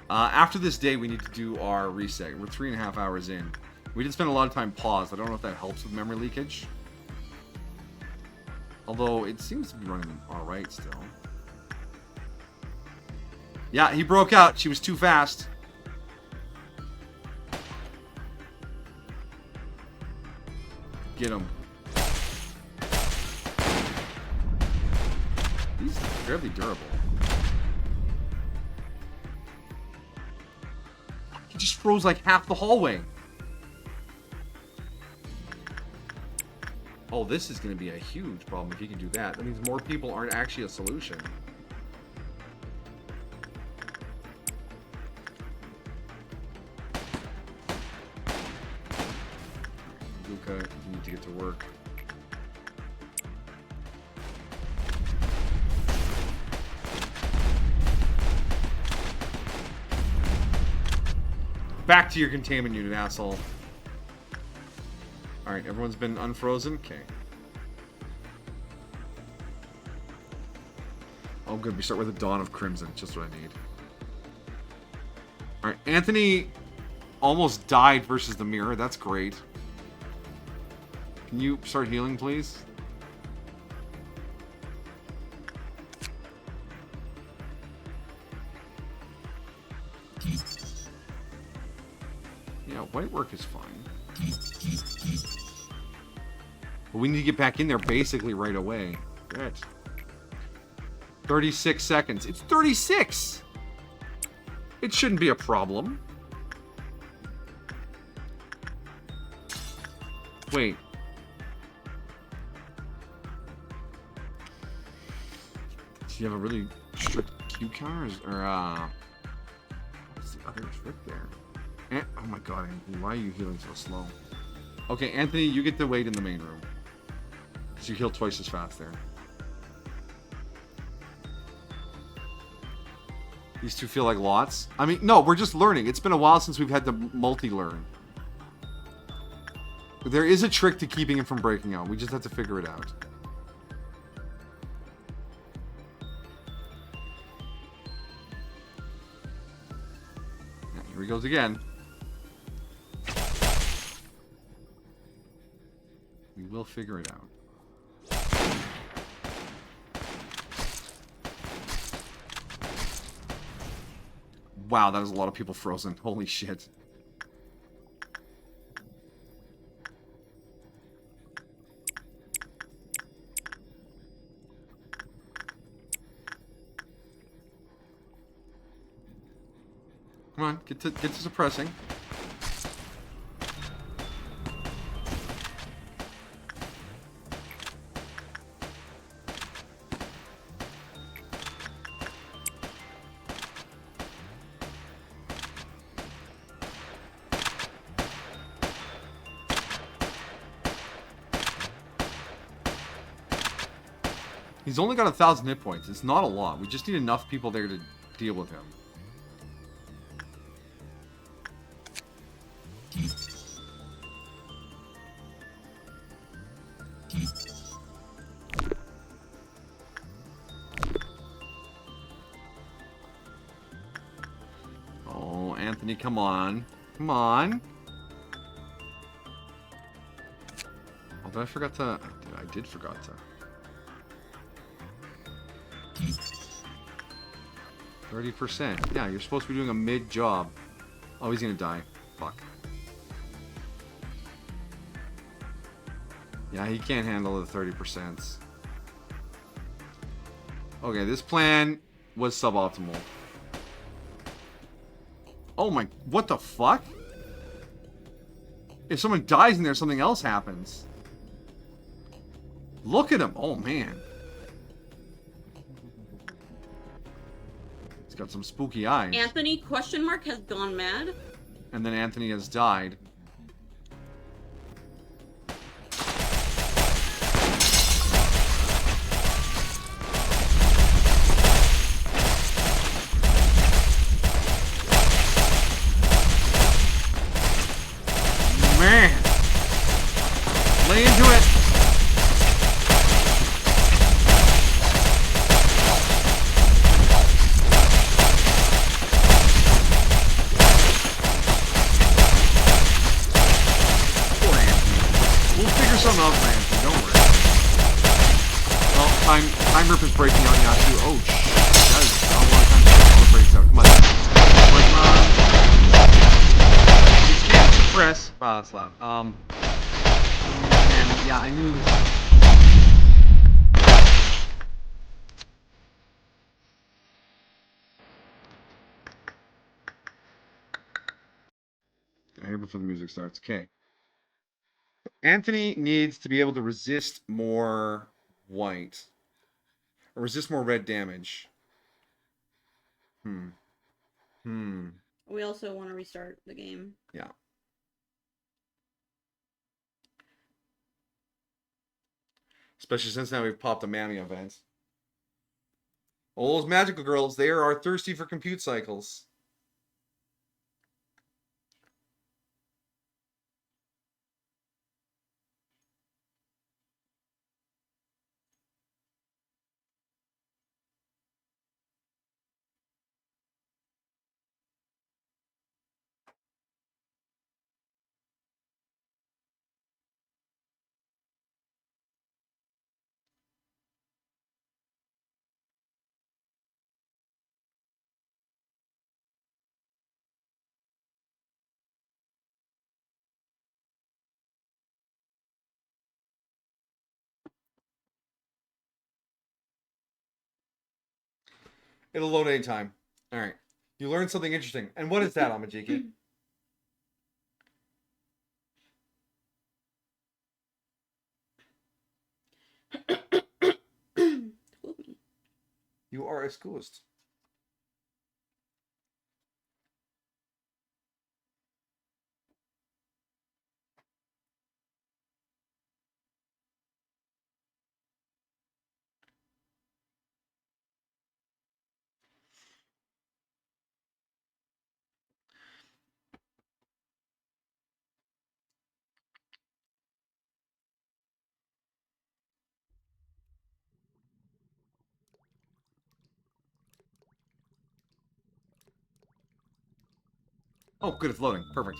After this day, we need to do our reset. We're 3.5 hours in. We did spend a lot of time paused. I don't know if that helps with memory leakage. Although, it seems to be running alright still. Yeah, he broke out. She was too fast. Get him. He's fairly durable. He just froze like half the hallway. Oh, this is going to be a huge problem if he can do that. That means more people aren't actually a solution. Luca, you need to get to work. Back to your containment unit, asshole. Alright, everyone's been unfrozen? Okay. Oh, good. We start with the Dawn of Crimson. Just what I need. Alright, Anthony almost died versus the mirror. That's great. Can you start healing, please? Yeah, white work is fine. But we need to get back in there basically right away. Good. 36 seconds. It's 36! It shouldn't be a problem. Wait. Do you have a really strict Q counters? Or, what's the other trick there? Oh my god, Anthony, why are you healing so slow? Okay, Anthony, you get to wait in the main room. Because you heal twice as fast there. These two feel like lots. I mean, no, we're just learning. It's been a while since we've had to multi-learn. There is a trick to keeping him from breaking out. We just have to figure it out. Yeah, here he goes again. We will figure it out. Wow, that is a lot of people frozen. Holy shit. Come on, get to suppressing. He's only got 1,000 hit points. It's not a lot. We just need enough people there to deal with him. Oh, Anthony, come on. Come on. Oh, but I forgot to... I did forgot to... 30%. Yeah, you're supposed to be doing a mid-job. Oh, he's gonna die. Fuck. Yeah, he can't handle the 30%. Okay, this plan was suboptimal. Oh my... What the fuck? If someone dies in there, something else happens. Look at him. Oh, man. He's got some spooky eyes. Anthony question mark has gone mad. And then Anthony has died. Man. Lay into it. Something else, man. Don't worry. Well, time rip is breaking out Yasu. Oh shit. That is a long time before it breaks out. Come on. You can't suppress. Wow, that's loud. And yeah, I knew. Here before the music starts. Okay. Anthony needs to be able to resist more white. Or resist more red damage. We also want to restart the game. Yeah. Especially since now we've popped a Mammy event. All those magical girls, they are thirsty for compute cycles. It'll load anytime. Alright. You learned something interesting. And what is that, Amajiki? You are excused. Oh, good, it's loading. Perfect.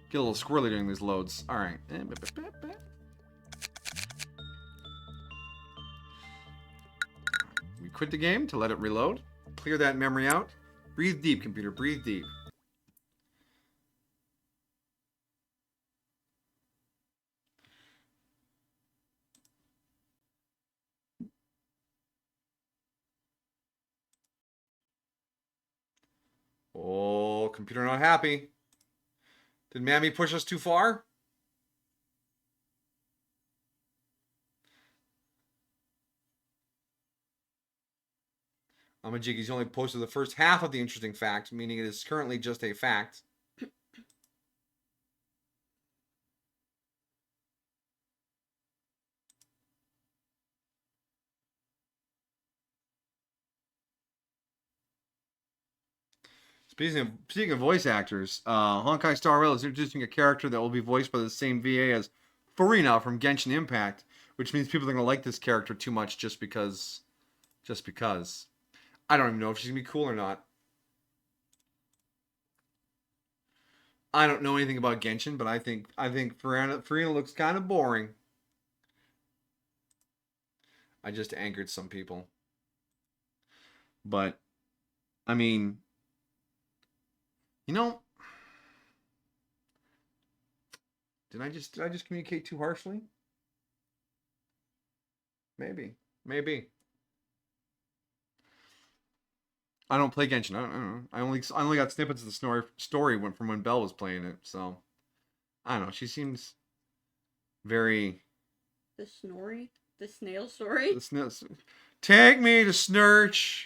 Get a little squirrely during these loads. All right. We quit the game to let it reload. Clear that memory out. Breathe deep, computer. Breathe deep. Oh, computer not happy. Did Mammy push us too far? Amajigi's only posted the first half of the interesting fact, meaning it is currently just a fact. Speaking of voice actors, Honkai Star Rail is introducing a character that will be voiced by the same VA as Furina from Genshin Impact, which means people are going to like this character too much just because. I don't even know if she's going to be cool or not. I don't know anything about Genshin, but I think Furina looks kind of boring. I just angered some people. But, I mean... You know, did I just communicate too harshly? Maybe. I don't play Genshin. I don't know. I only got snippets of the story from when Belle was playing it. So I don't know. She seems very. The snail story. Take me to Snurch.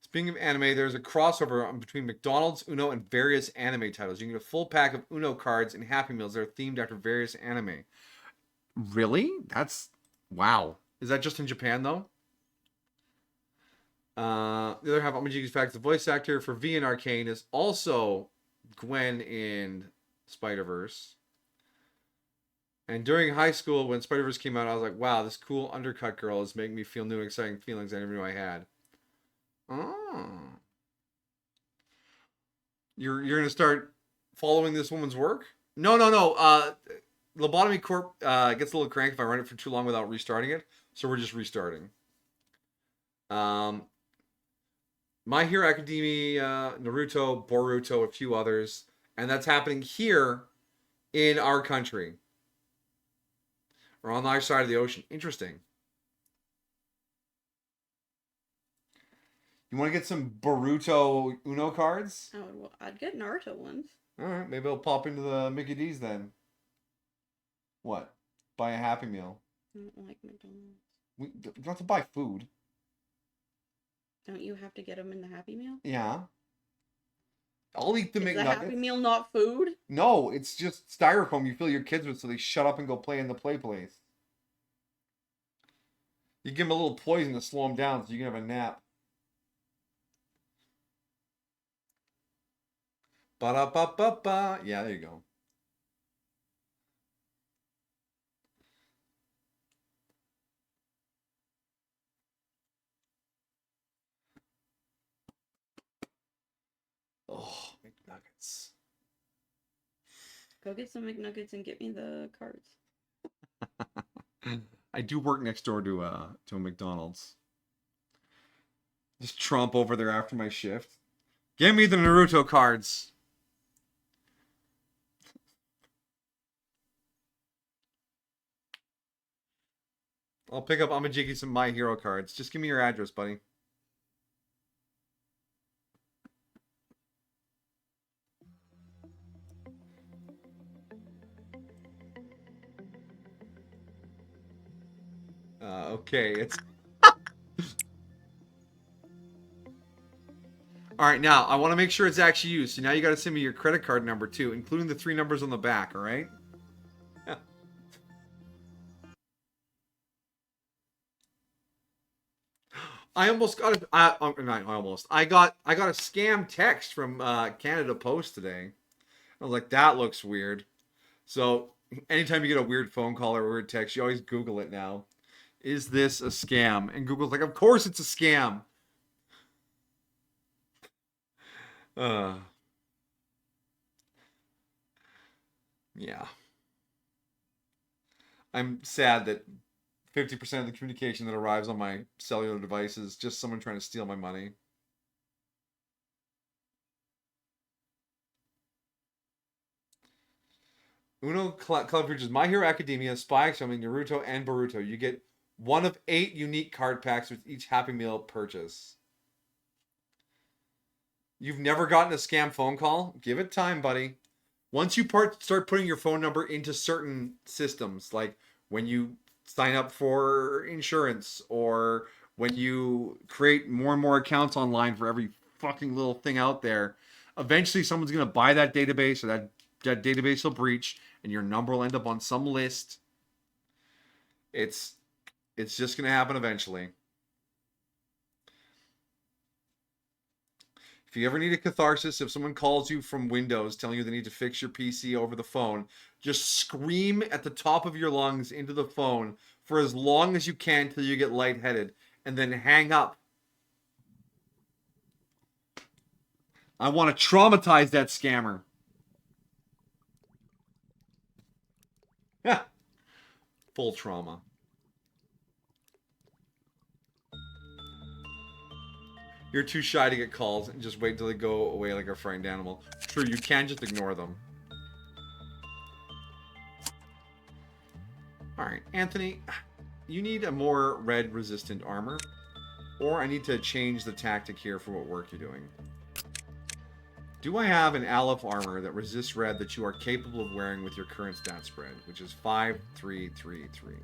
Speaking of anime, there's a crossover between McDonald's, Uno, and various anime titles. You can get a full pack of Uno cards and Happy Meals that are themed after various anime. Really? That's... Wow. Is that just in Japan, though? The other half of Amajigi's fact, the voice actor for V in Arcane is also Gwen in Spider-Verse. And during high school, when Spider-Verse came out, I was like, wow, this cool undercut girl is making me feel new and exciting feelings I never knew I had. Oh. You're gonna start following this woman's work? No. Lobotomy Corp gets a little cranky if I run it for too long without restarting it, so we're just restarting. My Hero Academia, Naruto, Boruto, a few others, and that's happening here in our country, or on our side of the ocean. Interesting. You want to get some Boruto Uno cards? Oh, well, I'd get Naruto ones. All right, maybe I'll pop into the Mickey D's then. What? Buy a Happy Meal. I don't like McDonald's. We don't have to buy food. Don't you have to get them in the Happy Meal? Yeah. I'll eat the Is McNuggets. the Happy Meal not food? No, it's just styrofoam you fill your kids with so they shut up and go play in the play place. You give them a little poison to slow them down so you can have a nap. Ba-da-ba-ba-ba. Yeah, there you go. Oh, McNuggets. Go get some McNuggets and get me the cards. I do work next door to a McDonald's. Just tromp over there after my shift. Give me the Naruto cards. I'll pick up Amajiki some My Hero cards. Just give me your address, buddy. Okay, it's... Alright, now, I want to make sure it's actually you. So now you got to send me your credit card number, too, including the 3 numbers on the back, alright? Yeah. I almost got I got a scam text from Canada Post today. I was like, that looks weird. So anytime you get a weird phone call or a weird text, you always Google it now. Is this a scam? And Google's like, of course it's a scam. Yeah. I'm sad that 50% of the communication that arrives on my cellular device is just someone trying to steal my money. Uno Club features My Hero Academia, Spy X Family, Naruto, and Boruto. You get one of 8 unique card packs with each Happy Meal purchase. You've never gotten a scam phone call? Give it time, buddy. Once you start putting your phone number into certain systems, like when you sign up for insurance or when you create more and more accounts online for every fucking little thing out there, eventually someone's going to buy that database, or that database will breach and your number will end up on some list. It's just going to happen eventually. If you ever need a catharsis, if someone calls you from Windows telling you they need to fix your PC over the phone, just scream at the top of your lungs into the phone for as long as you can till you get lightheaded, and then hang up. I want to traumatize that scammer. Full trauma. You're too shy to get calls and just wait till they go away like a frightened animal. True, you can just ignore them. Alright, Anthony, you need a more red resistant armor. Or I need to change the tactic here for what work you're doing. Do I have an Aleph armor that resists red that you are capable of wearing with your current stat spread, which is 5, 3, 3, 3?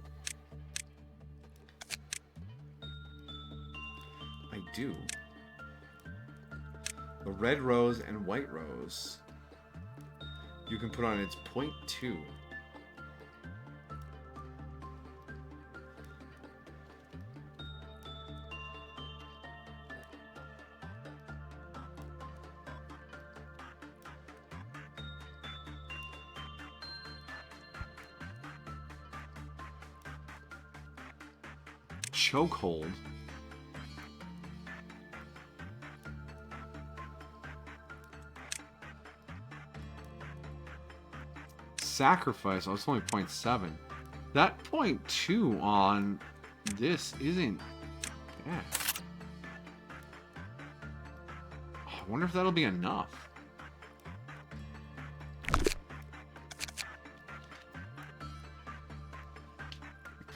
I do. The red rose and white rose you can put on its 0.2. Chokehold. Sacrifice. Oh, it's only 0.7. That 0.2 on this isn't bad. Oh, I wonder if that'll be enough.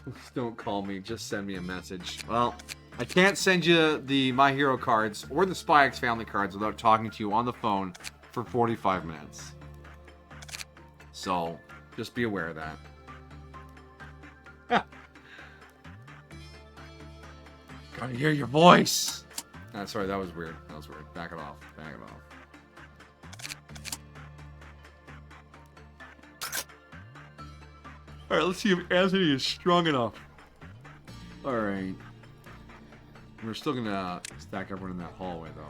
Please don't call me. Just send me a message. Well, I can't send you the My Hero cards or the Spy X Family cards without talking to you on the phone for 45 minutes. So, just be aware of that. Gotta hear your voice. Sorry, that was weird. That was weird. Back it off. Back it off. Alright, let's see if Anthony is strong enough. Alright. We're still gonna stack everyone in that hallway, though.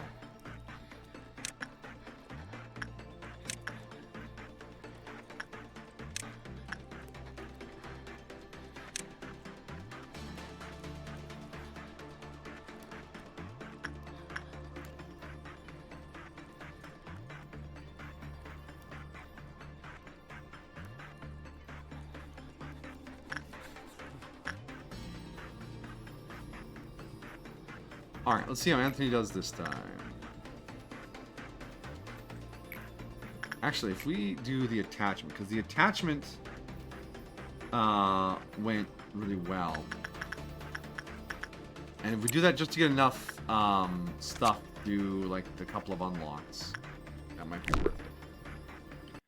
Alright, let's see how Anthony does this time. Actually, if we do the attachment, because the attachment went really well. And if we do that just to get enough stuff to do like the couple of unlocks, that might be worth it.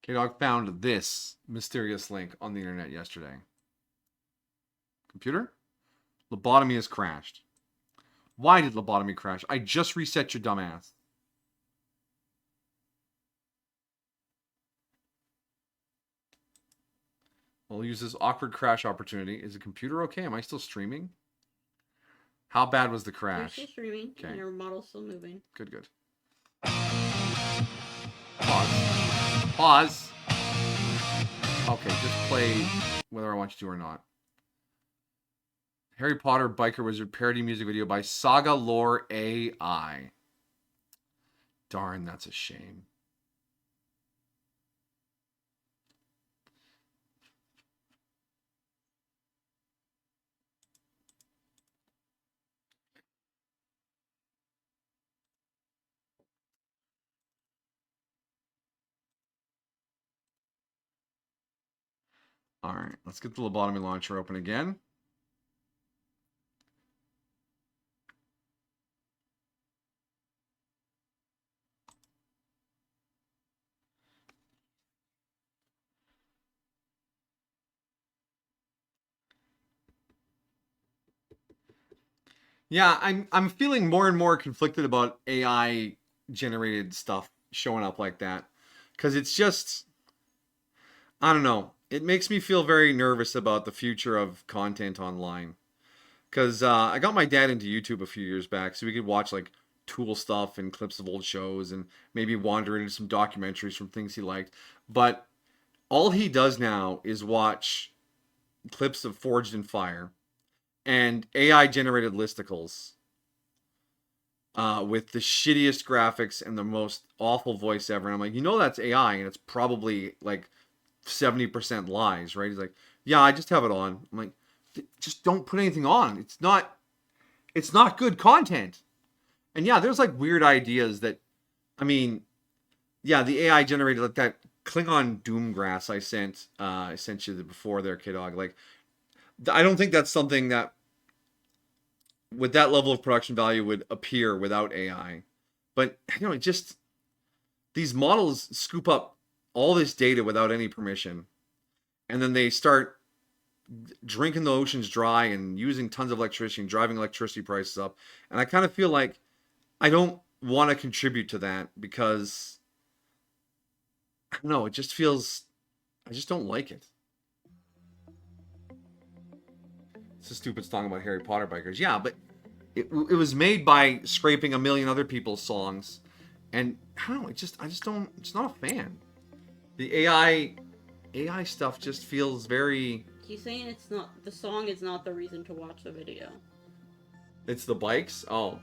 K-Dog found this mysterious link on the internet yesterday. Computer? Lobotomy has crashed. Why did Lobotomy crash? I just reset your dumbass. We'll use this awkward crash opportunity. Is the computer okay? Am I still streaming? How bad was the You're crash? still streaming. Okay. And your model's still moving. Good, good. Pause. Pause. Okay, just play whether I want you to or not. Harry Potter Biker Wizard parody music video by Saga Lore AI. Darn, that's a shame. All right, let's get the lobotomy launcher open again. Yeah, I'm feeling more and more conflicted about AI generated stuff showing up like that, because it's just, I don't know. It makes me feel very nervous about the future of content online. Because I got my dad into YouTube a few years back, so we could watch like Tool stuff and clips of old shows, and maybe wander into some documentaries from things he liked. But all he does now is watch clips of Forged in Fire and AI generated listicles with the shittiest graphics and the most awful voice ever. And I'm like, that's AI, and it's probably like 70% lies, right? He's like, yeah, I just have it on. I'm like, just don't put anything on. It's not good content. And yeah, there's like weird ideas that, I mean, yeah, the AI generated like that Klingon Doomgrass I sent you before there, Kidog. Like, I don't think that's something that with that level of production value would appear without AI. But it just, these models scoop up all this data without any permission, and then they start drinking the oceans dry and using tons of electricity and driving electricity prices up. And I kind of feel like I don't want to contribute to that, because I don't know, it just feels, I just don't like it. It's a stupid song about Harry Potter bikers. Yeah, but it was made by scraping a million other people's songs. And I don't know, I just don't, just not a fan. The AI stuff just feels very... He's saying it's not, the song is not the reason to watch the video. It's the bikes? Oh.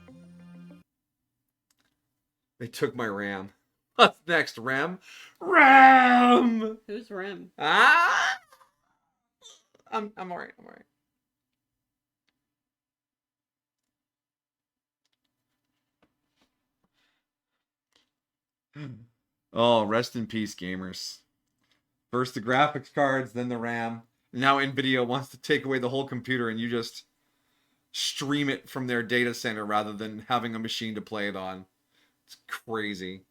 They took my RAM. What's next, Rem? Rem! Who's Rem? Ah! I'm alright, I'm alright. Oh, rest in peace, gamers. First the graphics cards, then the RAM. Now NVIDIA wants to take away the whole computer and you just stream it from their data center rather than having a machine to play it on. It's crazy.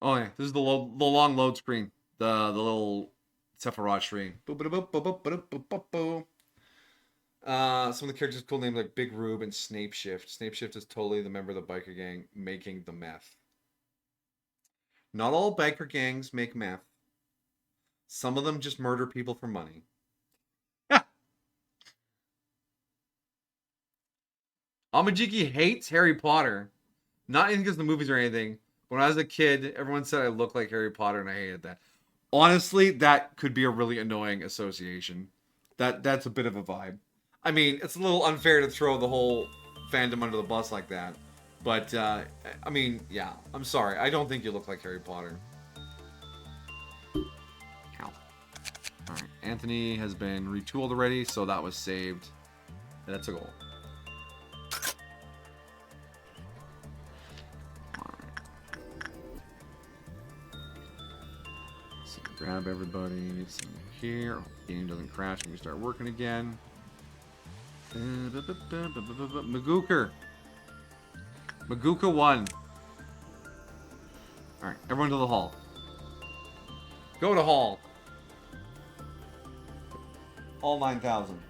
Oh yeah, this is the long load screen. The little Sephiroth screen. Some of the characters cool names like Big Rube and Snapeshift. Snapeshift is totally the member of the biker gang making the meth. Not all biker gangs make meth. Some of them just murder people for money. Amajiki hates Harry Potter. Not even because of the movies or anything. When I was a kid, everyone said I looked like Harry Potter, and I hated that. Honestly, that could be a really annoying association. That's a bit of a vibe. I mean, it's a little unfair to throw the whole fandom under the bus like that. But, I mean, yeah. I'm sorry. I don't think you look like Harry Potter. Ow. Alright, Anthony has been retooled already, so that was saved. And that's a goal. Grab everybody. Here. Game doesn't crash when we start working again. Magooker. Magooka 1. Alright, everyone to the hall. Go to hall. All 9,000.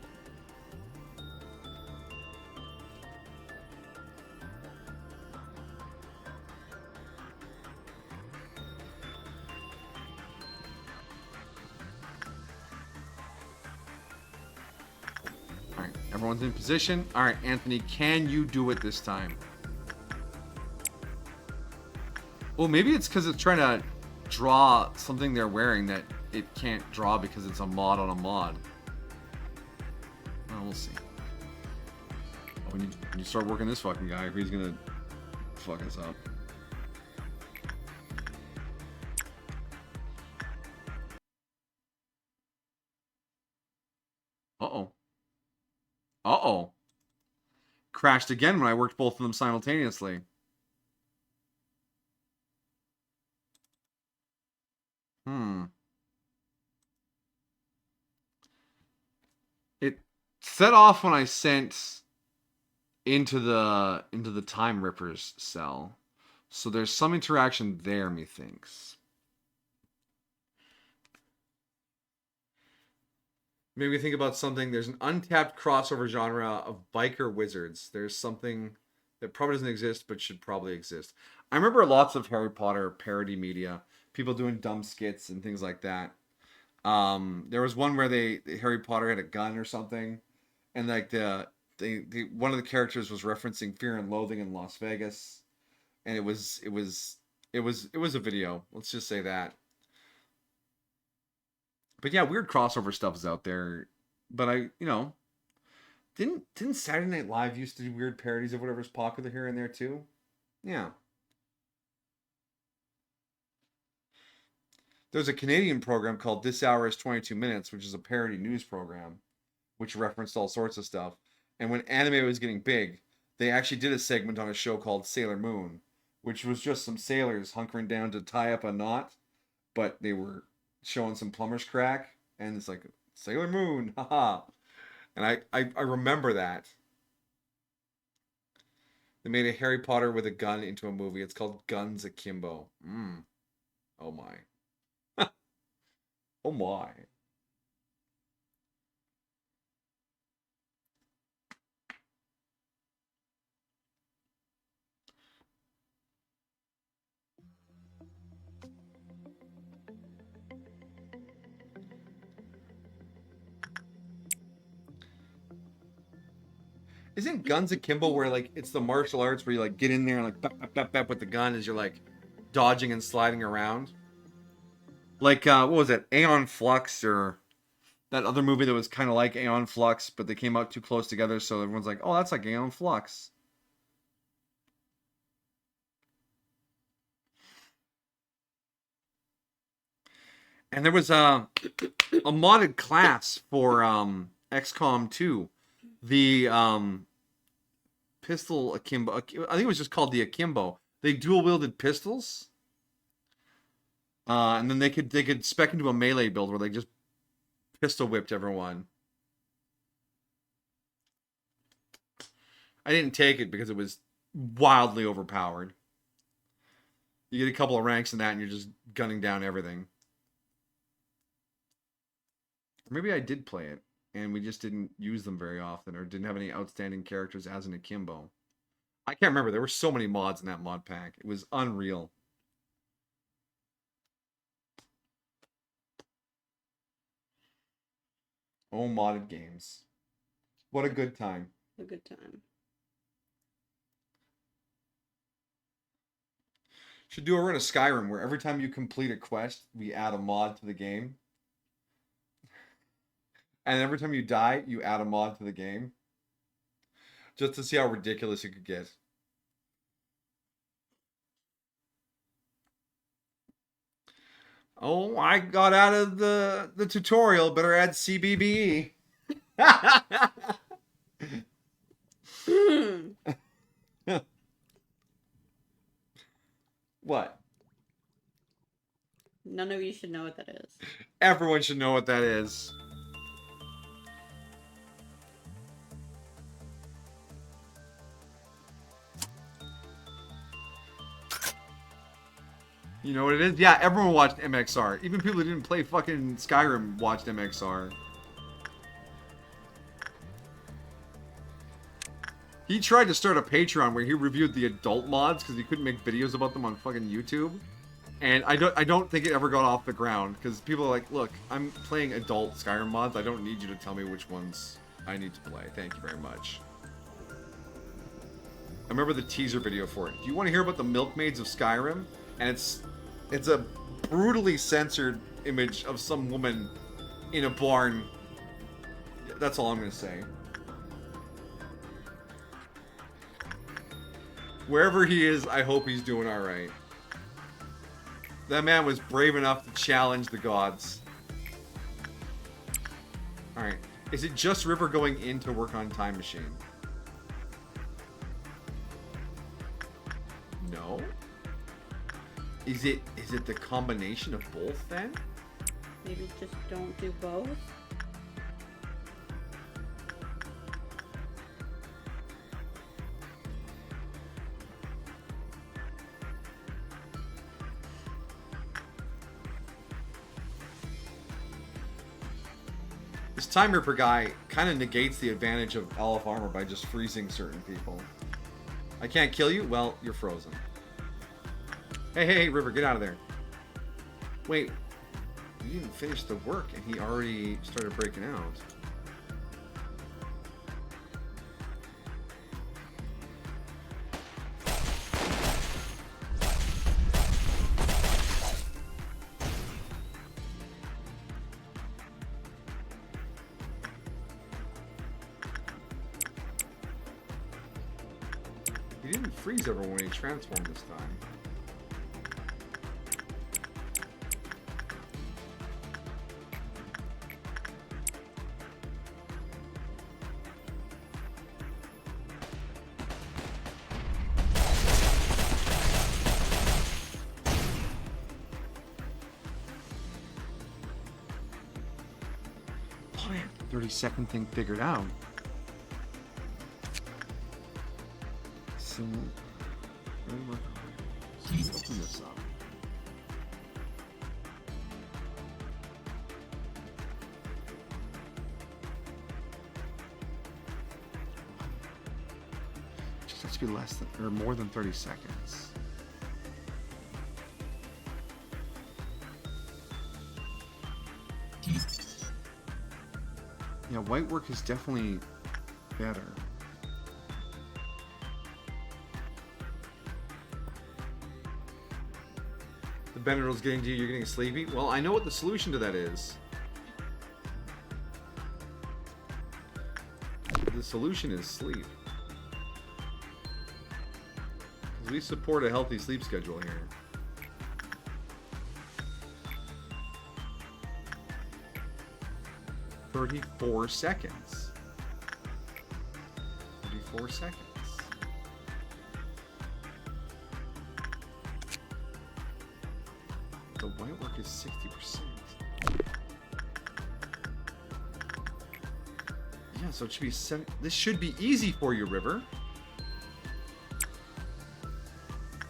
Alright, everyone's in position. Alright, Anthony, can you do it this time? Well, maybe it's because it's trying to draw something they're wearing that it can't draw because it's a mod on a mod. Well, we'll see. When you start working this fucking guy, if he's gonna fuck us up. Uh-oh. Uh-oh. Crashed again when I worked both of them simultaneously. It set off when I sent into the Time Rippers cell. So there's some interaction there, methinks. Maybe think about something. There's an untapped crossover genre of biker wizards. There's something that probably doesn't exist, but should probably exist. I remember lots of Harry Potter parody media. People doing dumb skits and things like that. There was one where Harry Potter had a gun or something. And like one of the characters was referencing Fear and Loathing in Las Vegas. And it was a video. Let's just say that. But yeah, weird crossover stuff is out there. But didn't Saturday Night Live used to do weird parodies of whatever's popular here and there too? Yeah. There's a Canadian program called This Hour is 22 Minutes, which is a parody news program, which referenced all sorts of stuff. And when anime was getting big, they actually did a segment on a show called Sailor Moon, which was just some sailors hunkering down to tie up a knot, but they were showing some plumber's crack, and it's like, Sailor Moon, haha. And I remember that. They made a Harry Potter with a gun into a movie. It's called Guns Akimbo. Oh my. Oh my. Isn't Guns Akimbo where like it's the martial arts where you like get in there and like bap, bap, bap, bap with the gun as you're like dodging and sliding around? Like what was it? Aeon Flux, or that other movie that was kind of like Aeon Flux, but they came out too close together, so everyone's like, "Oh, that's like Aeon Flux." And there was a modded class for XCOM 2. The pistol akimbo. I think it was just called the akimbo. They dual wielded pistols, and then they could spec into a melee build where they just pistol whipped everyone. I didn't take it because it was wildly overpowered. You get a couple of ranks in that, and you're just gunning down everything. Maybe I did play it, and we just didn't use them very often, or didn't have any outstanding characters as an akimbo. I can't remember. There were so many mods in that mod pack. It was unreal. Oh, modded games. What a good time. A good time. Should do a run of Skyrim where every time you complete a quest, we add a mod to the game. And every time you die, you add a mod to the game. Just to see how ridiculous it could get. Oh, I got out of the tutorial. Better add CBBE. What? None of you should know what that is. Everyone should know what that is. You know what it is? Yeah, everyone watched MXR. Even people who didn't play fucking Skyrim watched MXR. He tried to start a Patreon where he reviewed the adult mods because he couldn't make videos about them on fucking YouTube. And I don't think it ever got off the ground because people are like, look, I'm playing adult Skyrim mods. I don't need you to tell me which ones I need to play. Thank you very much. I remember the teaser video for it. Do you want to hear about the milkmaids of Skyrim? And it's a brutally censored image of some woman in a barn. That's all I'm going to say. Wherever he is, I hope he's doing alright. That man was brave enough to challenge the gods. Alright. Is it just River going in to work on Time Machine? No? Is it the combination of both then? Maybe just don't do both. This Time Ripper guy kind of negates the advantage of Aleph armor by just freezing certain people. I can't kill you? Well, you're frozen. Hey, River, get out of there. Wait, you didn't finish the work and he already started breaking out. He didn't freeze everyone when he transformed this time. Oh, yeah, 30-second thing figured out. So, let's open this up. Just has to be less than or more than 30 seconds. Yeah, white work is definitely better. The Benadryl's getting to you, you're getting sleepy? Well, I know what the solution to that is. The solution is sleep. 'Cause we support a healthy sleep schedule here. "34 seconds. 34 seconds. The white work is 60%. Yeah, so it should be 7. This should be easy for you, River.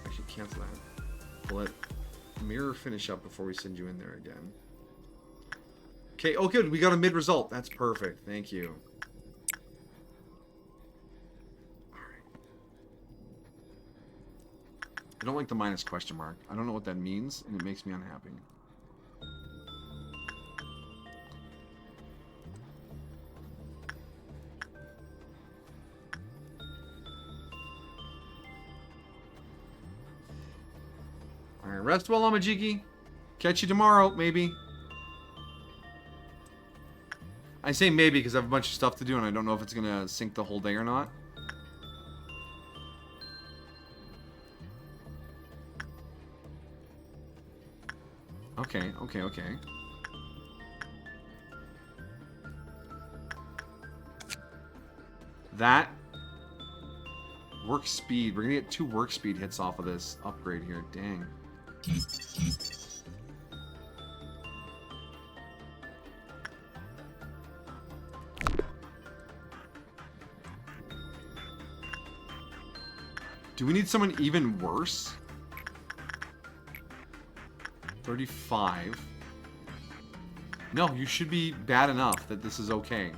Actually, cancel that. We'll let Mirror finish up before we send you in there again. Okay, oh good, we got a mid result. That's perfect. Thank you. I don't like the minus question mark. I don't know what that means, and it makes me unhappy. Alright, rest well, Amajiki. Catch you tomorrow, maybe. I say maybe because I have a bunch of stuff to do, and I don't know if it's going to sink the whole day or not. Okay. That work speed. We're gonna get 2 work speed hits off of this upgrade here. Dang. Do we need someone even worse? 35. No, you should be bad enough that this is okay.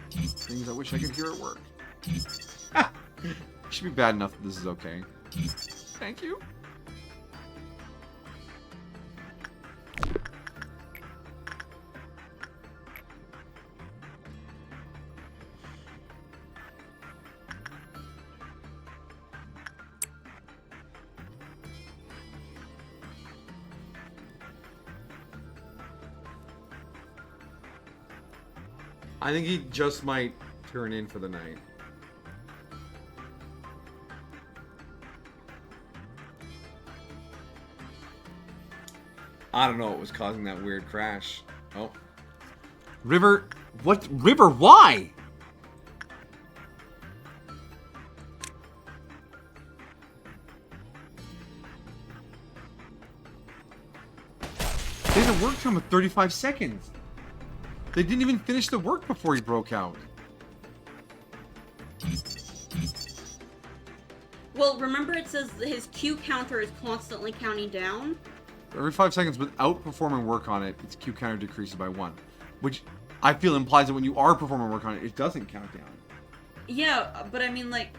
Things I wish I could hear at work. You should be bad enough that this is okay. Thank you. I think he just might turn in for the night. I don't know what was causing that weird crash. Oh. River, what? River, why? They didn't work to him with 35 seconds. They didn't even finish the work before he broke out. Well, remember it says his Q counter is constantly counting down? Every 5 seconds without performing work on it, its Q counter decreases by 1. Which I feel implies that when you are performing work on it, it doesn't count down. Yeah, but I mean, like...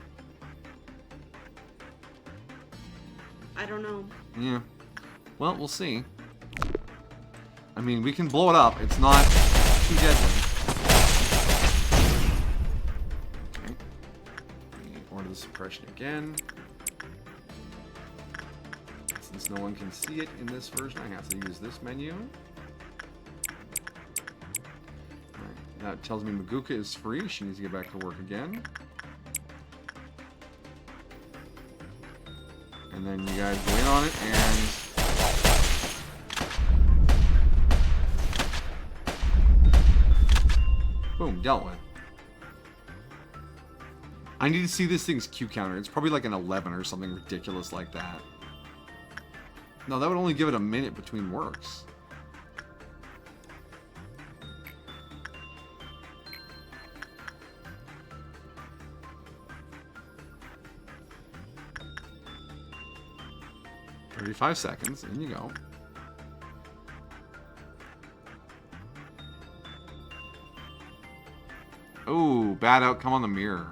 I don't know. Yeah. Well, we'll see. I mean, we can blow it up. It's not too deadly. Okay. Order the suppression again. Since no one can see it in this version, I have to use this menu. Alright, that tells me Maguka is free. She needs to get back to work again. And then you guys go in on it and... boom, dealt with. I need to see this thing's Q counter. It's probably like an 11 or something ridiculous like that. No, that would only give it a minute between works. "35 seconds, in you go. Ooh, bad outcome on the mirror.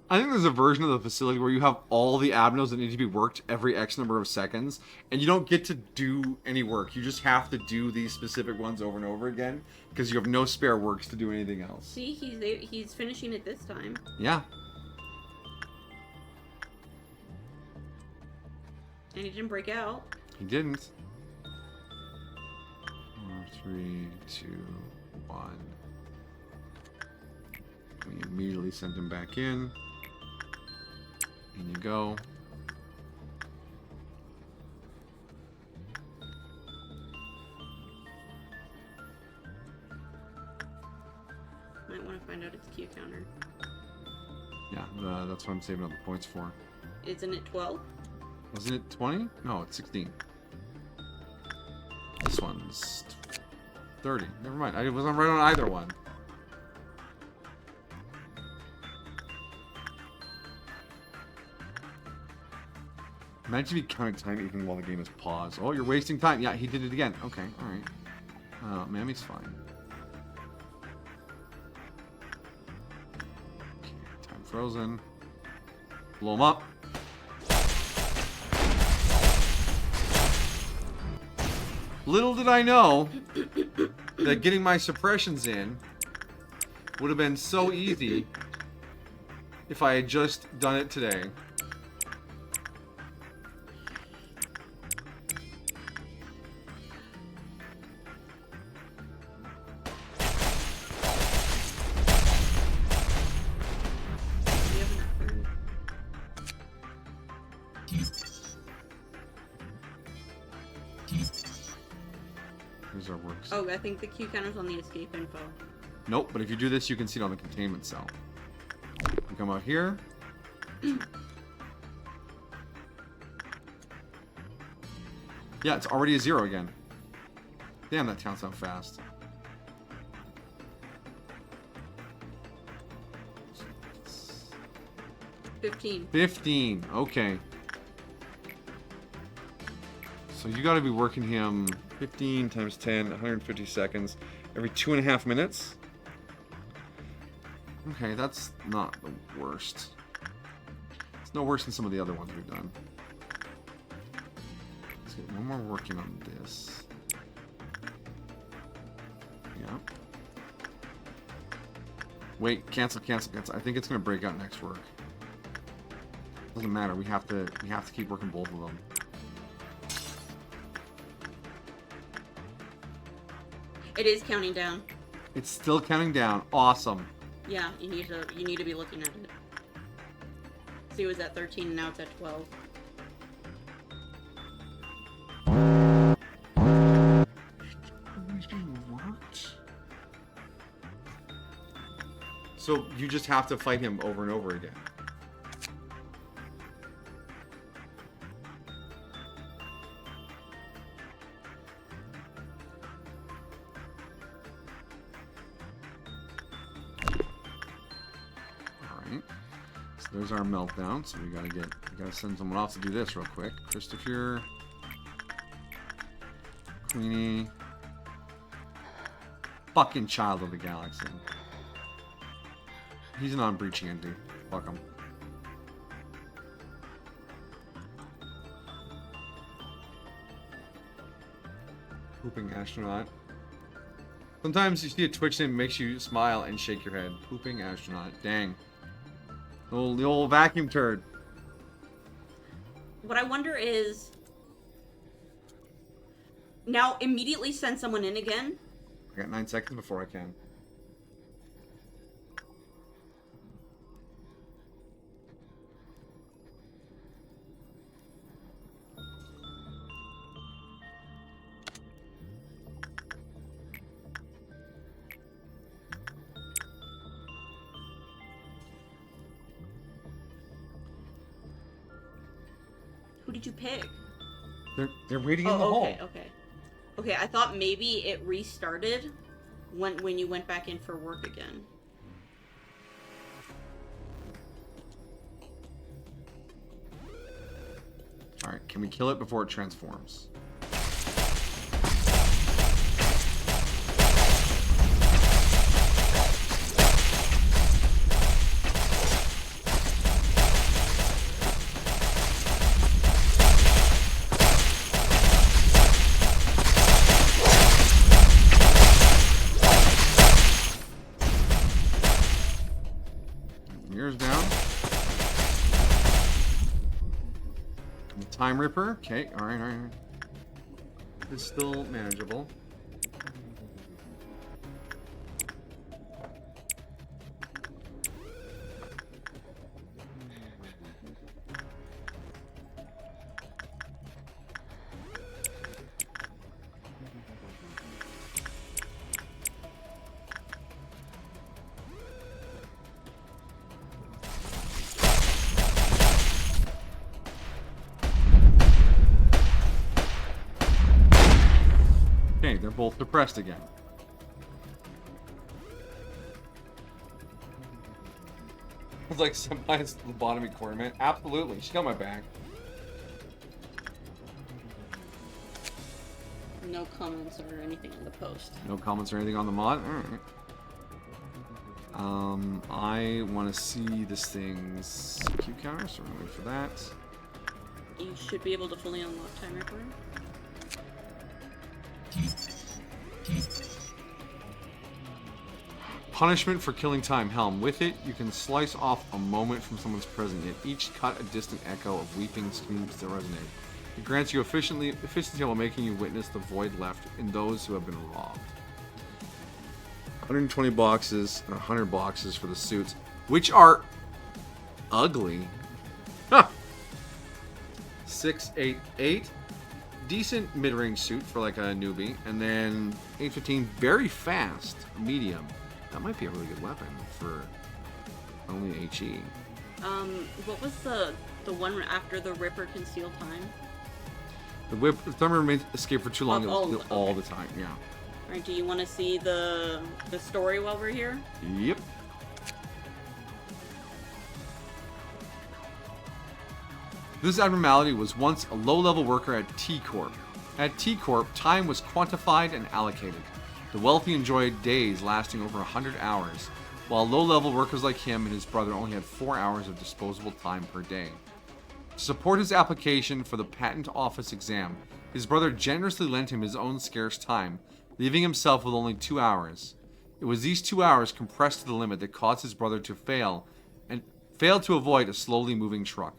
I think there's a version of the facility where you have all the abnos that need to be worked every X number of seconds, and you don't get to do any work. You just have to do these specific ones over and over again, because you have no spare works to do anything else. See, he's finishing it this time. Yeah. And he didn't break out. He didn't. 4, 3, 2, 1. We immediately sent him back in. In you go. Might want to find out its Q counter. Yeah, that's what I'm saving up the points for. Isn't it 12? Wasn't it 20? No, it's 16. This one's 30. Never mind. I wasn't right on either one. Imagine if he counted time even while the game is paused. Oh, you're wasting time. Yeah, he did it again. Okay, alright. Mammy's fine. Okay, time frozen. Blow him up. Little did I know that getting my suppressions in would have been so easy if I had just done it today. Where's our works? Oh, I think the Q counter's on the escape info. Nope, but if you do this, you can see it on the containment cell. You come out here. Yeah, it's already a 0 again. Damn, that counts out fast. $15. 15. Okay. So you got to be working him 15 times 10, 150 seconds, every 2.5 minutes. Okay, that's not the worst. It's no worse than some of the other ones we've done. Let's get one more working on this. Yeah. Wait, cancel. I think it's gonna break out next work. Doesn't matter. We have to keep working both of them. It is counting down. It's still counting down. Awesome. Yeah, you need to be looking at it. See, it was at 13 and now it's at 12. So you just have to fight him over and over again. Alright. So there's our meltdown. So we gotta send someone off to do this real quick. Christopher. Queenie. Fucking child of the galaxy. He's a non-breaching entity. Fuck him. Pooping astronaut. Sometimes you see a Twitch name makes you smile and shake your head. Pooping astronaut. Dang. The old vacuum turd. What I wonder is... Now, immediately send someone in again. I got 9 seconds before I can. Who did you pick? They're waiting in the hall. Okay, I thought maybe it restarted when you went back in for work again. Alright, can we kill it before it transforms? Mirrors down. Time Ripper. Okay, alright. It's still manageable. Okay, they're both depressed again. It's like somebody's Lobotomy Corp, man. Absolutely. She got my back. No comments or anything on the post. No comments or anything on the mod? Alright. I want to see this thing's Q counter, so we're going to wait for that. You should be able to fully unlock Time Ripper. Punishment for killing time. Helm. With it, you can slice off a moment from someone's present, yet each cut a distant echo of weeping screams that resonate. It grants you efficiency while making you witness the void left in those who have been robbed. 120 boxes and 100 boxes for the suits, which are ugly. Huh. 688. decent mid-range suit for like a newbie, and then 815 very fast medium. That might be a really good weapon for only HE. What was the one after the Ripper can steal time? The whip Thermal remains escape for too long. Oh, all the time. Yeah. All right. Do you want to see the story while we're here? Yep. This abnormality was once a low-level worker at T Corp. At T Corp, time was quantified and allocated. The wealthy enjoyed days lasting over 100 hours, while low-level workers like him and his brother only had 4 hours of disposable time per day. To support his application for the patent office exam, his brother generously lent him his own scarce time, leaving himself with only 2 hours. It was these 2 hours compressed to the limit that caused his brother to fail to avoid a slowly moving truck.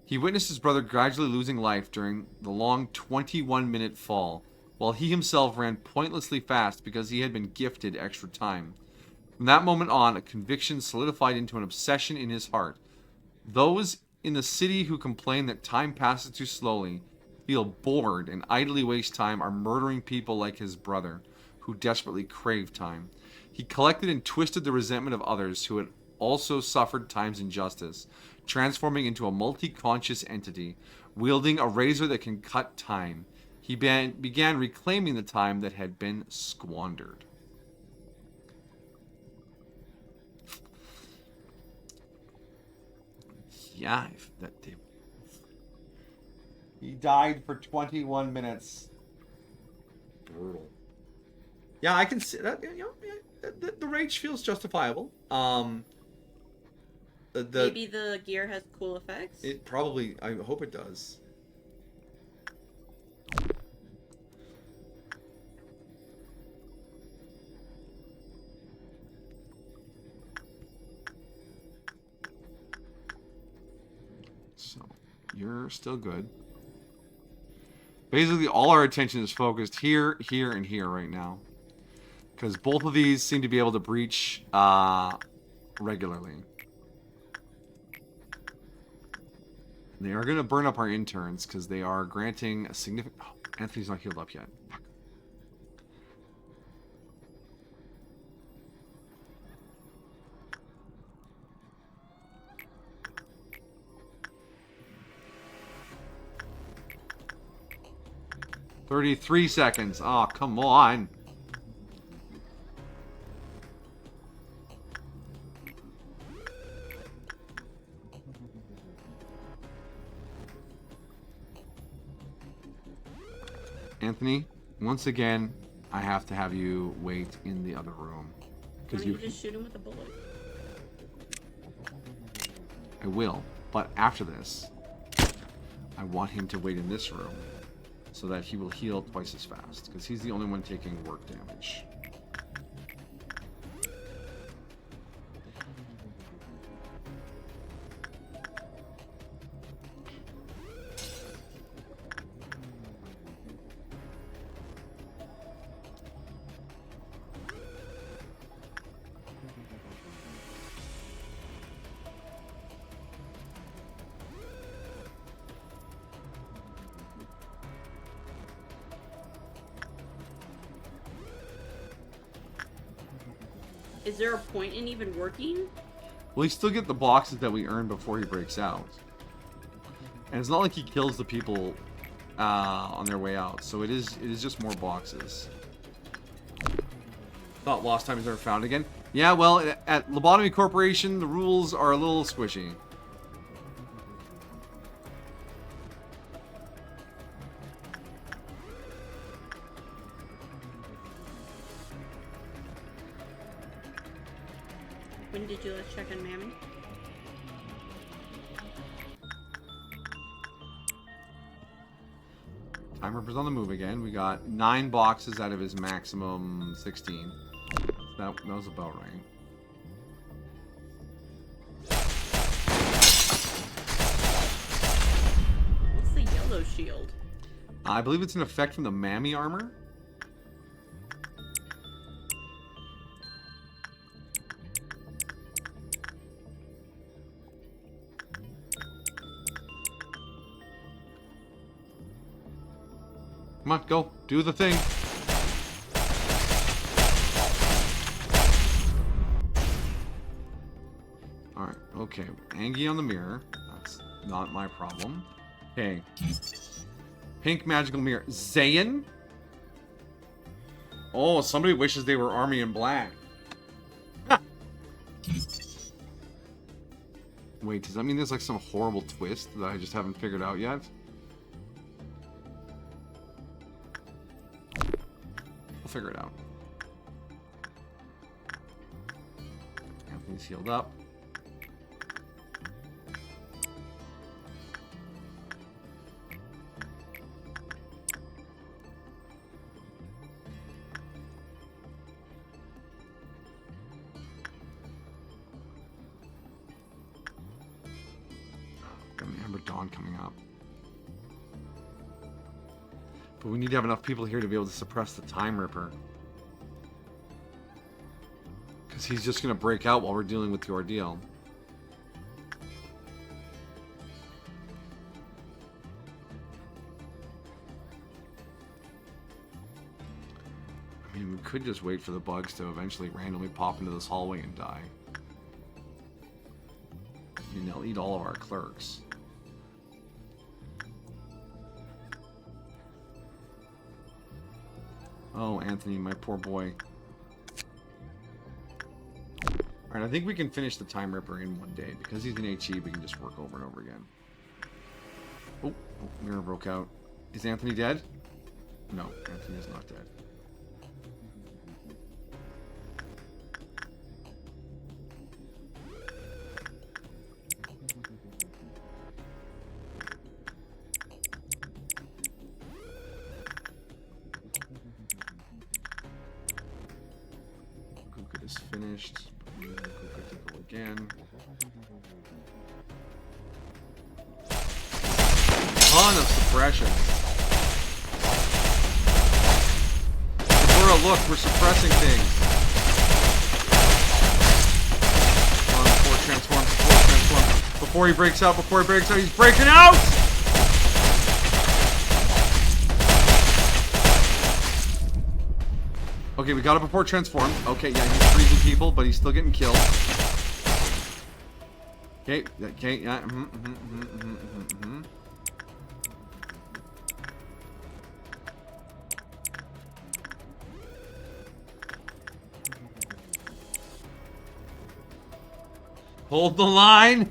He witnessed his brother gradually losing life during the long 21-minute fall, while he himself ran pointlessly fast because he had been gifted extra time. From that moment on, a conviction solidified into an obsession in his heart. Those in the city who complain that time passes too slowly, feel bored, and idly waste time are murdering people like his brother, who desperately crave time. He collected and twisted the resentment of others who had also suffered time's injustice, transforming into a multi-conscious entity, wielding a razor that can cut time. He began reclaiming the time that had been squandered. Yeah, he died for 21 minutes. Brutal. Yeah, I can see that. You know, the rage feels justifiable. Maybe the gear has cool effects. It probably. I hope it does. So, you're still good. Basically, all our attention is focused here, here, and here right now. Because both of these seem to be able to breach regularly. They are going to burn up our interns because they are granting a significant... Oh, Anthony's not healed up yet. Fuck. "33 seconds. Oh, come on. Anthony, once again, I have to have you wait in the other room. Why don't you just shoot him with a bullet? I will, but after this, I want him to wait in this room so that he will heal twice as fast, because he's the only one taking work damage. Is there a point in even working? Well, he still get the boxes that we earned before he breaks out. And it's not like he kills the people on their way out, so it is just more boxes. Thought lost time is never found again. Yeah, well, at Lobotomy Corporation, the rules are a little squishy. When did you last check on Mammy? Time Ripper's on the move again. We got 9 boxes out of his maximum 16. That was about right. What's the yellow shield? I believe it's an effect from the Mammy armor. Come on, go. Do the thing. Alright, okay. Angie on the mirror. That's not my problem. Okay. Pink magical mirror. Zayn? Oh, somebody wishes they were Army in Black. Wait, does that mean there's like some horrible twist that I just haven't figured out yet? I'll figure it out. Anthony's healed up. Dawn coming up. But we need to have enough people here to be able to suppress the Time Ripper. Because he's just going to break out while we're dealing with the ordeal. I mean, we could just wait for the bugs to eventually randomly pop into this hallway and die. I mean, they'll eat all of our clerks. Oh, Anthony, my poor boy. Alright, I think we can finish the Time Ripper in one day. Because he's an HE, we can just work over and over again. Oh, mirror broke out. Is Anthony dead? No, Anthony is not dead. Finished. Go again. Ton of suppression. Laura, look, we're suppressing things. Come on, before transform. Before he breaks out, he's breaking out! Okay, we got it before transform. Okay, yeah, he's freezing people, but he's still getting killed. Okay, yeah. Hold the line.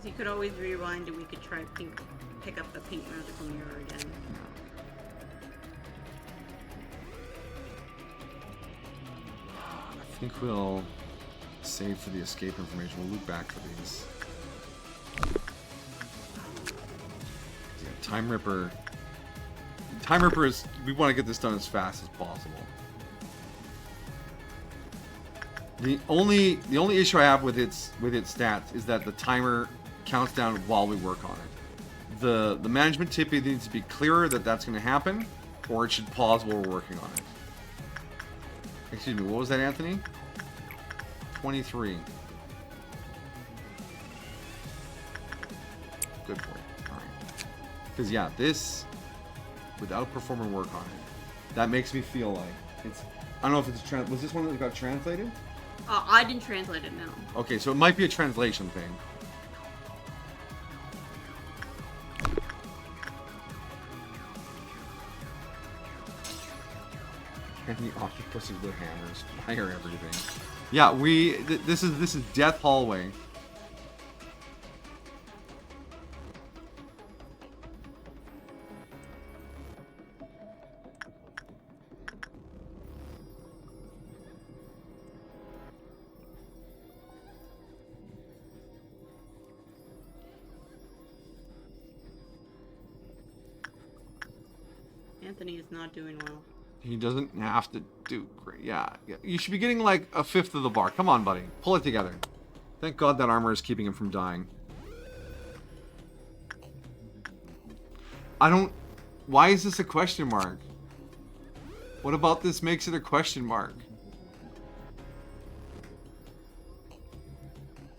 You could always rewind and we could try pick up the pink magical mirror again. I think we'll save for the escape information. We'll loop back for these. Yeah, Time Ripper. Time Ripper is... We want to get this done as fast as possible. The only issue I have with its stats is that the timer counts down while we work on it. The management tip either needs to be clearer that that's going to happen, or it should pause while we're working on it. Excuse me, what was that, Anthony? 23. Good point. Alright. Because, yeah, this, without performer work on it, that makes me feel like it's... I don't know if it's... Was this one that got translated? I didn't translate it, no. Okay, so it might be a translation thing. Anthony octopuses with hammers fire everything. Yeah, this is Death Hallway. Anthony is not doing well. He doesn't have to do great. Yeah, you should be getting like a fifth of the bar. Come on, buddy. Pull it together. Thank God that armor is keeping him from dying. I don't... Why is this a question mark? What about this makes it a question mark?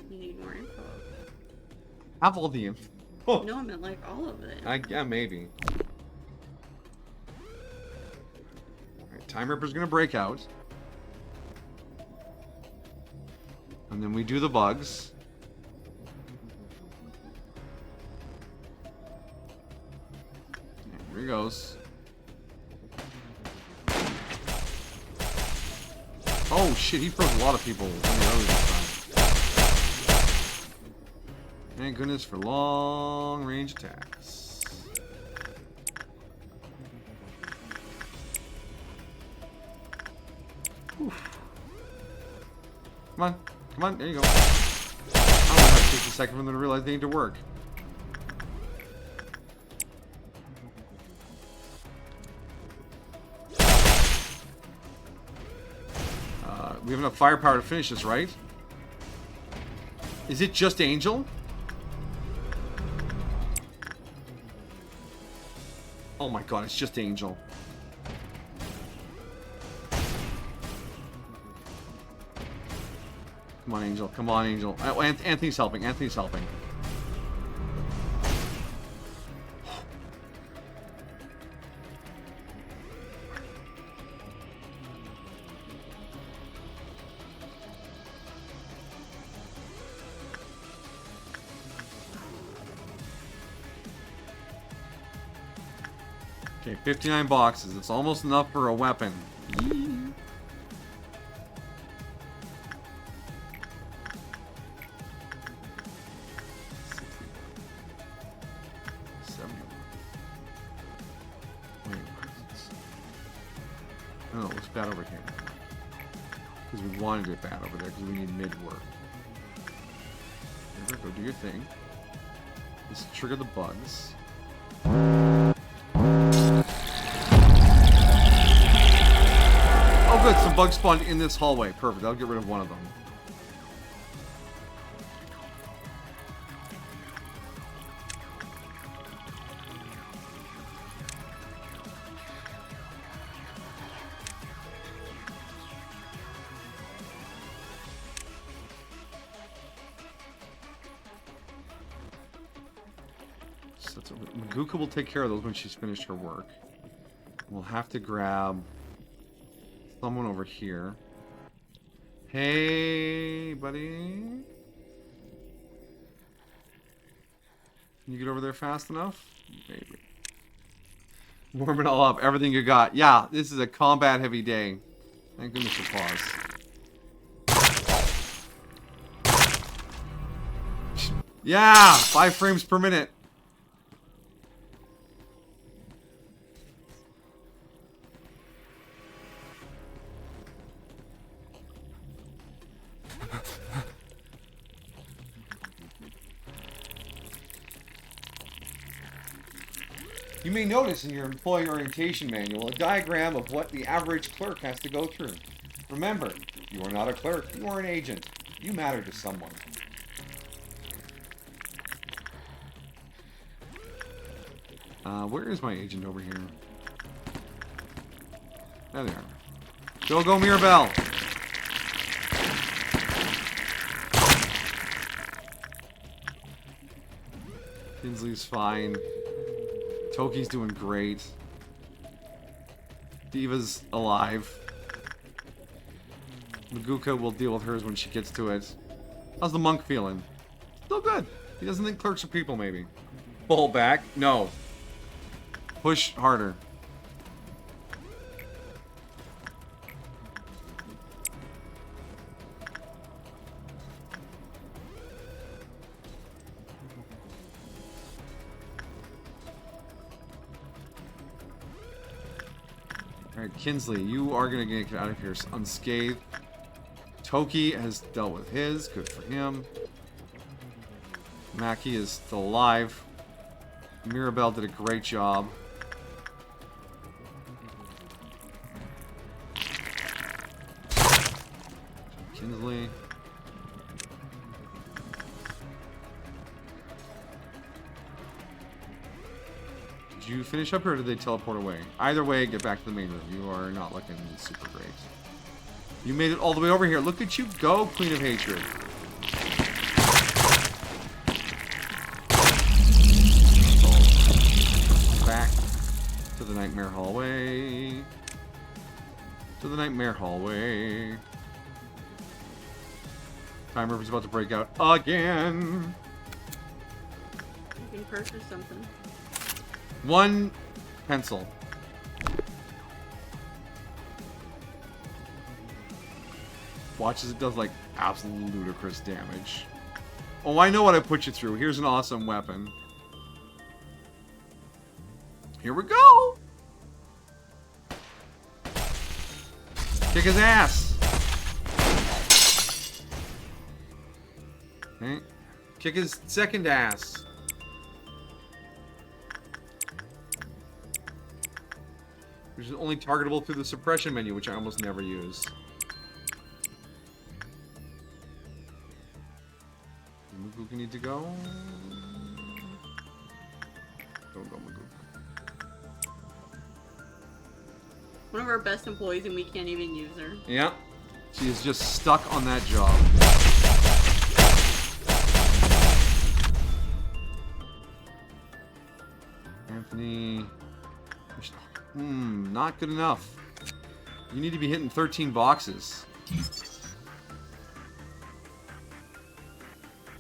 You need more info. Have all the info. Oh. No, I meant like all of it. Yeah, maybe. Alright, Time Ripper's gonna break out. And then we do the bugs. Here he goes. Oh shit, he froze a lot of people on the other side. Thank goodness for long range attacks. Whew. Come on, come on, there you go. I don't know how it takes a second for them to realize they need to work. We have enough firepower to finish this, right? Is it just Angel? Oh my god, it's just Angel. Come on, Angel. Come on, Angel. Oh, Anthony's helping. Anthony's helping. Okay, 59 boxes. It's almost enough for a weapon. No, it's bad over here. Because we wanted it bad over there, because we need mid-work. There we go, do your thing. Let's trigger the bugs. Oh good, some bugs spawned in this hallway. Perfect, I'll get rid of one of them. Maguka will take care of those when she's finished her work. We'll have to grab someone over here. Hey, buddy. Can you get over there fast enough? Maybe. Warm it all up. Everything you got. Yeah, this is a combat-heavy day. Thank goodness for pause. Yeah! 5 frames per minute. You may notice in your employee orientation manual a diagram of what the average clerk has to go through. Remember, you are not a clerk, you are an agent. You matter to someone. Where is my agent over here? There they are. Go Mirabelle! Kinsley's fine. Toki's doing great. Diva's alive. Maguka will deal with hers when she gets to it. How's the monk feeling? Still good. He doesn't think clerks are people, maybe. Pull back? No. Push harder. Alright, Kinsley, you are going to get out of here unscathed. Toki has dealt with his. Good for him. Maki is still alive. Mirabelle did a great job. Kinsley. Did you finish up here or did they teleport away? Either way, get back to the main room. You are not looking super great. You made it all the way over here. Look at you go, Queen of Hatred. Back to the Nightmare Hallway. To the Nightmare Hallway. Time River's about to break out again. You can purchase something. 1 pencil. Watch as it does like absolutely ludicrous damage. Oh, I know what I put you through. Here's an awesome weapon. Here we go. Kick his ass. Okay. Kick his second ass. Which is only targetable through the suppression menu, which I almost never use. Maguka need to go. Don't go, Maguka. One of our best employees and we can't even use her. Yeah. She is just stuck on that job. Anthony. Not good enough. You need to be hitting 13 boxes.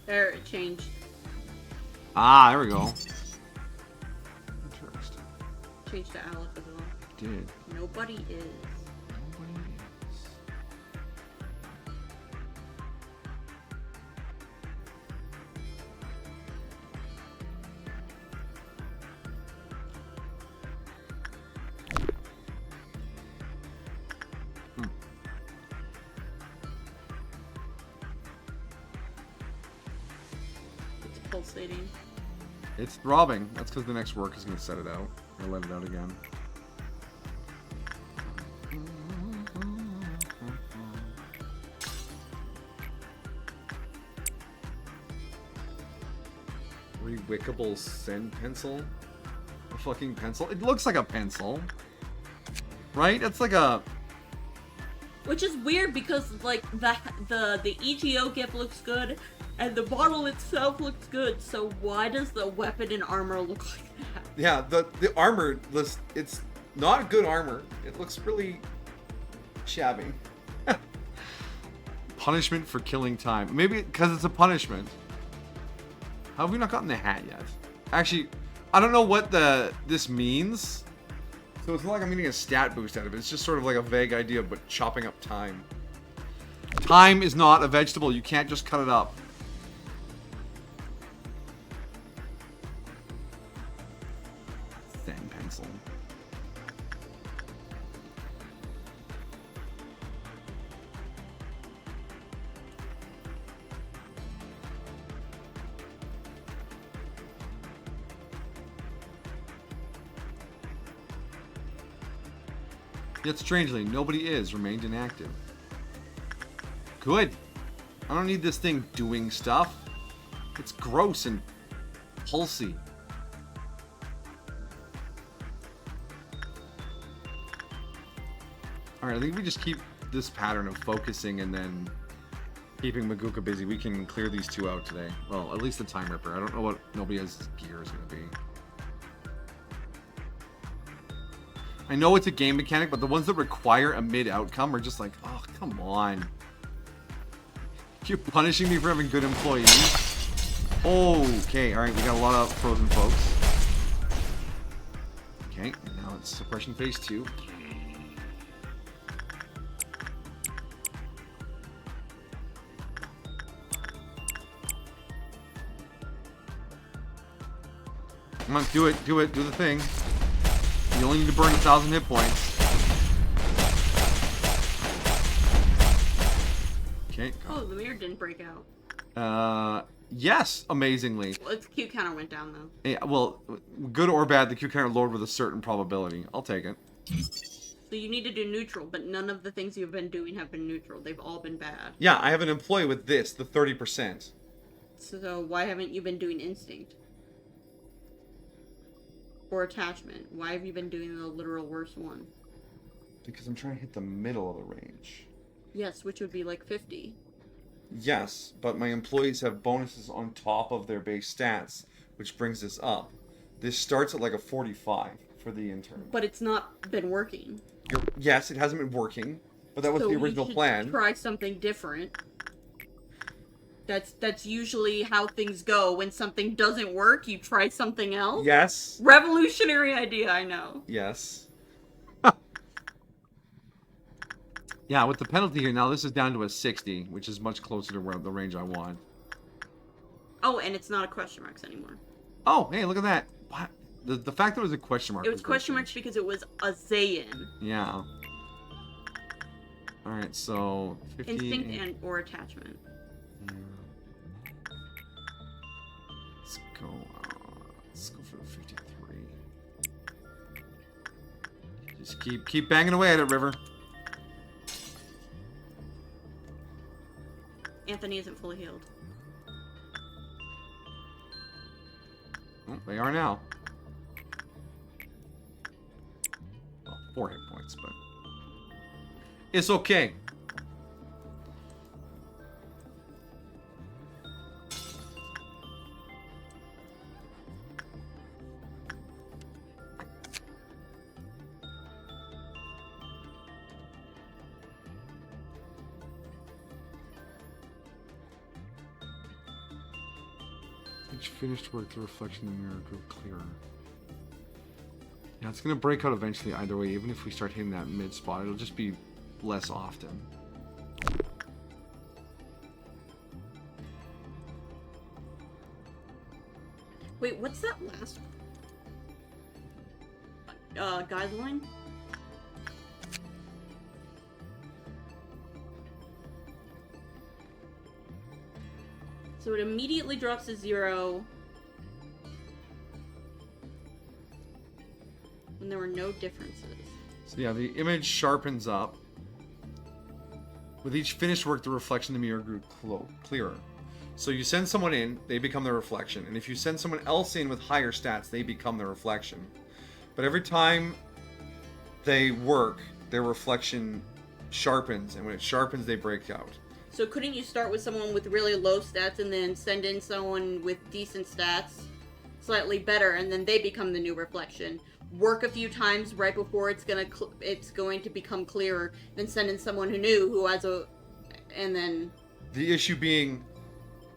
There, it changed. Ah, there we go. Interesting. Changed to Alec as well. It did. Nobody is. Nobody is. It's pulsating. It's throbbing. That's because the next work is going to set it out. Or let it out again. Rewickable send pencil? A fucking pencil? It looks like a pencil. Right? It's like a... Which is weird because like the ETO gift looks good and the bottle itself looks good, so why does the weapon and armor look like that? Yeah, the armor, it's not good armor. It looks really shabby. Punishment for killing time. Maybe because it's a punishment. How have we not gotten the hat yet? Actually, I don't know what this means. So it's not like I'm getting a stat boost out of it. It's just sort of like a vague idea, but chopping up time. Time is not a vegetable. You can't just cut it up. Thin pencil. Yet strangely, nobody is remained inactive. Good. I don't need this thing doing stuff. It's gross and pulsy. Alright, I think if we just keep this pattern of focusing and then keeping Maguka busy, we can clear these two out today. Well, at least the Time Ripper. I don't know what nobody has gear is going to be. I know it's a game mechanic, but the ones that require a mid-outcome are just like, oh, come on. You're punishing me for having good employees. Okay, alright, we got a lot of frozen folks. Okay, now it's suppression phase 2. Come on, do it, do the thing. You only need to burn 1,000 hit points. Okay. Oh, the mirror didn't break out. Yes, amazingly. Well, its Q counter went down though. Yeah, well, good or bad, the Q counter lowered with a certain probability. I'll take it. So you need to do neutral, but none of the things you've been doing have been neutral. They've all been bad. Yeah, I have an employee with this, the 30%. So why haven't you been doing instinct? or attachment. Why have you been doing the literal worst one? Because I'm trying to hit the middle of the range. Yes, which would be like 50. Yes, but my employees have bonuses on top of their base stats, which brings this up. This starts at like a 45 for the intern. But it's not been working. Yes, it hasn't been working, but that was So the we original should plan. Try something different. That's usually how things go. When something doesn't work, you try something else. Yes. Revolutionary idea, I know. Yes. Yeah, with the penalty here, now this is down to a 60, which is much closer to where the range I want. Oh, and it's not a question marks anymore. Oh, hey, look at that. What? The fact that it was a question mark. It was question marks because it was a Zayn. Yeah. Alright, so 50... Instinct and or attachment. Yeah. Let's go for the 53. Just keep banging away at it, River. Anthony isn't fully healed. Oh, they are now. Well, 4 hit points, but it's okay. Each finished work, the reflection in the mirror grew clearer. Yeah, it's gonna break out eventually either way. Even if we start hitting that mid spot, it'll just be less often. Wait, what's that last guideline? So it immediately drops to 0 when there were no differences. So yeah, the image sharpens up. With each finished work, the reflection in the mirror grew clearer. So you send someone in, they become the reflection. And if you send someone else in with higher stats, they become the reflection. But every time they work, their reflection sharpens. And when it sharpens, they break out. So couldn't you start with someone with really low stats and then send in someone with decent stats, slightly better, and then they become the new reflection? Work a few times right before it's going to become clearer, then send in someone who has and then... The issue being,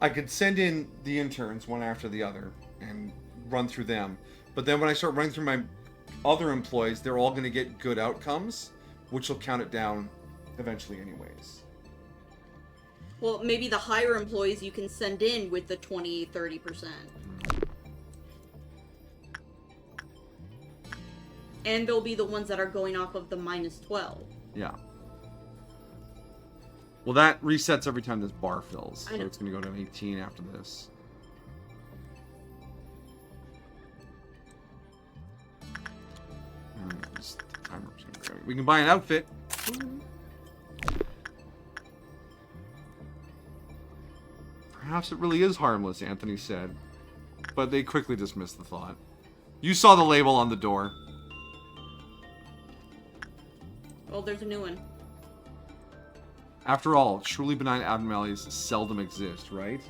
I could send in the interns one after the other and run through them. But then when I start running through my other employees, they're all going to get good outcomes, which will count it down eventually anyways. Well, maybe the higher employees you can send in with the 20-30%. And they'll be the ones that are going off of the -12. Yeah. Well, that resets every time this bar fills. So I know. it's going to go to 18 after this. We can buy an outfit. Perhaps it really is harmless, Anthony said. But they quickly dismissed the thought. You saw the label on the door. Oh, there's a new one. After all, truly benign abnormalities seldom exist, right?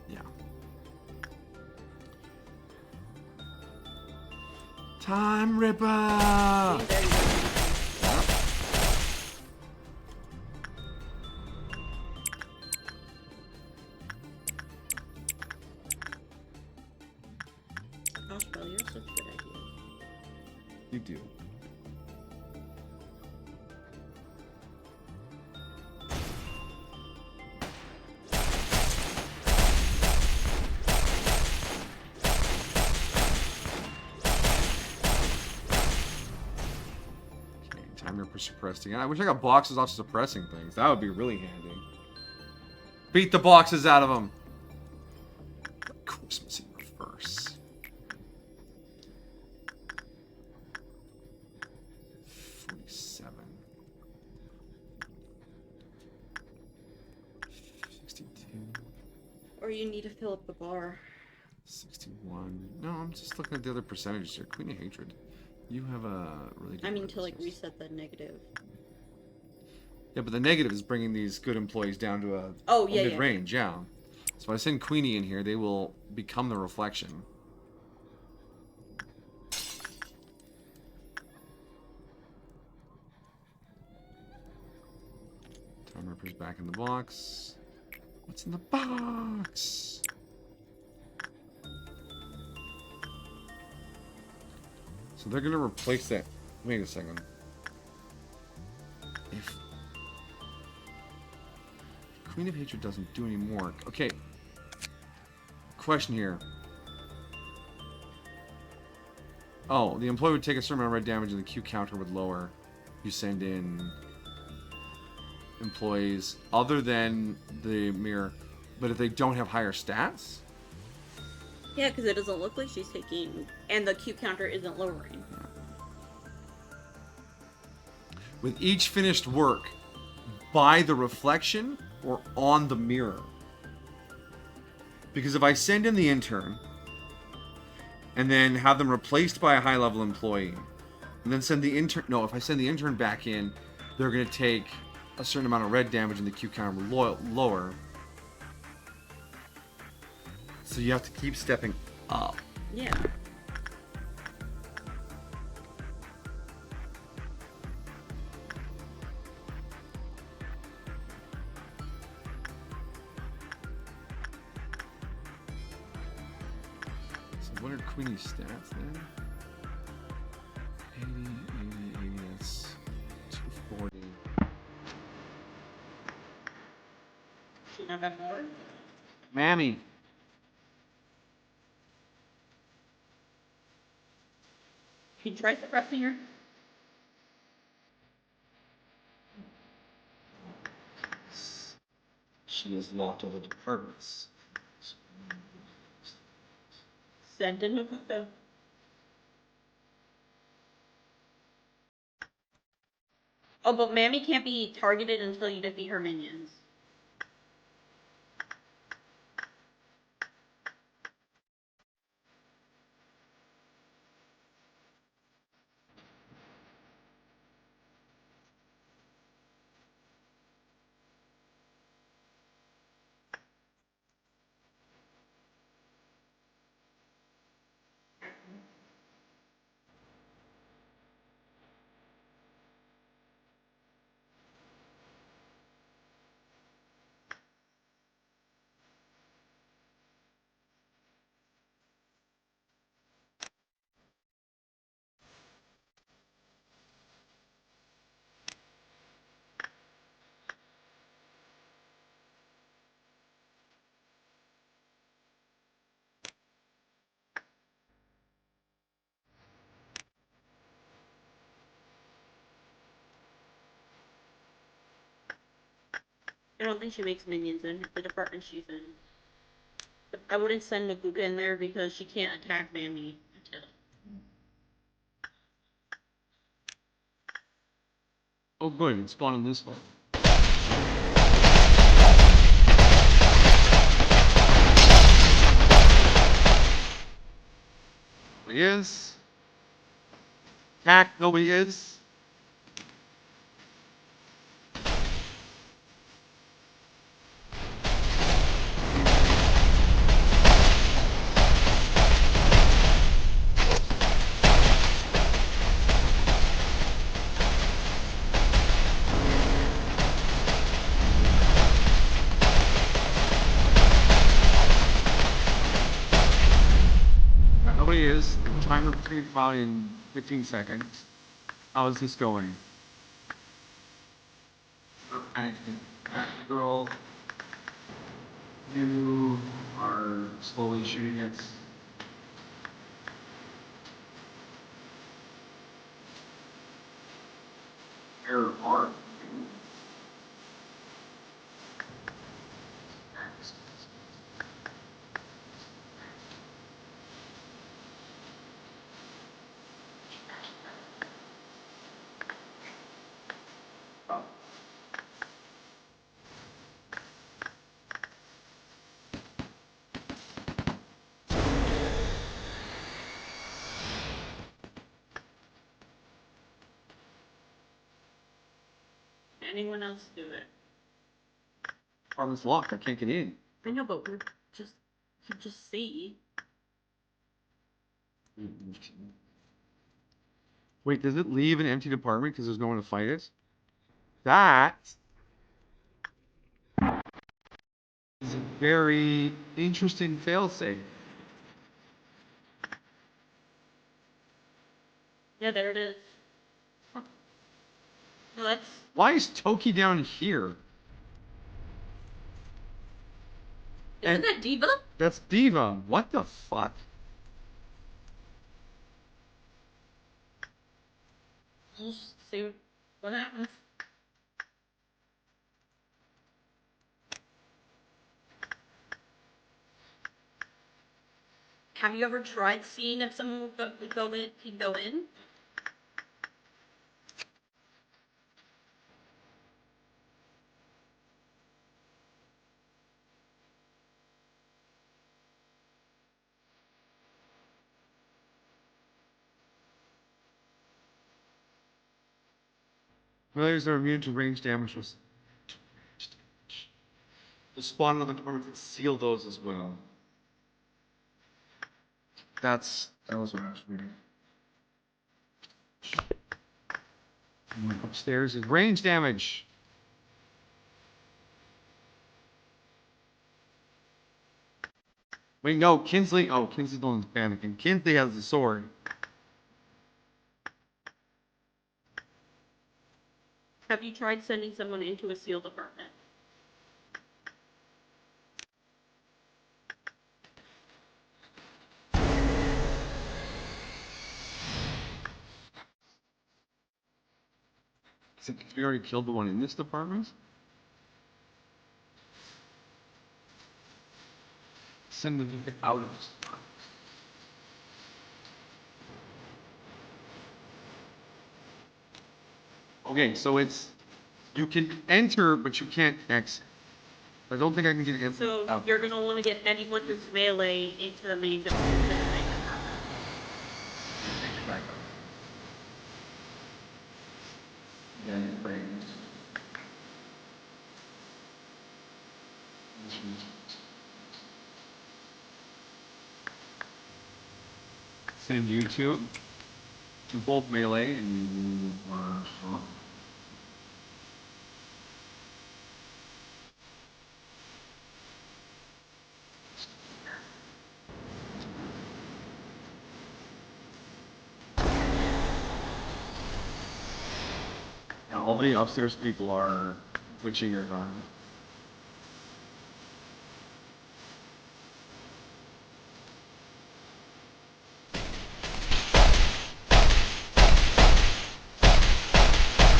Yeah. Time Ripper! See, there you go. Gosh, Belle, you have such good ideas. You do. Okay, time Ripper suppressed again. I wish I got boxes off suppressing things. That would be really handy. Beat the boxes out of them. Christmas in reverse. 47. 62. Or you need to fill up the bar. 61. No, I'm just looking at the other percentages here. Queen of Hatred. You have a really good I mean, to like resistance. reset the negative. Yeah, but the negative is bringing these good employees down to a, Oh, a yeah, mid-range, yeah. So when I send Queenie in here, they will become the reflection. Time Ripper's back in the box. What's in the box? So they're gonna replace that. Wait a second. If Queen of Hatred doesn't do any more. Okay. Question here. Oh, the employee would take a certain amount of red damage and the Q counter would lower. You send in employees other than the mirror, but if they don't have higher stats? Yeah, because it doesn't look like she's taking, and the Q counter isn't lowering. With each finished work, by the reflection or on the mirror. Because if I send in the intern and then have them replaced by a high level employee, and then send the intern, no, if I send the intern back in, they're going to take a certain amount of red damage and the Q counter will lower. So you have to keep stepping up. Yeah. So what are Queenie's stats then? 80, 80, 80, that's 240. Should not have more. Mammy. She tried suppressing her. She is locked over departments. Send in a Oh, but Mammy can't be targeted until you defeat her minions. I don't think she makes minions in the department she's in. But I wouldn't send Naguka in there because she can't attack Mammy. Oh, good. It's spawning this one. He is. Attack. Nobody is. Nobody is. Timer between about in 15 seconds. How is this going? Okay. Girl, you are slowly shooting it. Error R. anyone else do it. Apartment's locked. I can't get in. I know, but we're just you just see. Wait, does it leave an empty apartment because there's no one to fight it? That is a very interesting failsafe. Yeah, there it is. Well, that's Why is Toki down here? isn't that Diva? That's Diva. What the fuck? We'll just see what happens. Have you ever tried seeing if someone would go in? Can go in? Players are immune to range damage. The spawn of the apartment can seal those as well. That was what I was reading. Upstairs is range damage. Wait, no, Kinsley. Oh, Kinsley's the one who's panicking. Kinsley has the sword. Have you tried sending someone into a sealed apartment? We already killed the one in this department? Send them out of this department. Okay, so it's you can enter, but you can't exit. I don't think I can get in. So out. you're gonna want to get anyone who's melee into the main door. Send you two. Both melee and all the upstairs people are switching your time.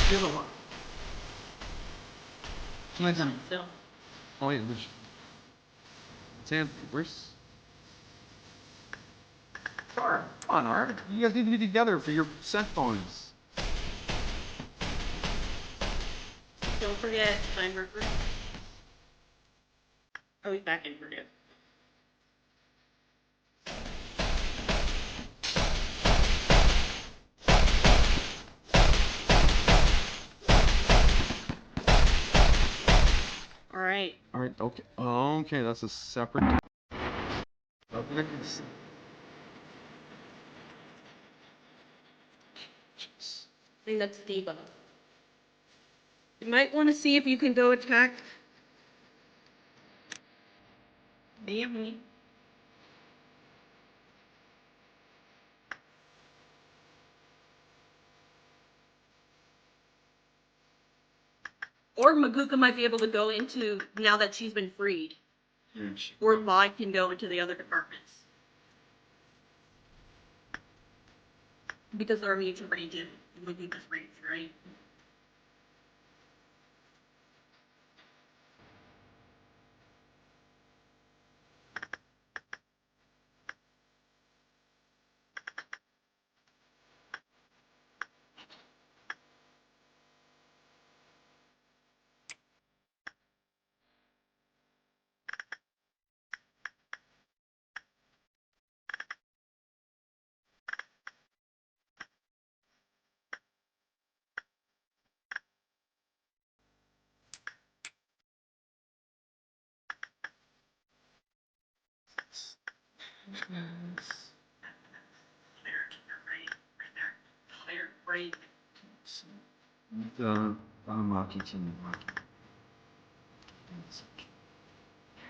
The other one. So Oh yeah, there's. Sam, where's? Come on, Art. You guys need to be together for your set phones. don't forget timer. Oh, he's back in for you. All right. All right. Okay. Okay, that's a separate. Okay. I think that's Diva. You might want to see if you can go attack. Naomi. Or Maguka might be able to go into now that she's been freed. Or Vi can go into the other departments. Because they're immune to range in Maguka's range, right?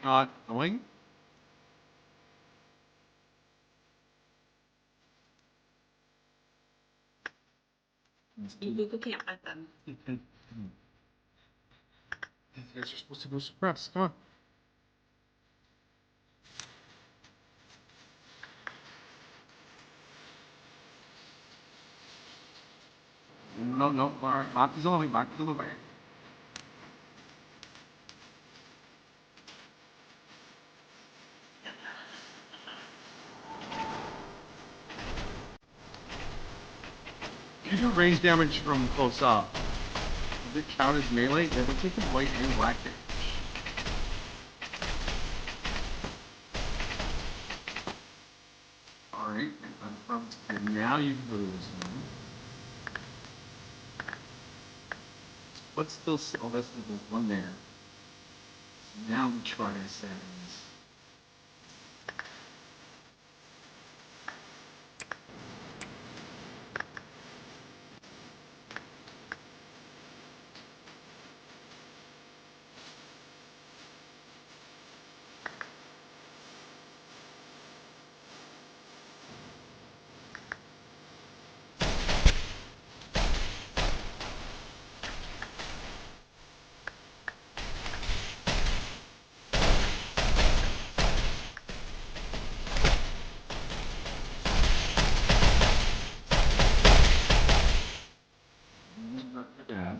Not annoying? Ibuku can't fight them. You guys are supposed to go suppress. Come on. No, no, mark the zombie, mark the zombie. You do range damage from close up. Does it count as melee? It would take the white and black damage. Alright, and now you can go to this one. What's still, oh, that's the one there. Now we try settings. Yeah.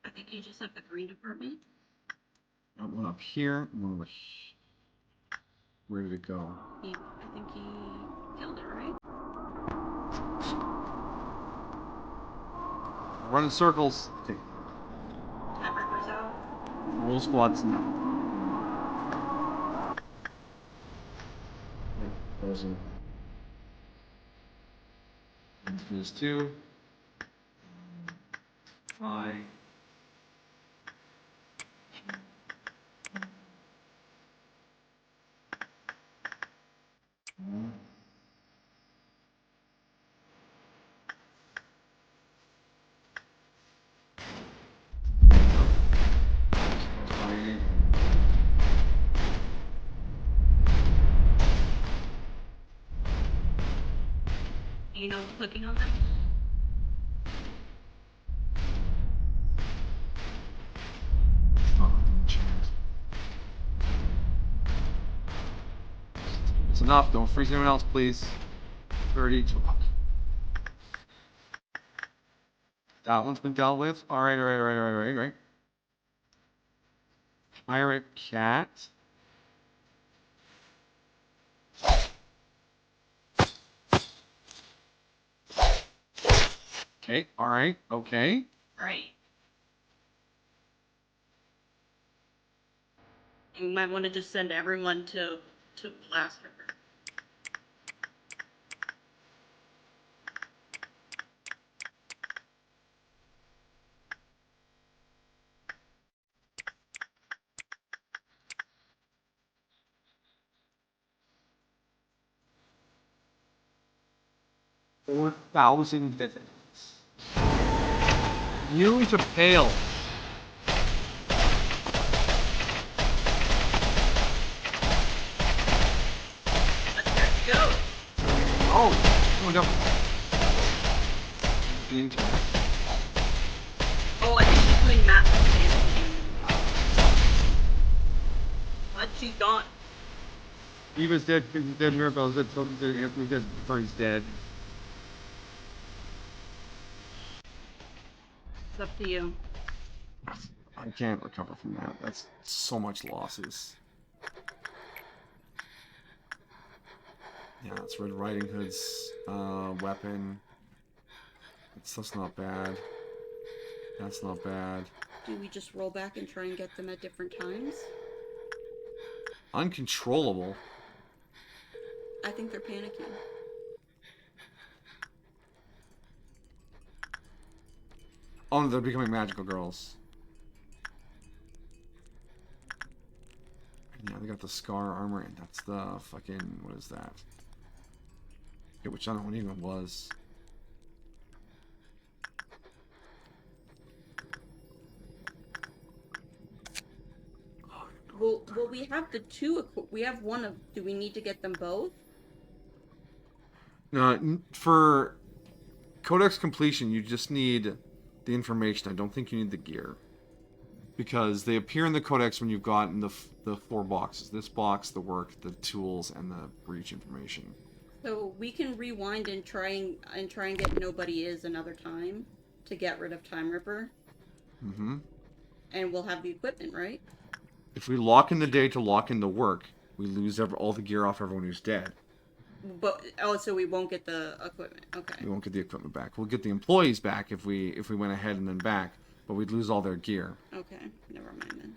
I think you just have the green department. One up here, one over where did it go? I think he killed it, right? Run in circles. Tiebreaker's out. Roll squats now. Those are. There's 2. 5. You know, clicking on them. It's enough. Don't freeze anyone else, please. 30. That one's been dealt with. Alright. Pirate cat. Okay, alright, okay. Right. You might want to just send everyone to Blaster. $4,000 visits. Nearly to pale. Go. Oh, no. Oh, I think she's doing math. But she's gone. He was dead. He was dead. Miracles. It's dead. Before he's dead. It's up to you. I can't recover from that. That's so much losses. Yeah, that's Red Riding Hood's weapon. That's not bad. That's not bad. Do we just roll back and try and get them at different times? Uncontrollable. I think they're panicking. Oh, they're becoming magical girls. got the Scar armor, and that's the fucking... What is that? Yeah, which I don't know what even was. Well, we have the two. We have one of. Do we need to get them both? No, for Codex completion, you just need the information. I don't think you need the gear. Because they appear in the Codex when you've gotten the 4 boxes. This box, the work, the tools, and the breach information. So we can rewind and try and get Nobody Is another time to get rid of Time Ripper. Mm-hmm. And we'll have the equipment, right? If we lock in the day to lock in the work, we lose all the gear off everyone who's dead. But so we won't get the equipment. Okay. We won't get the equipment back. We'll get the employees back if we went ahead and then back, but we'd lose all their gear. Okay, never mind then.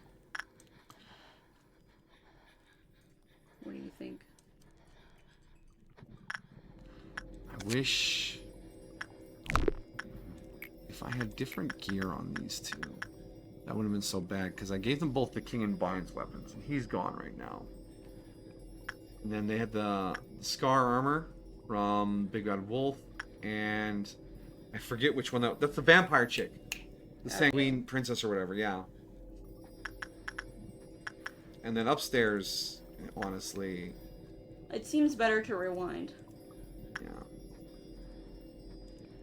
What do you think? I wish if I had different gear on these two. That would have been so bad, because I gave them both the King and Bind's weapons, and he's gone right now. And then they had the Scar armor from Big Bad Wolf, and I forget which one that's the vampire chick. The Sanguine Princess or whatever, yeah. And then upstairs, honestly... It seems better to rewind. Yeah.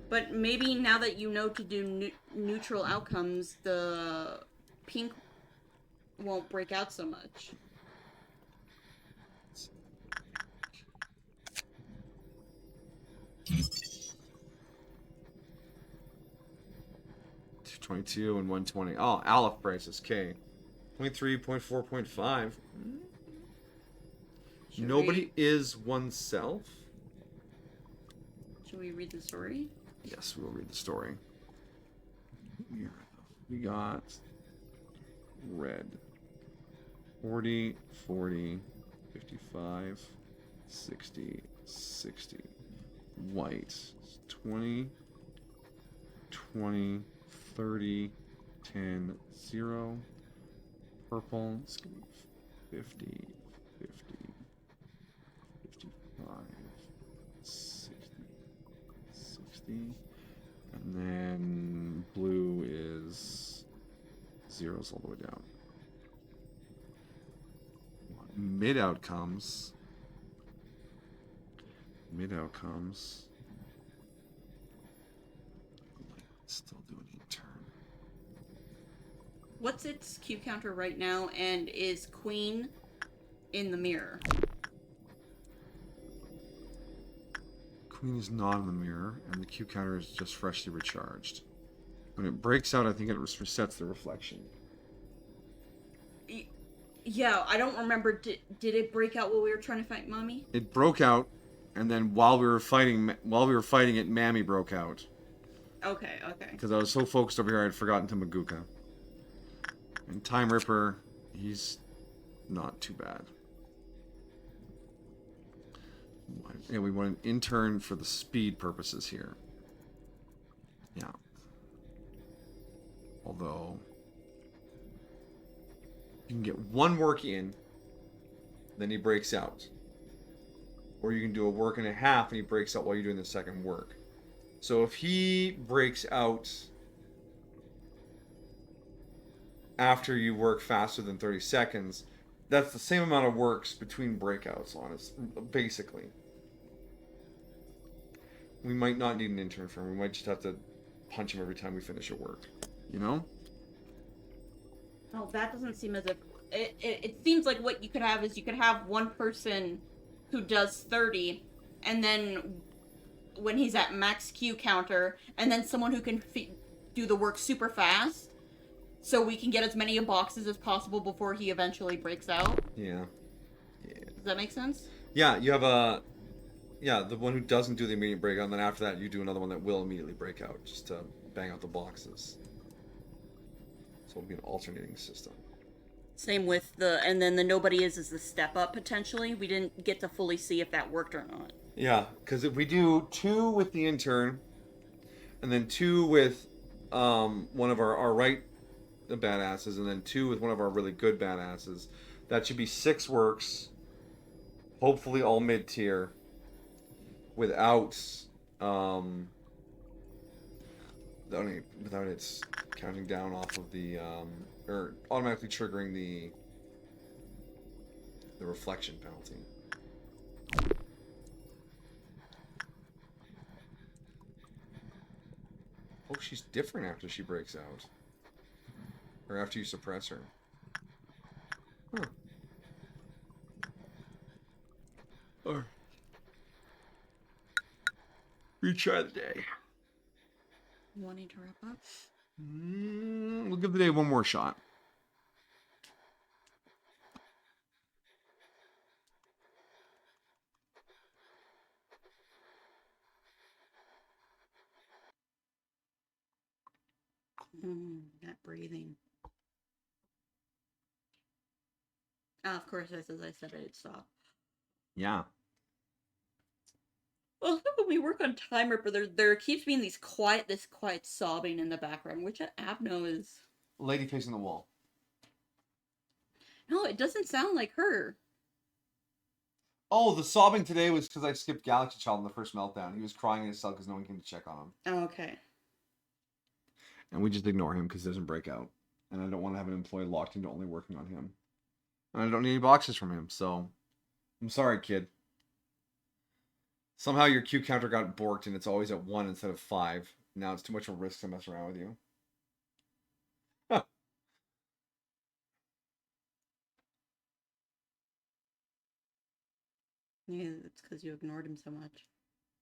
But maybe now that you know to do neutral outcomes, the pink won't break out so much. $22 and $120. Oh, Aleph prices, K. 0.3, 0.4, 0.5. Nobody is oneself. Should we read the story? Yes, we will read the story. We got red. 40, 40, 55, 60, 60. White. 20, 20, 30, 10, 0. Purple. It's going to be 50, 50, 55, 60, 60. And then blue is zeros all the way down. Mid outcomes. Mid outcomes. Still doing a turn. What's its Q counter right now, and is Queen in the mirror? Queen is not in the mirror, and the Q counter is just freshly recharged. When it breaks out, I think it resets the reflection. Yeah, I don't remember. Did it break out while we were trying to fight Mommy? It broke out, and then while we were fighting it, Mammy broke out. Okay, okay. Because I was so focused over here, I had forgotten to Maguka. And Time Ripper, he's not too bad. Yeah, we want an intern for the speed purposes here. Yeah. Although, you can get one work in, then he breaks out. Or you can do a work and a half and he breaks out while you're doing the second work. So if he breaks out after you work faster than 30 seconds, that's the same amount of works between breakouts, basically. We might not need an intern for him. We might just have to punch him every time we finish a work. You know? Oh, that doesn't seem as if... It seems like what you could have is you could have one person who does 30, and then when he's at max Q counter, and then someone who can do the work super fast, so we can get as many boxes as possible before he eventually breaks out. Yeah. Does that make sense? Yeah, you have a... Yeah, the one who doesn't do the immediate breakout, and then after that you do another one that will immediately break out, just to bang out the boxes. So it'll be an alternating system. Same with and then the Nobody Is the step up, potentially. We didn't get to fully see if that worked or not. Yeah, because if we do 2 with the intern, and then 2 with one of our right badasses, and then 2 with one of our really good badasses, That should be 6 works. Hopefully all mid-tier. Without without its counting down off of the or automatically triggering the reflection penalty. Oh, she's different after she breaks out. Or after you suppress her. Huh. Or retry the day. Wanting to wrap up? We'll give the day one more shot. That breathing. Of course, as I said, it'd stop. Yeah. Well, when we work on Time Ripper, there keeps being this quiet sobbing in the background, which Abno is. Lady facing the wall. No, it doesn't sound like her. Oh, the sobbing today was because I skipped Galaxy Child in the first meltdown. He was crying in his cell because no one came to check on him. Oh, okay. And we just ignore him because he doesn't break out. And I don't want to have an employee locked into only working on him. And I don't need any boxes from him, so... I'm sorry, kid. Somehow your Q counter got borked and it's always at 1 instead of 5. Now it's too much of a risk to mess around with you. Huh. Yeah, it's because you ignored him so much.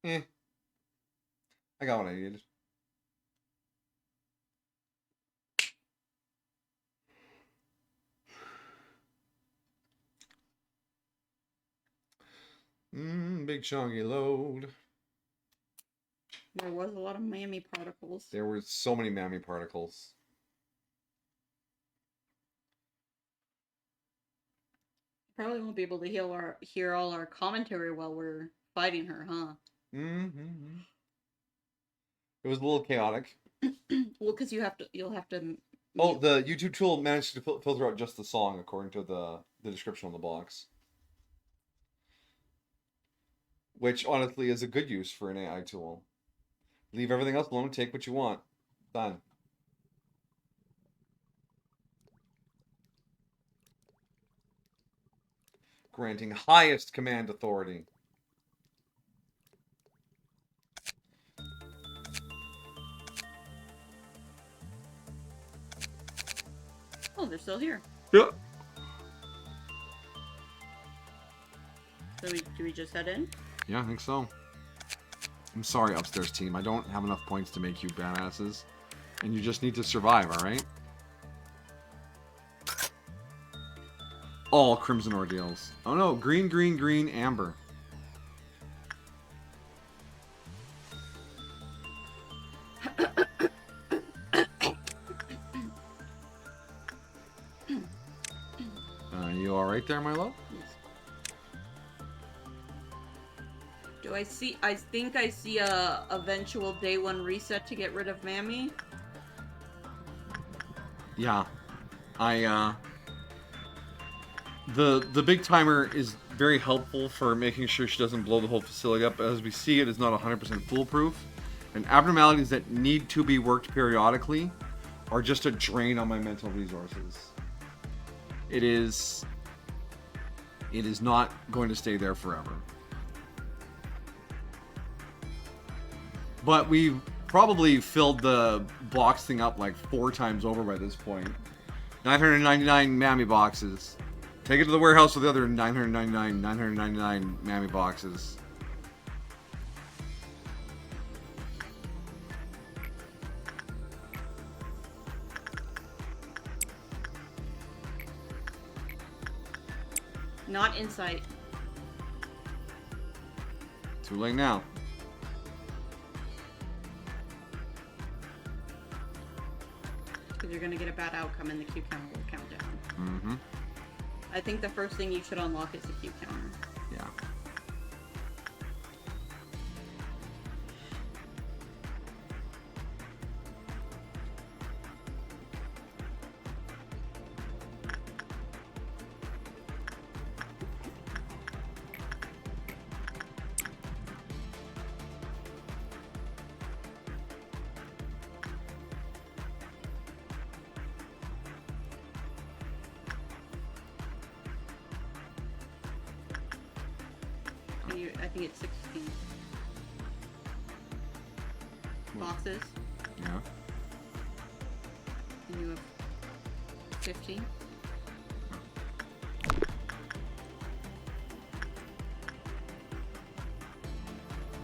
I got what I needed. Big chunky load. There was a lot of mammy particles. There were so many mammy particles. Probably won't be able to hear all our commentary while we're fighting her, huh? Mm-hmm. It was a little chaotic. Well, because you'll have to. Oh, the YouTube tool managed to filter out just the song according to the description on the box. Which, honestly, is a good use for an AI tool. Leave everything else alone, take what you want. Done. Granting highest command authority. Oh, they're still here. Yeah. So do we just head in? Yeah, I think so. I'm sorry, upstairs team. I don't have enough points to make you badasses. And you just need to survive, alright? All Crimson Ordeals. Oh no, green, green, green, amber. You alright there, my love? Do I see? I think I see a eventual day 1 reset to get rid of Mammy. Yeah. The big timer is very helpful for making sure she doesn't blow the whole facility up. As we see, it is not 100% foolproof. And abnormalities that need to be worked periodically are just a drain on my mental resources. It is not going to stay there forever. But we've probably filled the box thing up like 4 times over by this point. 999 Mammy boxes. Take it to the warehouse with the other 999 Mammy boxes. Not in sight. Too late now. Because you're gonna get a bad outcome and the Q counter will count down. Mm-hmm. I think the first thing you should unlock is the Q counter. Yeah. I think it's 16 boxes, Yeah. and you have 15.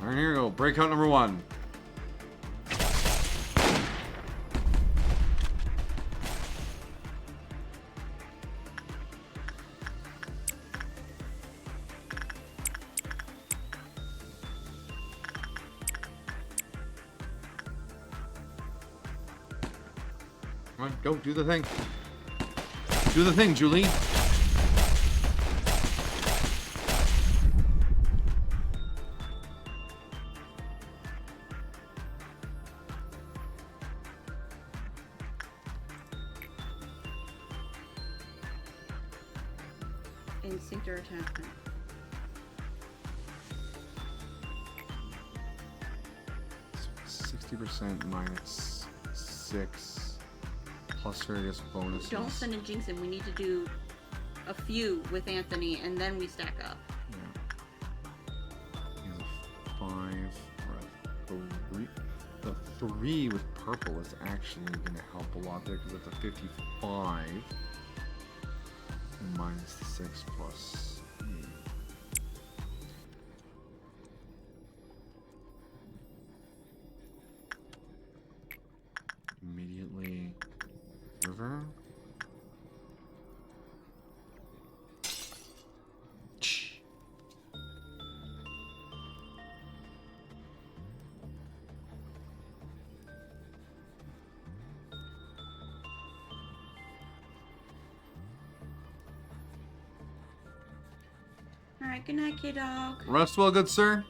Alright, here we go. Breakout number 1. Come on, go, do the thing. Do the thing, Julie. Instinct or attachment. So 60% minus 6 plus various bonuses. Don't send in Jinx in. We need to do a few with Anthony, and then we stack up. Yeah. He has a 5 or a 3. The 3 with purple is actually going to help a lot there because it's a 55. Minus the 6 plus 8. Immediately river. Alright, good night, kiddo. Rest well, good sir.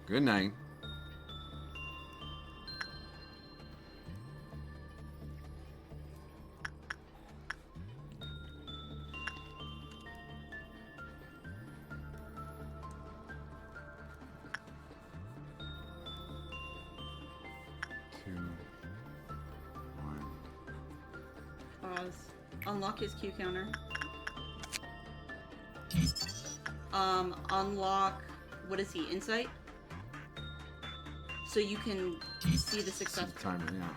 Good night. Pause. Unlock his Q counter. Unlock, what is he, Insight? So you can see the success. Timer, yeah.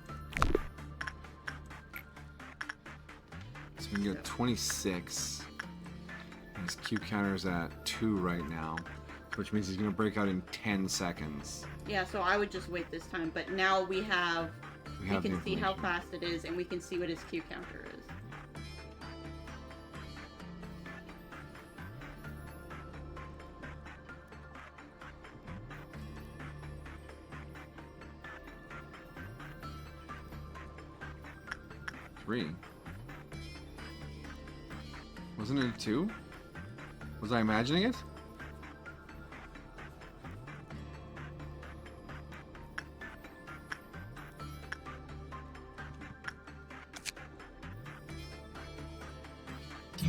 So we can get 26. And his Q counter's at 2 right now, which means he's gonna break out in 10 seconds. Yeah, so I would just wait this time, but now we have can the see how information. fast it is, and we can see what his Q counter is. Three. Wasn't it a 2? Was I imagining it? No,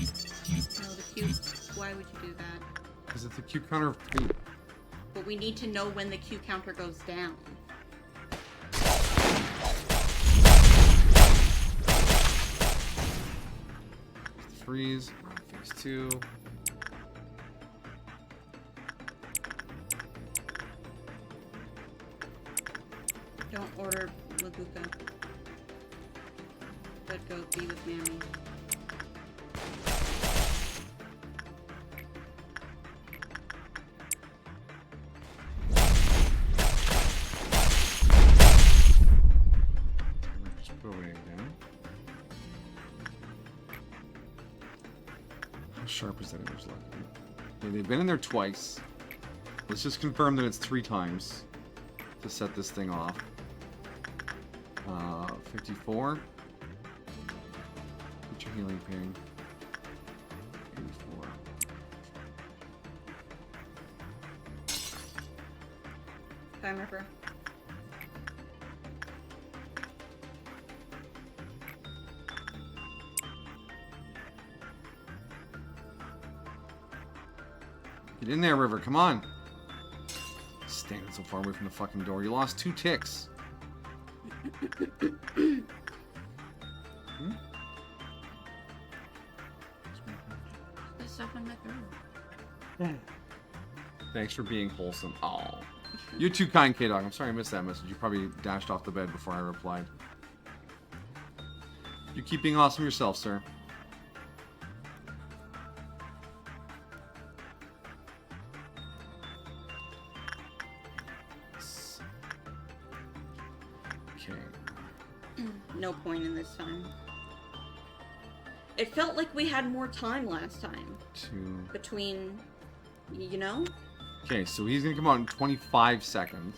the Q. Why would you do that? Because it's a Q counter of 2. But we need to know when the Q counter goes down. Freeze. Phase 2. Don't order Labuka. But go be with Mammy. Just put away again. How sharp is that image left? Okay, they've been in there twice. Let's just confirm that it's 3 times to set this thing off. 54. Put your healing ping. 84. Time Ripper. Get in there, River. Come on. Standing so far away from the fucking door. You lost 2 ticks. Hmm? find my throat. Thanks for being wholesome. Oh. You're too kind, K-Dog. I'm sorry I missed that message. You probably dashed off the bed before I replied. You keep being awesome yourself, sir. Okay. No point in this time. It felt like we had more time last time. Between, you know? Okay, so he's gonna come out in 25 seconds.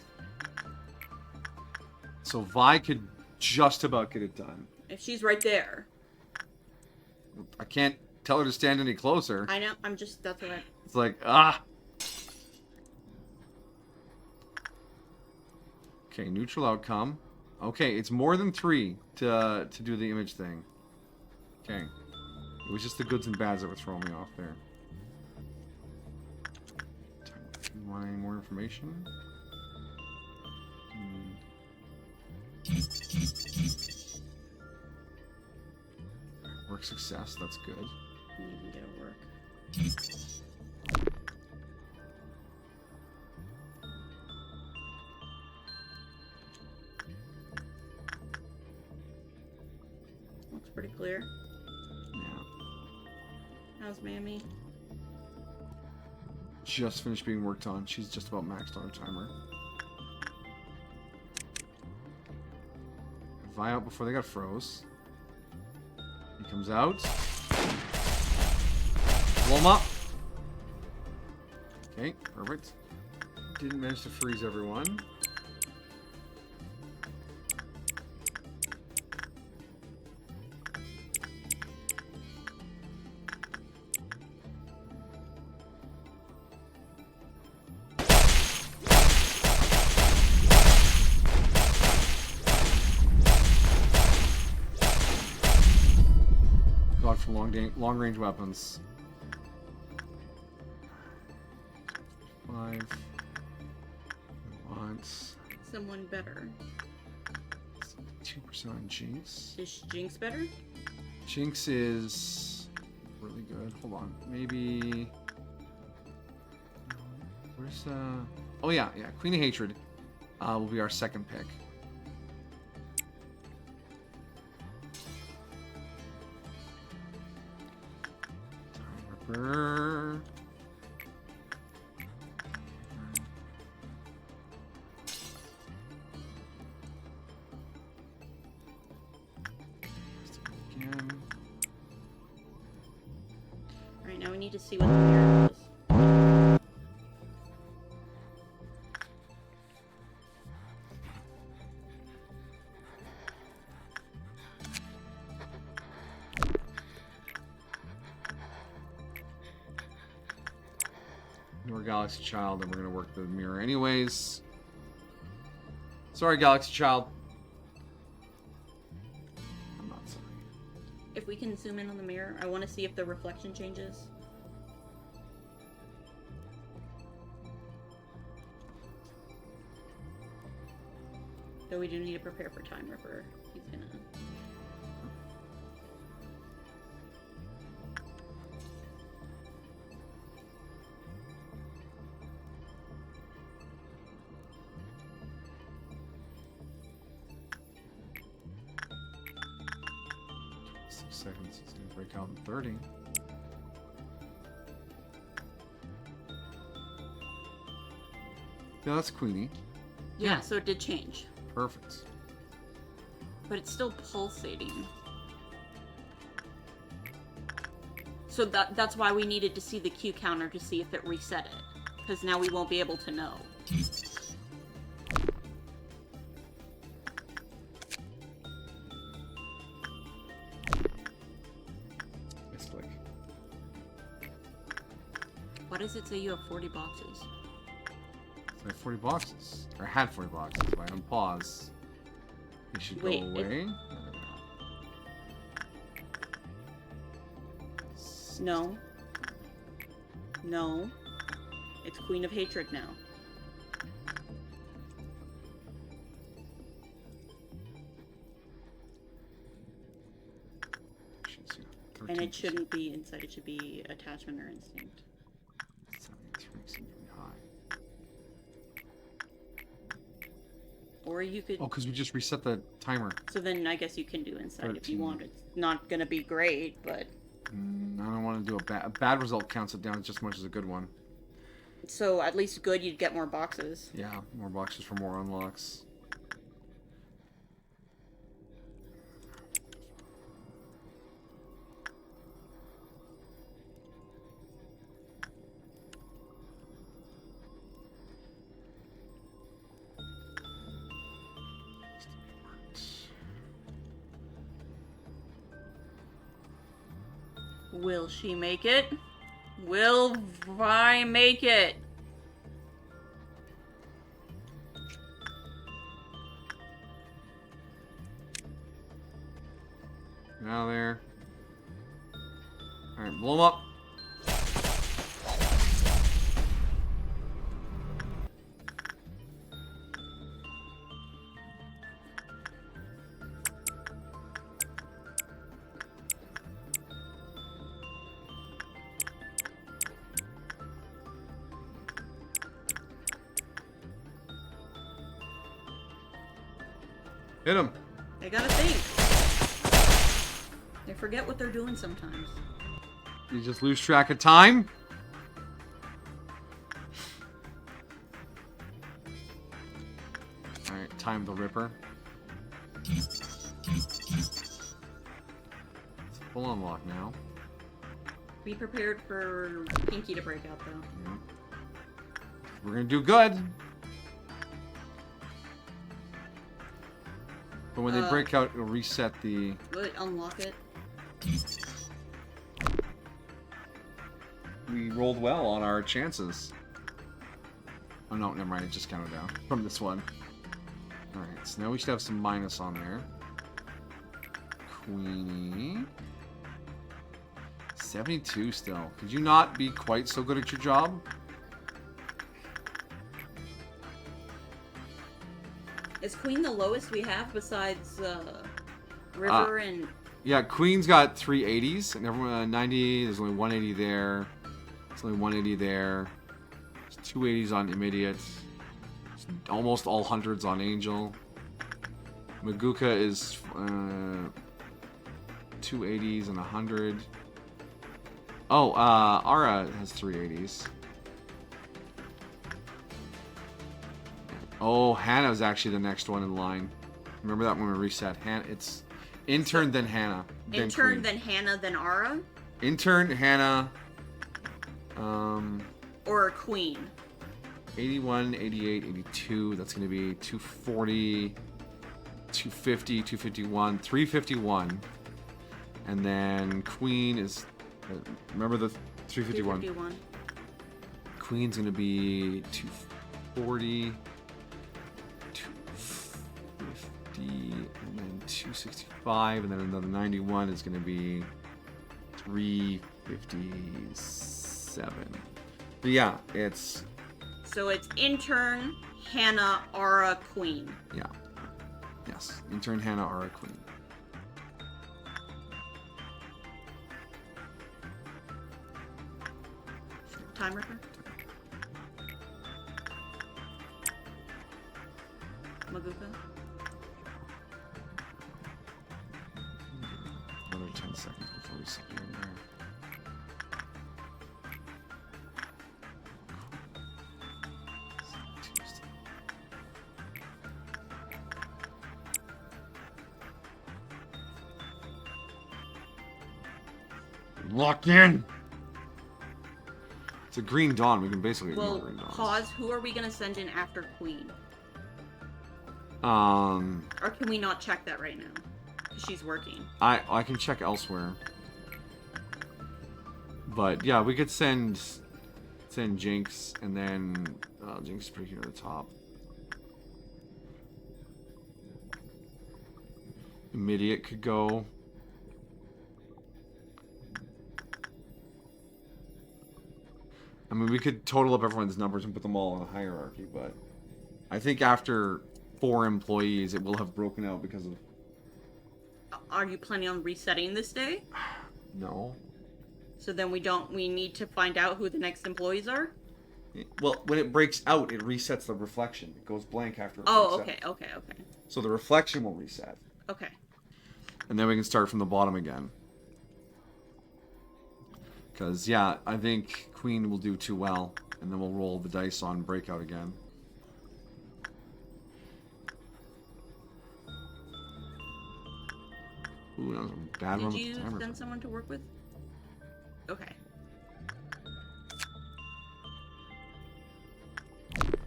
So Vi could just about get it done. If she's right there. I can't tell her to stand any closer. I know, that's what I... It's like, ah! Okay, neutral outcome. Okay, it's more than 3 to do the image thing. Okay. It was just the goods and bads that were throwing me off there. You want any more information? Work success, that's good. You can get it work. Looks pretty clear. Yeah. How's Mammy? Just finished being worked on. She's just about maxed on her timer. Vi out before they got froze. He comes out. Blow him up. Okay, perfect. Didn't manage to freeze everyone. God for long range weapons. 5. Once. Someone better. 2% on Jinx. Is Jinx better? Jinx is really good. Hold on. Maybe. Where's oh yeah, Queen of Hatred will be our second pick. Time Ripper. Again. Alright, now we need to see what the mirror does. We're Galaxy Child, and we're gonna work the mirror anyways. Sorry, Galaxy Child. I'm not sorry. If we can zoom in on the mirror, I want to see if the reflection changes. Though we do need to prepare for Time Ripper. He's gonna... Seconds, it's gonna break out in 30. Yeah, that's Queenie. Yeah, so it did change. Perfect. But it's still pulsating. So that's why we needed to see the Q counter to see if it reset it. Because now we won't be able to know. Misclick. Why does it say you have 40 boxes? So I have 40 boxes. Or had 40 boxes. If I unpause, it should go Wait, away. No. No. It's Queen of Hatred now. Should see And it shouldn't be insight, it should be attachment or instinct. 73 seems really high. Or you could... Oh, because we just reset the timer. So then I guess you can do insight if 13. you want. It's not gonna be great, but... I don't want to do a bad result counts it down just as much as a good one. So at least good, you'd get more boxes. Yeah, more boxes for more unlocks. Will she make it? Will Vi make it? Get out of there. Alright, blow them up. Hit him. They gotta think. They forget what they're doing sometimes. You just lose track of time. Alright, time the Ripper. It's full unlock now. Be prepared for Pinky to break out, though. Yeah. We're gonna do good. But when they break out, it'll reset the... Will it unlock it? We rolled well on our chances. Oh no, never mind. It just counted down from this one. Alright, so now we should have some minus on there. Queenie. 72 still. Could you not be quite so good at your job? Is Queen the lowest we have besides River and... Yeah, Queen's got 380s, and everyone 90. There's only 180 there. There's only 180 there. There's 280s on Immediate. There's almost all hundreds on Angel. Maguka is 280s and 100. Oh, Ara has 380s. Oh, Hannah's actually the next one in line. Remember that when we reset? It's Intern, then Hannah. Then Intern, Queen. then Hannah, then Ara? Intern, Hannah. Or Queen? 81, 88, 82. That's going to be 240, 250, 251, 351. And then Queen is... remember the 351? 351. Queen's going to be 240, 250, and then 265, and then another 91 is going to be 357. But yeah, it's... So it's Intern, Hannah, Ara, Queen. Yeah. Yes. Intern, Hannah, Ara, Queen. Time Ripper? Maguka? Another 10 seconds before we set you in there. Locked in! It's a green dawn. We can basically ignore Well, green dawns. pause. Who are we gonna send in after Queen? Or can we not check that right now? 'Cause she's working. I can check elsewhere. But yeah, we could send Jinx, and then Jinx is pretty here at the top. Immediate could go. I mean, we could total up everyone's numbers and put them all in a hierarchy, but I think after 4 employees, it will have broken out because of... Are you planning on resetting this day? No. So then we need to find out who the next employees are? Well, when it breaks out, it resets the reflection. It goes blank after it Oh, breaks out. okay. So the reflection will reset. Okay. And then we can start from the bottom again. Because, yeah, I think Queen will do too well. And then we'll roll the dice on breakout again. Ooh, that was a bad one. Did with you the timer. send someone to work with? Okay.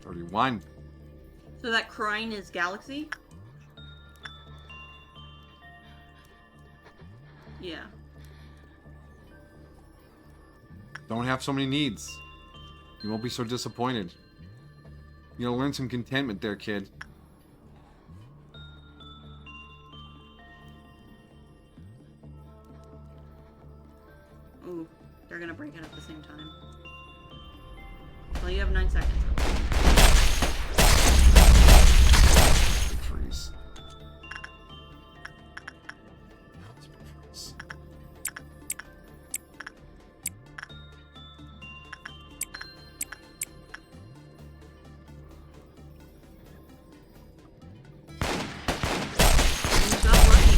31. So that crying is Galaxy? Yeah. Don't have so many needs. You won't be so disappointed. You'll learn some contentment there, kid. Ooh, they're gonna break it at the same time. Well, you have 9 seconds. Big freeze. It's a big freeze. You got lucky.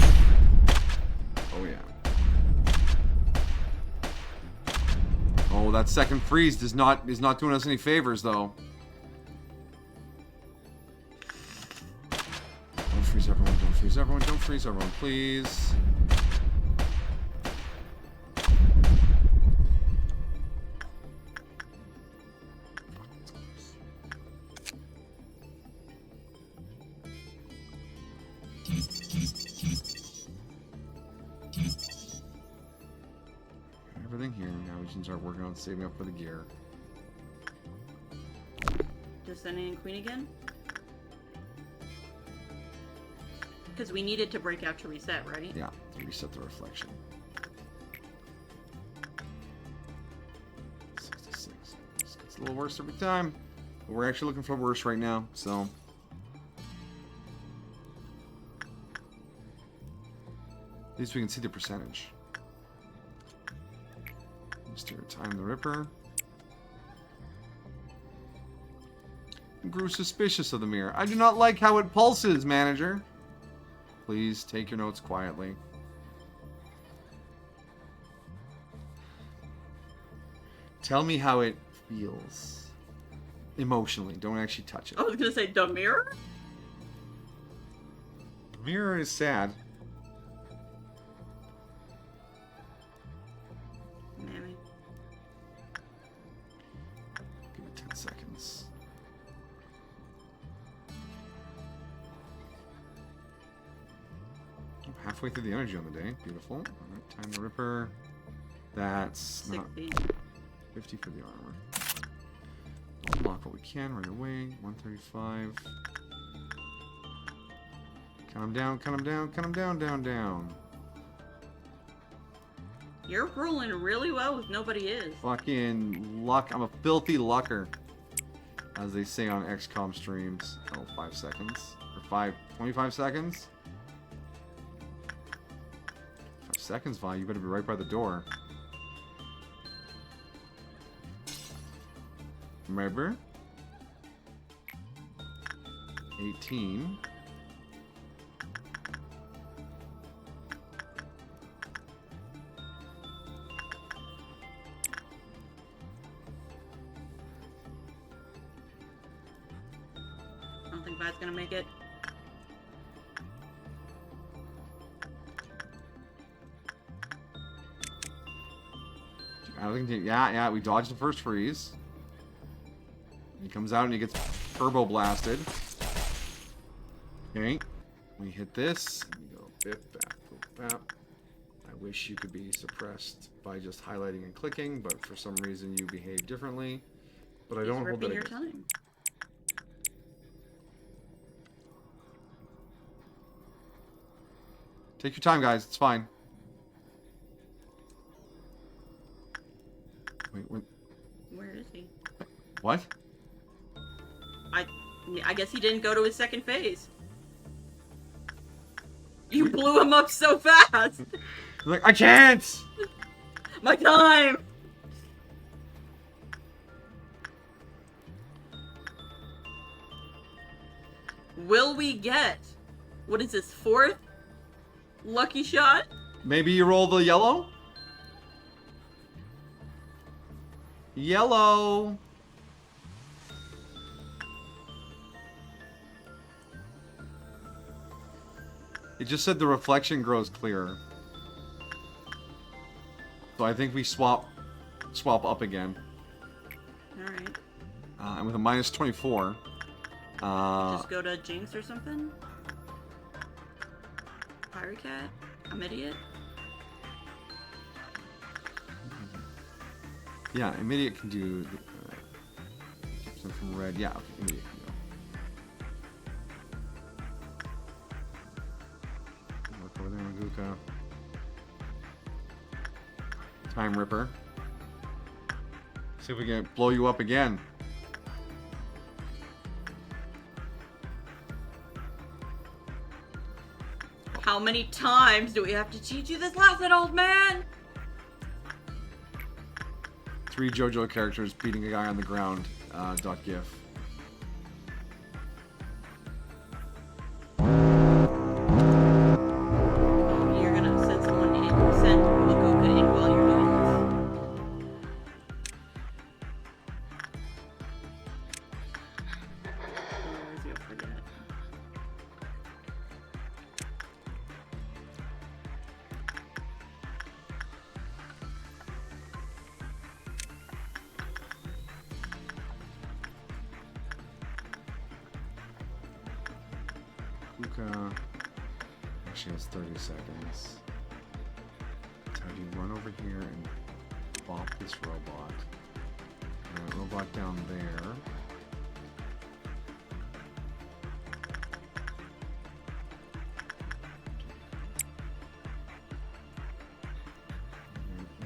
Oh yeah. Oh, that second freeze is not doing us any favors though. Don't freeze everyone, don't freeze everyone, don't freeze everyone, please. Everything here. Now we can start working on saving up for the gear. Just sending in Queen again? Because we needed to break out to reset, right? Yeah, to reset the reflection. 66. This gets a little worse every time. But we're actually looking for worse right now, so. At least we can see the percentage. Mr. Time the Ripper. Grew suspicious of the mirror. I do not like how it pulses, manager. Please take your notes quietly. Tell me how it feels. Emotionally. Don't actually touch it. I was gonna say, the mirror? The mirror is sad. Maybe. Give it 10 seconds. Halfway through the energy on the day. Beautiful. Alright, Time the Ripper. That's not 60. 50 for the armor. We'll unlock what we can right away. 135. Count him down, count him down, count him down, down, down. You're rolling really well with nobody is. Fucking luck. I'm a filthy lucker. As they say on XCOM streams. Oh, 5 seconds. Or 25 seconds? 5 seconds, Vi. You better be right by the door. Remember? 18. I don't think Vad's gonna make it. I don't think. Yeah, we dodged the first freeze. He comes out and he gets turbo blasted. Okay. We hit this. And we go bip, bap, boop, bap. I wish you could be suppressed by just highlighting and clicking, but for some reason you behave differently. But I don't hold that your against. time. Take your time, guys. It's fine. Wait. Where is he? What? I guess he didn't go to his second phase. You blew him up so fast. Like, I can't! My time! Will we get... What is this, 4th lucky shot? Maybe you roll the yellow? Yellow. It just said the reflection grows clearer. So I think we swap up again. Alright. And with a minus 24. Just go to Jinx or something? Pirate Cat? I'm idiot? Yeah, immediate can do keeps them from red. Yeah, okay, immediate can go. Work over there, Maguka. Time Ripper. See if we can blow you up again. How many times do we have to teach you this lesson, old man? 3 JoJo characters beating a guy on the ground. .gif. You're gonna send someone in, send Magoka in while you're doing this. Otherwise you'll forget. Luca actually has 30 seconds. So how do you run over here and bop this robot? Robot down there.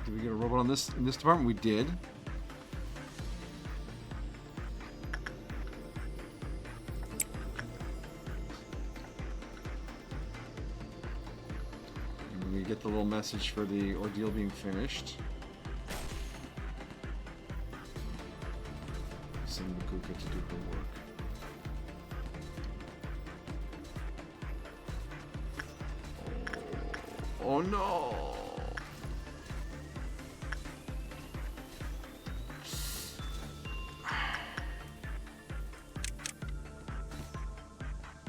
Did we get a robot on this in this department? We did. And we get the little message for the ordeal being finished. Send Makuka to do her work. Oh no!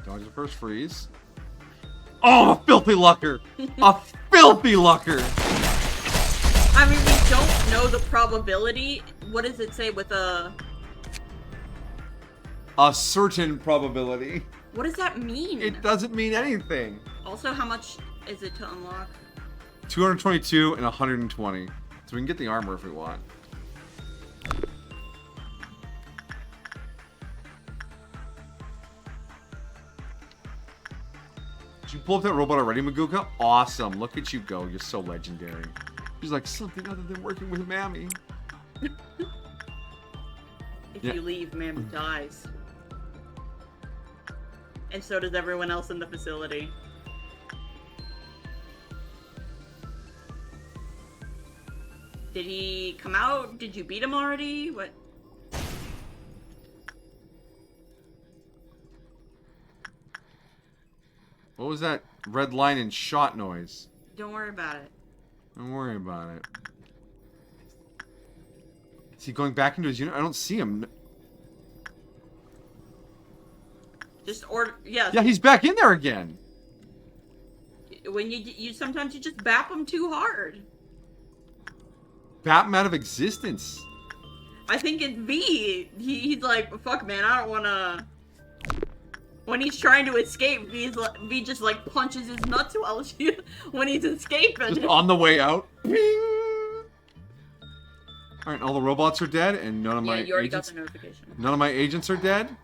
Dodge the first freeze. Oh, a filthy lucker! A filthy lucker! I mean, we don't know the probability. What does it say with a... A certain probability. What does that mean? It doesn't mean anything. Also, how much is it to unlock? 222 and 120. So we can get the armor if we want. Did you pull up that robot already, Maguka? Awesome. Look at you go. You're so legendary. She's like, something other than working with Mammy. If Yeah. you leave, Mammy dies. And so does everyone else in the facility. Did he come out? Did you beat him already? What? What was that red line and shot noise? Don't worry about it. Don't worry about it. Is he going back into his unit? I don't see him. Just order. Yeah. Yeah, he's back in there again. When you sometimes you just bap him too hard. Bat him out of existence. I think in V, he's like, fuck man, I don't wanna... When he's trying to escape, V just like punches his nuts when he's escaping. Just on the way out. Alright, all the robots are dead, and none of Yeah, my you already agents... got the notification. None of my agents are dead.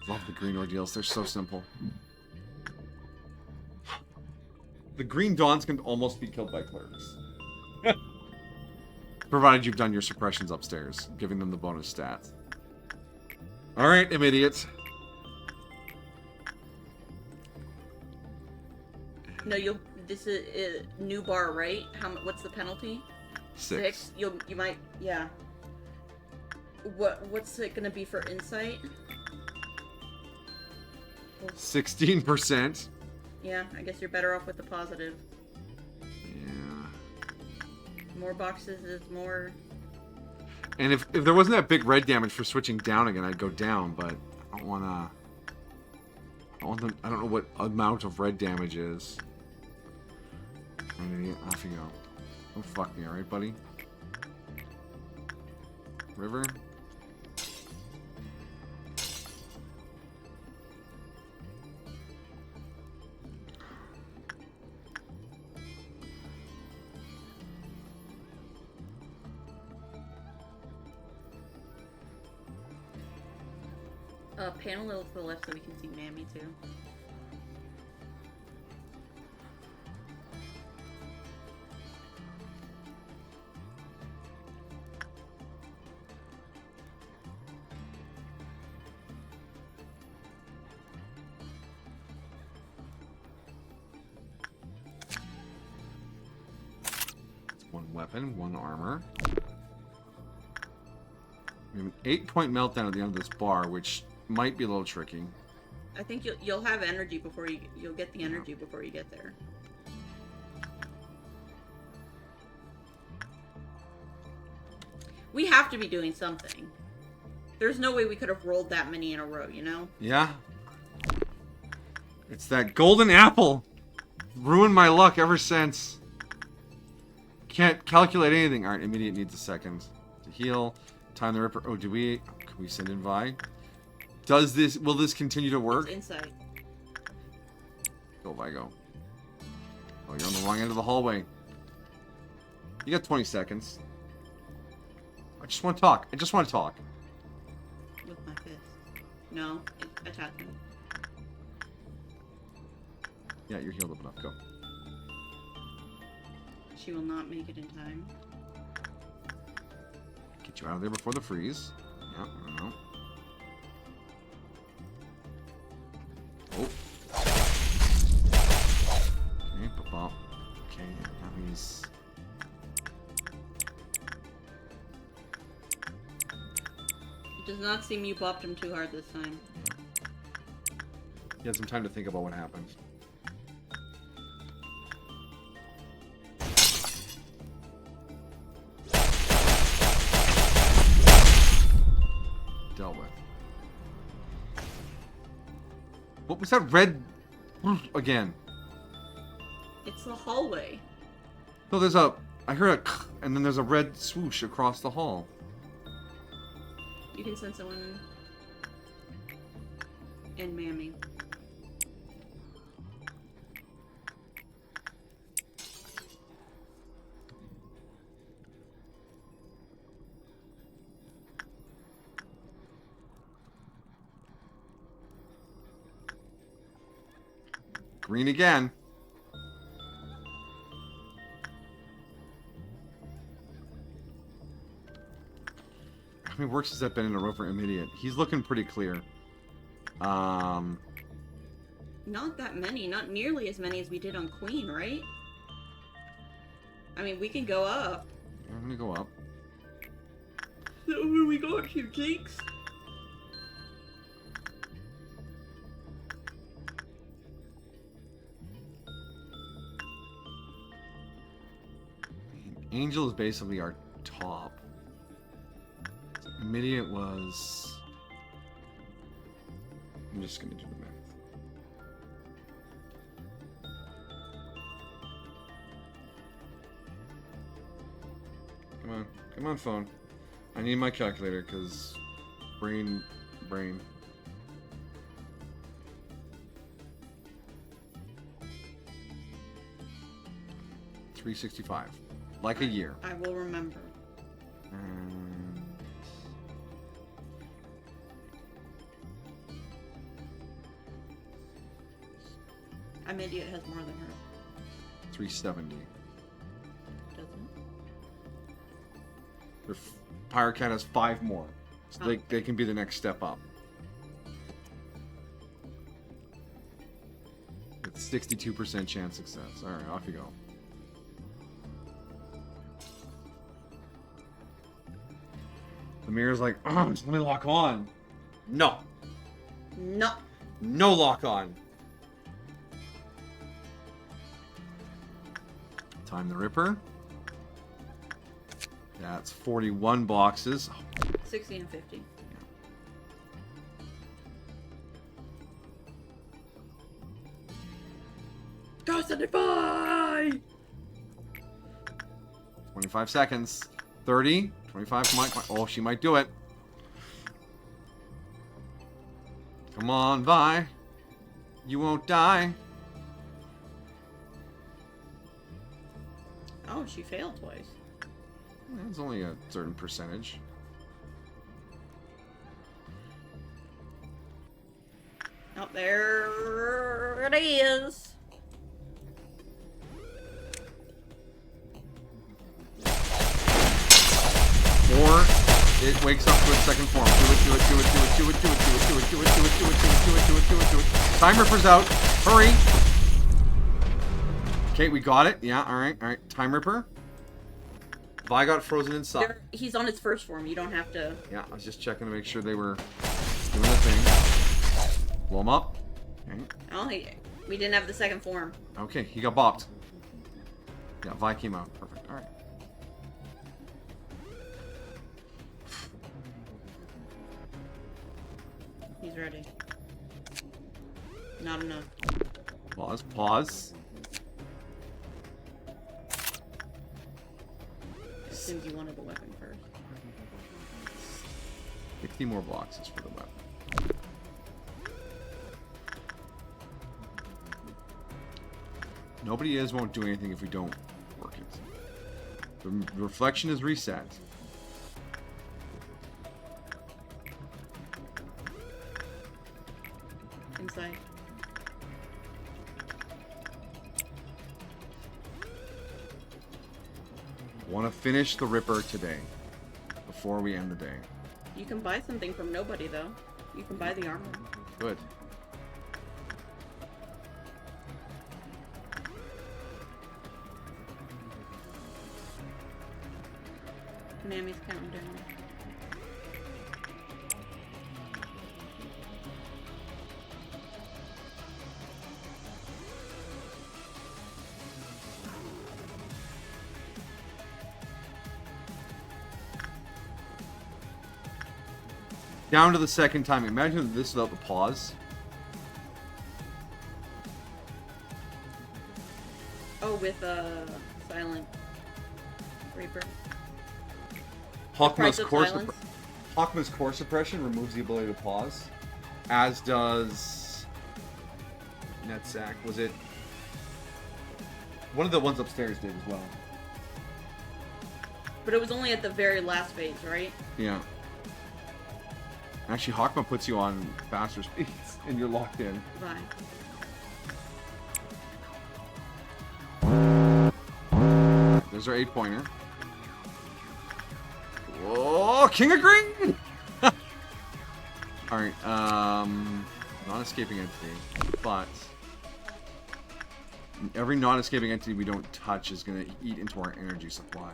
Love the green ordeals, they're so simple. The green dawns can almost be killed by clerics. Provided you've done your suppressions upstairs, giving them the bonus stats. Alright, idiots. No, this is new bar, right? What's the penalty? 6. You might, yeah. What's it gonna be for insight? 16%. Yeah, I guess you're better off with the positive. Yeah. More boxes is more. And if there wasn't that big red damage for switching down again, I'd go down, but I don't want them. I don't know what amount of red damage is. And off you go. Don't fuck me, alright, buddy? River? Pan a little to the left so we can see Mammy too. It's 1 weapon, 1 armor. We have an 8-point meltdown at the end of this bar, which might be a little tricky. I think you'll have energy before you'll get the energy before you get there. We have to be doing something. There's no way we could have rolled that many in a row, you know? Yeah. It's that golden apple. Ruined my luck ever since. Can't calculate anything. Alright, immediate needs a second. To heal. Time the Ripper. Oh, can we send in Vi? Will this continue to work? It's insight. Go, Vi, go. Oh, you're on the wrong end of the hallway. You got 20 seconds. I just want to talk. I just want to talk. With my fist. No, attack me. Yeah, you're healed up enough. Go. She will not make it in time. Get you out of there before the freeze. Yeah, I don't know. Oh. Okay, pop. Okay, now he's... It does not seem you bopped him too hard this time. He had some time to think about what happened. Dealt with. What was that red again? It's the hallway. No, there's a... I heard a... And then there's a red swoosh across the hall. You can send someone... And Mammy. Green again. How many works has that been in a row for immediate? He's looking pretty clear. Not that many. Not nearly as many as we did on Queen, right? I mean, we can go up. I'm gonna go up. So where we go to, Jinx? Angel is basically our top. Immediate was... I'm just gonna do the math. Come on, phone. I need my calculator because brain. 365, like a year. I will remember. And... I'm idiot has more than her. 370. Doesn't Their Pirate Cat has 5 more. So Oh. they can be the next step up. It's 62% chance success. Alright, off you go. The mirror's like, oh, just let me lock on. No. No. No lock on. Time the Ripper. That's 41 boxes. 60 and 50. Go 75! 25 seconds. 30. 25 might. Oh, she might do it. Come on, Vi. You won't die. Oh, she failed twice. It's only a certain percentage. Oh, there it is. Or it wakes up to its second form. Do it. Time Ripper's out. Hurry. Okay, we got it. Yeah, alright. Time Ripper. Vi got frozen inside. He's on his first form. You don't have to. Yeah, I was just checking to make sure they were doing the thing. Blow him up. Okay. Oh, we didn't have the second form. Okay, he got bopped. Yeah, Vi came out. Perfect. Alright. He's ready. Not enough. Pause. Assumes you wanted the weapon first. 60 more boxes for the weapon. Nobody won't do anything if we don't work it. The reflection is reset. Inside. Want to finish the Ripper today before we end the day. You can buy something from nobody, though. You can buy the armor. Good. Konami's counting down. Down to the second time. Imagine this without the pause. Oh, with Silent Reaper. Hawkma's Price of Silence. core suppression removes the ability to pause, as does Netsack. Was it one of the ones upstairs did as well? But it was only at the very last phase, right? Yeah. Actually, Hawkma puts you on faster speeds, and you're locked in. Fine. There's our 8-pointer. Whoa, King of Green! Alright, non-escaping entity, but every non-escaping entity we don't touch is going to eat into our energy supply.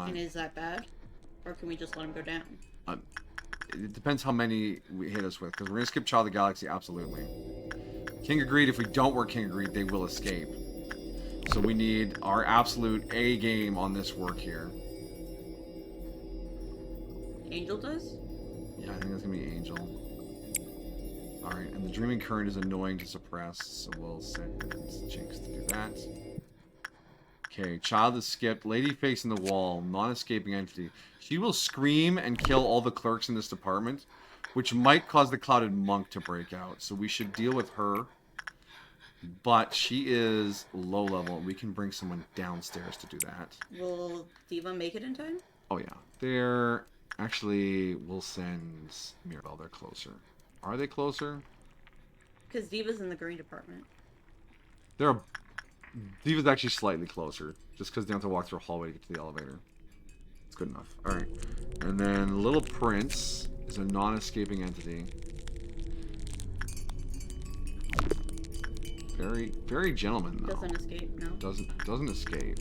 And is that bad? Or can we just let him go down? It depends how many we hit us with, because we're going to skip Child of the Galaxy, absolutely. King of Greed, if we don't work King of Greed, they will escape. So we need our absolute A game on this work here. Angel does? Yeah, I think that's going to be Angel. Alright, and the Dreaming Current is annoying to suppress, so we'll send Jinx to do that. Okay, Child is skipped. Lady facing the wall, non-escaping entity. She will scream and kill all the clerks in this department, which might cause the Clouded Monk to break out. So we should deal with her. But she is low level. We can bring someone downstairs to do that. Will Diva make it in time? Oh, yeah. They're... Actually, we'll send Mirabelle. They're closer. Are they closer? Because Diva's in the green department. They're... Diva's actually slightly closer, just because they don't have to walk through a hallway to get to the elevator. It's good enough. Alright. And then Little Prince is a non-escaping entity. Very, very gentleman though. Doesn't escape, no. Doesn't escape.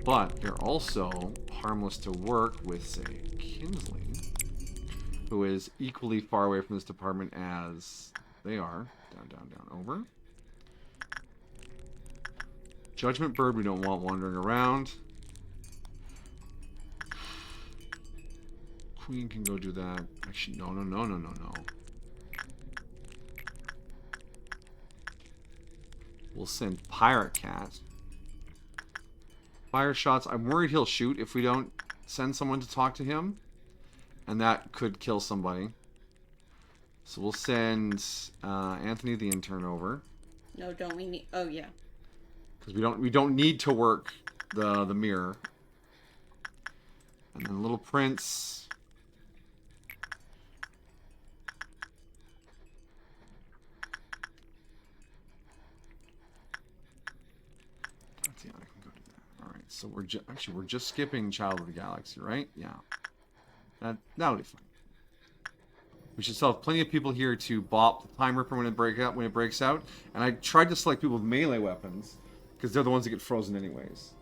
But they're also harmless to work with, say, Kinsley, who is equally far away from this department as they are. Down, down, down, over. Judgment Bird we don't want wandering around. Queen can go do that. Actually, no, no, no, no, no, no. We'll send Pirate Cat. Fire shots. I'm worried he'll shoot if we don't send someone to talk to him. And that could kill somebody. So we'll send Anthony the intern over. No, don't we need... Oh, yeah. Because we don't need to work the mirror. And then Little Prince... So we're just skipping Child of the Galaxy, right? Yeah. That'll be fine. We should still have plenty of people here to bop the Time Ripper when it breaks out. And I tried to select people with melee weapons because they're the ones that get frozen anyways.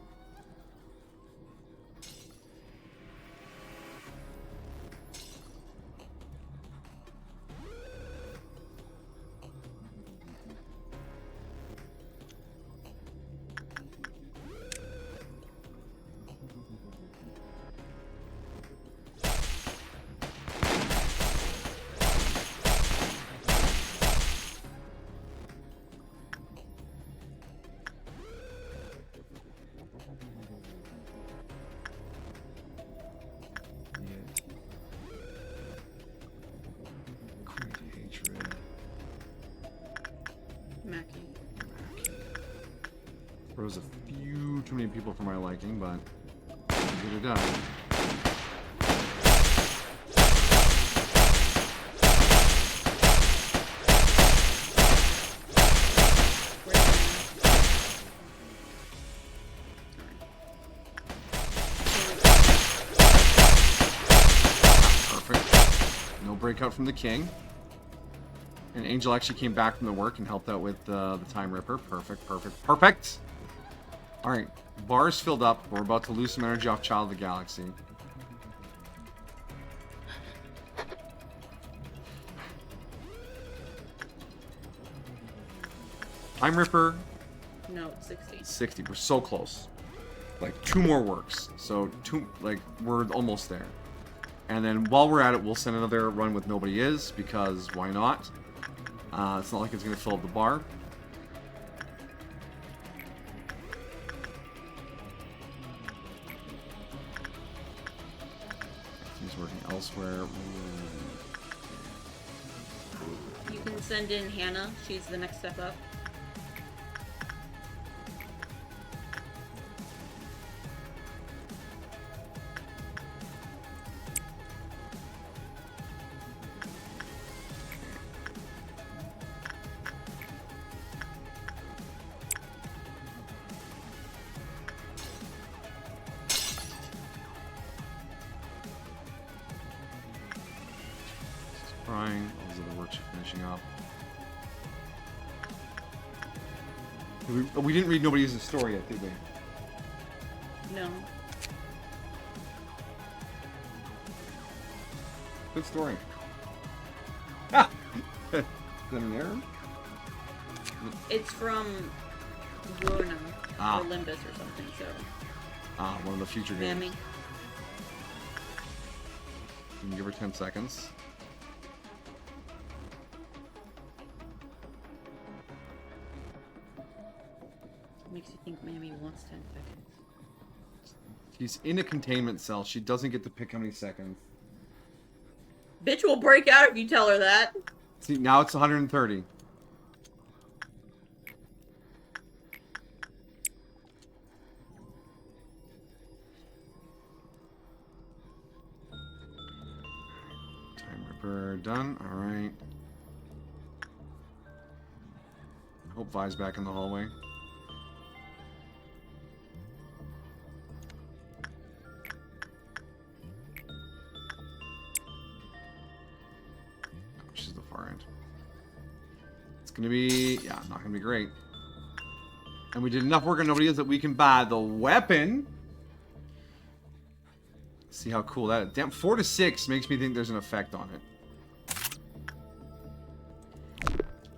There was a few too many people for my liking, but we'll get it done. Perfect. No breakout from the king. And Angel actually came back from the work and helped out with the Time Ripper. Perfect, perfect, perfect! Alright, bar's filled up. We're about to lose some energy off Child of the Galaxy. Time Ripper. No, it's 60. 60. We're so close. Like, 2 more works. So, we're almost there. And then while we're at it, we'll send another run with Nobody Is, because why not? It's not like it's going to fill up the bar. He's working elsewhere. You can send in Hannah. She's the next step up. Crying. All those other works are finishing up. We didn't read Nobody Is a Story yet, did we? No. Good story. Ah! Is that an error? It's from Runa Ah. or Limbus or something, so. Ah, one of the future games. Mammy. You can give her 10 seconds. Makes you think Mammy wants 10 seconds. She's in a containment cell. She doesn't get to pick how many seconds. Bitch will break out if you tell her that. See, now it's 130. Time Ripper done. Alright. I hope Vi's back in the hallway. She's the far end. gonna be, yeah, not gonna be great. And we did enough work on nobody else that we can buy the weapon. See how cool that is. Damn, 4 to 6 makes me think there's an effect on it.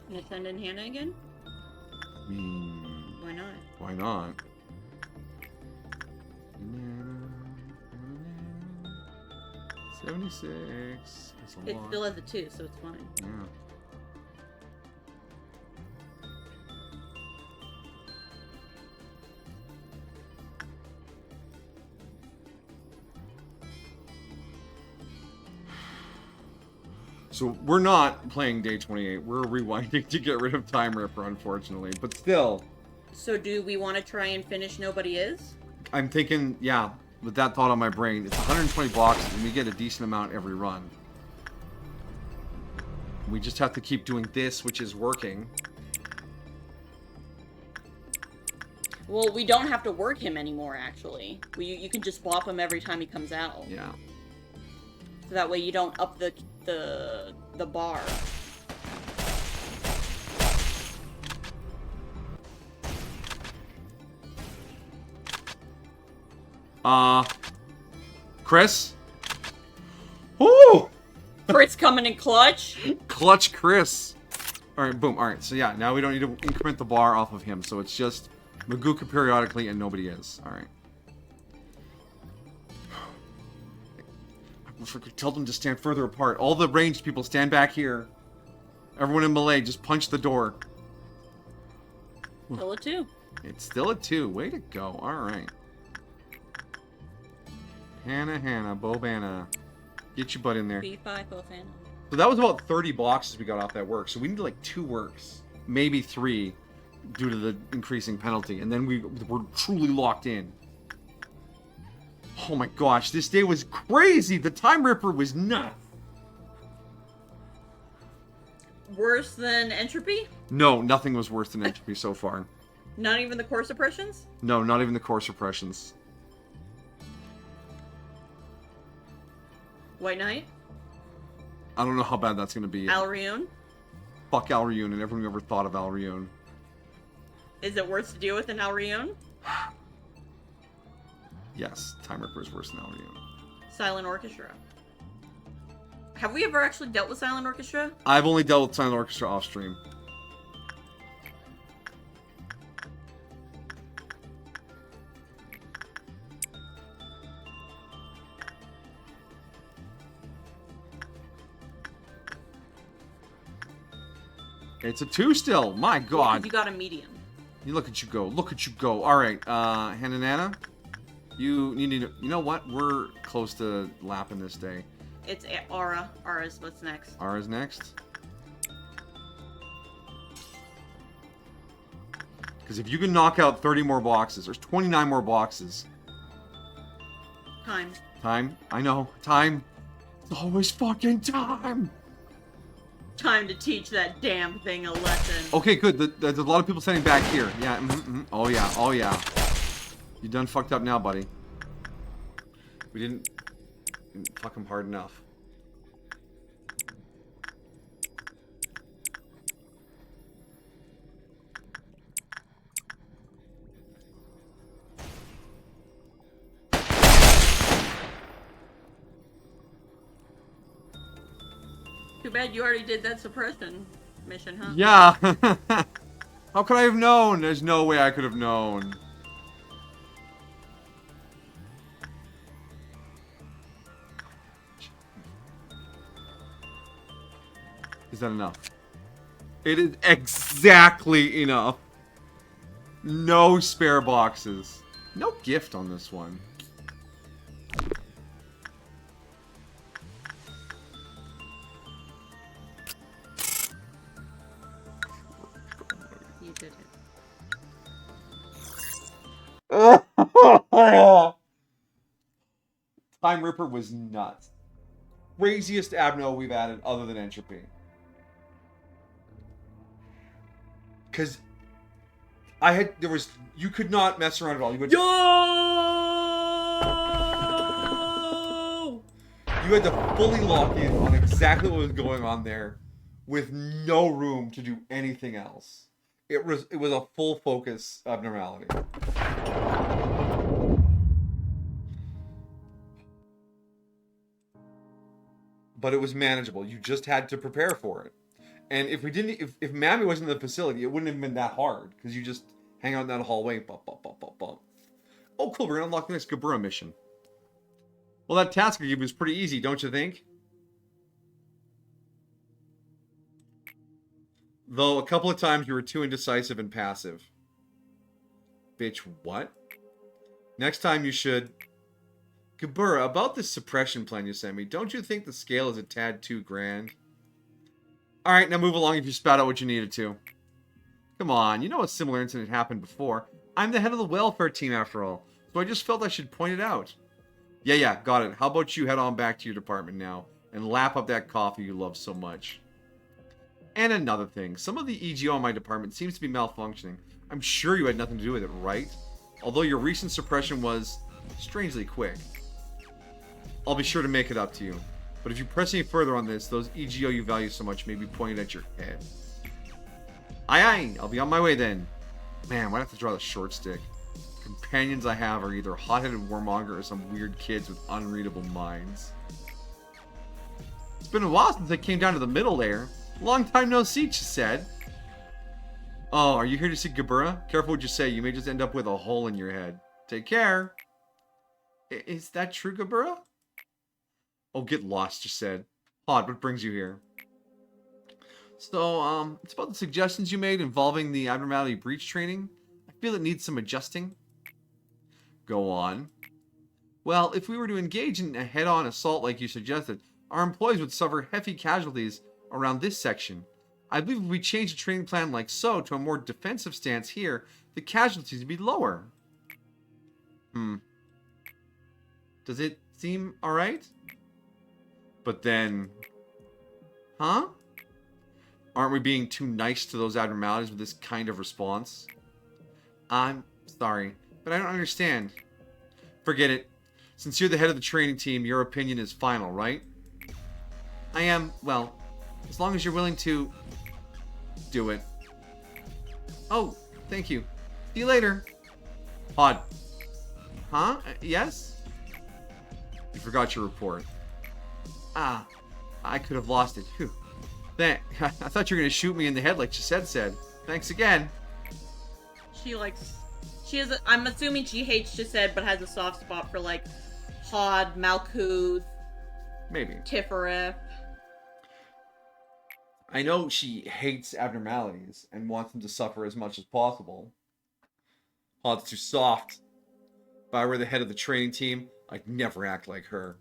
Gonna send in Hannah again? I mean, Why not? why not? 76. That's a It lot. still has a 2, so it's fine. Yeah. So we're not playing day 28. We're rewinding to get rid of Time Ripper, unfortunately. But still, So do we want to try and finish Nobody Is? I'm thinking, yeah, with that thought on my brain, it's 120 boxes and we get a decent amount every run. We just have to keep doing this, which is working. Well, we don't have to work him anymore, actually. You can just bop him every time he comes out. Yeah. So that way you don't up the bar. Chris? Ooh! Chris coming in clutch. Clutch Chris. Alright, boom. Alright, so yeah, now we don't need to increment the bar off of him. So it's just Maguka periodically and nobody is. Alright. I wish I could tell them to stand further apart. All the ranged people stand back here. Everyone in melee, just punch the door. Still a 2. It's still a 2. Way to go. Alright. Hannah, Bobana. Get your butt in there. B5, both Hannah. So that was about 30 boxes we got off that work. So we need like 2 works. Maybe 3 due to the increasing penalty. And then we're truly locked in. Oh my gosh, this day was crazy. The Time Ripper was nuts. Worse than Entropy? No, nothing was worse than Entropy so far. Not even the core suppressions? No, not even the core suppressions. White Knight? I don't know how bad that's going to be. Alriune? Fuck Alriune and everyone who ever thought of Alriune. Is it worse to deal with than Alriune? Yes, Time Ripper is worse than Alriune. Silent Orchestra. Have we ever actually dealt with Silent Orchestra? I've only dealt with Silent Orchestra off stream. It's a 2 still. My God. You got a medium. You look at you go. Look at you go. All right, Hannah Nana, you need to. You know what? We're close to lapping this day. It's Aura. Aura's what's next. Ara's next. Because if you can knock out 30 more boxes, there's 29 more boxes. Time. Time. I know. Time. It's always fucking time. Time to teach that damn thing a lesson. Okay, good. There's a lot of people standing back here. Yeah. Oh yeah. Oh yeah. You done fucked up now, buddy. We didn't fuck him hard enough. Too bad you already did that suppression mission, huh? Yeah. How could I have known? There's no way I could have known. Is that enough? It is exactly enough. No spare boxes. No gift on this one. You did it. Time Ripper was nuts. Craziest Abno we've added other than Entropy. Because you could not mess around at all. You had to fully lock in on exactly what was going on there. with no room to do anything else. It was a full focus abnormality. But it was manageable. You just had to prepare for it. And if Mammy wasn't in the facility, it wouldn't have been that hard because you just hang out in that hallway. Bump, bump, bump, bump, bump. Oh, cool. We're gonna unlock the next Gabura mission. Well, that task I gave you was pretty easy, don't you think? Though a couple of times you were too indecisive and passive. Bitch, what? Next time you should... Gabura, about this suppression plan you sent me, don't you think the scale is a tad too grand? Alright, now move along if you spat out what you needed to. Come on, you know a similar incident happened before. I'm the head of the welfare team after all, so I just felt I should point it out. Yeah, got it. How about you head on back to your department now, and lap up that coffee you love so much. And another thing, some of the EGO in my department seems to be malfunctioning. I'm sure you had nothing to do with it, right? Although your recent suppression was strangely quick. I'll be sure to make it up to you. But if you press any further on this, those EGO you value so much may be pointed at your head. Aye, I'll be on my way then. Man, why'd I have to draw the short stick? Companions I have are either hot-headed warmonger or some weird kids with unreadable minds. It's been a while since I came down to the middle there. Long time no see, she said. Oh, are you here to see Gabura? Careful what you say, you may just end up with a hole in your head. Take care. Is that true, Gabura? Oh, get lost, she said. Hod, what brings you here? So, it's about the suggestions you made involving the abnormality breach training. I feel it needs some adjusting. Go on. Well, if we were to engage in a head-on assault like you suggested, our employees would suffer hefty casualties around this section. I believe if we change the training plan like so to a more defensive stance here, the casualties would be lower. Does it seem alright? But then... Huh? Aren't we being too nice to those abnormalities with this kind of response? I'm sorry, but I don't understand. Forget it. Since you're the head of the training team, your opinion is final, right? I am, well, as long as you're willing to do it. Oh, thank you. See you later. Hod. Huh? Yes? You forgot your report. Ah, I could have lost it. Phew. I thought you were going to shoot me in the head like Chisette said. Thanks again. I'm assuming she hates Chisette, but has a soft spot for, like, Hod, Malkuth, Maybe. Tifereth. I know she hates abnormalities and wants them to suffer as much as possible. Hod's too soft. If I were the head of the training team, I'd never act like her.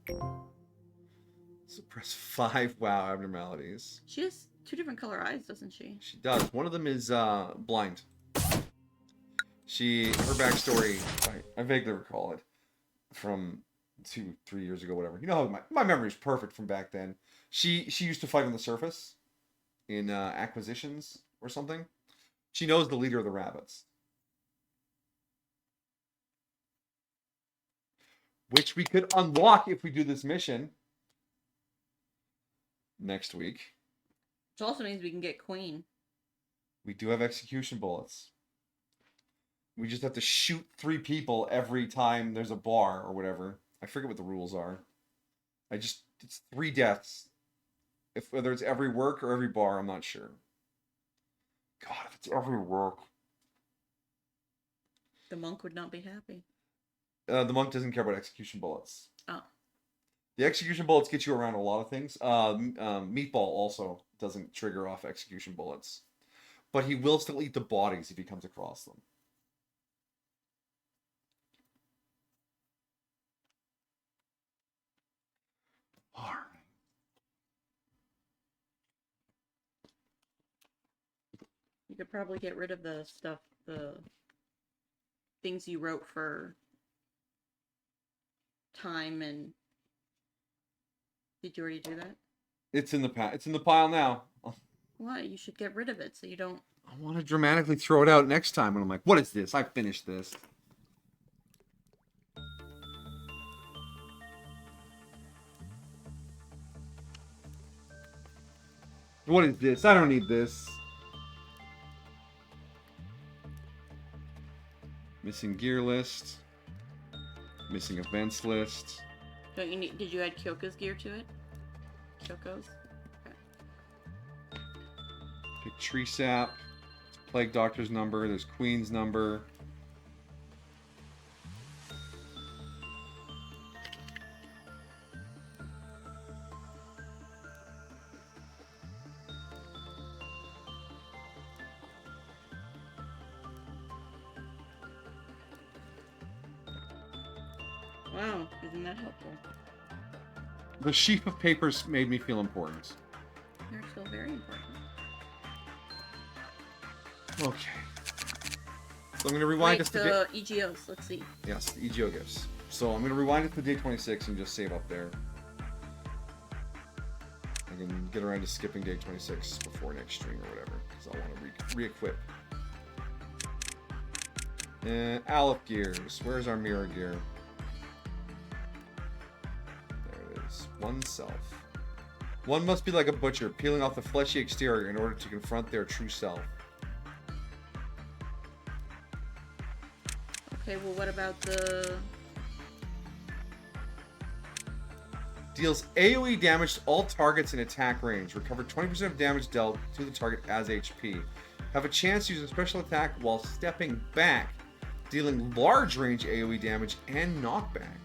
Suppress 5 WoW abnormalities. She has 2 different color eyes, doesn't she? She does. One of them is blind. Her backstory, I vaguely recall it from 2-3 years ago, whatever. You know how my memory is perfect from back then. She used to fight on the surface in acquisitions or something. She knows the leader of the rabbits, which we could unlock if we do this mission next week. Which also means we can get Queen. We do have execution bullets. We just have to shoot 3 people every time there's a bar or whatever. I forget what the rules are. It's 3 deaths. Whether it's every work or every bar, I'm not sure. God, if it's every work. The monk would not be happy. The monk doesn't care about execution bullets. Oh. The execution bullets get you around a lot of things. Meatball also doesn't trigger off execution bullets. But he will still eat the bodies if he comes across them. You could probably get rid of the things you wrote for time and... Did you already do that? It's in the pile now. Why? You should get rid of it so you don't... I want to dramatically throw it out next time when I'm like, what is this? I finished this. What is this? I don't need this. Missing gear list. Missing events list. Don't you need? Did you add Kyoko's gear to it? Kyoko's. Okay. Pick tree sap. Plague doctor's number. There's queen's number. Wow, isn't that helpful? The sheaf of papers made me feel important. They're still very important. Okay. So I'm going to rewind us to the EGOs. Let's see. yes, the EGO gifts. So I'm going to rewind it to day 26 and just save up there. I can get around to skipping day 26 before next stream or whatever, because I want to re-equip. Aleph gears. Where's our mirror gear? There it is. One self. One must be like a butcher, peeling off the fleshy exterior in order to confront their true self. Okay, well, what about the... Deals AoE damage to all targets in attack range. Recover 20% of damage dealt to the target as HP. Have a chance to use a special attack while stepping back, dealing large range AoE damage and knockback.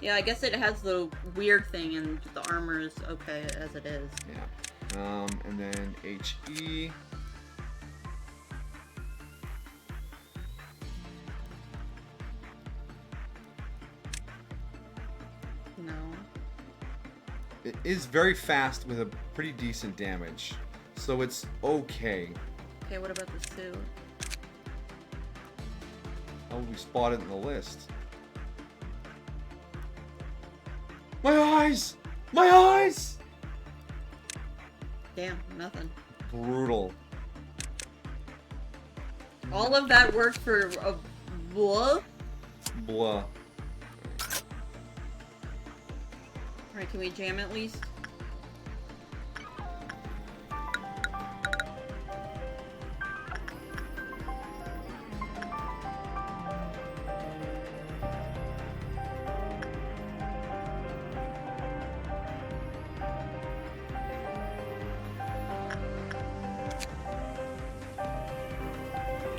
Yeah, I guess it has the weird thing, and the armor is okay as it is. Yeah. And then HE. No. It is very fast with a pretty decent damage. So it's okay. Okay, what about the suit? How would we spot it in the list? My eyes! My eyes! Damn, nothing. Brutal. All of that worked for a... What? Blah. Alright, can we jam at least?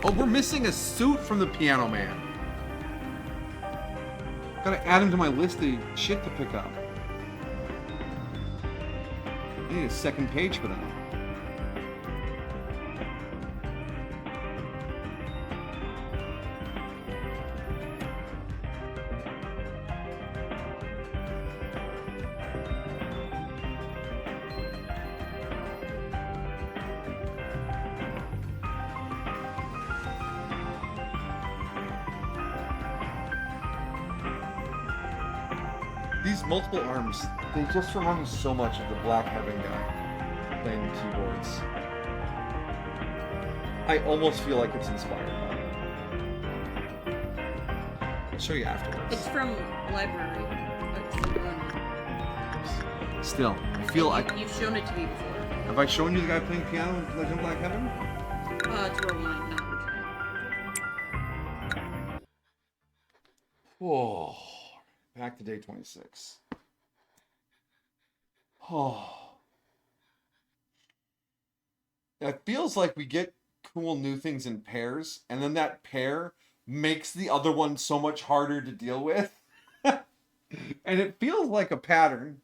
Oh, we're missing a suit from the Piano Man. Gotta add him to my list of shit to pick up. I need a second page for that. These multiple arms, they just remind me so much of the Black Heaven guy playing the keyboards. I almost feel like it's inspired by it. I'll show you afterwards. It's from library. It's from London. Still, I feel like... You've shown it to me before. Have I shown you the guy playing piano in Legend of Black Heaven? It's Rewind, not original. Whoa. Back to day 26. Oh. It feels like we get cool new things in pairs, and then that pair makes the other one so much harder to deal with. And it feels like a pattern.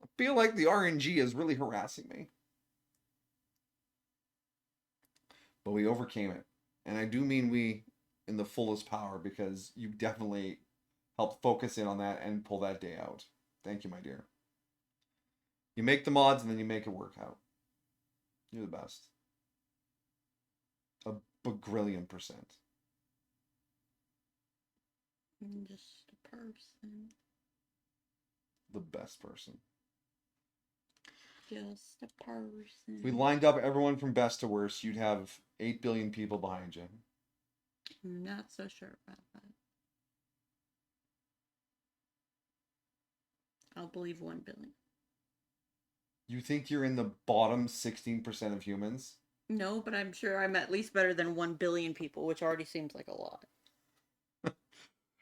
I feel like the RNG is really harassing me. But we overcame it. And I do mean we in the fullest power, because you definitely help focus in on that and pull that day out. Thank you, my dear. You make the mods and then you make it work out. You're the best. A bagrillion%. I'm just a person. The best person. Just a person. If we lined up everyone from best to worst, you'd have 8 billion people behind you. I'm not so sure about that. I'll believe 1 billion. You think you're in the bottom 16% of humans? No, but I'm sure I'm at least better than 1 billion people, which already seems like a lot.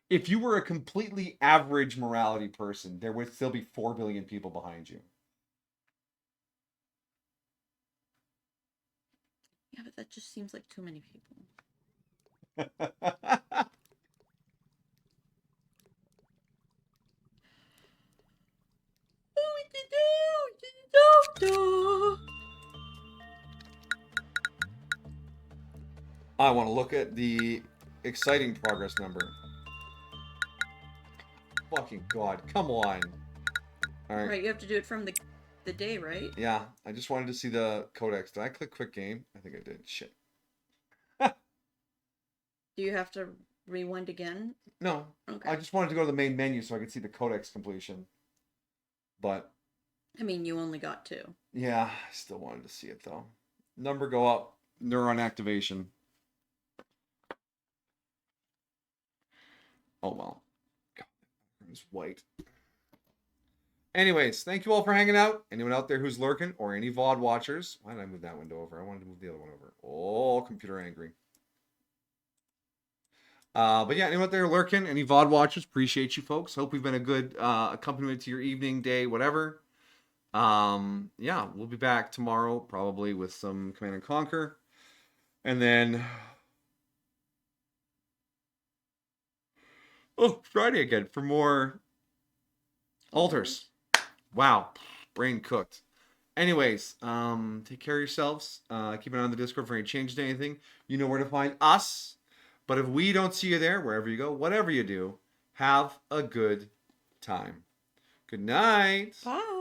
If you were a completely average morality person, there would still be 4 billion people behind you. Yeah, but that just seems like too many people. I want to look at the exciting progress number. Fucking God, come on. All right. Right, you have to do it from the day, right? Yeah, I just wanted to see the codex. Did I click quick game? I think I did. Shit. Do you have to rewind again? No, Okay. I just wanted to go to the main menu so I could see the codex completion. But I mean, you only got 2. yeah, I still wanted to see it though. Number go up. Neuron activation. Oh well. God, it's white. Anyways, thank you all for hanging out. Anyone out there who's lurking or any VOD watchers. Why did I move that window over? I wanted to move the other one over. Oh, computer angry. But yeah, anyone out there lurking, any VOD watchers, appreciate you folks. Hope we've been a good accompaniment to your evening, day, whatever. Yeah, we'll be back tomorrow, probably with some Command and Conquer. And then Friday again for more altars. Wow, brain cooked. Anyways, take care of yourselves. Keep an eye on the Discord for any changes to anything. You know where to find us. But if we don't see you there, wherever you go, whatever you do, have a good time. Good night. Bye.